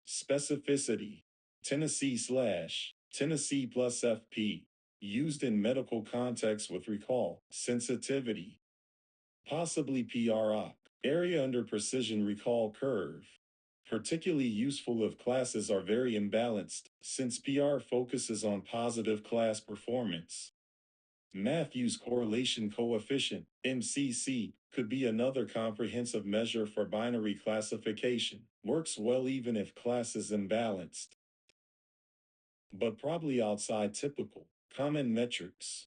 Specificity. Tennessee plus FP. Used in medical context with recall. Sensitivity. Possibly PROC. Area under precision recall curve. Particularly useful if classes are very imbalanced, since PR focuses on positive class performance. Matthews correlation coefficient, MCC, could be another comprehensive measure for binary classification. Works well even if class is imbalanced, but probably outside typical, common metrics.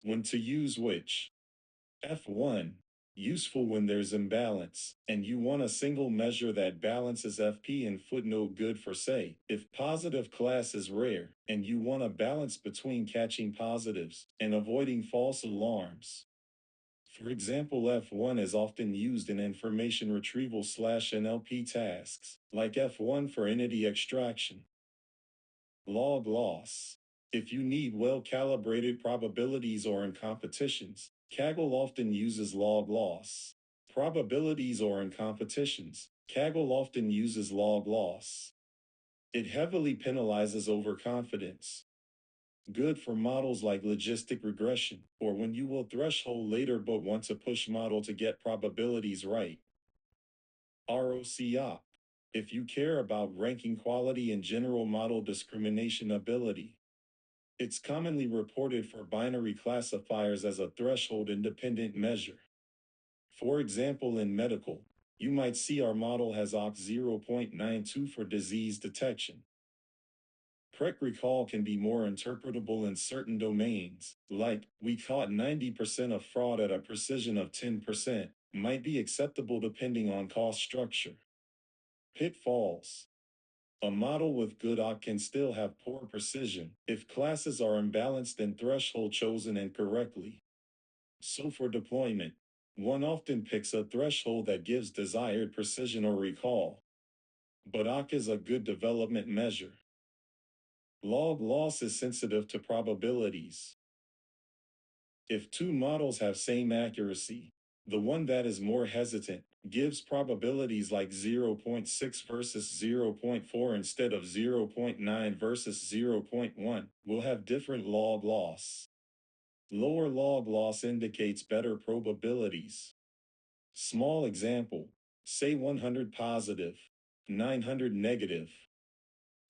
When to use which? F1, useful when there's imbalance, and you want a single measure that balances FP and footnote good for say, if positive class is rare, and you want a balance between catching positives and avoiding false alarms. For example, F1 is often used in information retrieval / NLP tasks, like F1 for entity extraction. Log loss. If you need well-calibrated probabilities or in competitions, Kaggle often uses log loss. Probabilities or in competitions, Kaggle often uses log loss. It heavily penalizes overconfidence. Good for models like logistic regression, or when you will threshold later but want to push model to get probabilities right. ROCOC. If you care about ranking quality and general model discrimination ability. It's commonly reported for binary classifiers as a threshold independent measure. For example, in medical, You might see our model has OC 0.92 for disease detection. Correct recall can be more interpretable in certain domains, like, we caught 90% of fraud at a precision of 10%, might be acceptable depending on cost structure. Pitfalls. A model with good OC can still have poor precision if classes are imbalanced and threshold chosen incorrectly. So for deployment, one often picks a threshold that gives desired precision or recall. But OC is a good development measure. Log loss is sensitive to probabilities. If two models have same accuracy, the one that is more hesitant gives probabilities like 0.6 versus 0.4 instead of 0.9 versus 0.1 will have different log loss. Lower log loss indicates better probabilities. Small example, say 100 positive, 900 negative.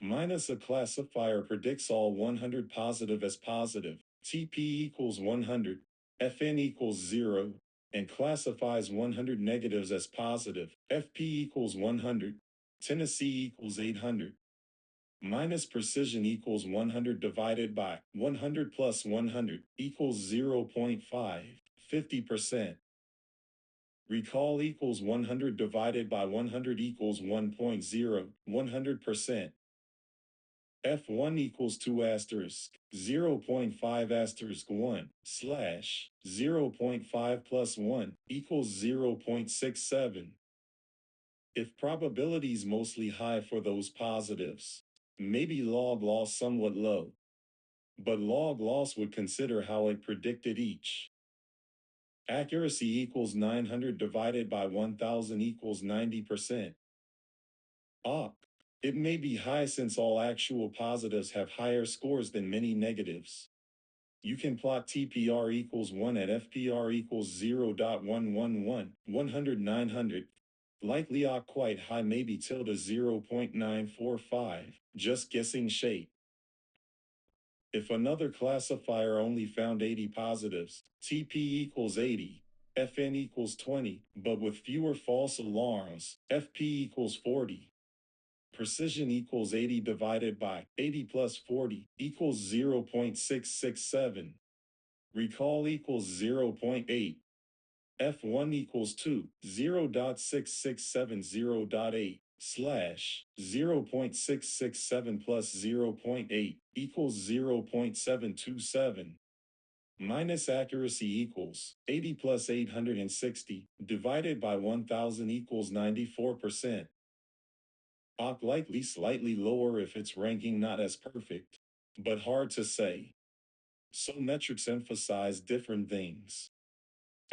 Minus a classifier predicts all 100 positive as positive, TP equals 100, FN equals 0, and classifies 100 negatives as positive, FP equals 100, Tennessee equals 800. Minus precision equals 100 divided by 100 plus 100 equals 0.5, 50%. Recall equals 100 divided by 100 equals 1.0, 100%. F1 equals 2 asterisk 0.5 asterisk 1 slash 0.5 plus 1 equals 0.67. If probability is mostly high for those positives, maybe log loss somewhat low. But log loss would consider how it predicted each. Accuracy equals 900 divided by 1000 equals 90%. It may be high since all actual positives have higher scores than many negatives. You can plot TPR equals 1 at FPR equals 0.111, 100 900. Likely quite high, maybe tilde 0.945, just guessing shape. If another classifier only found 80 positives, TP equals 80, FN equals 20, but with fewer false alarms, FP equals 40. Precision equals 80 divided by 80 plus 40 equals 0.667. Recall equals 0.8. F1 equals 2, 0.6670.8 slash 0.667 plus 0.8 equals 0.727. Minus accuracy equals 80 plus 860 divided by 1000 equals 94%. Likely slightly lower if it's ranking not as perfect, but hard to say. So metrics emphasize different things.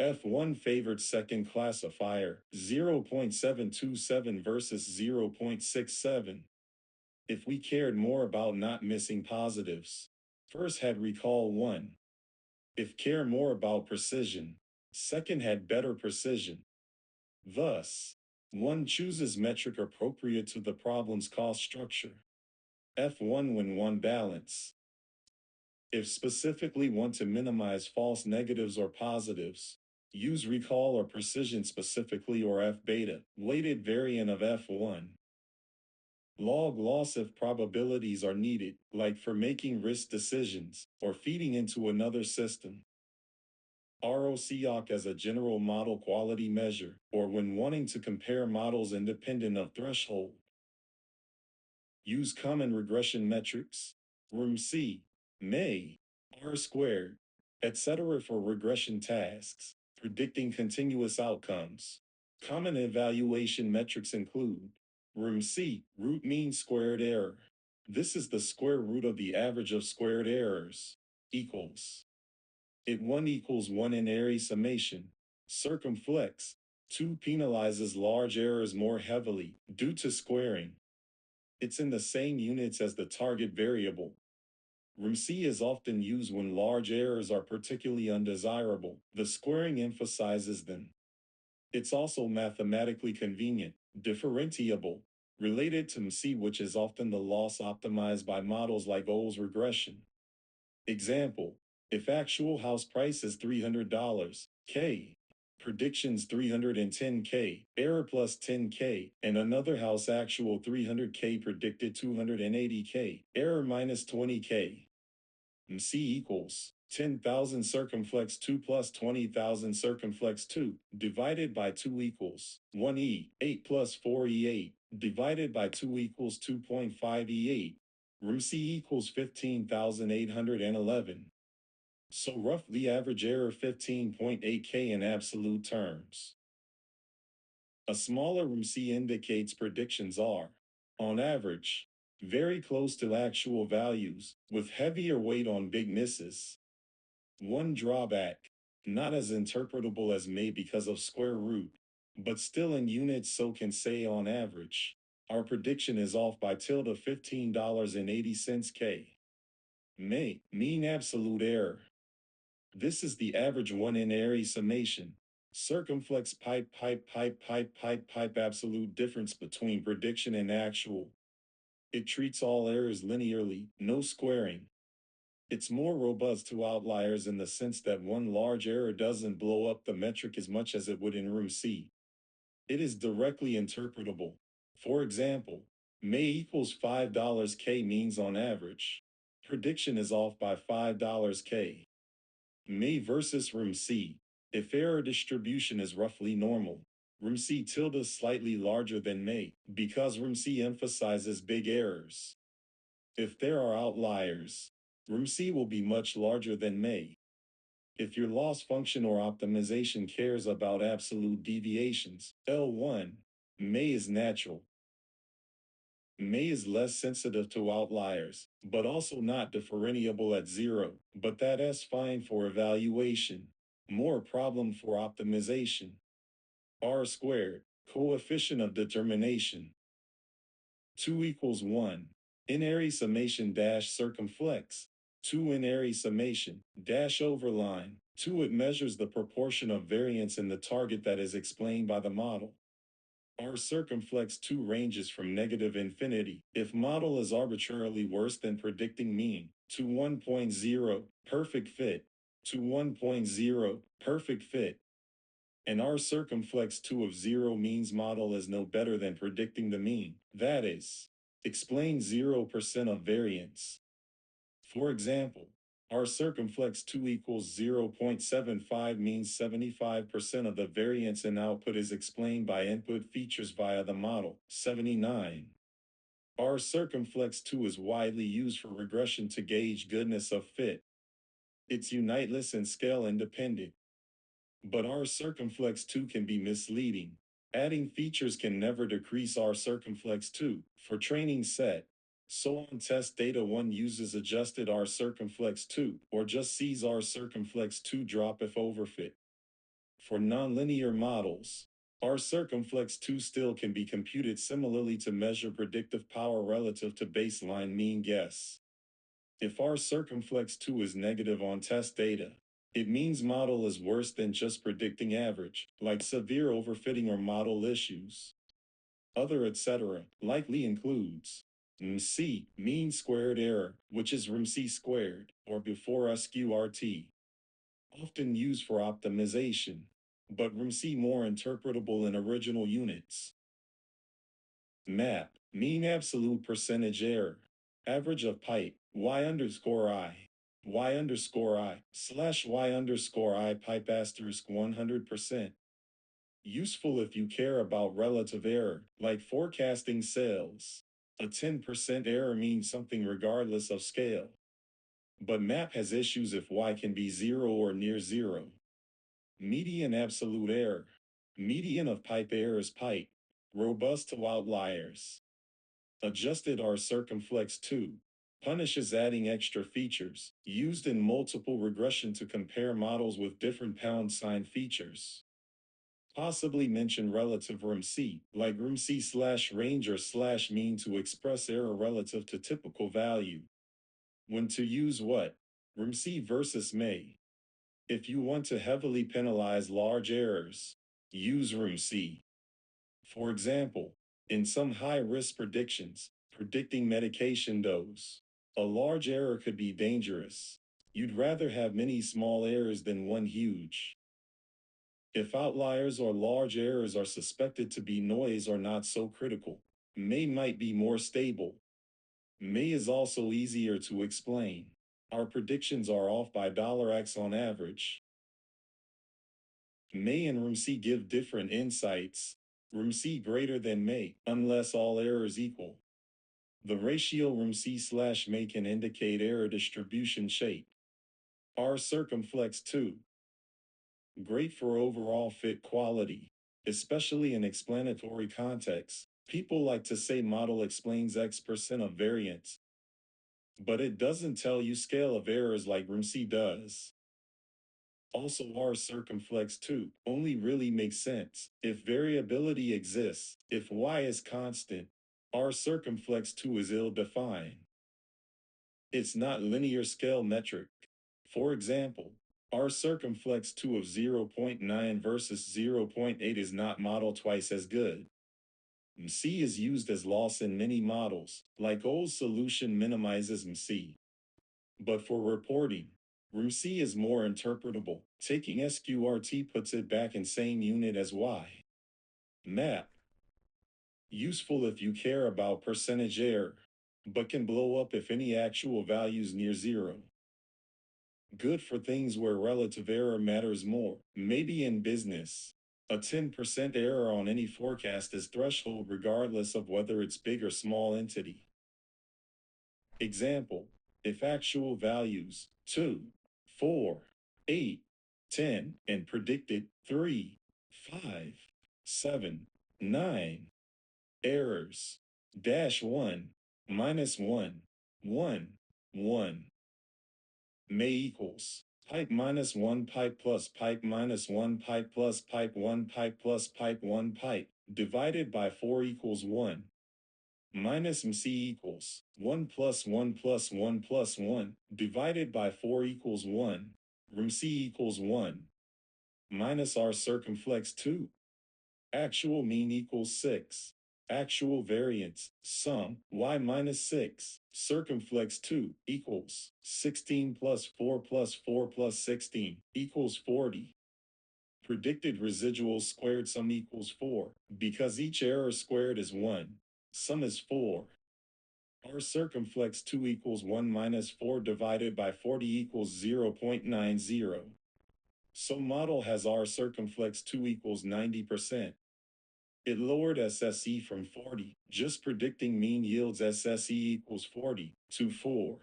F1 favored second classifier, 0.727 versus 0.67. If we cared more about not missing positives, first had recall 1. If care more about precision, second had better precision. Thus, 1 chooses metric appropriate to the problem's cost structure. F1 when 1 balance. If specifically want to minimize false negatives or positives, use recall or precision specifically or F beta, weighted variant of F1. Log loss if probabilities are needed, like for making risk decisions or feeding into another system. ROCOC as a general model quality measure, or when wanting to compare models independent of threshold. Use common regression metrics, RMC, May, R squared, etc. for regression tasks, predicting continuous outcomes. Common evaluation metrics include RMC, root mean squared error. This is the square root of the average of squared errors, equals. It 1 equals 1 in area summation. Circumflex, 2 penalizes large errors more heavily due to squaring. It's in the same units as the target variable. RMC is often used when large errors are particularly undesirable. The squaring emphasizes them. It's also mathematically convenient, differentiable, related to MC, which is often the loss optimized by models like Ohl's regression. Example, if actual house price is $300, K, predictions 310K, error plus 10K, and another house actual 300K predicted 280K, error minus 20K. C equals 10,000 circumflex 2 plus 20,000 circumflex 2 divided by 2 equals 1e, 8 plus 4e8 divided by 2 equals 2.5e8. Room C equals 15,811. So roughly average error 15.8K in absolute terms. A smaller room C indicates predictions are, on average, very close to actual values, with heavier weight on big misses. One drawback, not as interpretable as may because of square root, but still in units, so can say on average. Our prediction is off by tilde $15.80 K. May, mean absolute error. This is the average one in area summation. Circumflex pipe absolute difference between prediction and actual. It treats all errors linearly, no squaring. It's more robust to outliers in the sense that one large error doesn't blow up the metric as much as it would in room C. It is directly interpretable. For example, May equals $5 K means on average. Prediction is off by $5 K. May versus room C. If error distribution is roughly normal, room C tilde is slightly larger than May because room C emphasizes big errors. If there are outliers, room C will be much larger than May. If your loss function or optimization cares about absolute deviations, L1, May is natural. May is less sensitive to outliers, but also not differentiable at zero, but that's fine for evaluation. More problem for optimization. R squared, coefficient of determination. 2 equals 1. In area summation dash circumflex. 2 in area summation dash overline. 2 it measures the proportion of variance in the target that is explained by the model. R circumflex 2 ranges from negative infinity, if model is arbitrarily worse than predicting mean, to 1.0, perfect fit, to 1.0, perfect fit. And R circumflex 2 of 0 means model is no better than predicting the mean, that is, explain 0% of variance. For example, R circumflex 2 equals 0.75 means 75% of the variance in output is explained by input features via the model, 79. R circumflex 2 is widely used for regression to gauge goodness of fit. It's unitless and scale independent. But R circumflex 2 can be misleading. Adding features can never decrease R circumflex 2 for training set. So on test data, one uses adjusted R circumflex 2 or just sees R circumflex 2 drop if overfit. For nonlinear models, R circumflex 2 still can be computed similarly to measure predictive power relative to baseline mean guess. If R circumflex 2 is negative on test data, it means model is worse than just predicting average, like severe overfitting or model issues. Other etc. likely includes MC, mean squared error, which is RMC squared, or before SQRT. Often used for optimization, but RMC more interpretable in original units. MAP, mean absolute percentage error, average of pipe, y underscore I slash y underscore I pipe asterisk 100%. Useful if you care about relative error, like forecasting sales. A 10% error means something regardless of scale. But MAP has issues if y can be 0 or near 0. Median absolute error. Median of pipe error is pipe, robust to outliers. Adjusted R circumflex 2. Punishes adding extra features, used in multiple regression to compare models with different pound sign features. Possibly mention relative RMC, like RMC slash range or slash mean to express error relative to typical value. When to use what? RMC versus May. If you want to heavily penalize large errors, use RMC. For example, in some high-risk predictions, predicting medication dose, a large error could be dangerous. You'd rather have many small errors than one huge. If outliers or large errors are suspected to be noise or not so critical, may might be more stable. May is also easier to explain. Our predictions are off by $X on average. May and room C give different insights. Room C greater than may, unless all errors equal. The ratio room C slash may can indicate error distribution shape. R circumflex 2. Great for overall fit quality, especially in explanatory contexts. People like to say model explains X% of variance, but it doesn't tell you scale of errors like room C does. Also, R circumflex 2 only really makes sense if variability exists. If Y is constant, R circumflex 2 is ill-defined. It's not linear scale metric. For example, R circumflex 2 of 0.9 versus 0.8 is not modeled twice as good. MC is used as loss in many models, like O's solution minimizes MC. But for reporting, RUC is more interpretable. Taking SQRT puts it back in same unit as Y. Map. Useful if you care about percentage error, but can blow up if any actual values near zero. Good for things where relative error matters more, maybe in business. A 10% error on any forecast is threshold regardless of whether it's big or small entity. Example, if actual values 2, 4, 8, 10, and predicted 3, 5, 7, 9, errors, -1, -1, 1, 1, may equals pipe -1 pipe plus pipe -1 pipe plus pipe 1 pipe plus pipe 1 pipe divided by 4 equals 1. Minus MC equals 1 plus 1 plus 1 plus 1 divided by 4 equals 1. Room C equals 1. Minus R circumflex 2. Actual mean equals 6. Actual variance, sum, y minus 6, circumflex 2 equals 16 plus 4 plus 4 plus 16 equals 40. Predicted residual squared sum equals 4, because each error squared is 1. Sum is 4. R circumflex 2 equals 1 minus 4 divided by 40 equals 0.90. So model has R circumflex 2 equals 90%. It lowered SSE from 40, just predicting mean yields SSE equals 40, to 4.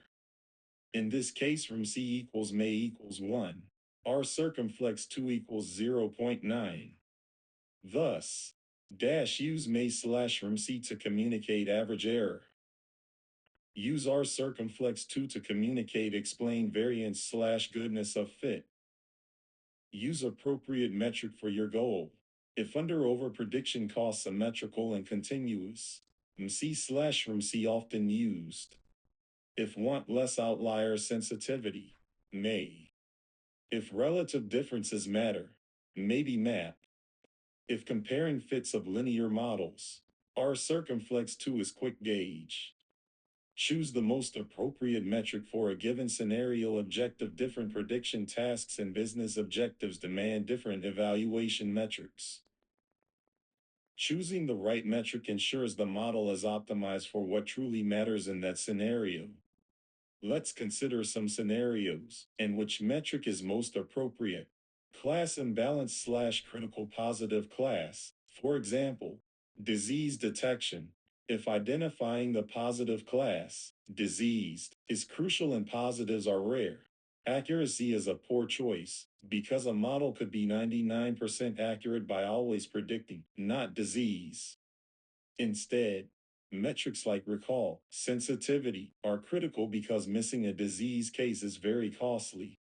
In this from room C equals may equals 1. R circumflex 2 equals 0.9. Thus, use may / room C to communicate average error. Use R circumflex 2 to communicate explain variance / goodness of fit. Use appropriate metric for your goal. If under-over prediction costs symmetrical and continuous, MC/room C often used. If want less outlier sensitivity, may. If relative differences matter, maybe map. If comparing fits of linear models, R circumflex 2 is quick gauge. Choose the most appropriate metric for a given scenario objective. Different prediction tasks and business objectives demand different evaluation metrics. Choosing the right metric ensures the model is optimized for what truly matters in that scenario. Let's consider some scenarios and which metric is most appropriate. Class imbalance / critical positive class. For example, disease detection. If identifying the positive class, diseased, is crucial and positives are rare, accuracy is a poor choice, because a model could be 99% accurate by always predicting, not disease. Instead, metrics like recall, sensitivity, are critical because missing a disease case is very costly.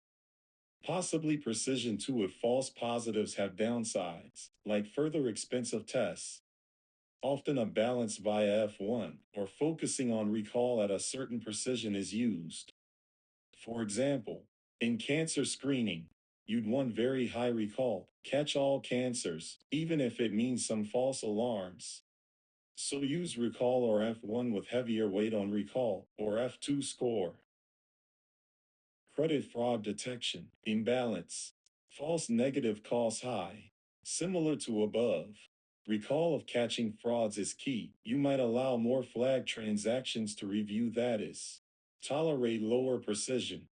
Possibly precision too if false positives have downsides, like further expensive tests. Often a balance via F1 or focusing on recall at a certain precision is used. For example, in cancer screening, you'd want very high recall, catch all cancers, even if it means some false alarms. So use recall or F1 with heavier weight on recall, or F2 score. Credit fraud detection, imbalance. False negative costs high, Similar to above, recall of catching frauds is key. You might allow more flag transactions to review, that is, tolerate lower precision.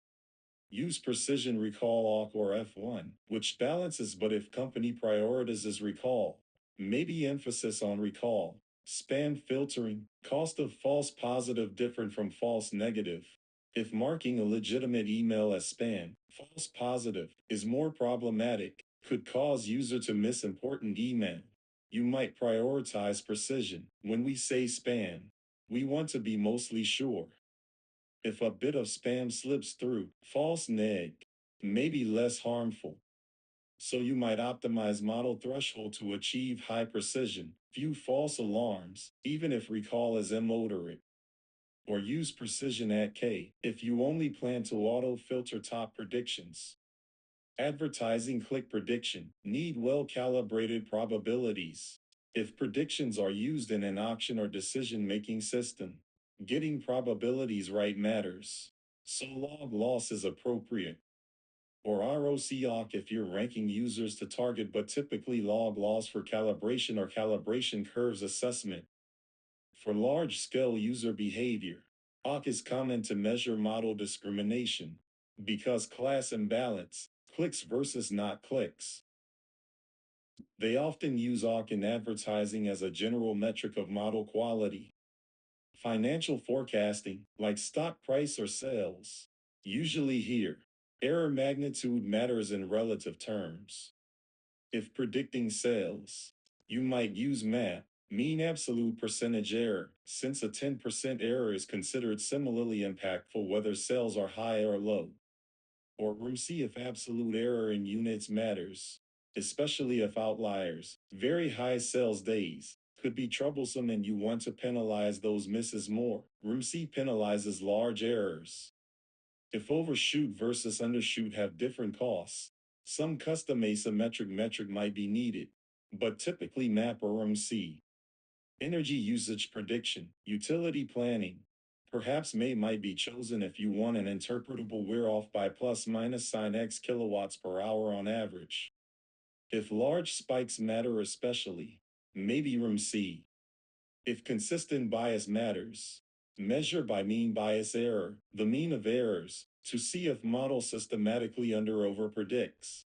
Use precision recall awk or F1, which balances, but if company prioritizes recall, maybe emphasis on recall. Spam filtering, cost of false positive different from false negative. If marking a legitimate email as spam, false positive is more problematic, could cause user to miss important email. You might prioritize precision. When we say spam, we want to be mostly sure. If a bit of spam slips through, false neg may be less harmful. So you might optimize model threshold to achieve high precision, few false alarms, even if recall is immoderate. Or use precision at K if you only plan to auto-filter top predictions. Advertising click prediction need well-calibrated probabilities. If predictions are used in an auction or decision-making system, getting probabilities right matters. So log loss is appropriate. Or ROCOC if you're ranking users to target, but typically log loss for calibration or calibration curves assessment. For large-scale user behavior, OC is common to measure model discrimination because class imbalance, clicks versus not clicks. They often use OC in advertising as a general metric of model quality. Financial forecasting, like stock price or sales, usually here, error magnitude matters in relative terms. If predicting sales, you might use MAP, mean absolute percentage error, since a 10% error is considered similarly impactful whether sales are high or low. Or RMC if absolute error in units matters, especially if outliers, very high sales days, could be troublesome and you want to penalize those misses more. RMC penalizes large errors. If overshoot versus undershoot have different costs, some custom asymmetric metric might be needed, but typically MAP or RMC. Energy usage prediction, utility planning, perhaps might be chosen if you want an interpretable wear off by plus minus sin x kilowatts per hour on average. If large spikes matter especially, maybe RMC. If consistent bias matters, measure by mean bias error, the mean of errors, to see if model systematically under-over predicts.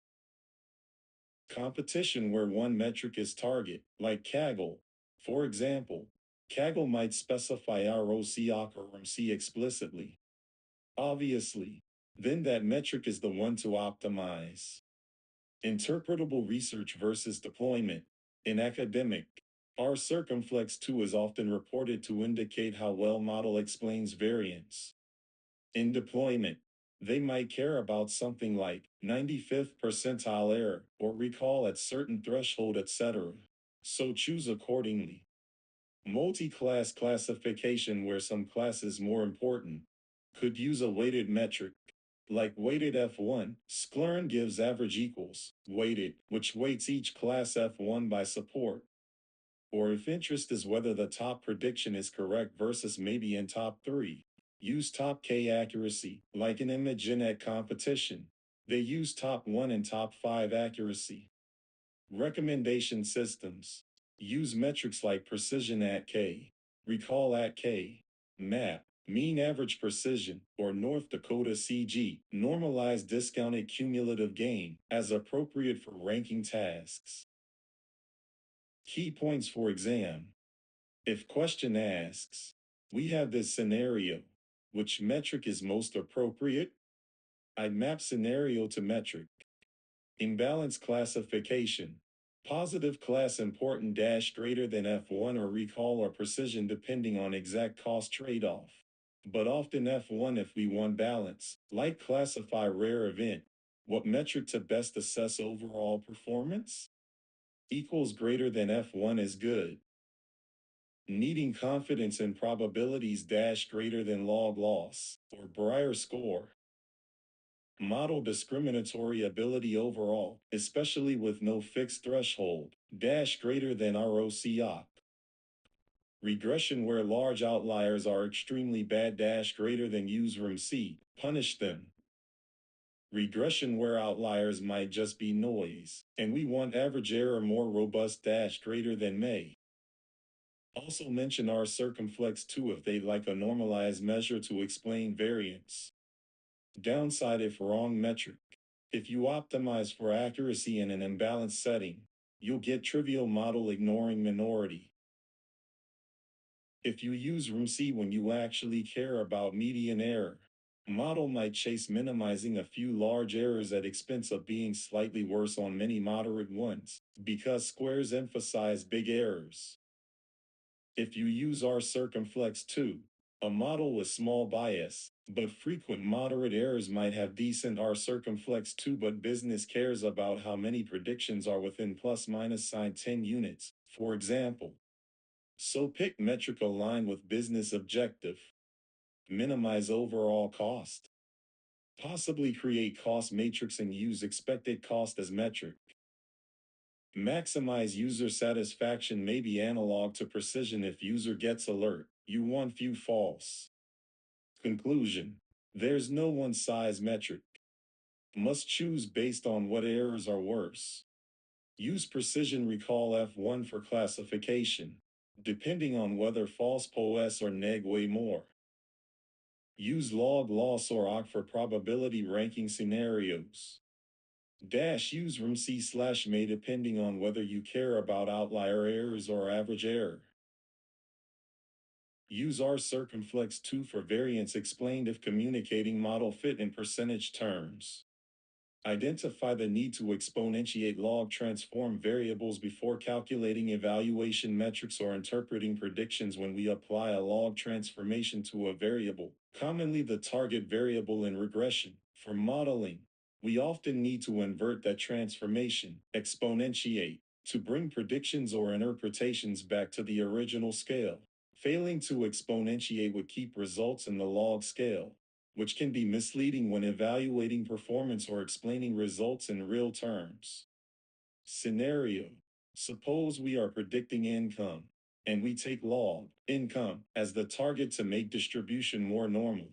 Competition where one metric is target, like Kaggle. For example, Kaggle might specify ROCOC or RMC explicitly. Obviously, then that metric is the one to optimize. Interpretable research versus deployment. In academic, R circumflex 2 is often reported to indicate how well model explains variance. In deployment, they might care about something like 95th percentile error or recall at certain threshold, etc. So choose accordingly. Multi-class classification where some class is more important. Could use a weighted metric, like weighted F1. Sclerin gives average equals weighted, which weights each class F1 by support. Or if interest is whether the top prediction is correct versus maybe in top 3. Use top K accuracy, like an ImageNet competition. They use top 1 and top 5 accuracy. Recommendation systems. Use metrics like precision at K, recall at K, MAP, mean average precision, or North Dakota CG, normalized discounted cumulative gain, as appropriate for ranking tasks. Key points for exam. If question asks, we have this scenario, which metric is most appropriate? I'd map scenario to metric. Imbalance classification. Positive class important dash greater than F1 or recall or precision depending on exact cost trade-off. But often F1 if we want balance, like classify rare event. What metric to best assess overall performance? Equals greater than F1 is good. Needing confidence in probabilities dash greater than log loss, or Breyer score. Model discriminatory ability overall, especially with no fixed threshold, dash greater than ROCOC. Regression where large outliers are extremely bad dash greater than use RMC, punish them. regression where outliers might just be noise, and we want average error more robust dash greater than may. Also mention R circumflex 2 if they'd like a normalized measure to explain variance. Downside if wrong metric. If you optimize for accuracy in an imbalanced setting, you'll get trivial model ignoring minority. If you use RMC when you actually care about median error, model might chase minimizing a few large errors at expense of being slightly worse on many moderate ones, because squares emphasize big errors. If you use R circumflex 2, a model with small bias, but frequent moderate errors might have decent R circumflex 2, but business cares about how many predictions are within plus minus sign 10 units, for example. So pick metric aligned with business objective. Minimize overall cost. Possibly create cost matrix and use expected cost as metric. Maximize user satisfaction may be analog to precision if user gets alert. You want few false. Conclusion. There's no one-size metric. Must choose based on what errors are worse. Use precision recall F1 for classification, depending on whether false POS or neg weigh more. Use log loss or OC for probability ranking scenarios. Use RMC/may depending on whether you care about outlier errors or average error. Use R circumflex 2 for variance explained if communicating model fit in percentage terms. Identify the need to exponentiate log transform variables before calculating evaluation metrics or interpreting predictions when we apply a log transformation to a variable, commonly the target variable in regression. For modeling, we often need to invert that transformation, exponentiate, to bring predictions or interpretations back to the original scale. Failing to exponentiate would keep results in the log scale, which can be misleading when evaluating performance or explaining results in real terms. Scenario. Suppose we are predicting income, and we take log income as the target to make distribution more normal.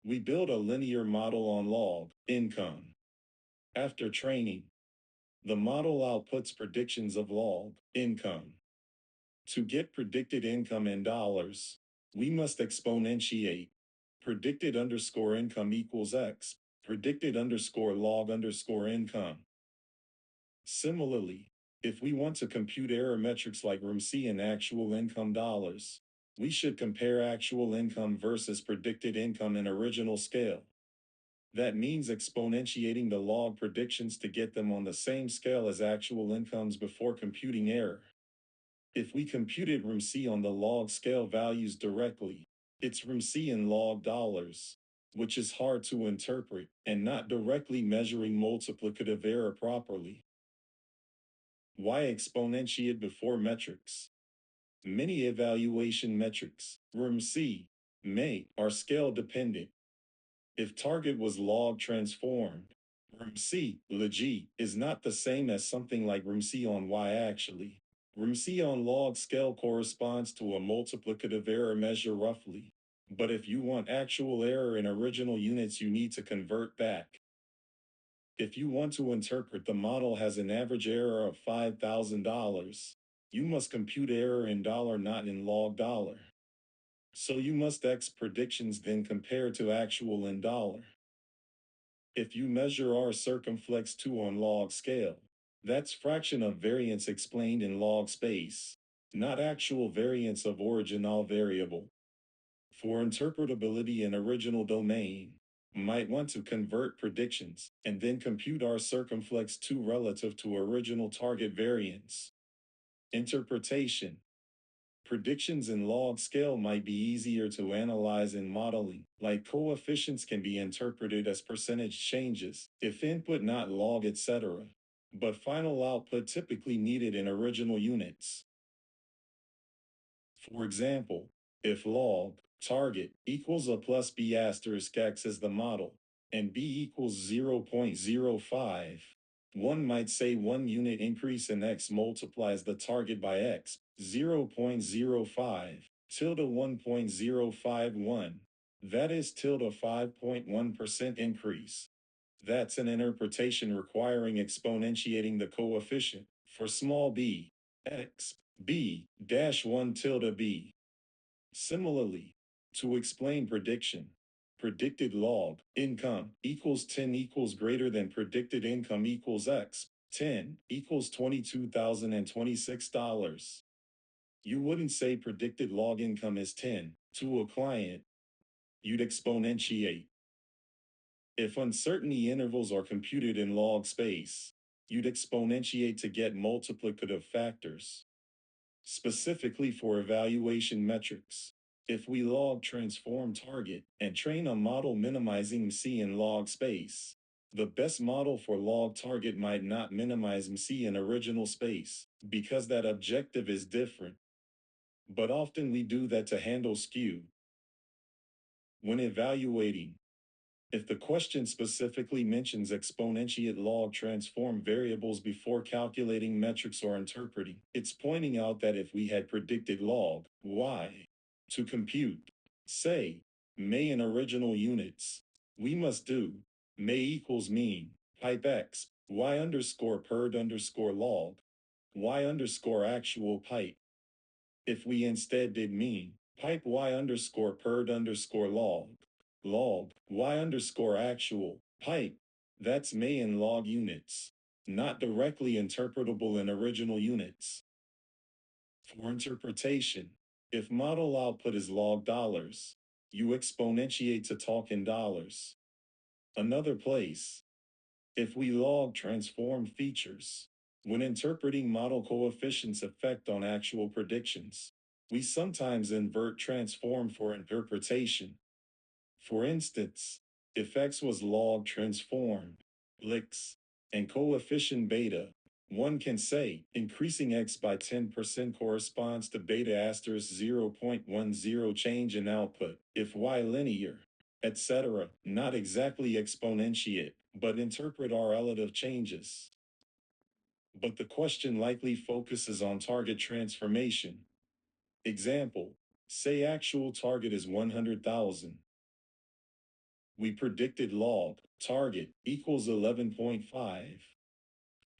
We build a linear model on log income. After training, the model outputs predictions of log income. To get predicted income in dollars, we must exponentiate. Predicted underscore income equals X, predicted underscore log underscore income. Similarly, if we want to compute error metrics like RMC in actual income dollars, we should compare actual income versus predicted income in original scale. That means exponentiating the log predictions to get them on the same scale as actual incomes before computing error. If we computed RMC on the log scale values directly, it's RMC in log dollars, which is hard to interpret and not directly measuring multiplicative error properly. Why exponentiate before metrics? Many evaluation metrics, RMC, may, are scale dependent. If target was log transformed, RMC, log, is not the same as something like RMC on Y actually. RMC on log scale corresponds to a multiplicative error measure roughly. But if you want actual error in original units, you need to convert back. If you want to interpret the model has an average error of $5,000, you must compute error in dollar, not in log dollar. So you must X predictions then compare to actual in dollar. If you measure R circumflex 2 on log scale, that's fraction of variance explained in log space, not actual variance of original variable. For interpretability in original domain, might want to convert predictions and then compute R circumflex 2 relative to original target variance. Interpretation. Predictions in log scale might be easier to analyze in modeling, like coefficients can be interpreted as percentage changes, if input not log, etc. But final output typically needed in original units. For example, if log target equals a plus b asterisk x as the model, and b equals 0.05, one might say 1 unit increase in x multiplies the target by x, 0.05, tilde 1.051. That is tilde 5.1% increase. That's an interpretation requiring exponentiating the coefficient for small b, x, b dash 1 tilde b. Similarly, to explain prediction, predicted log income equals 10 equals greater than predicted income equals x, 10 equals $22,026. You wouldn't say predicted log income is 10 to a client, you'd exponentiate. If uncertainty intervals are computed in log space, you'd exponentiate to get multiplicative factors. Specifically for evaluation metrics, if we log transform target and train a model minimizing MC in log space, the best model for log target might not minimize MC in original space because that objective is different. But often we do that to handle skew. When evaluating, if the question specifically mentions exponentiate log transform variables before calculating metrics or interpreting, it's pointing out that if we had predicted log y to compute, say, may in original units, we must do may equals mean pipe x y underscore perd underscore log y underscore actual pipe. If we instead did mean pipe y underscore perd underscore log y underscore actual pipe, that's may in log units, not directly interpretable in original units. For interpretation, if model output is log dollars, you exponentiate to talk in dollars. Another place, if we log transform features, when interpreting model coefficients' effect on actual predictions, we sometimes invert transform for interpretation. For instance, if x was log transformed, LIX, and coefficient beta, one can say increasing x by 10% corresponds to beta asterisk 0.10 change in output, if y linear, etc., not exactly exponentiate, but interpret our relative changes. But the question likely focuses on target transformation. Example, say actual target is 100,000. We predicted log target equals 11.5.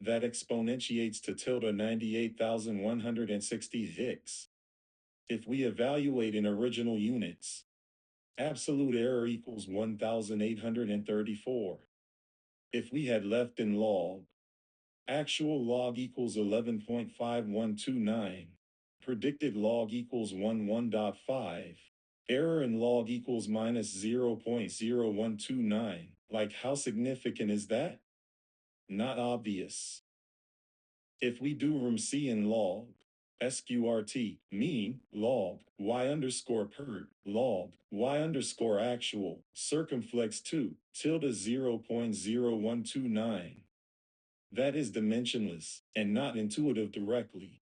That exponentiates to tilde 98,166. If we evaluate in original units, absolute error equals 1,834. If we had left in log, actual log equals 11.5129. Predicted log equals 11.5. Error in log equals minus 0.0129. Like, how significant is that? Not obvious. If we do RMC in log, SQRT, mean, log, y underscore perd, log, y underscore actual, circumflex 2, tilde 0.0129. That is dimensionless and not intuitive directly.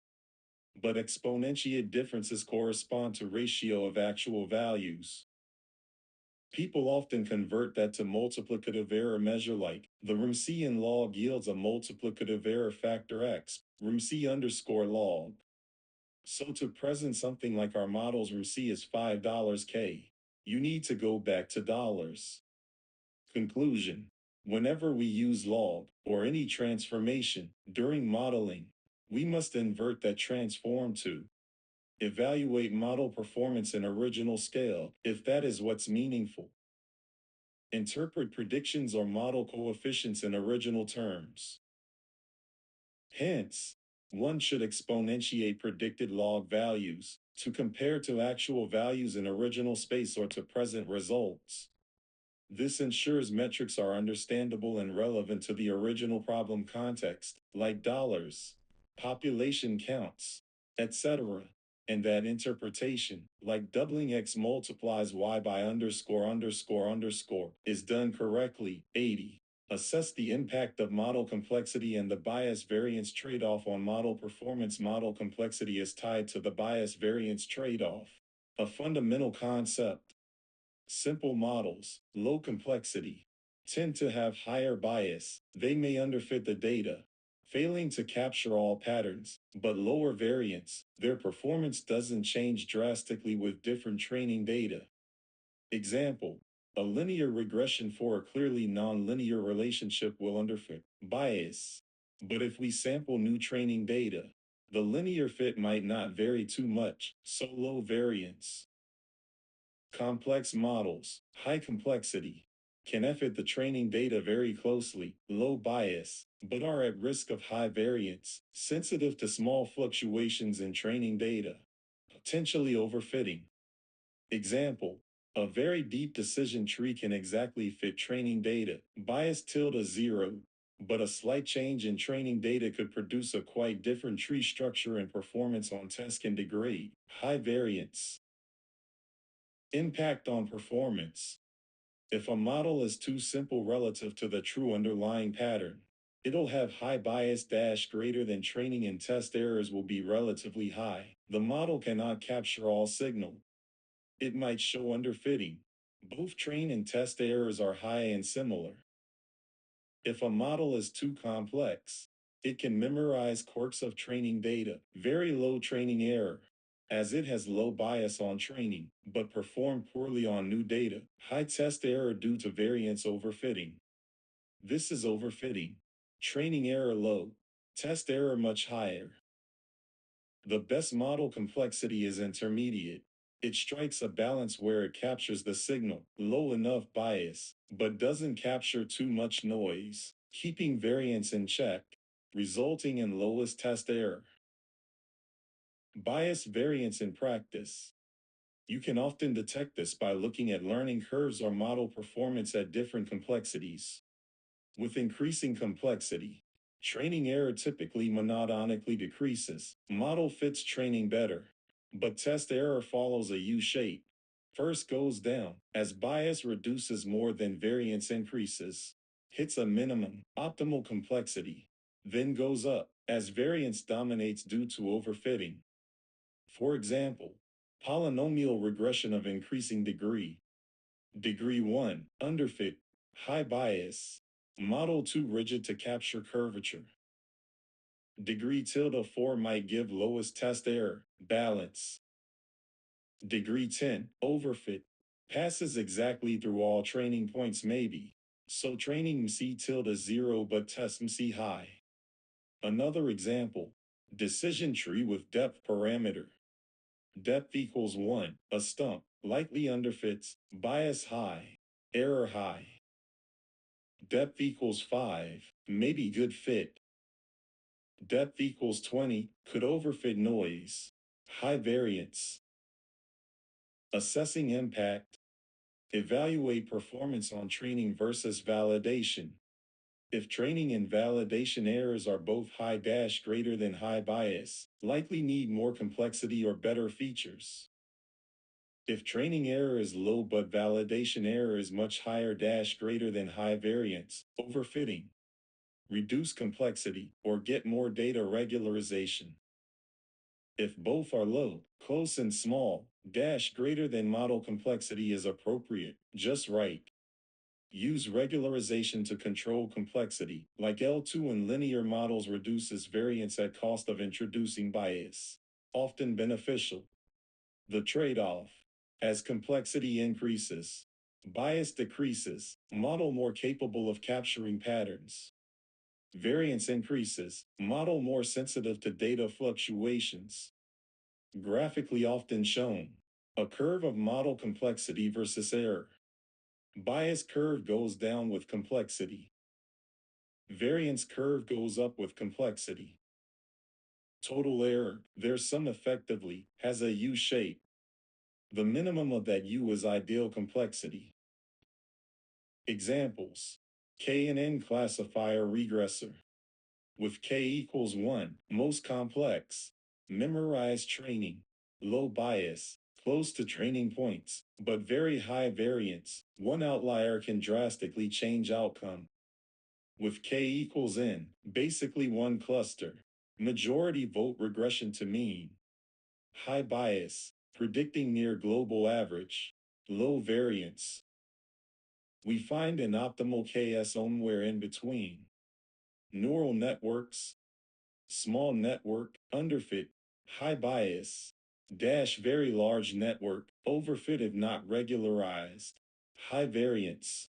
But exponentiate differences correspond to ratio of actual values. People often convert that to multiplicative error measure like the RMC in log yields a multiplicative error factor x, RMC underscore log. So to present something like our model's RMC is $5 K, you need to go back to dollars. Conclusion. Whenever we use log or any transformation during modeling, we must invert that transform to evaluate model performance in original scale, if that is what's meaningful. Interpret predictions or model coefficients in original terms. Hence, one should exponentiate predicted log values to compare to actual values in original space or to present results. This ensures metrics are understandable and relevant to the original problem context, like dollars, population counts, etc., and that interpretation, like doubling x multiplies y by underscore underscore underscore, is done correctly. 80. Assess the impact of model complexity and the bias variance trade-off on model performance. Model complexity is tied to the bias variance trade-off, a fundamental concept. Simple models, low complexity, tend to have higher bias. They may underfit the data, failing to capture all patterns, but lower variance. Their performance doesn't change drastically with different training data. Example, A linear regression for a clearly nonlinear relationship will underfit bias. But if we sample new training data, the linear fit might not vary too much, so low variance. Complex models, high complexity, can fit the training data very closely, low bias, but are at risk of high variance, sensitive to small fluctuations in training data, potentially overfitting. Example, a very deep decision tree can exactly fit training data, bias tilde 0, but a slight change in training data could produce a quite different tree structure and performance on tests can degrade. High variance. Impact on performance. If a model is too simple relative to the true underlying pattern, it'll have high bias dash greater than training and test errors will be relatively high. The model cannot capture all signal. It might show underfitting. Both train and test errors are high and similar. If a model is too complex, it can memorize quirks of training data, very low training error, as it has low bias on training, but perform poorly on new data, high test error due to variance overfitting. This is overfitting. Training error low, test error much higher. The best model complexity is intermediate. It strikes a balance where it captures the signal, low enough bias, but doesn't capture too much noise, keeping variance in check, resulting in lowest test error. Bias variance in practice. You can often detect this by looking at learning curves or model performance at different complexities. With increasing complexity, training error typically monotonically decreases. Model fits training better, but test error follows a U shape. First goes down as bias reduces more than variance increases, hits a minimum optimal complexity, then goes up as variance dominates due to overfitting. For example, polynomial regression of increasing degree. Degree 1, underfit, high bias. Model too rigid to capture curvature. Degree tilde 4 might give lowest test error, balance. Degree 10, overfit, passes exactly through all training points maybe. So training MC tilde 0 but test MC high. Another example, decision tree with depth parameter. Depth equals 1, a stump, likely underfits, bias high, error high. Depth equals 5, maybe good fit. Depth equals 20, could overfit noise. High variance. Assessing impact. Evaluate performance on training versus validation. If training and validation errors are both high dash greater than high bias, likely need more complexity or better features. If training error is low but validation error is much higher dash greater than high variance, overfitting. Reduce complexity, or get more data regularization. If both are low, close and small, dash greater than model complexity is appropriate, just right. Use regularization to control complexity, like L2 in linear models reduces variance at cost of introducing bias. Often beneficial. The trade-off. As complexity increases, bias decreases, model more capable of capturing patterns. Variance increases, model more sensitive to data fluctuations. Graphically often shown, a curve of model complexity versus error. Bias curve goes down with complexity. Variance curve goes up with complexity. Total error, their sum effectively, has a U shape. The minimum of that U is ideal complexity. Examples. K&N classifier regressor. With K equals 1, most complex. Memorize training. Low bias, close to training points, but very high variance. One outlier can drastically change outcome. With K equals N, basically one cluster. Majority vote regression to mean. High bias, predicting near global average. Low variance. We find an optimal KS somewhere in between. Neural networks, small network, underfit, high bias, dash very large network, overfit if not regularized. High variance.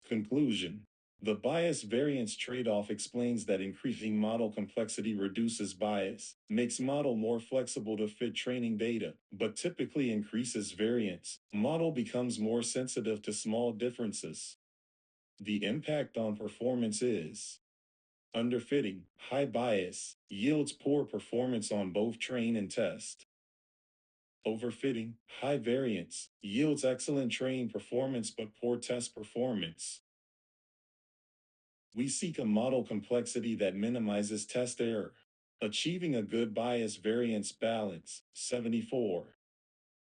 Conclusion. The bias variance trade-off explains that increasing model complexity reduces bias, makes model more flexible to fit training data, but typically increases variance. Model becomes more sensitive to small differences. The impact on performance is underfitting, high bias, yields poor performance on both train and test. Overfitting, high variance, yields excellent train performance but poor test performance. We seek a model complexity that minimizes test error, achieving a good bias variance balance, 74.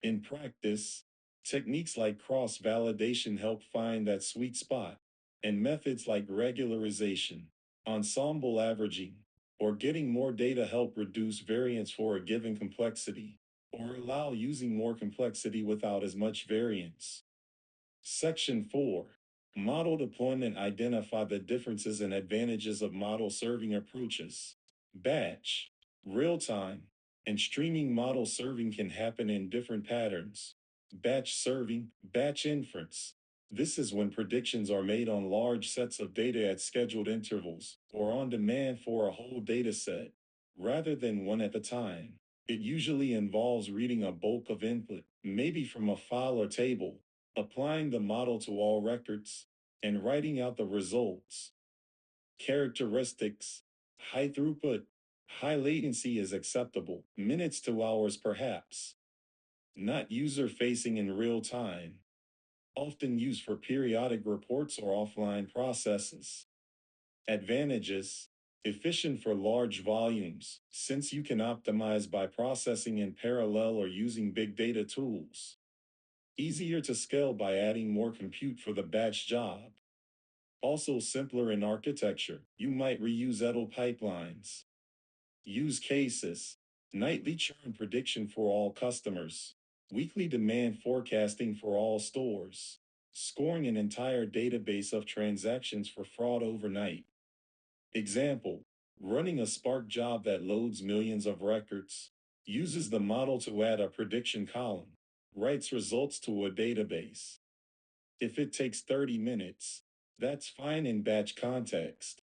In practice, techniques like cross-validation help find that sweet spot, and methods like regularization, ensemble averaging, or getting more data help reduce variance for a given complexity, or allow using more complexity without as much variance. Section 4. Model deployment. Identify the differences and advantages of model serving approaches. Batch, real-time, and streaming model serving can happen in different patterns. Batch serving, batch inference. This is when predictions are made on large sets of data at scheduled intervals, or on demand for a whole data set, rather than one at a time. It usually involves reading a bulk of input, maybe from a file or table, applying the model to all records, and writing out the results. Characteristics. High throughput. High latency is acceptable, minutes to hours perhaps. Not user-facing in real time. Often used for periodic reports or offline processes. Advantages. Efficient for large volumes, since you can optimize by processing in parallel or using big data tools. Easier to scale by adding more compute for the batch job. Also simpler in architecture, you might reuse idle pipelines. Use cases. Nightly churn prediction for all customers. Weekly demand forecasting for all stores. Scoring an entire database of transactions for fraud overnight. Example, running a Spark job that loads millions of records. Uses the model to add a prediction column. Writes results to a database. If it takes 30 minutes, that's fine in batch context.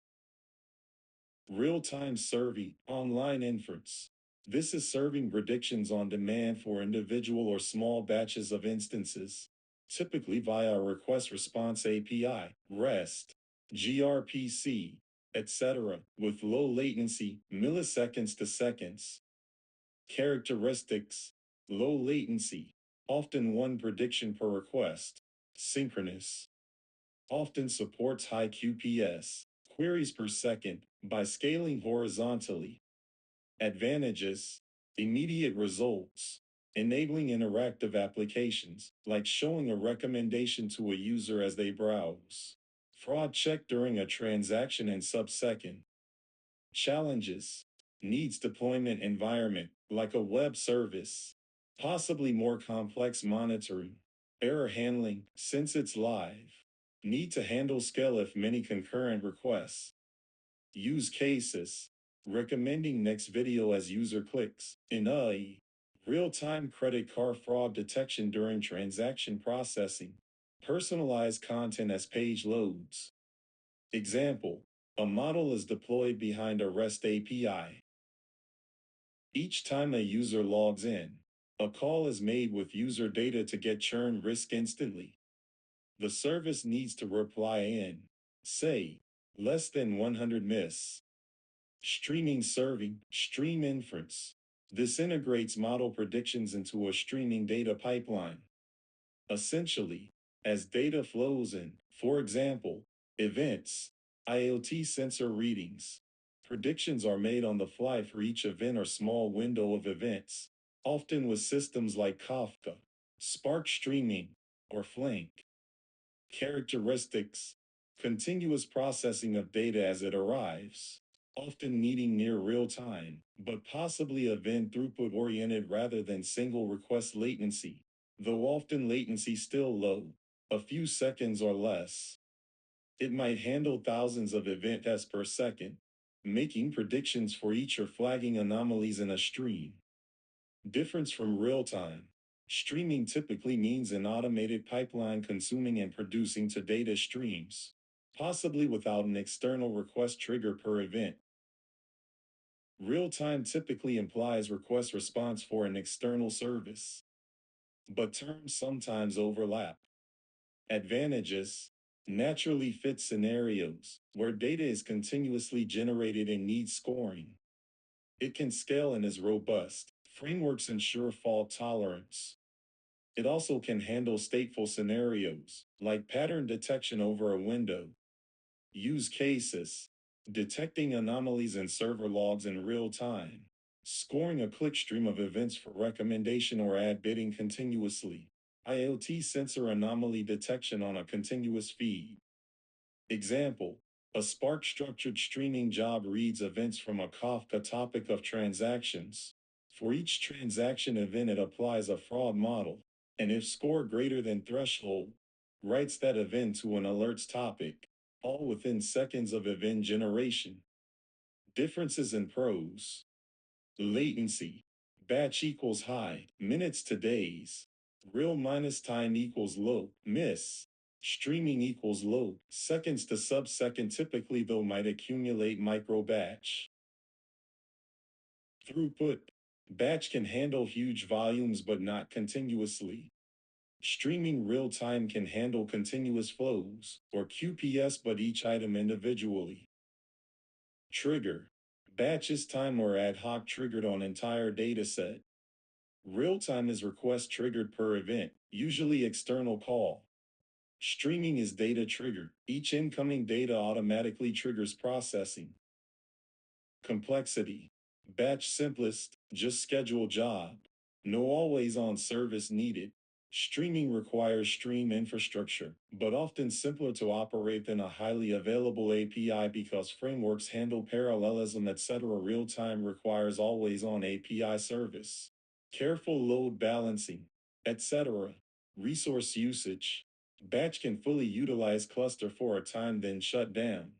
Real-time serving, online inference. This is serving predictions on demand for individual or small batches of instances, typically via a request response API, REST, gRPC, etc., with low latency, milliseconds to seconds. Characteristics, low latency, often one prediction per request, synchronous, often supports high QPS, queries per second, by scaling horizontally. Advantages, immediate results, enabling interactive applications, like showing a recommendation to a user as they browse. Fraud check during a transaction in sub-second. Challenges, needs deployment environment, like a web service. Possibly more complex monitoring. Error handling, since it's live. Need to handle scale if many concurrent requests. Use cases. Recommending next video as user clicks. In AI, real-time credit card fraud detection during transaction processing. Personalized content as page loads. Example, a model is deployed behind a REST API. Each time a user logs in, a call is made with user data to get churn risk instantly. The service needs to reply in, say, less than 100 miss. Streaming serving, stream inference. This integrates model predictions into a streaming data pipeline. Essentially, as data flows in, for example, events, IoT sensor readings, predictions are made on the fly for each event or small window of events, often with systems like Kafka, Spark Streaming, or Flink. Characteristics, continuous processing of data as it arrives, often needing near real time, but possibly event throughput oriented rather than single request latency, though often latency still low, a few seconds or less. It might handle thousands of event tests per second, making predictions for each or flagging anomalies in a stream. Difference from real time. Streaming typically means an automated pipeline consuming and producing to data streams, possibly without an external request trigger per event. Real time typically implies request response for an external service, but terms sometimes overlap. Advantages: naturally fit scenarios where data is continuously generated and needs scoring. It can scale and is robust. Frameworks ensure fault tolerance. It also can handle stateful scenarios, like pattern detection over a window. Use cases: detecting anomalies in server logs in real time, scoring a clickstream of events for recommendation or ad bidding continuously, IoT sensor anomaly detection on a continuous feed. Example: a Spark structured streaming job reads events from a Kafka topic of transactions. For each transaction event, it applies a fraud model, and if score greater than threshold, writes that event to an alerts topic, all within seconds of event generation. Differences in pros: latency. Batch equals high, minutes to days. Real minus time equals low, miss. Streaming equals low, seconds to sub-second typically though might accumulate micro batch. Throughput. Batch can handle huge volumes but not continuously. Streaming real time can handle continuous flows, or QPS, but each item individually. Trigger. Batch is time or ad hoc triggered on entire dataset. Real time is request triggered per event, usually external call. Streaming is data triggered. Each incoming data automatically triggers processing. Complexity. Batch simplest, just schedule job. No always on service needed. Streaming requires stream infrastructure, but often simpler to operate than a highly available API because frameworks handle parallelism, etc. Real time requires always on API service. Careful load balancing, etc. Resource usage. Batch can fully utilize cluster for a time then shut down.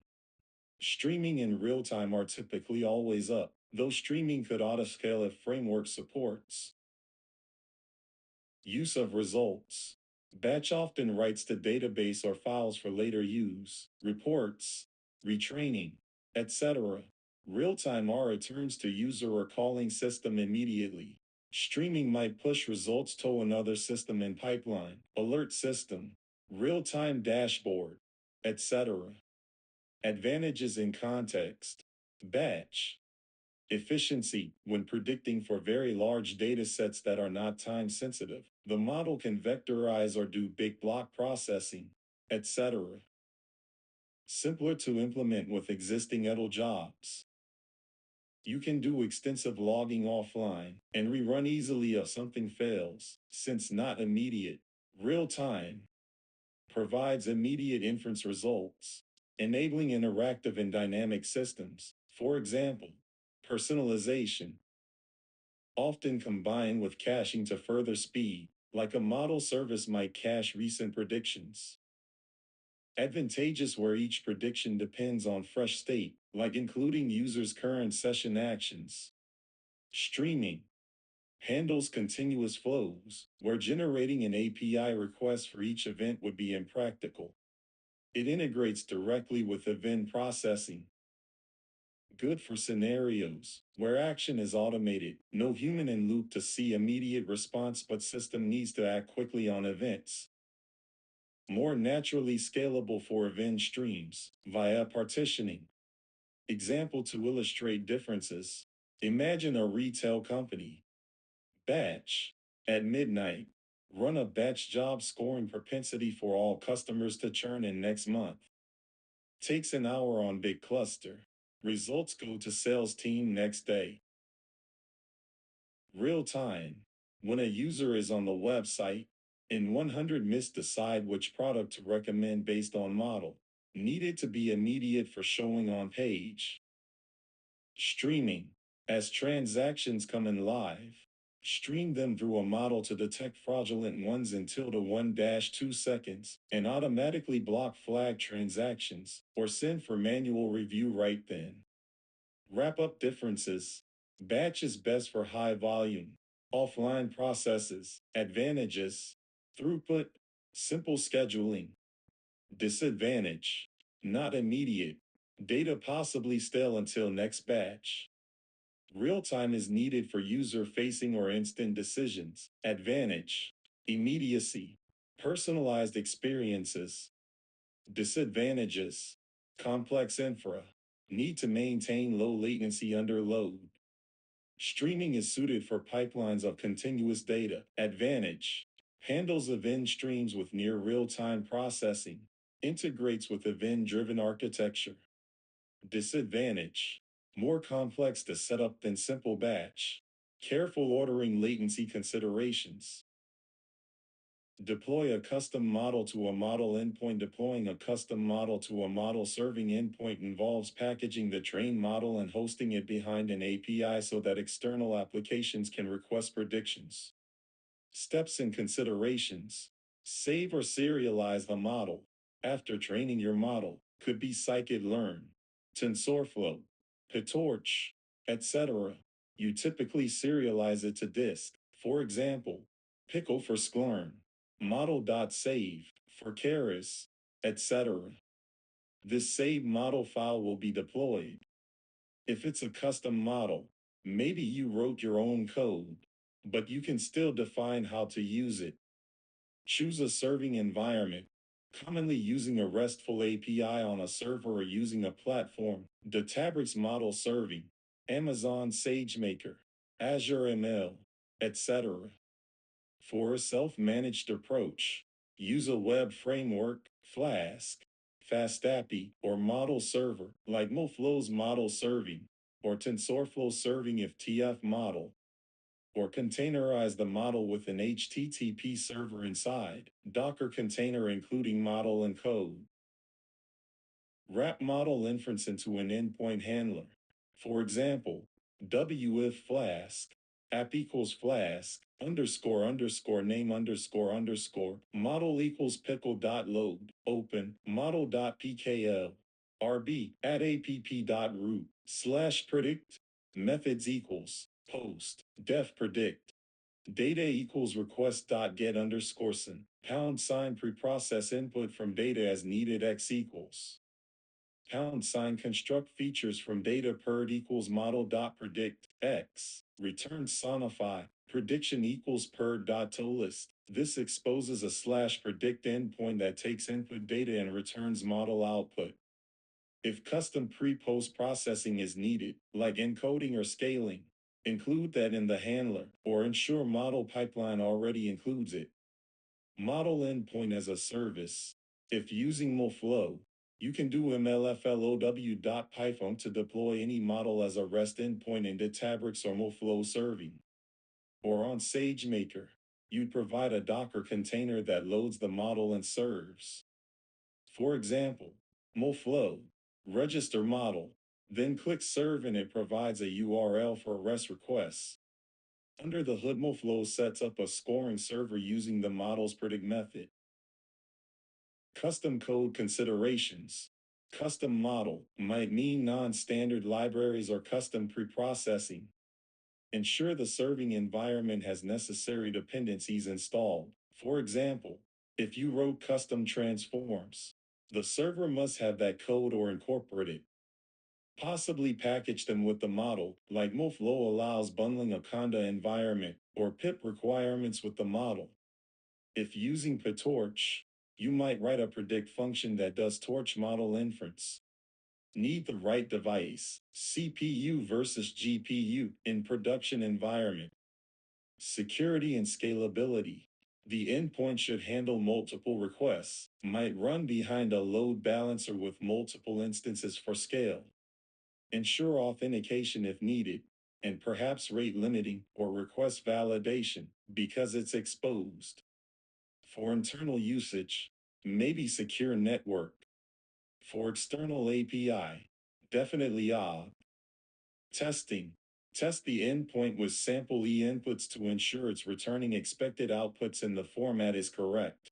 Streaming and real time are typically always up, though streaming could autoscale if framework supports. Use of results. Batch often writes to database or files for later use, reports, retraining, etc. Real-time R returns to user or calling system immediately. Streaming might push results to another system in pipeline, alert system, real-time dashboard, etc. Advantages in context. Batch. Efficiency. When predicting for very large data sets that are not time sensitive, the model can vectorize or do big block processing, etc. Simpler to implement with existing idle jobs. You can do extensive logging offline and rerun easily if something fails, since not immediate. Real time. Provides immediate inference results, enabling interactive and dynamic systems. For example, personalization, often combined with caching to further speed, like a model service might cache recent predictions. Advantageous where each prediction depends on fresh state, like including users' current session actions. Streaming handles continuous flows, where generating an API request for each event would be impractical. It integrates directly with event processing. Good for scenarios where action is automated, no human in loop to see immediate response, but system needs to act quickly on events. More naturally scalable for event streams via partitioning. Example to illustrate differences. Imagine a retail company. Batch. At midnight, run a batch job scoring propensity for all customers to churn in next month. Takes an hour on big cluster. Results go to sales team next day. Real time. When a user is on the website, in 100 miss decide which product to recommend based on model. Needed to be immediate for showing on page. Streaming. As transactions come in live, stream them through a model to detect fraudulent ones in tilde 1-2 seconds and automatically block flag transactions or send for manual review right then. Wrap up differences. Batch is best for high volume, offline processes, advantages, throughput, simple scheduling, disadvantage, not immediate, data possibly stale until next batch. Real time is needed for user facing or instant decisions. Advantage, immediacy, personalized experiences. Disadvantages, complex infra, need to maintain low latency under load. Streaming is suited for pipelines of continuous data. Advantage, handles event streams with near real-time processing, integrates with event-driven architecture. Disadvantage, more complex to set up than simple batch. Careful ordering latency considerations. Deploy a custom model to a model endpoint. Deploying a custom model to a model serving endpoint involves packaging the trained model and hosting it behind an API so that external applications can request predictions. Steps and considerations. Save or serialize the model. After training your model, could be scikit-learn, TensorFlow, PyTorch, etc. You typically serialize it to disk. For example, pickle for sklearn, model.save for keras, etc. This saved model file will be deployed. If it's a custom model, maybe you wrote your own code, but you can still define how to use it. Choose a serving environment, commonly using a RESTful API on a server or using a platform. Databricks model serving, Amazon SageMaker, Azure ML, etc. For a self-managed approach, use a web framework, Flask, FastAPI, or model server, like MoFlow's model serving, or TensorFlow serving if TF model, or containerize the model with an HTTP server inside, Docker container including model and code. Wrap model inference into an endpoint handler. For example, WF Flask, app equals Flask, underscore underscore name underscore underscore, model equals pickle.load, open, model.pkl, rb, at app.root, /predict, methods equals, post, def predict, data equals request.get underscore send, # preprocess input from data as needed x equals. # construct features from data perd equals model.predict x, return sonify, prediction equals perd.tolist. This exposes a /predict endpoint that takes input data and returns model output. If custom pre-post processing is needed, like encoding or scaling, include that in the handler, or ensure model pipeline already includes it. Model endpoint as a service. If using MoFlow, you can do mlflow.python to deploy any model as a REST endpoint in Databricks or MoFlow serving. Or on SageMaker, you'd provide a Docker container that loads the model and serves. For example, MoFlow, register model, then click serve and it provides a URL for REST requests. Under the hood, MoFlow sets up a scoring server using the model's predict method. Custom code considerations. Custom model might mean non-standard libraries or custom preprocessing. Ensure the serving environment has necessary dependencies installed. For example, if you wrote custom transforms, the server must have that code or incorporate it. Possibly package them with the model, like MoFlow allows bundling a Conda environment or pip requirements with the model. If using PyTorch, you might write a predict function that does torch model inference. Need the right device, CPU versus GPU, in production environment. Security and scalability. The endpoint should handle multiple requests, might run behind a load balancer with multiple instances for scale. Ensure authentication if needed, and perhaps rate limiting or request validation because it's exposed. For internal usage, maybe secure network. For external API, definitely OB. Testing. Test the endpoint with sample E inputs to ensure it's returning expected outputs and the format is correct.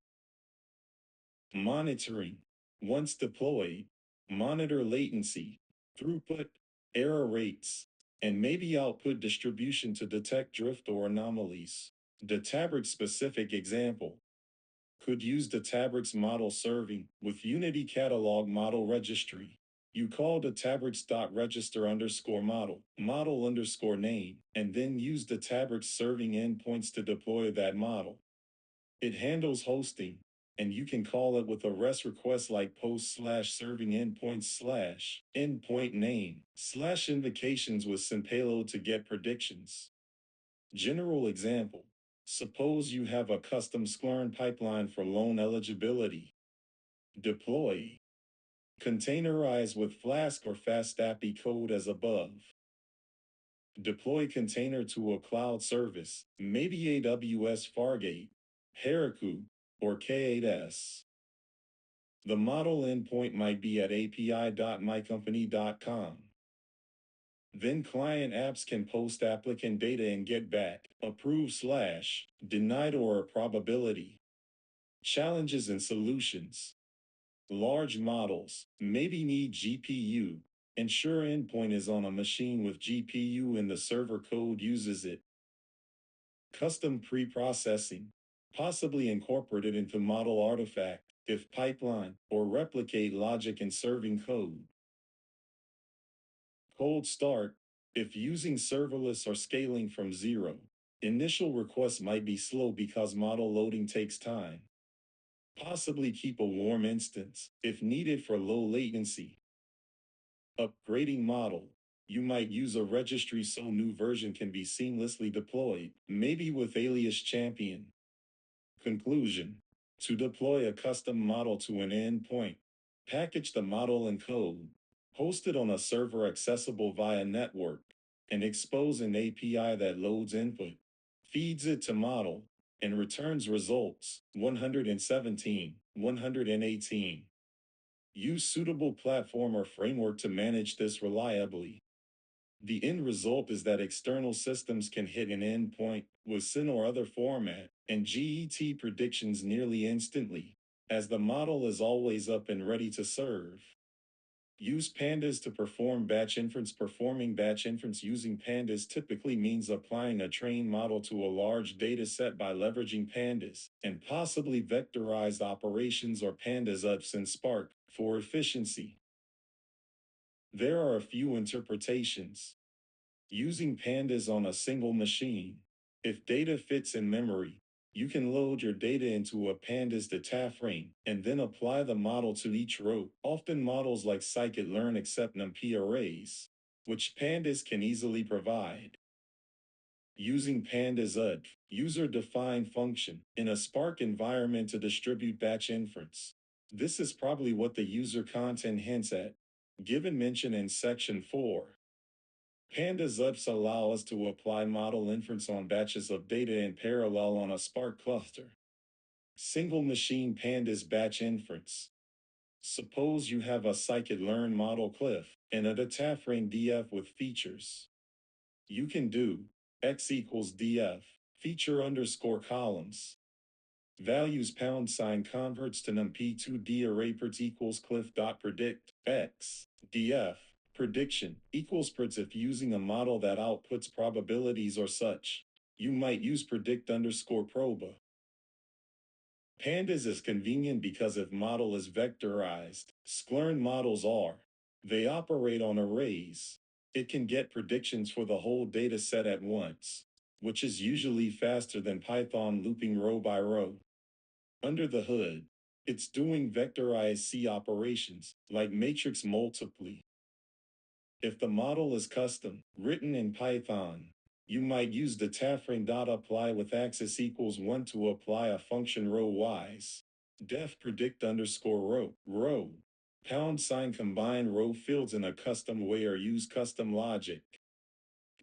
Monitoring. Once deployed, monitor latency, throughput, error rates, and maybe output distribution to detect drift or anomalies. Databricks specific example could use Databricks model serving with Unity Catalog model registry. You call Databricks.register underscore model underscore name, and then use Databricks serving endpoints to deploy that model. It handles hosting, and you can call it with a REST request like post slash serving endpoints slash endpoint name slash invocations with some payload to get predictions. General example. Suppose you have a custom Splurn pipeline for loan eligibility. Deploy. Containerize with Flask or FastAPI code as above. Deploy container to a cloud service, maybe AWS Fargate, Heroku, or K8s. The model endpoint might be at api.mycompany.com. Then client apps can post applicant data and get back approved slash denied or a probability. Challenges and solutions. Large models maybe need GPU. Ensure endpoint is on a machine with GPU and the server code uses it. Custom pre-processing. Possibly incorporate it into model artifact, if pipeline, or replicate logic in serving code. Cold start. If using serverless or scaling from zero, initial requests might be slow because model loading takes time. Possibly keep a warm instance if needed for low latency. Upgrading model. You might use a registry so new version can be seamlessly deployed, maybe with alias champion. Conclusion. To deploy a custom model to an endpoint, package the model and code, host it on a server accessible via network, and expose an API that loads input, feeds it to model, and returns results 117, 118. Use suitable platform or framework to manage this reliably. The end result is that external systems can hit an endpoint with SYN or other format and GET predictions nearly instantly, as the model is always up and ready to serve. Use pandas to perform batch inference. Performing batch inference using pandas typically means applying a trained model to a large data set by leveraging pandas and possibly vectorized operations or pandas UPS and Spark for efficiency. There are a few interpretations. Using pandas on a single machine. If data fits in memory, you can load your data into a pandas data frame and then apply the model to each row. Often models like scikit-learn accept NumPy arrays, which pandas can easily provide. Using pandas UD, user-defined function, in a Spark environment to distribute batch inference. This is probably what the user content hints at, given mention in section 4. Pandas UPS allow us to apply model inference on batches of data in parallel on a Spark cluster. Single machine pandas batch inference. Suppose you have a scikit-learn model CLIF and a data frame DF with features. You can do x equals df, feature underscore columns. Values # converts to numpy2d array parts equals cliff.predict x df. Prediction equals parts if using a model that outputs probabilities or such. You might use predict underscore proba. Pandas is convenient because if model is vectorized, Splurn models are. They operate on arrays. It can get predictions for the whole data set at once, which is usually faster than Python looping row by row. Under the hood, it's doing vectorized C operations, like matrix multiply. If the model is custom, written in Python, you might use the dataframe.apply with axis equals 1 to apply a function row-wise. Def predict underscore row. # combine row fields in a custom way or use custom logic.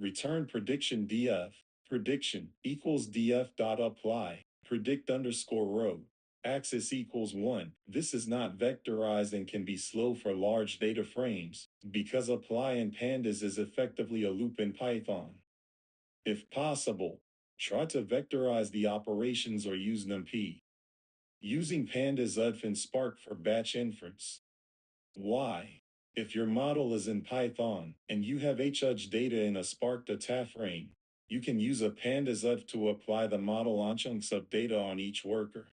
Return prediction df. Prediction equals df.apply. Predict underscore row. Axis equals 1. This is not vectorized and can be slow for large data frames, because apply in pandas is effectively a loop in Python. If possible, try to vectorize the operations or use NumPy. Using pandas UDF and Spark for batch inference. Why? If your model is in Python and you have HUD data in a Spark data frame, you can use a pandas UDF to apply the model on chunks of data on each worker.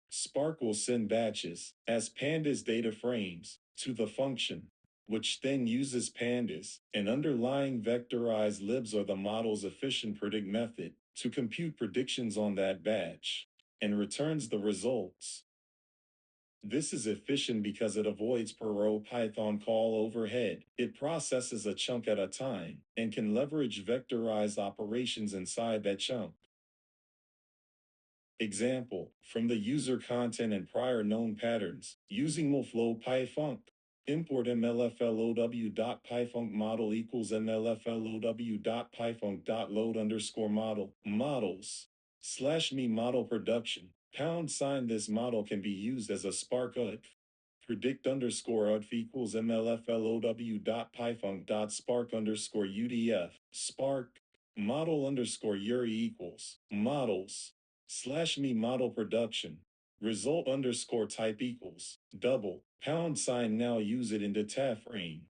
Spark will send batches as pandas data frames to the function, which then uses pandas, an underlying vectorized libs or the model's efficient predict method, to compute predictions on that batch, and returns the results. This is efficient because it avoids per row Python call overhead. It processes a chunk at a time and can leverage vectorized operations inside that chunk. Example, from the user content and prior known patterns, using MLflow pyfunc. Import mlflow.pyfunc model equals mlflow.pyfunc.load underscore model models /me model production # this model can be used as a Spark UDF. Predict underscore UDF equals mlflow.pyfunc.spark underscore UDF Spark model underscore URI equals models /me model production result underscore type equals double # now use it in data frame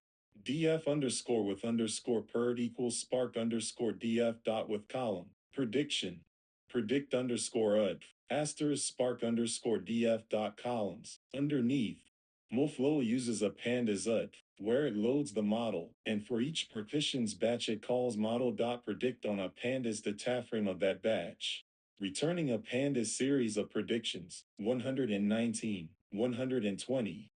df underscore with underscore perd equals spark underscore df dot with column prediction predict underscore UDF asterisk spark underscore df dot columns underneath. MLflow uses a pandas UDF where it loads the model, and for each partitions batch it calls model.predict on a pandas data frame of that batch, returning a pandas series of predictions, 119, 120,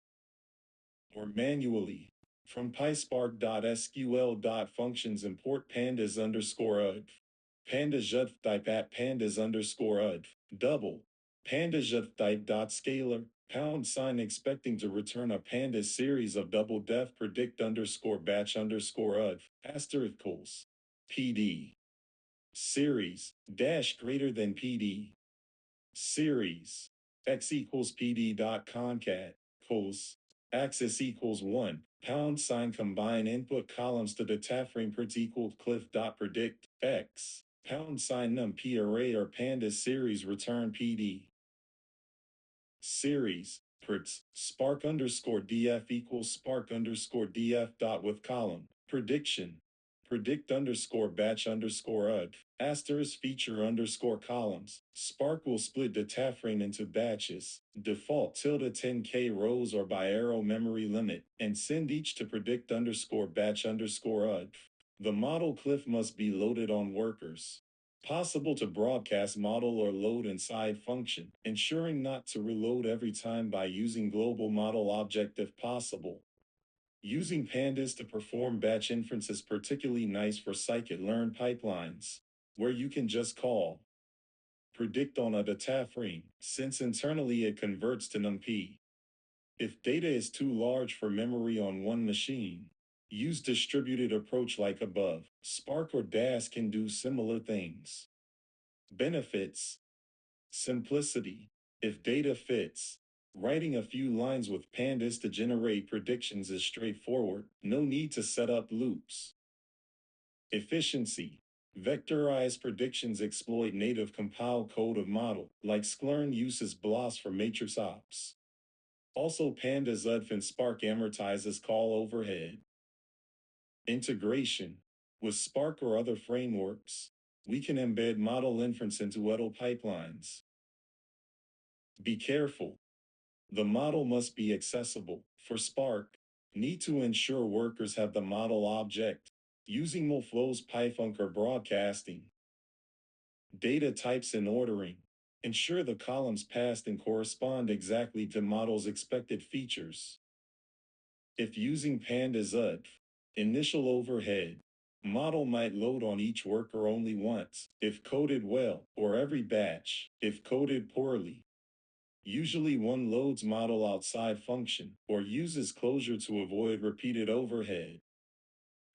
or manually. From pyspark.sql.functions import pandas underscore UDF. Pandas UDF type at pandas underscore UDF. Double. Pandas UDF type dot scalar. # expecting to return a pandas series of double def predict underscore batch underscore UDF. Asterisks. PD. Series. Dash greater than PD. Series. X equals PD dot concat. Equals. Axis equals 1. # combine input columns to data frame prints equals cliff dot predict X. # num p array or pandas series return PD. Series prints spark underscore df equals spark underscore df dot with column prediction predict underscore batch underscore UDF asterisk feature underscore columns. Spark will split data frame into batches, default ~10k rows or by arrow memory limit, and send each to predict underscore batch underscore UDF. The model cliff must be loaded on workers. Possible to broadcast model or load inside function, ensuring not to reload every time by using global model object if possible. Using pandas to perform batch inference is particularly nice for scikit-learn pipelines, where you can just call predict on a data frame, since internally it converts to numpy. If data is too large for memory on one machine, use distributed approach like above. Spark or DAS can do similar things. Benefits: simplicity. If data fits, writing a few lines with pandas to generate predictions is straightforward, no need to set up loops. Efficiency. Vectorized predictions exploit native compiled code of model, like Sklearn uses BLAS for matrix ops. Also, pandas UDF and Spark amortizes call overhead. Integration. With Spark or other frameworks, we can embed model inference into UDL pipelines. Be careful. The model must be accessible. For Spark, need to ensure workers have the model object. Using MLflow's pyfunc or broadcasting. Data types and ordering. Ensure the columns passed and correspond exactly to model's expected features. If using pandas UDF, initial overhead. Model might load on each worker only once, if coded well, or every batch, if coded poorly. Usually one loads model outside function, or uses closure to avoid repeated overhead.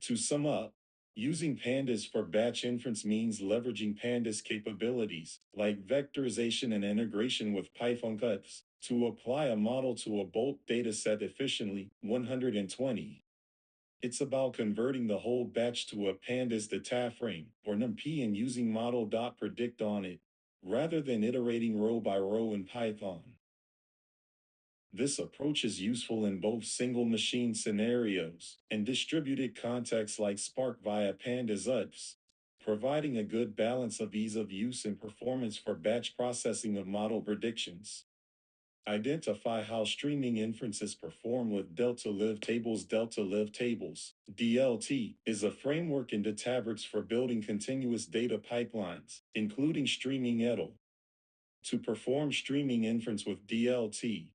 To sum up, using pandas for batch inference means leveraging pandas capabilities, like vectorization and integration with pyfunc UDFs, to apply a model to a bulk dataset efficiently, 120. It's about converting the whole batch to a pandas data frame, or numpy, and using model.predict on it, rather than iterating row by row in Python. This approach is useful in both single machine scenarios and distributed contexts like Spark via Pandas UDFs, providing a good balance of ease of use and performance for batch processing of model predictions. Identify how streaming inferences perform with Delta Live tables. Delta Live tables, DLT, is a framework in Databricks for building continuous data pipelines, including streaming ETL. To perform streaming inference with DLT,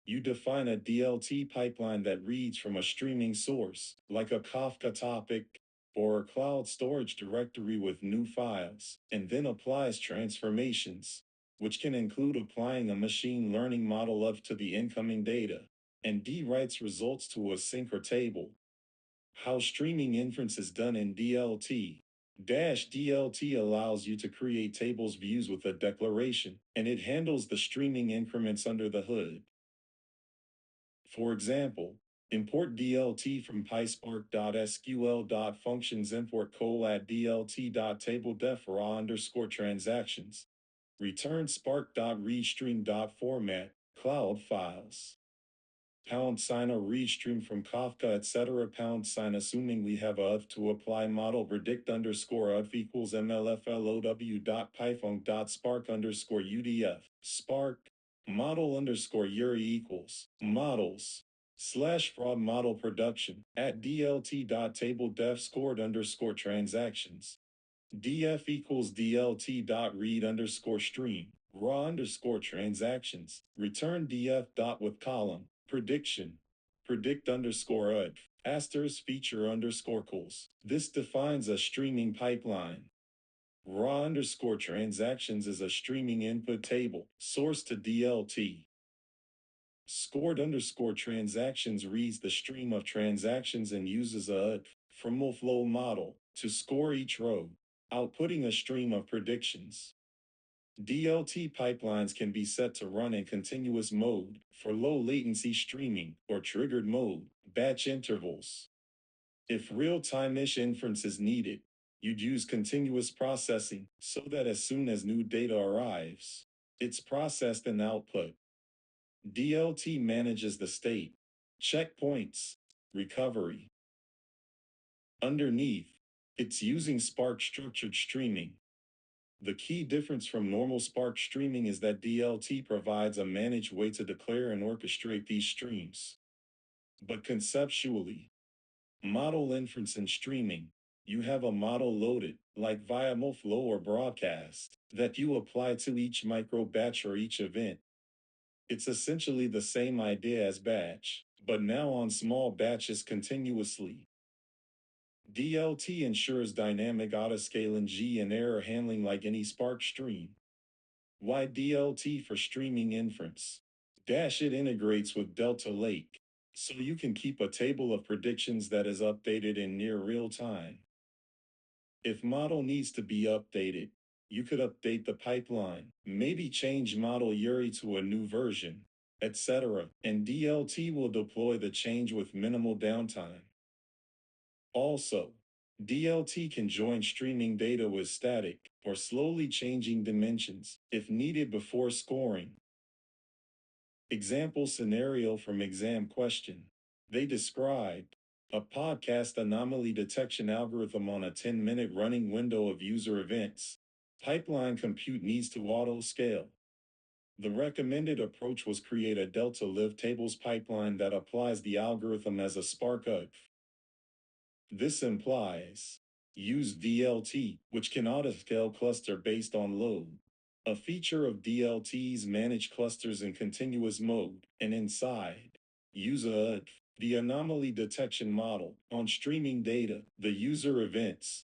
you define a DLT pipeline that reads from a streaming source, like a Kafka topic or a cloud storage directory with new files, and then applies transformations, which can include applying a machine learning model up to the incoming data, and D writes results to a sink or table. How streaming inference is done in DLT. DLT allows you to create tables views with a declaration, and it handles the streaming increments under the hood. For example, import DLT from PySpark.sql.functions import collat DLT.tabledef raw underscore transactions. Return spark.readstream.format, cloud files. Pound sign a read stream from Kafka, etc. Pound sign assuming we have a UF to apply model predict underscore UF equals mlflow.python.spark underscore UDF. Spark model underscore URI equals models slash fraud model production at dlt.tabledef scored underscore transactions. df equals dlt.read underscore stream raw underscore transactions. Return df dot with column prediction predict underscore UD asterisk feature underscore calls. This defines a streaming pipeline. Raw underscore transactions is a streaming input table, source to DLT. Scored underscore transactions reads the stream of transactions and uses a from a flow model to score each row, outputting a stream of predictions. DLT pipelines can be set to run in continuous mode for low latency streaming or triggered mode, batch intervals. If real-time-ish inference is needed, you'd use continuous processing so that as soon as new data arrives, it's processed and output. DLT manages the state, checkpoints, recovery. Underneath, it's using Spark structured streaming. The key difference from normal Spark streaming is that DLT provides a managed way to declare and orchestrate these streams. But conceptually, model inference and streaming, you have a model loaded, like via MoFlow or broadcast, that you apply to each micro batch or each event. It's essentially the same idea as batch, but now on small batches continuously. DLT ensures dynamic autoscaling G and error handling like any Spark stream. Why DLT for streaming inference? It integrates with Delta Lake, so you can keep a table of predictions that is updated in near real time. If model needs to be updated, you could update the pipeline, maybe change model URI to a new version, etc., and DLT will deploy the change with minimal downtime. Also, DLT can join streaming data with static or slowly changing dimensions if needed before scoring. Example scenario from exam question. They described a podcast anomaly detection algorithm on a 10-minute running window of user events. Pipeline compute needs to auto scale. The recommended approach was create a Delta Live tables pipeline that applies the algorithm as a Spark UDF. This implies use DLT, which can autoscale cluster based on load. A feature of DLT's manage clusters in continuous mode, and inside, use a UDF, the anomaly detection model, on streaming data, the user events.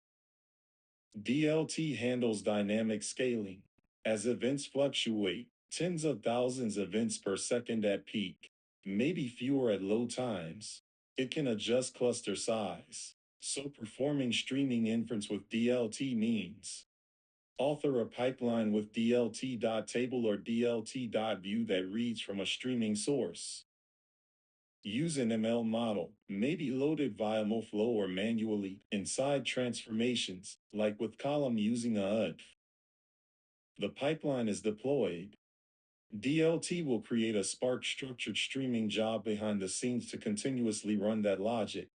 DLT handles dynamic scaling. As events fluctuate, tens of thousands of events per second at peak, maybe fewer at low times, it can adjust cluster size. So performing streaming inference with DLT means author a pipeline with DLT.table or DLT.view that reads from a streaming source. Use an ML model, maybe loaded via MoFlow or manually, inside transformations, like with column using a UDF. The pipeline is deployed. DLT will create a Spark structured streaming job behind the scenes to continuously run that logic.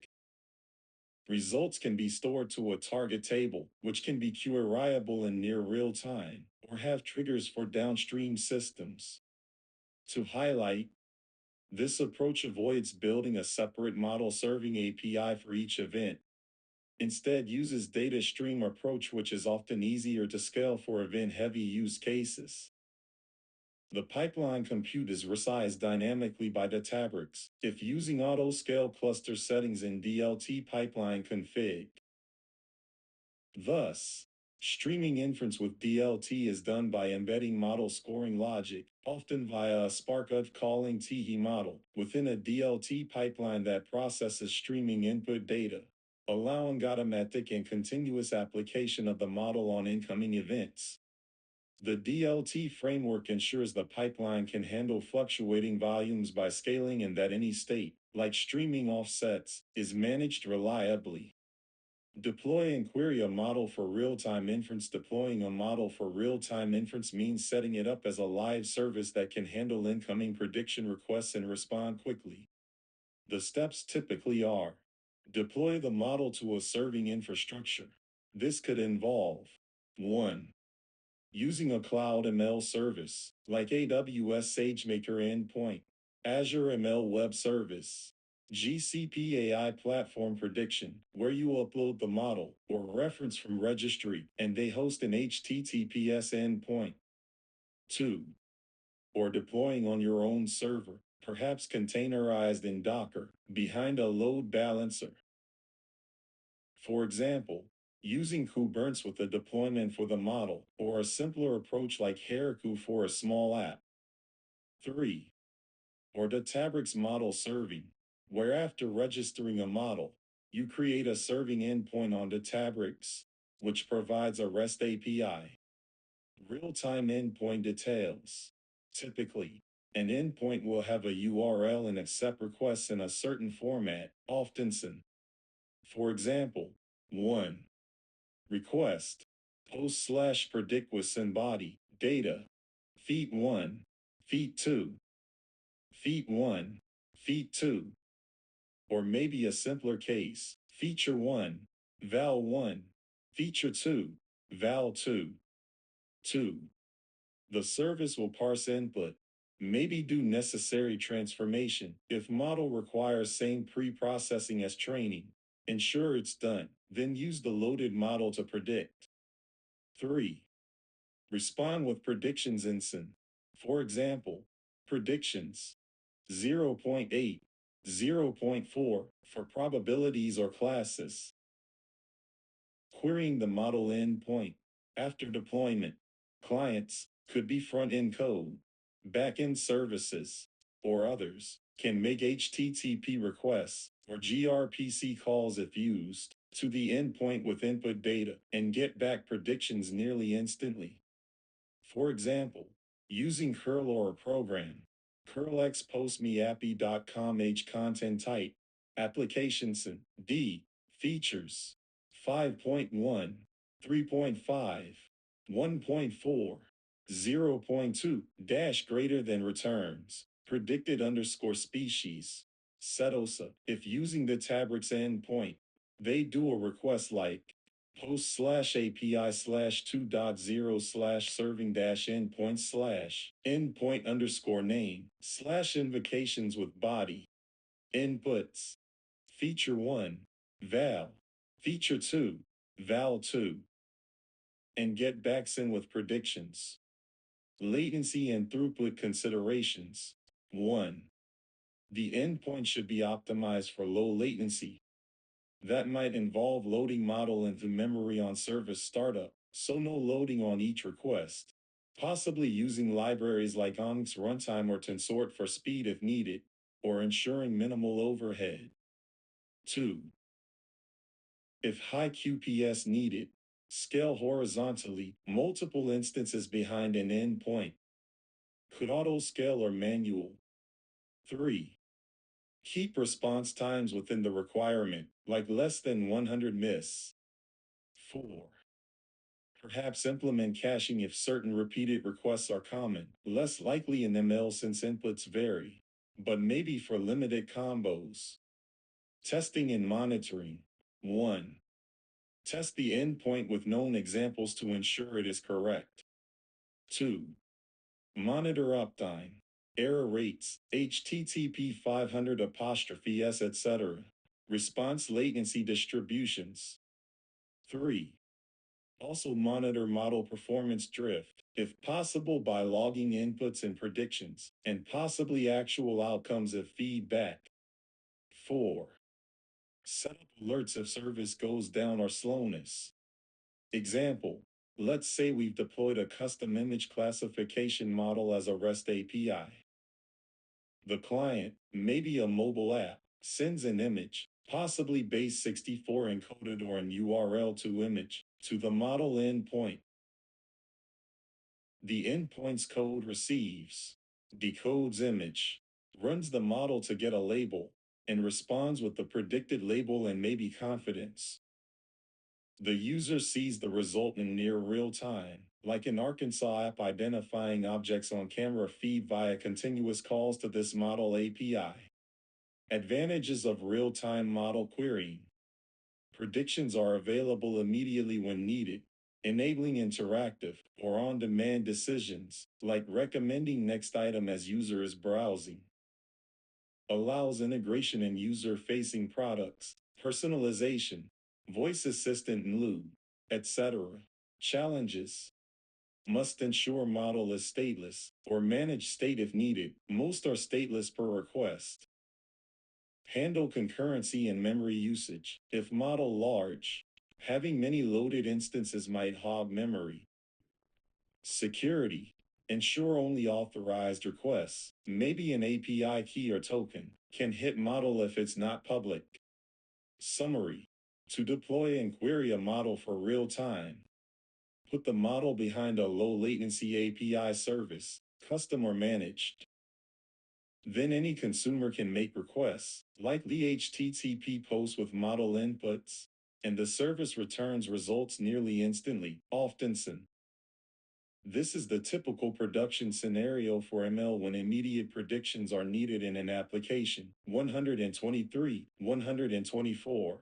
Results can be stored to a target table, which can be queryable in near real time, or have triggers for downstream systems. To highlight, this approach avoids building a separate model serving API for each event. Instead, uses data stream approach, which is often easier to scale for event-heavy use cases. The pipeline compute is resized dynamically by Databricks if using auto-scale cluster settings in DLT pipeline config. Thus, streaming inference with DLT is done by embedding model scoring logic, often via a Spark of calling TE model, within a DLT pipeline that processes streaming input data, allowing automatic and continuous application of the model on incoming events. The DLT framework ensures the pipeline can handle fluctuating volumes by scaling and that any state, like streaming offsets, is managed reliably. Deploy and query a model for real-time inference. Deploying a model for real-time inference means setting it up as a live service that can handle incoming prediction requests and respond quickly. The steps typically are: deploy the model to a serving infrastructure. This could involve 1. Using a cloud ML service, like AWS SageMaker Endpoint, Azure ML Web Service, GCP AI Platform Prediction, where you upload the model or reference from registry and they host an HTTPS endpoint. 2. Or deploying on your own server, perhaps containerized in Docker, behind a load balancer. For example, using Kubernetes with a deployment for the model, or a simpler approach like Heroku for a small app. 3. Or Databricks model serving, where after registering a model, you create a serving endpoint on Databricks, which provides a REST API. Real-time endpoint details. Typically, an endpoint will have a URL and accept requests in a certain format, often SYN. For example, 1. Request post/predict with SYN body data feet 1, feet 2, feet 1, feet 2. Or maybe a simpler case, feature 1, val 1, feature 2, val 2. 2. The service will parse input, maybe do necessary transformation. If model requires same pre-processing as training, ensure it's done, then use the loaded model to predict. 3. Respond with predictions in SYN. For example, predictions 0.8, 0.4 for probabilities or classes. Querying the model endpoint. After deployment, clients, could be front-end code, back-end services, or others, can make HTTP requests or gRPC calls if used to the endpoint with input data and get back predictions nearly instantly. For example, using curl or a program, curlx postmeappy.com h content type, applications and d, features, 5.1, 3.5, 1.4, 0.2, dash greater than returns, predicted underscore species, setosa. If using the Databricks endpoint, they do a request like post/API/2.0/serving-endpoint/endpoint underscore name/invocations with body inputs feature 1 val feature 2 val 2 and get backs in with predictions. Latency and throughput considerations. 1. The endpoint should be optimized for low latency. That might involve loading model into memory on service startup, so no loading on each request. Possibly using libraries like Onyx Runtime or Tensort for speed if needed, or ensuring minimal overhead. 2. If high QPS needed, scale horizontally, multiple instances behind an endpoint. Could auto-scale or manual. 3. Keep response times within the requirement, like less than 100 ms. 4. Perhaps implement caching if certain repeated requests are common, less likely in ML since inputs vary, but maybe for limited combos. Testing and monitoring. 1. Test the endpoint with known examples to ensure it is correct. 2. Monitor uptime, error rates, HTTP 500 apostrophe s, etc. Response latency distributions. 3. Also monitor model performance drift, if possible by logging inputs and predictions, and possibly actual outcomes of feedback. 4. Set up alerts if service goes down or slowness. Example, let's say we've deployed a custom image classification model as a REST API. The client, maybe a mobile app, sends an image, possibly base64 encoded or an URL to image, to the model endpoint. The endpoint's code receives, decodes image, runs the model to get a label, and responds with the predicted label and maybe confidence. The user sees the result in near real time, like an Arkansas app identifying objects on camera feed via continuous calls to this model API. Advantages of real-time model querying. Predictions are available immediately when needed, enabling interactive or on-demand decisions, like recommending next item as user is browsing. Allows integration in user-facing products, personalization, voice assistant in lieu, etc. Challenges. Must ensure model is stateless, or manage state if needed. Most are stateless per request. Handle concurrency and memory usage. If model large, having many loaded instances might hog memory. Security. Ensure only authorized requests, maybe an API key or token, can hit model if it's not public. Summary. To deploy and query a model for real time, put the model behind a low latency API service, custom or managed. Then any consumer can make requests, like the HTTP post with model inputs, and the service returns results nearly instantly, often soon. This is the typical production scenario for ML when immediate predictions are needed in an application. 123, 124.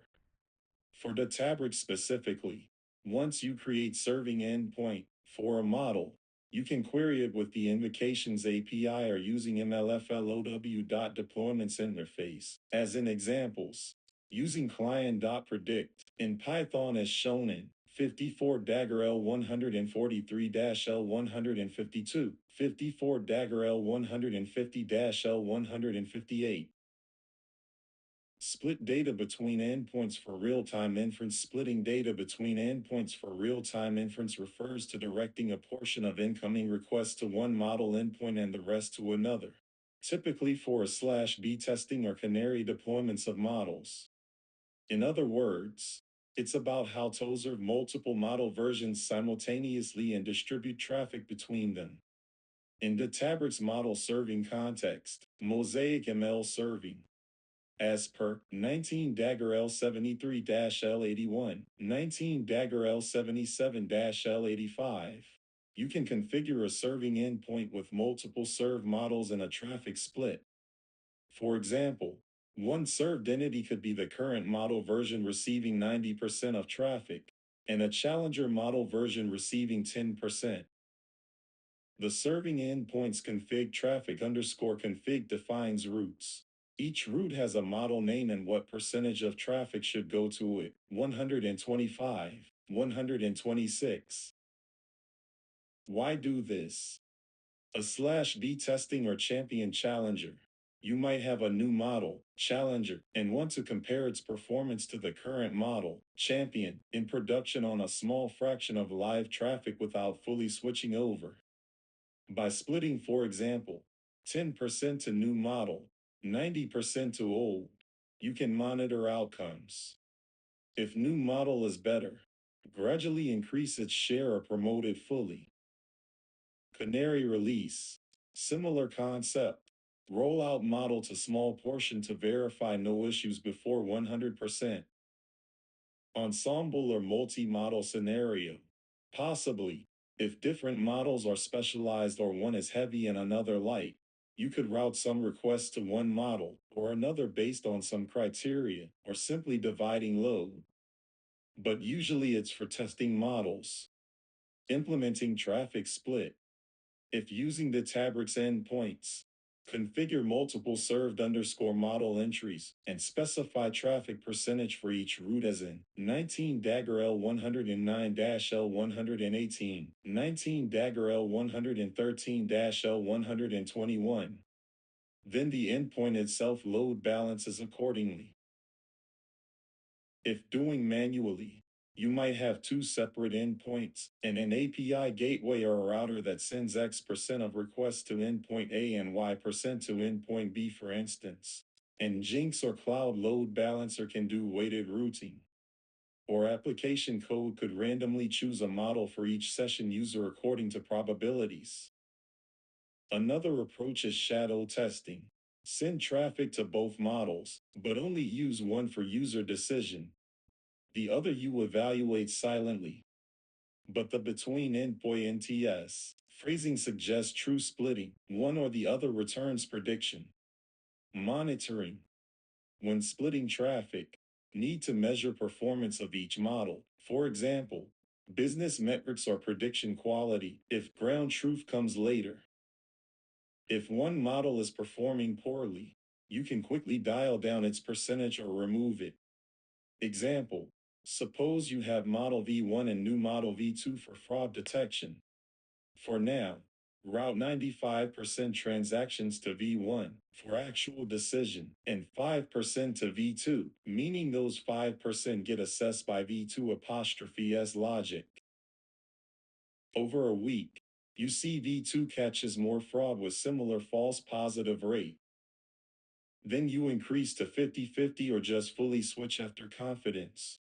For Databricks specifically, once you create serving endpoint for a model, you can query it with the Invocations API or using mlflow.deployments interface. As in examples, using client.predict in Python as shown in 54 Dagger L143-L152, 54 Dagger L150-L158. Split data between endpoints for real-time inference. Splitting data between endpoints for real-time inference refers to directing a portion of incoming requests to one model endpoint and the rest to another, typically for a/B testing or canary deployments of models. In other words, it's about how to observe multiple model versions simultaneously and distribute traffic between them. In Databricks model serving context, Mosaic ML serving. As per 19 Dagger L73-L81, 19 Dagger L77-L85, you can configure a serving endpoint with multiple serve models and a traffic split. For example, one served entity could be the current model version receiving 90% of traffic, and a challenger model version receiving 10%. The serving endpoint's config traffic _config defines routes. Each route has a model name and what percentage of traffic should go to it. 125, 126. Why do this? A/B testing or champion challenger. You might have a new model, challenger, and want to compare its performance to the current model, champion, in production on a small fraction of live traffic without fully switching over. By splitting, for example, 10% to new model, 90% to old, you can monitor outcomes. If new model is better, gradually increase its share or promote it fully. Canary release. Similar concept. Roll out model to small portion to verify no issues before 100%. Ensemble or multi-model scenario. Possibly, if different models are specialized or one is heavy and another light, you could route some requests to one model or another based on some criteria, or simply dividing load. But usually it's for testing models. Implementing traffic split. If using the Databricks endpoints, configure multiple served underscore model entries and specify traffic percentage for each route as in 19 dagger L109-L118, 19 dagger L113-L121. Then the endpoint itself load balances accordingly. If doing manually, you might have two separate endpoints and an API gateway or a router that sends X% of requests to endpoint A and Y% to endpoint B, for instance. And Jinx or Cloud Load Balancer can do weighted routing. Or application code could randomly choose a model for each session user according to probabilities. Another approach is shadow testing. Send traffic to both models, but only use one for user decision. The other you evaluate silently. But the between endpoint NTS phrasing suggests true splitting. One or the other returns prediction. Monitoring. When splitting traffic, need to measure performance of each model. For example, business metrics or prediction quality if ground truth comes later. If one model is performing poorly, you can quickly dial down its percentage or remove it. Example, suppose you have model V1 and new model V2 for fraud detection. For now, route 95% transactions to V1 for actual decision and 5% to V2, meaning those 5% get assessed by V2'S logic. Over a week, you see V2 catches more fraud with similar false positive rate. Then you increase to 50-50 or just fully switch after confidence.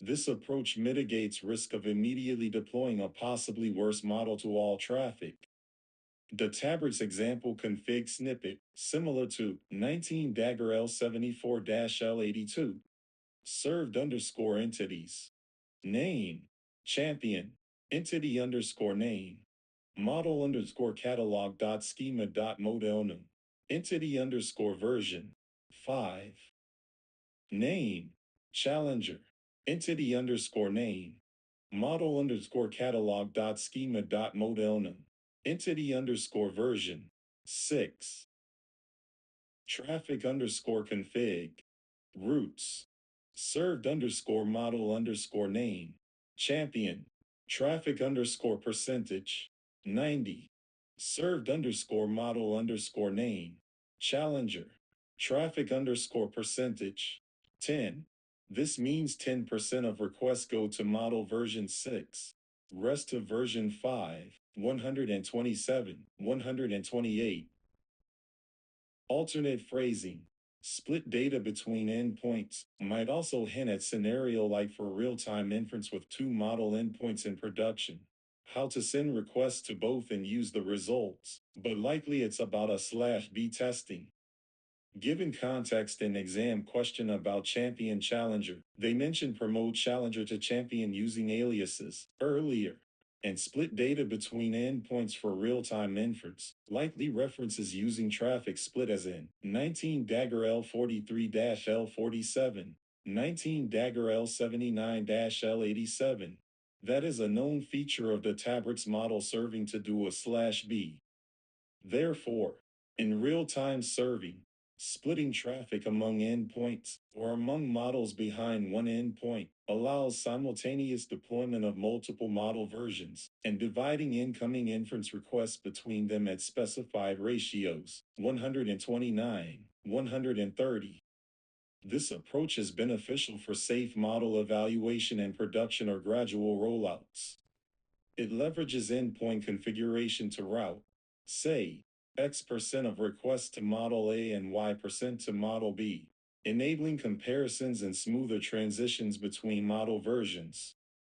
This approach mitigates risk of immediately deploying a possibly worse model to all traffic. The Databricks example config snippet, similar to 19 dagger L74-L82, served underscore entities. Name, champion, entity underscore name, model underscore catalog dot schema dot modelnum, entity underscore version, 5. Name, challenger, entity underscore name, model underscore catalog dot schema dot modelnum, entity underscore version, 6. Traffic underscore config, routes, served underscore model underscore name, champion, traffic underscore percentage, 90, served underscore model underscore name, challenger, traffic underscore percentage, 10. This means 10% of requests go to model version 6, rest to version 5, 127, 128. Alternate phrasing. Split data between endpoints might also hint at scenario like for real-time inference with two model endpoints in production. How to send requests to both and use the results, but likely it's about a/B testing. Given context in exam question about champion challenger, they mentioned promote challenger to champion using aliases earlier, and split data between endpoints for real-time inference, likely references using traffic split as in 19 dagger L43-L47, 19 dagger L79-L87. That is a known feature of the Databricks model serving to do a/B. Therefore, in real-time serving, splitting traffic among endpoints or among models behind one endpoint allows simultaneous deployment of multiple model versions and dividing incoming inference requests between them at specified ratios, 129, 130. This approach is beneficial for safe model evaluation and production or gradual rollouts. It leverages endpoint configuration to route, say, X% of requests to model A and Y% to model B, enabling comparisons and smoother transitions between model versions.